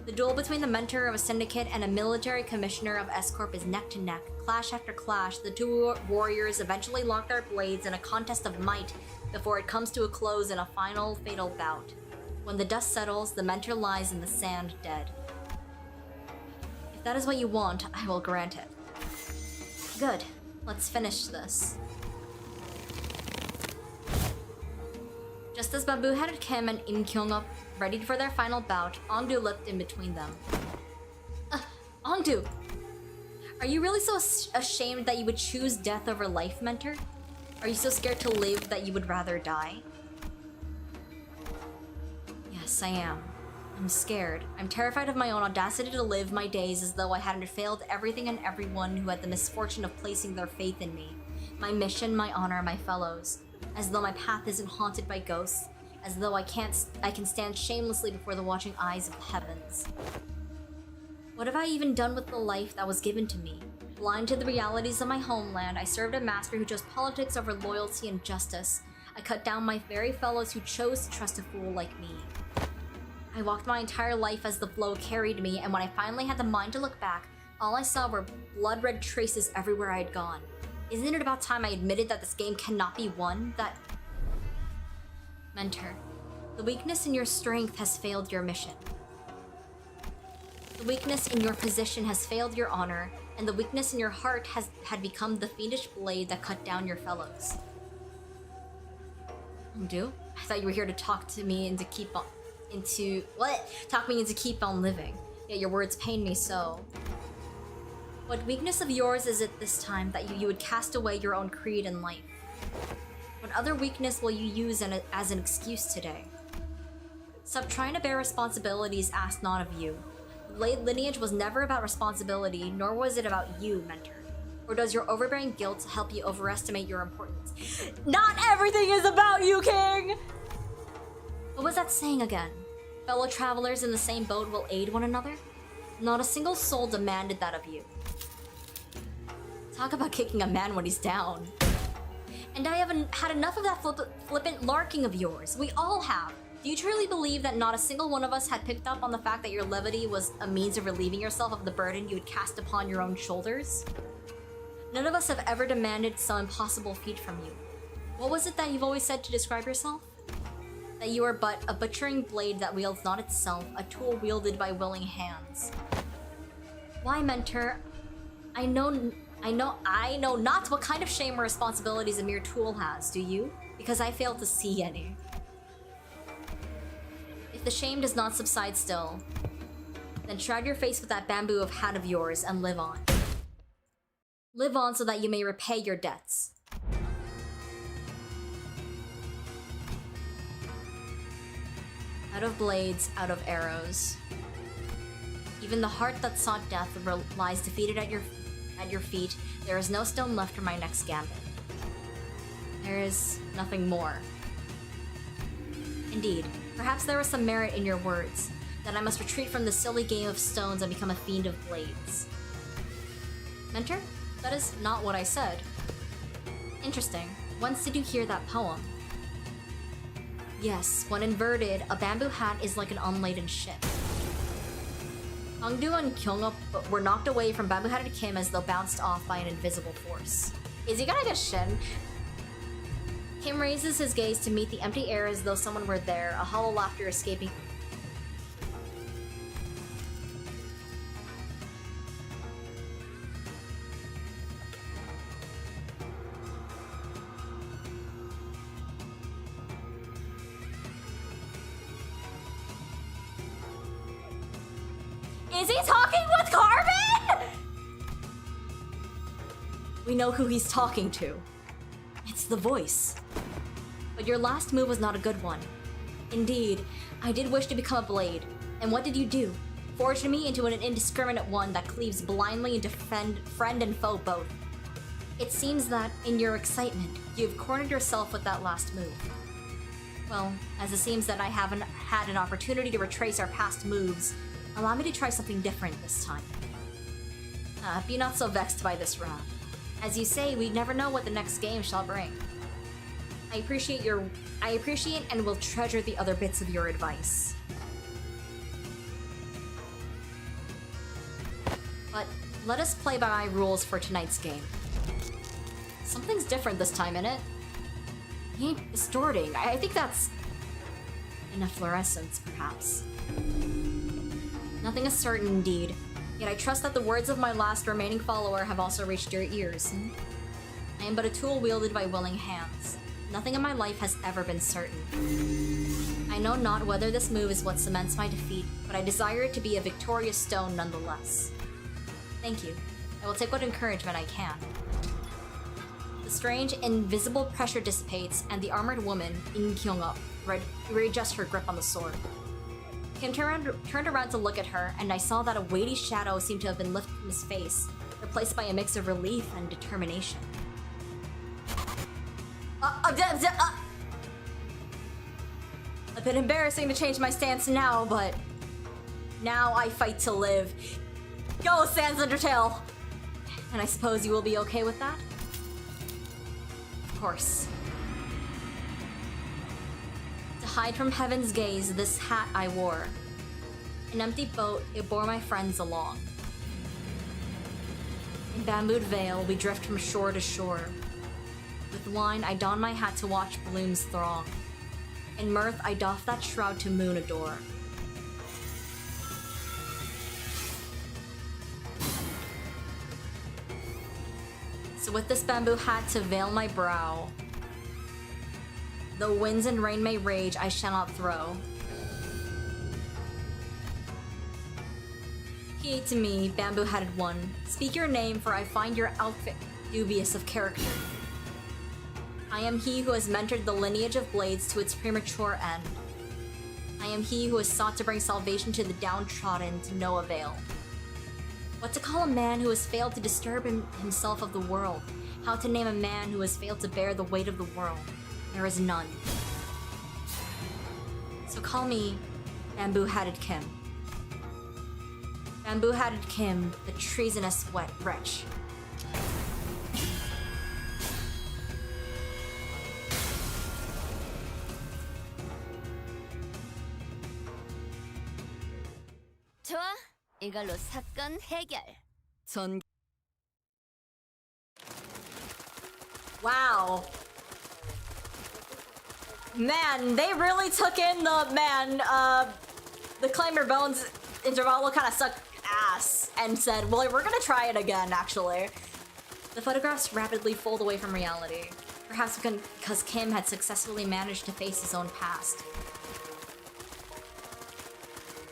The duel between the mentor of a syndicate and a military commissioner of S-Corp is neck to neck. Clash after clash, the two warriors eventually lock their blades in a contest of might before it comes to a close in a final fatal bout. When the dust settles, the mentor lies in the sand dead. If that is what you want, I will grant it. Good. Let's finish this. Just as Babu-headed Kim and Im Kyung-up readied for their final bout, Ongdu leapt in between them. Ongdu! Are you really so ashamed that you would choose death over life, Mentor? Are you so scared to live that you would rather die? Yes, I am. I'm scared. I'm terrified of my own audacity to live my days as though I hadn't failed everything and everyone who had the misfortune of placing their faith in me. My mission, my honor, my fellows. As though my path isn't haunted by ghosts. As though I can stand shamelessly before the watching eyes of the heavens. What have I even done with the life that was given to me? Blind to the realities of my homeland, I served a master who chose politics over loyalty and justice. I cut down my very fellows who chose to trust a fool like me. I walked my entire life as the flow carried me, and when I finally had the mind to look back, all I saw were blood-red traces everywhere I had gone. Isn't it about time I admitted that this game cannot be won? That... Mentor, the weakness in your strength has failed your mission. The weakness in your position has failed your honor, and the weakness in your heart had become the fiendish blade that cut down your fellows. Ongdu? I thought you were here to talk to me and to keep on... Talk me into keep on living. Yet your words pain me so. What weakness of yours is it this time that you would cast away your own creed in life? What other weakness will you use as an excuse today? Stop trying to bear responsibilities asked not of you. Lineage was never about responsibility, nor was it about you, Mentor. Or does your overbearing guilt help you overestimate your importance? Not everything is about you, King! What was that saying again? Fellow travelers in the same boat will aid one another? Not a single soul demanded that of you. Talk about kicking a man when he's down. And I haven't had enough of that flippant larking of yours. We all have. Do you truly believe that not a single one of us had picked up on the fact that your levity was a means of relieving yourself of the burden you had cast upon your own shoulders? None of us have ever demanded some impossible feat from you. What was it that you've always said to describe yourself? That you are but a butchering blade that wields not itself, a tool wielded by willing hands. Why, Mentor? I know not what kind of shame or responsibilities a mere tool has, do you? Because I fail to see any. If the shame does not subside still, then shroud your face with that bamboo of hat of yours and live on. Live on so that you may repay your debts. Out of blades, out of arrows. Even the heart that sought death lies defeated at your feet. There is no stone left for my next gambit. There is nothing more. Indeed, perhaps there was some merit in your words, that I must retreat from the silly game of stones and become a fiend of blades. Mentor? That is not what I said. Interesting. Whence did you hear that poem? Yes, when inverted, a bamboo hat is like an unladen ship. Hongdu and Kyungeup were knocked away from bamboo-hatted Kim as though bounced off by an invisible force. Is he gonna get Shin? Kim raises his gaze to meet the empty air as though someone were there, a hollow laughter escaping. Is he talking with Carbon? We know who he's talking to. It's the voice. But your last move was not a good one. Indeed, I did wish to become a blade. And what did you do? Forged me into an indiscriminate one that cleaves blindly into friend and foe both. It seems that, in your excitement, you've cornered yourself with that last move. Well, as it seems that I haven't had an opportunity to retrace our past moves, allow me to try something different this time. Be not so vexed by this round. As you say, we never know what the next game shall bring. I appreciate and will treasure the other bits of your advice. But let us play by my rules for tonight's game. Something's different this time, innit? He ain't distorting. I think that's an efflorescence, perhaps. Nothing is certain indeed, yet I trust that the words of my last remaining follower have also reached your ears. I am but a tool wielded by willing hands. Nothing in my life has ever been certain. I know not whether this move is what cements my defeat, but I desire it to be a victorious stone nonetheless. Thank you. I will take what encouragement I can. The strange, invisible pressure dissipates, and the armored woman, In Kyungeup, readjusts her grip on the sword. Kim turned around to look at her, and I saw that a weighty shadow seemed to have been lifted from his face, replaced by a mix of relief and determination. A bit embarrassing to change my stance now, but now I fight to live. Go, Sans Undertale! And I suppose you will be okay with that? Of course. To hide from heaven's gaze, this hat I wore. An empty boat, it bore my friends along. In bambooed veil, we drift from shore to shore. With wine, I don my hat to watch blooms throng. In mirth, I doff that shroud to moon adore. So with this bamboo hat to veil my brow, though winds and rain may rage, I shall not throw. Heed to me, bamboo-hatted one. Speak your name, for I find your outfit dubious of character. I am he who has mentored the lineage of blades to its premature end. I am he who has sought to bring salvation to the downtrodden to no avail. What to call a man who has failed to disturb himself of the world? How to name a man who has failed to bear the weight of the world? There is none. So call me Bamboo-Hatted Kim. Bamboo-Hatted Kim, the treasonous wretch.
좋아, 이걸로 사건 해결.
Wow. Man, they really took in the Climber Bones Intervallo kind of sucked ass and said, well, we're gonna try it again, actually. The photographs rapidly fold away from reality. Perhaps because Kim had successfully managed to face his own past.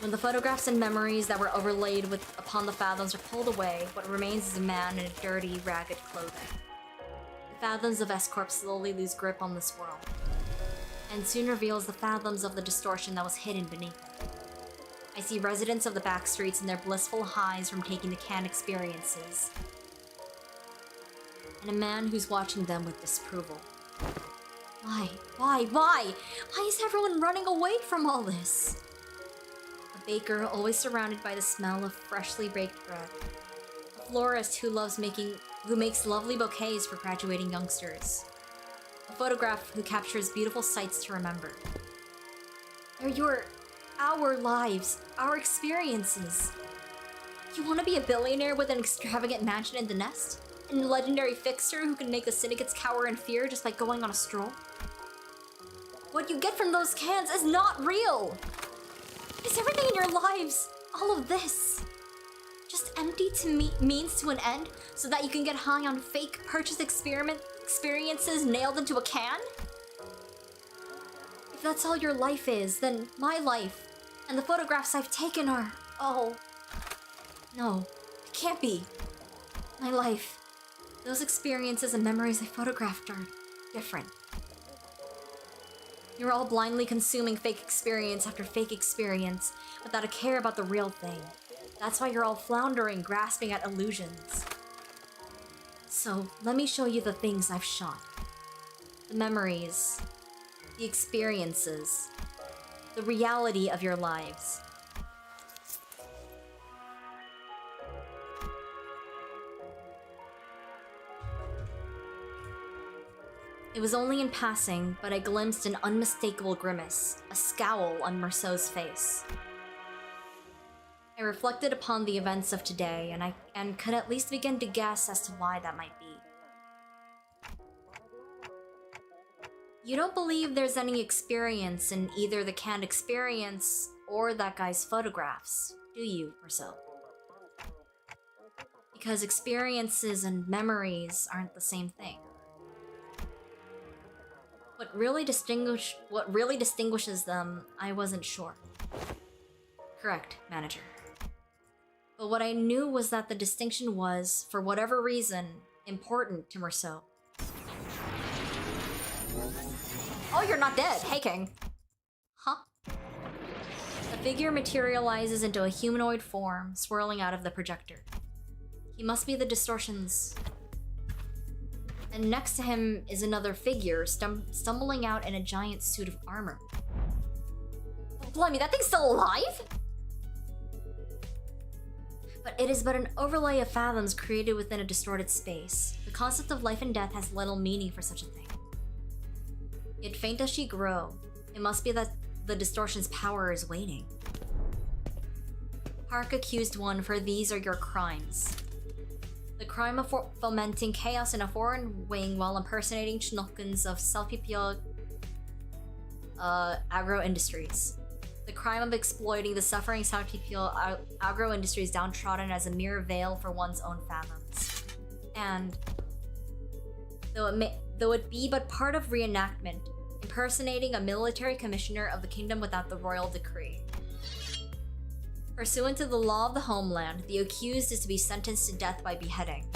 When the photographs and memories that were overlaid upon the fathoms are pulled away, what remains is a man in dirty, ragged clothing. The fathoms of CORP slowly lose grip on this world. and soon reveals the fathoms of the distortion that was hidden beneath it. I see residents of the back streets in their blissful highs from taking the canned experiences, and a man who's watching them with disapproval. Why? Why is everyone running away from all this? A baker always surrounded by the smell of freshly baked bread. A florist who makes lovely bouquets for graduating youngsters. A photograph who captures beautiful sights to remember. They're our lives, our experiences. You want to be a billionaire with an extravagant mansion in the nest? And a legendary fixer who can make the syndicates cower in fear just by going on a stroll? What you get from those cans is not real! Is everything in your lives, all of this, just empty means to an end so that you can get high on fake purchase experiences nailed into a can? If that's all your life is, then my life and the photographs I've taken are all... No, it can't be. My life, those experiences and memories I photographed are different. You're all blindly consuming fake experience after fake experience without a care about the real thing. That's why you're all floundering, grasping at illusions. So, let me show you the things I've shot. The memories, the experiences, the reality of your lives. It was only in passing, but I glimpsed an unmistakable grimace, a scowl on Merceau's face. I reflected upon the events of today, and could at least begin to guess as to why that might be. You don't believe there's any experience in either the canned experience or that guy's photographs, do you, Merceau? Because experiences and memories aren't the same thing. What really distinguishes them, I wasn't sure. Correct, manager. But what I knew was that the distinction was, for whatever reason, important to Merceau. Oh, you're not dead. Hey, King. Huh? A figure materializes into a humanoid form, swirling out of the projector. He must be the distortion's... And next to him is another figure, stumbling out in a giant suit of armor. Blimey, that thing's still alive? But it is but an overlay of fathoms created within a distorted space. The concept of life and death has little meaning for such a thing. Yet faint as she grow, it must be that the distortion's power is waning. Hark, accused one, for these are your crimes. The crime of fomenting chaos in a foreign wing while impersonating schnookens of Selfie agro industries. The crime of exploiting the suffering Selfie agro industries downtrodden as a mere veil for one's own fathoms. And though it be but part of reenactment, impersonating a military commissioner of the kingdom without the royal decree. Pursuant to the law of the homeland, the accused is to be sentenced to death by beheading.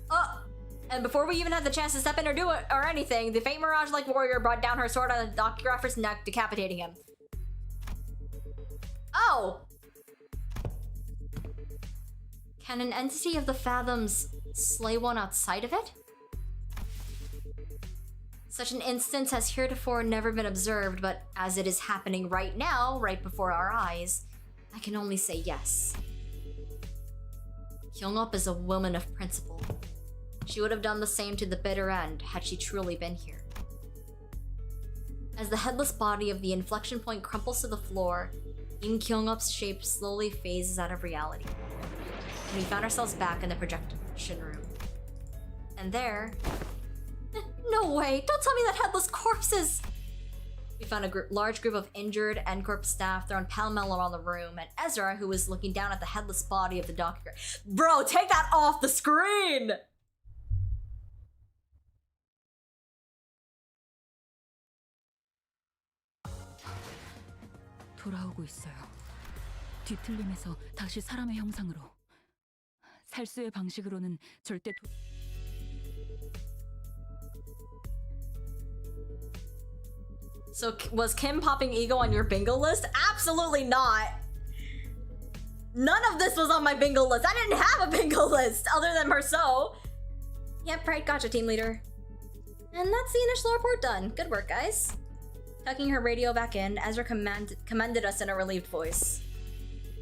Oh! And before we even had the chance to step in or do it or anything, the Fate Mirage-like warrior brought down her sword on the docugrapher's neck, decapitating him. Oh! Can an entity of the fathoms slay one outside of it? Such an instance has heretofore never been observed, but as it is happening right now, right before our eyes, I can only say yes. Kyung-up is a woman of principle. She would have done the same to the bitter end had she truly been here. As the headless body of the inflection point crumples to the floor, Im Kyung-up's shape slowly phases out of reality. And we found ourselves back in the projection room. And there... No way! Don't tell me that headless corpses! We found a large group of injured CORP staff thrown pell-mell around the room, and Ezra, who was looking down at the headless body of the doctor. Bro, take that off the screen!
돌아오고 있어요. 뒤틀림에서 다시 사람의 형상으로. 살수의 방식으로는 절대
So was Kim popping ego on your bingo list? Absolutely not. None of this was on my bingo list. I didn't have a bingo list other than Marceau. Yep, right, gotcha, team leader. And that's the initial report done. Good work, guys. Tucking her radio back in, Ezra commended us in a relieved voice.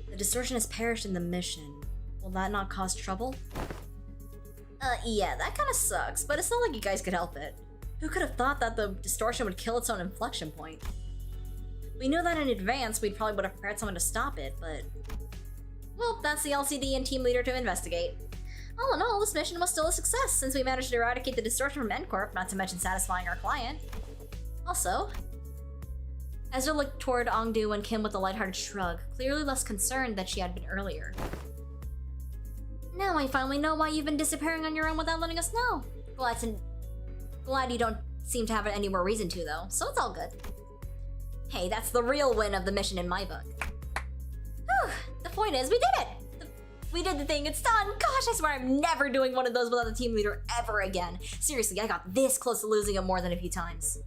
The distortion has perished in the mission. Will that not cause trouble? Yeah, that kinda sucks, but it's not like you guys could help it. Who could have thought that the distortion would kill its own inflection point? We knew that in advance, we'd probably would have prepared someone to stop it, but... Well, that's the LCD and team leader to investigate. All in all, this mission was still a success, since we managed to eradicate the distortion from CORP, not to mention satisfying our client. Also... Ezra looked toward Ongdu and Kim with a lighthearted shrug, clearly less concerned than she had been earlier. Now I finally know why you've been disappearing on your own without letting us know. Glad you don't seem to have any more reason to, though, so it's all good. Hey, that's the real win of the mission in my book. Whew, the point is, we did it! We did the thing, it's done! Gosh, I swear I'm never doing one of those without the team leader ever again. Seriously, I got this close to losing him more than a few times.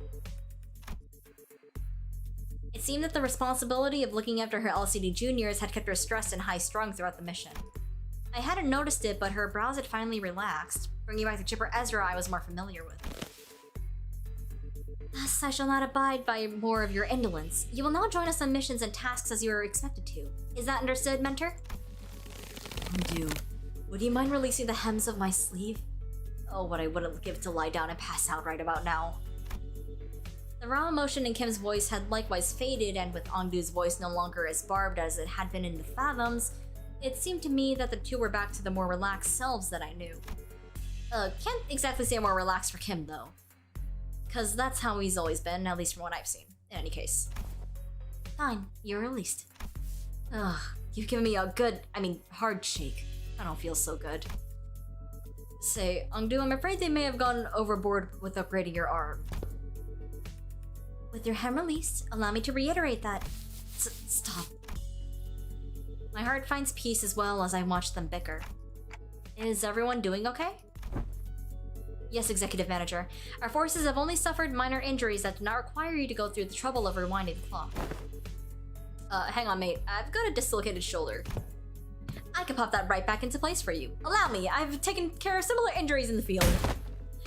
It seemed that the responsibility of looking after her LCD juniors had kept her stressed and high-strung throughout the mission. I hadn't noticed it, but her brows had finally relaxed, bringing back the chipper Ezra I was more familiar with. Thus, I shall not abide by more of your indolence. You will now join us on missions and tasks as you are expected to. Is that understood, Mentor? Would you mind releasing the hems of my sleeve? Oh, what I wouldn't give to lie down and pass out right about now. The raw emotion in Kim's voice had likewise faded, and with Ongdu's voice no longer as barbed as it had been in the Fathoms, it seemed to me that the two were back to the more relaxed selves that I knew. Can't exactly say more relaxed for Kim, though. Cause that's how he's always been, at least from what I've seen. In any case. Fine, you're released. Ugh, you've given me a good, hard shake. I don't feel so good. Say, Ongdu, I'm afraid they may have gone overboard with upgrading your arm. With your hem released, allow me to reiterate that. Stop. My heart finds peace as well as I watch them bicker. Is everyone doing okay? Yes, Executive Manager. Our forces have only suffered minor injuries that do not require you to go through the trouble of rewinding the clock. Hang on, mate. I've got a dislocated shoulder. I can pop that right back into place for you. Allow me. I've taken care of similar injuries in the field.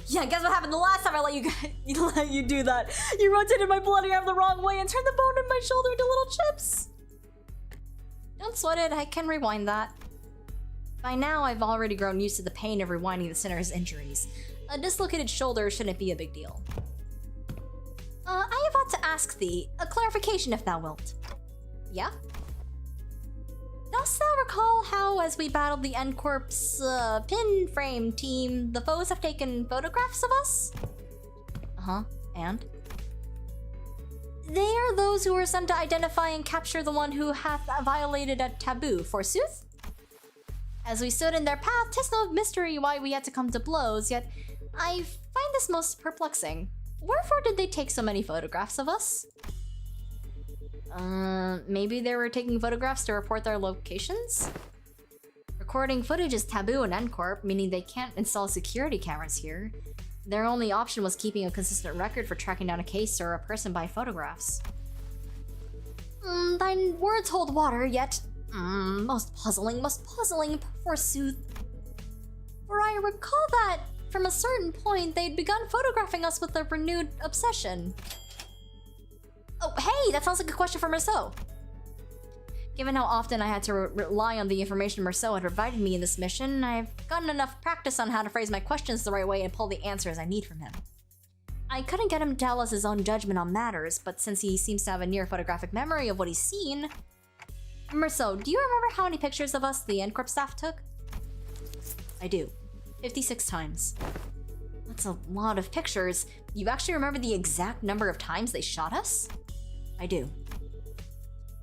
Yeah, guess what happened the last time I let you do that? You rotated my bloody arm the wrong way and turned the bone in my shoulder into little chips. Don't sweat it. I can rewind that. By now, I've already grown used to the pain of rewinding the sinner's injuries. A dislocated shoulder shouldn't be a big deal. I have ought to ask thee, a clarification if thou wilt. Yeah? Dost thou recall how, as we battled the CORP's pin frame team, the foes have taken photographs of us? Uh-huh, and? They are those who were sent to identify and capture the one who hath violated a taboo, forsooth? As we stood in their path, 'tis no mystery why we had to come to blows, yet I find this most perplexing. Wherefore did they take so many photographs of us? Maybe they were taking photographs to report their locations? Recording footage is taboo in CORP, meaning they can't install security cameras here. Their only option was keeping a consistent record for tracking down a case or a person by photographs. Thine words hold water, yet... most puzzling, forsooth. For I recall that, from a certain point, they'd begun photographing us with a renewed obsession. Oh, hey, that sounds like a question for Marceau. Given how often I had to rely on the information Marceau had provided me in this mission, I've gotten enough practice on how to phrase my questions the right way and pull the answers I need from him. I couldn't get him to tell us his own judgment on matters, but since he seems to have a near photographic memory of what he's seen... Marceau, do you remember how many pictures of us the CORP staff took? I do. 56 times. That's a lot of pictures. You actually remember the exact number of times they shot us? I do.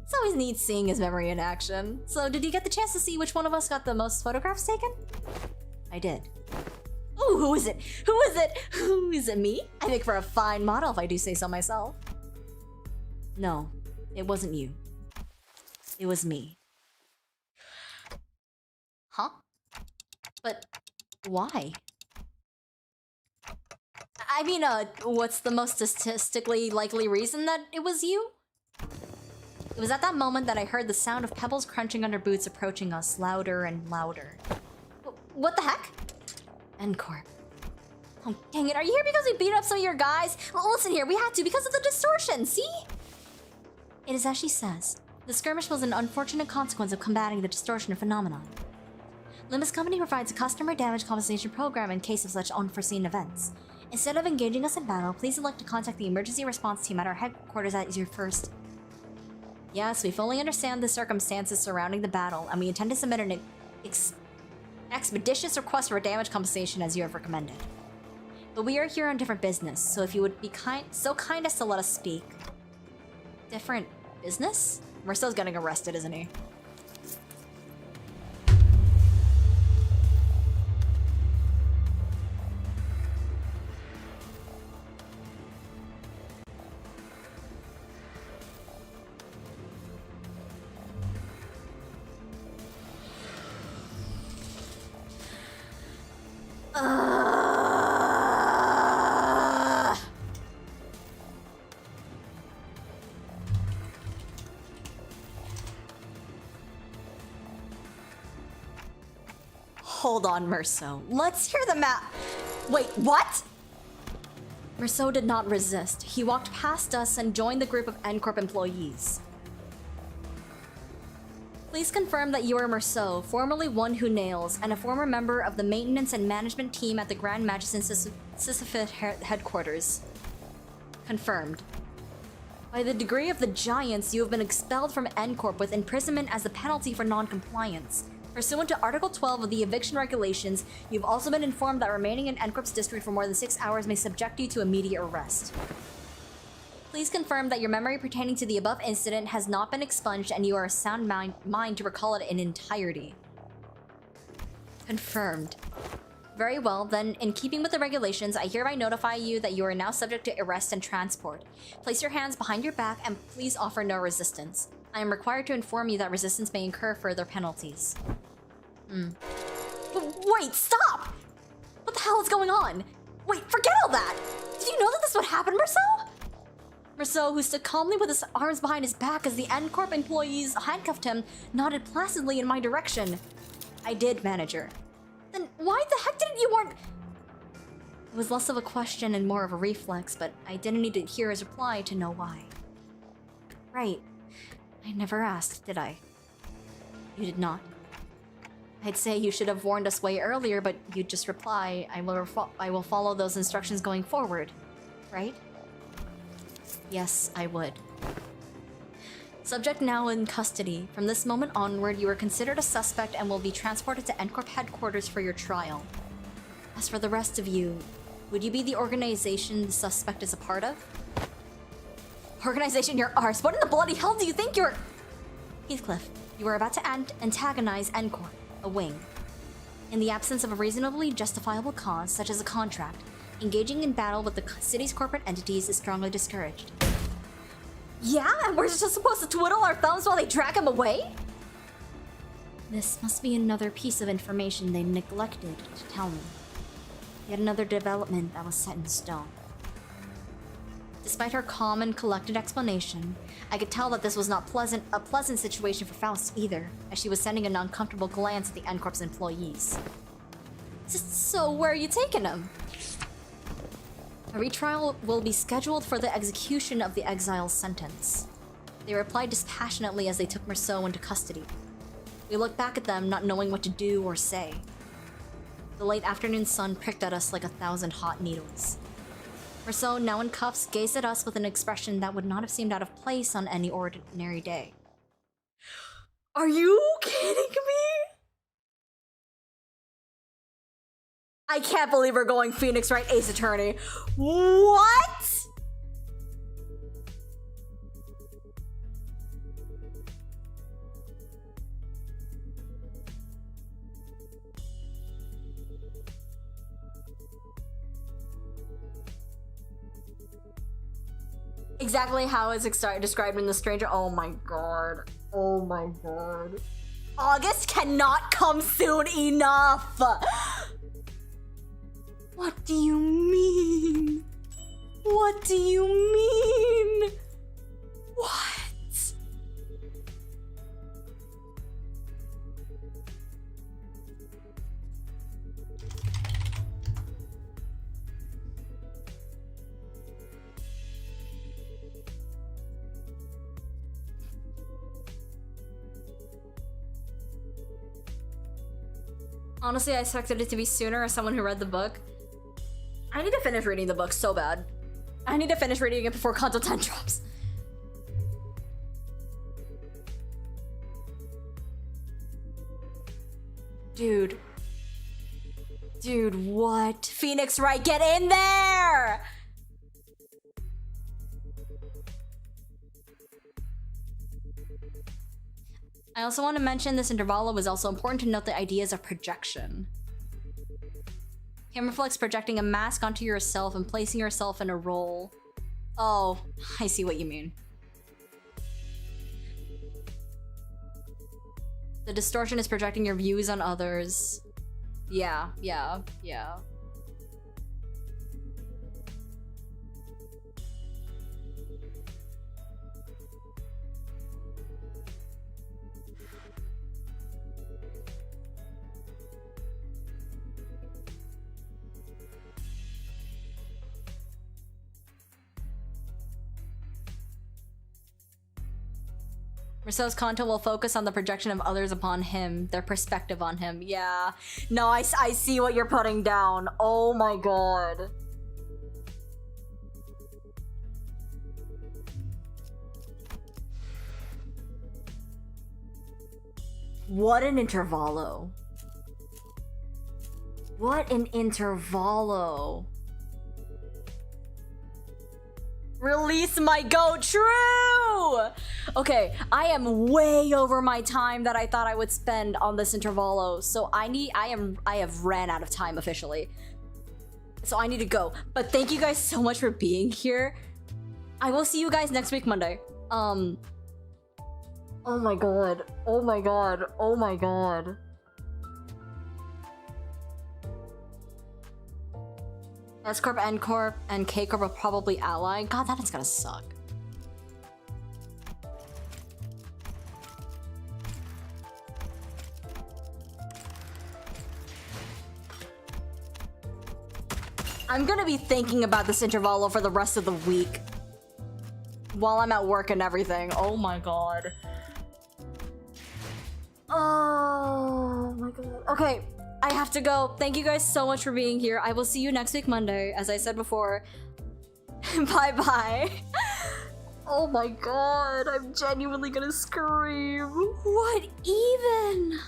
It's always neat seeing his memory in action. So did you get the chance to see which one of us got the most photographs taken? I did. Ooh, who is it? Who is it? Who is it, me? I make for a fine model if I do say so myself. No, it wasn't you. It was me. Huh? But why? I mean, what's the most statistically likely reason that it was you? It was at that moment that I heard the sound of pebbles crunching under boots approaching us, louder and louder. What the heck? NCORP. Oh, dang it, are you here because we beat up some of your guys? Well, listen here, we had to because of the distortion, see? It is as she says. The skirmish was an unfortunate consequence of combating the distortion phenomenon. Limbus Company provides a customer damage compensation program in case of such unforeseen events. Instead of engaging us in battle, please elect to contact the emergency response team at our headquarters as your first. Yes, we fully understand the circumstances surrounding the battle, and we intend to submit an expeditious request for damage compensation as you have recommended. But we are here on different business, so if you would be so kind as to let us speak. Different business? Marcel's getting arrested, isn't he? Hold on, Merceau. Let's hear the map. Wait, what? Merceau did not resist. He walked past us and joined the group of NCORP employees. Please confirm that you are Merceau, formerly One Who Nails, and a former member of the maintenance and management team at the Grand Magician Sisyphus headquarters. Confirmed. By the degree of the Giants, you have been expelled from NCORP with imprisonment as the penalty for non-compliance. Pursuant to Article 12 of the Eviction Regulations, you've also been informed that remaining in NCORP's district for more than 6 hours may subject you to immediate arrest. Please confirm that your memory pertaining to the above incident has not been expunged and you are of sound mind to recall it in entirety. Confirmed. Very well, then, in keeping with the regulations, I hereby notify you that you are now subject to arrest and transport. Place your hands behind your back and please offer no resistance. I am required to inform you that resistance may incur further penalties. Wait, stop! What the hell is going on? Wait, forget all that! Did you know that this would happen, Merceau? Merceau, who stood calmly with his arms behind his back as the NCORP employees handcuffed him, nodded placidly in my direction. I did, manager. Then why the heck didn't you warn— It was less of a question and more of a reflex, but I didn't need to hear his reply to know why. Right. I never asked, did I? You did not. I'd say you should have warned us way earlier, but you'd just reply, I will follow those instructions going forward. Right? Yes, I would. Subject now in custody. From this moment onward, you are considered a suspect and will be transported to NCORP headquarters for your trial. As for the rest of you, would you be the organization the suspect is a part of? Organization your arse. What in the bloody hell do you think you're— Heathcliff, you are about to antagonize NCORP, a wing. In the absence of a reasonably justifiable cause, such as a contract, engaging in battle with the city's corporate entities is strongly discouraged. Yeah, and we're just supposed to twiddle our thumbs while they drag him away? This must be another piece of information they neglected to tell me. Yet another development that was set in stone. Despite her calm and collected explanation, I could tell that this was not a pleasant situation for Faust either, as she was sending an uncomfortable glance at the NCORP's employees. So where are you taking him? A retrial will be scheduled for the execution of the exile's sentence. They replied dispassionately as they took Merceau into custody. We looked back at them, not knowing what to do or say. The late afternoon sun pricked at us like 1,000 hot needles. Merceau, now in cuffs, gazed at us with an expression that would not have seemed out of place on any ordinary day. Are you kidding me? I can't believe we're going Phoenix Wright Ace Attorney. What? Exactly how it's described in The Stranger. Oh my god. Oh my god. August cannot come soon enough. What do you mean? What do you mean? What? Honestly, I expected it to be sooner as someone who read the book. I need to finish reading the book so bad. I need to finish reading it before Kanto 10 drops. Dude. Dude, what? Phoenix Wright, get in there! I also want to mention this Intervallo was also important to note the ideas of projection. Camera flex projecting a mask onto yourself and placing yourself in a role. Oh, I see what you mean. The distortion is projecting your views on others. Yeah. Rousseau's content will focus on the projection of others upon him, their perspective on him. Yeah. No, I see what you're putting down. Oh my god. What an Intervallo. What an Intervallo. Release my goat, true! Okay, I am way over my time that I thought I would spend on this Intervallo, so I have ran out of time officially. So I need to go. But thank you guys so much for being here. I will see you guys next week, Monday. Oh my god. Oh my god. Oh my god. S-Corp, N-Corp, and K-Corp are probably allied. God, that is gonna suck. I'm gonna be thinking about this Intervallo for the rest of the week. While I'm at work and everything. Oh my god. Oh my god. Okay. I have to go. Thank you guys so much for being here. I will see you next week Monday, as I said before. Bye-bye. Oh my god, I'm genuinely gonna scream. What even?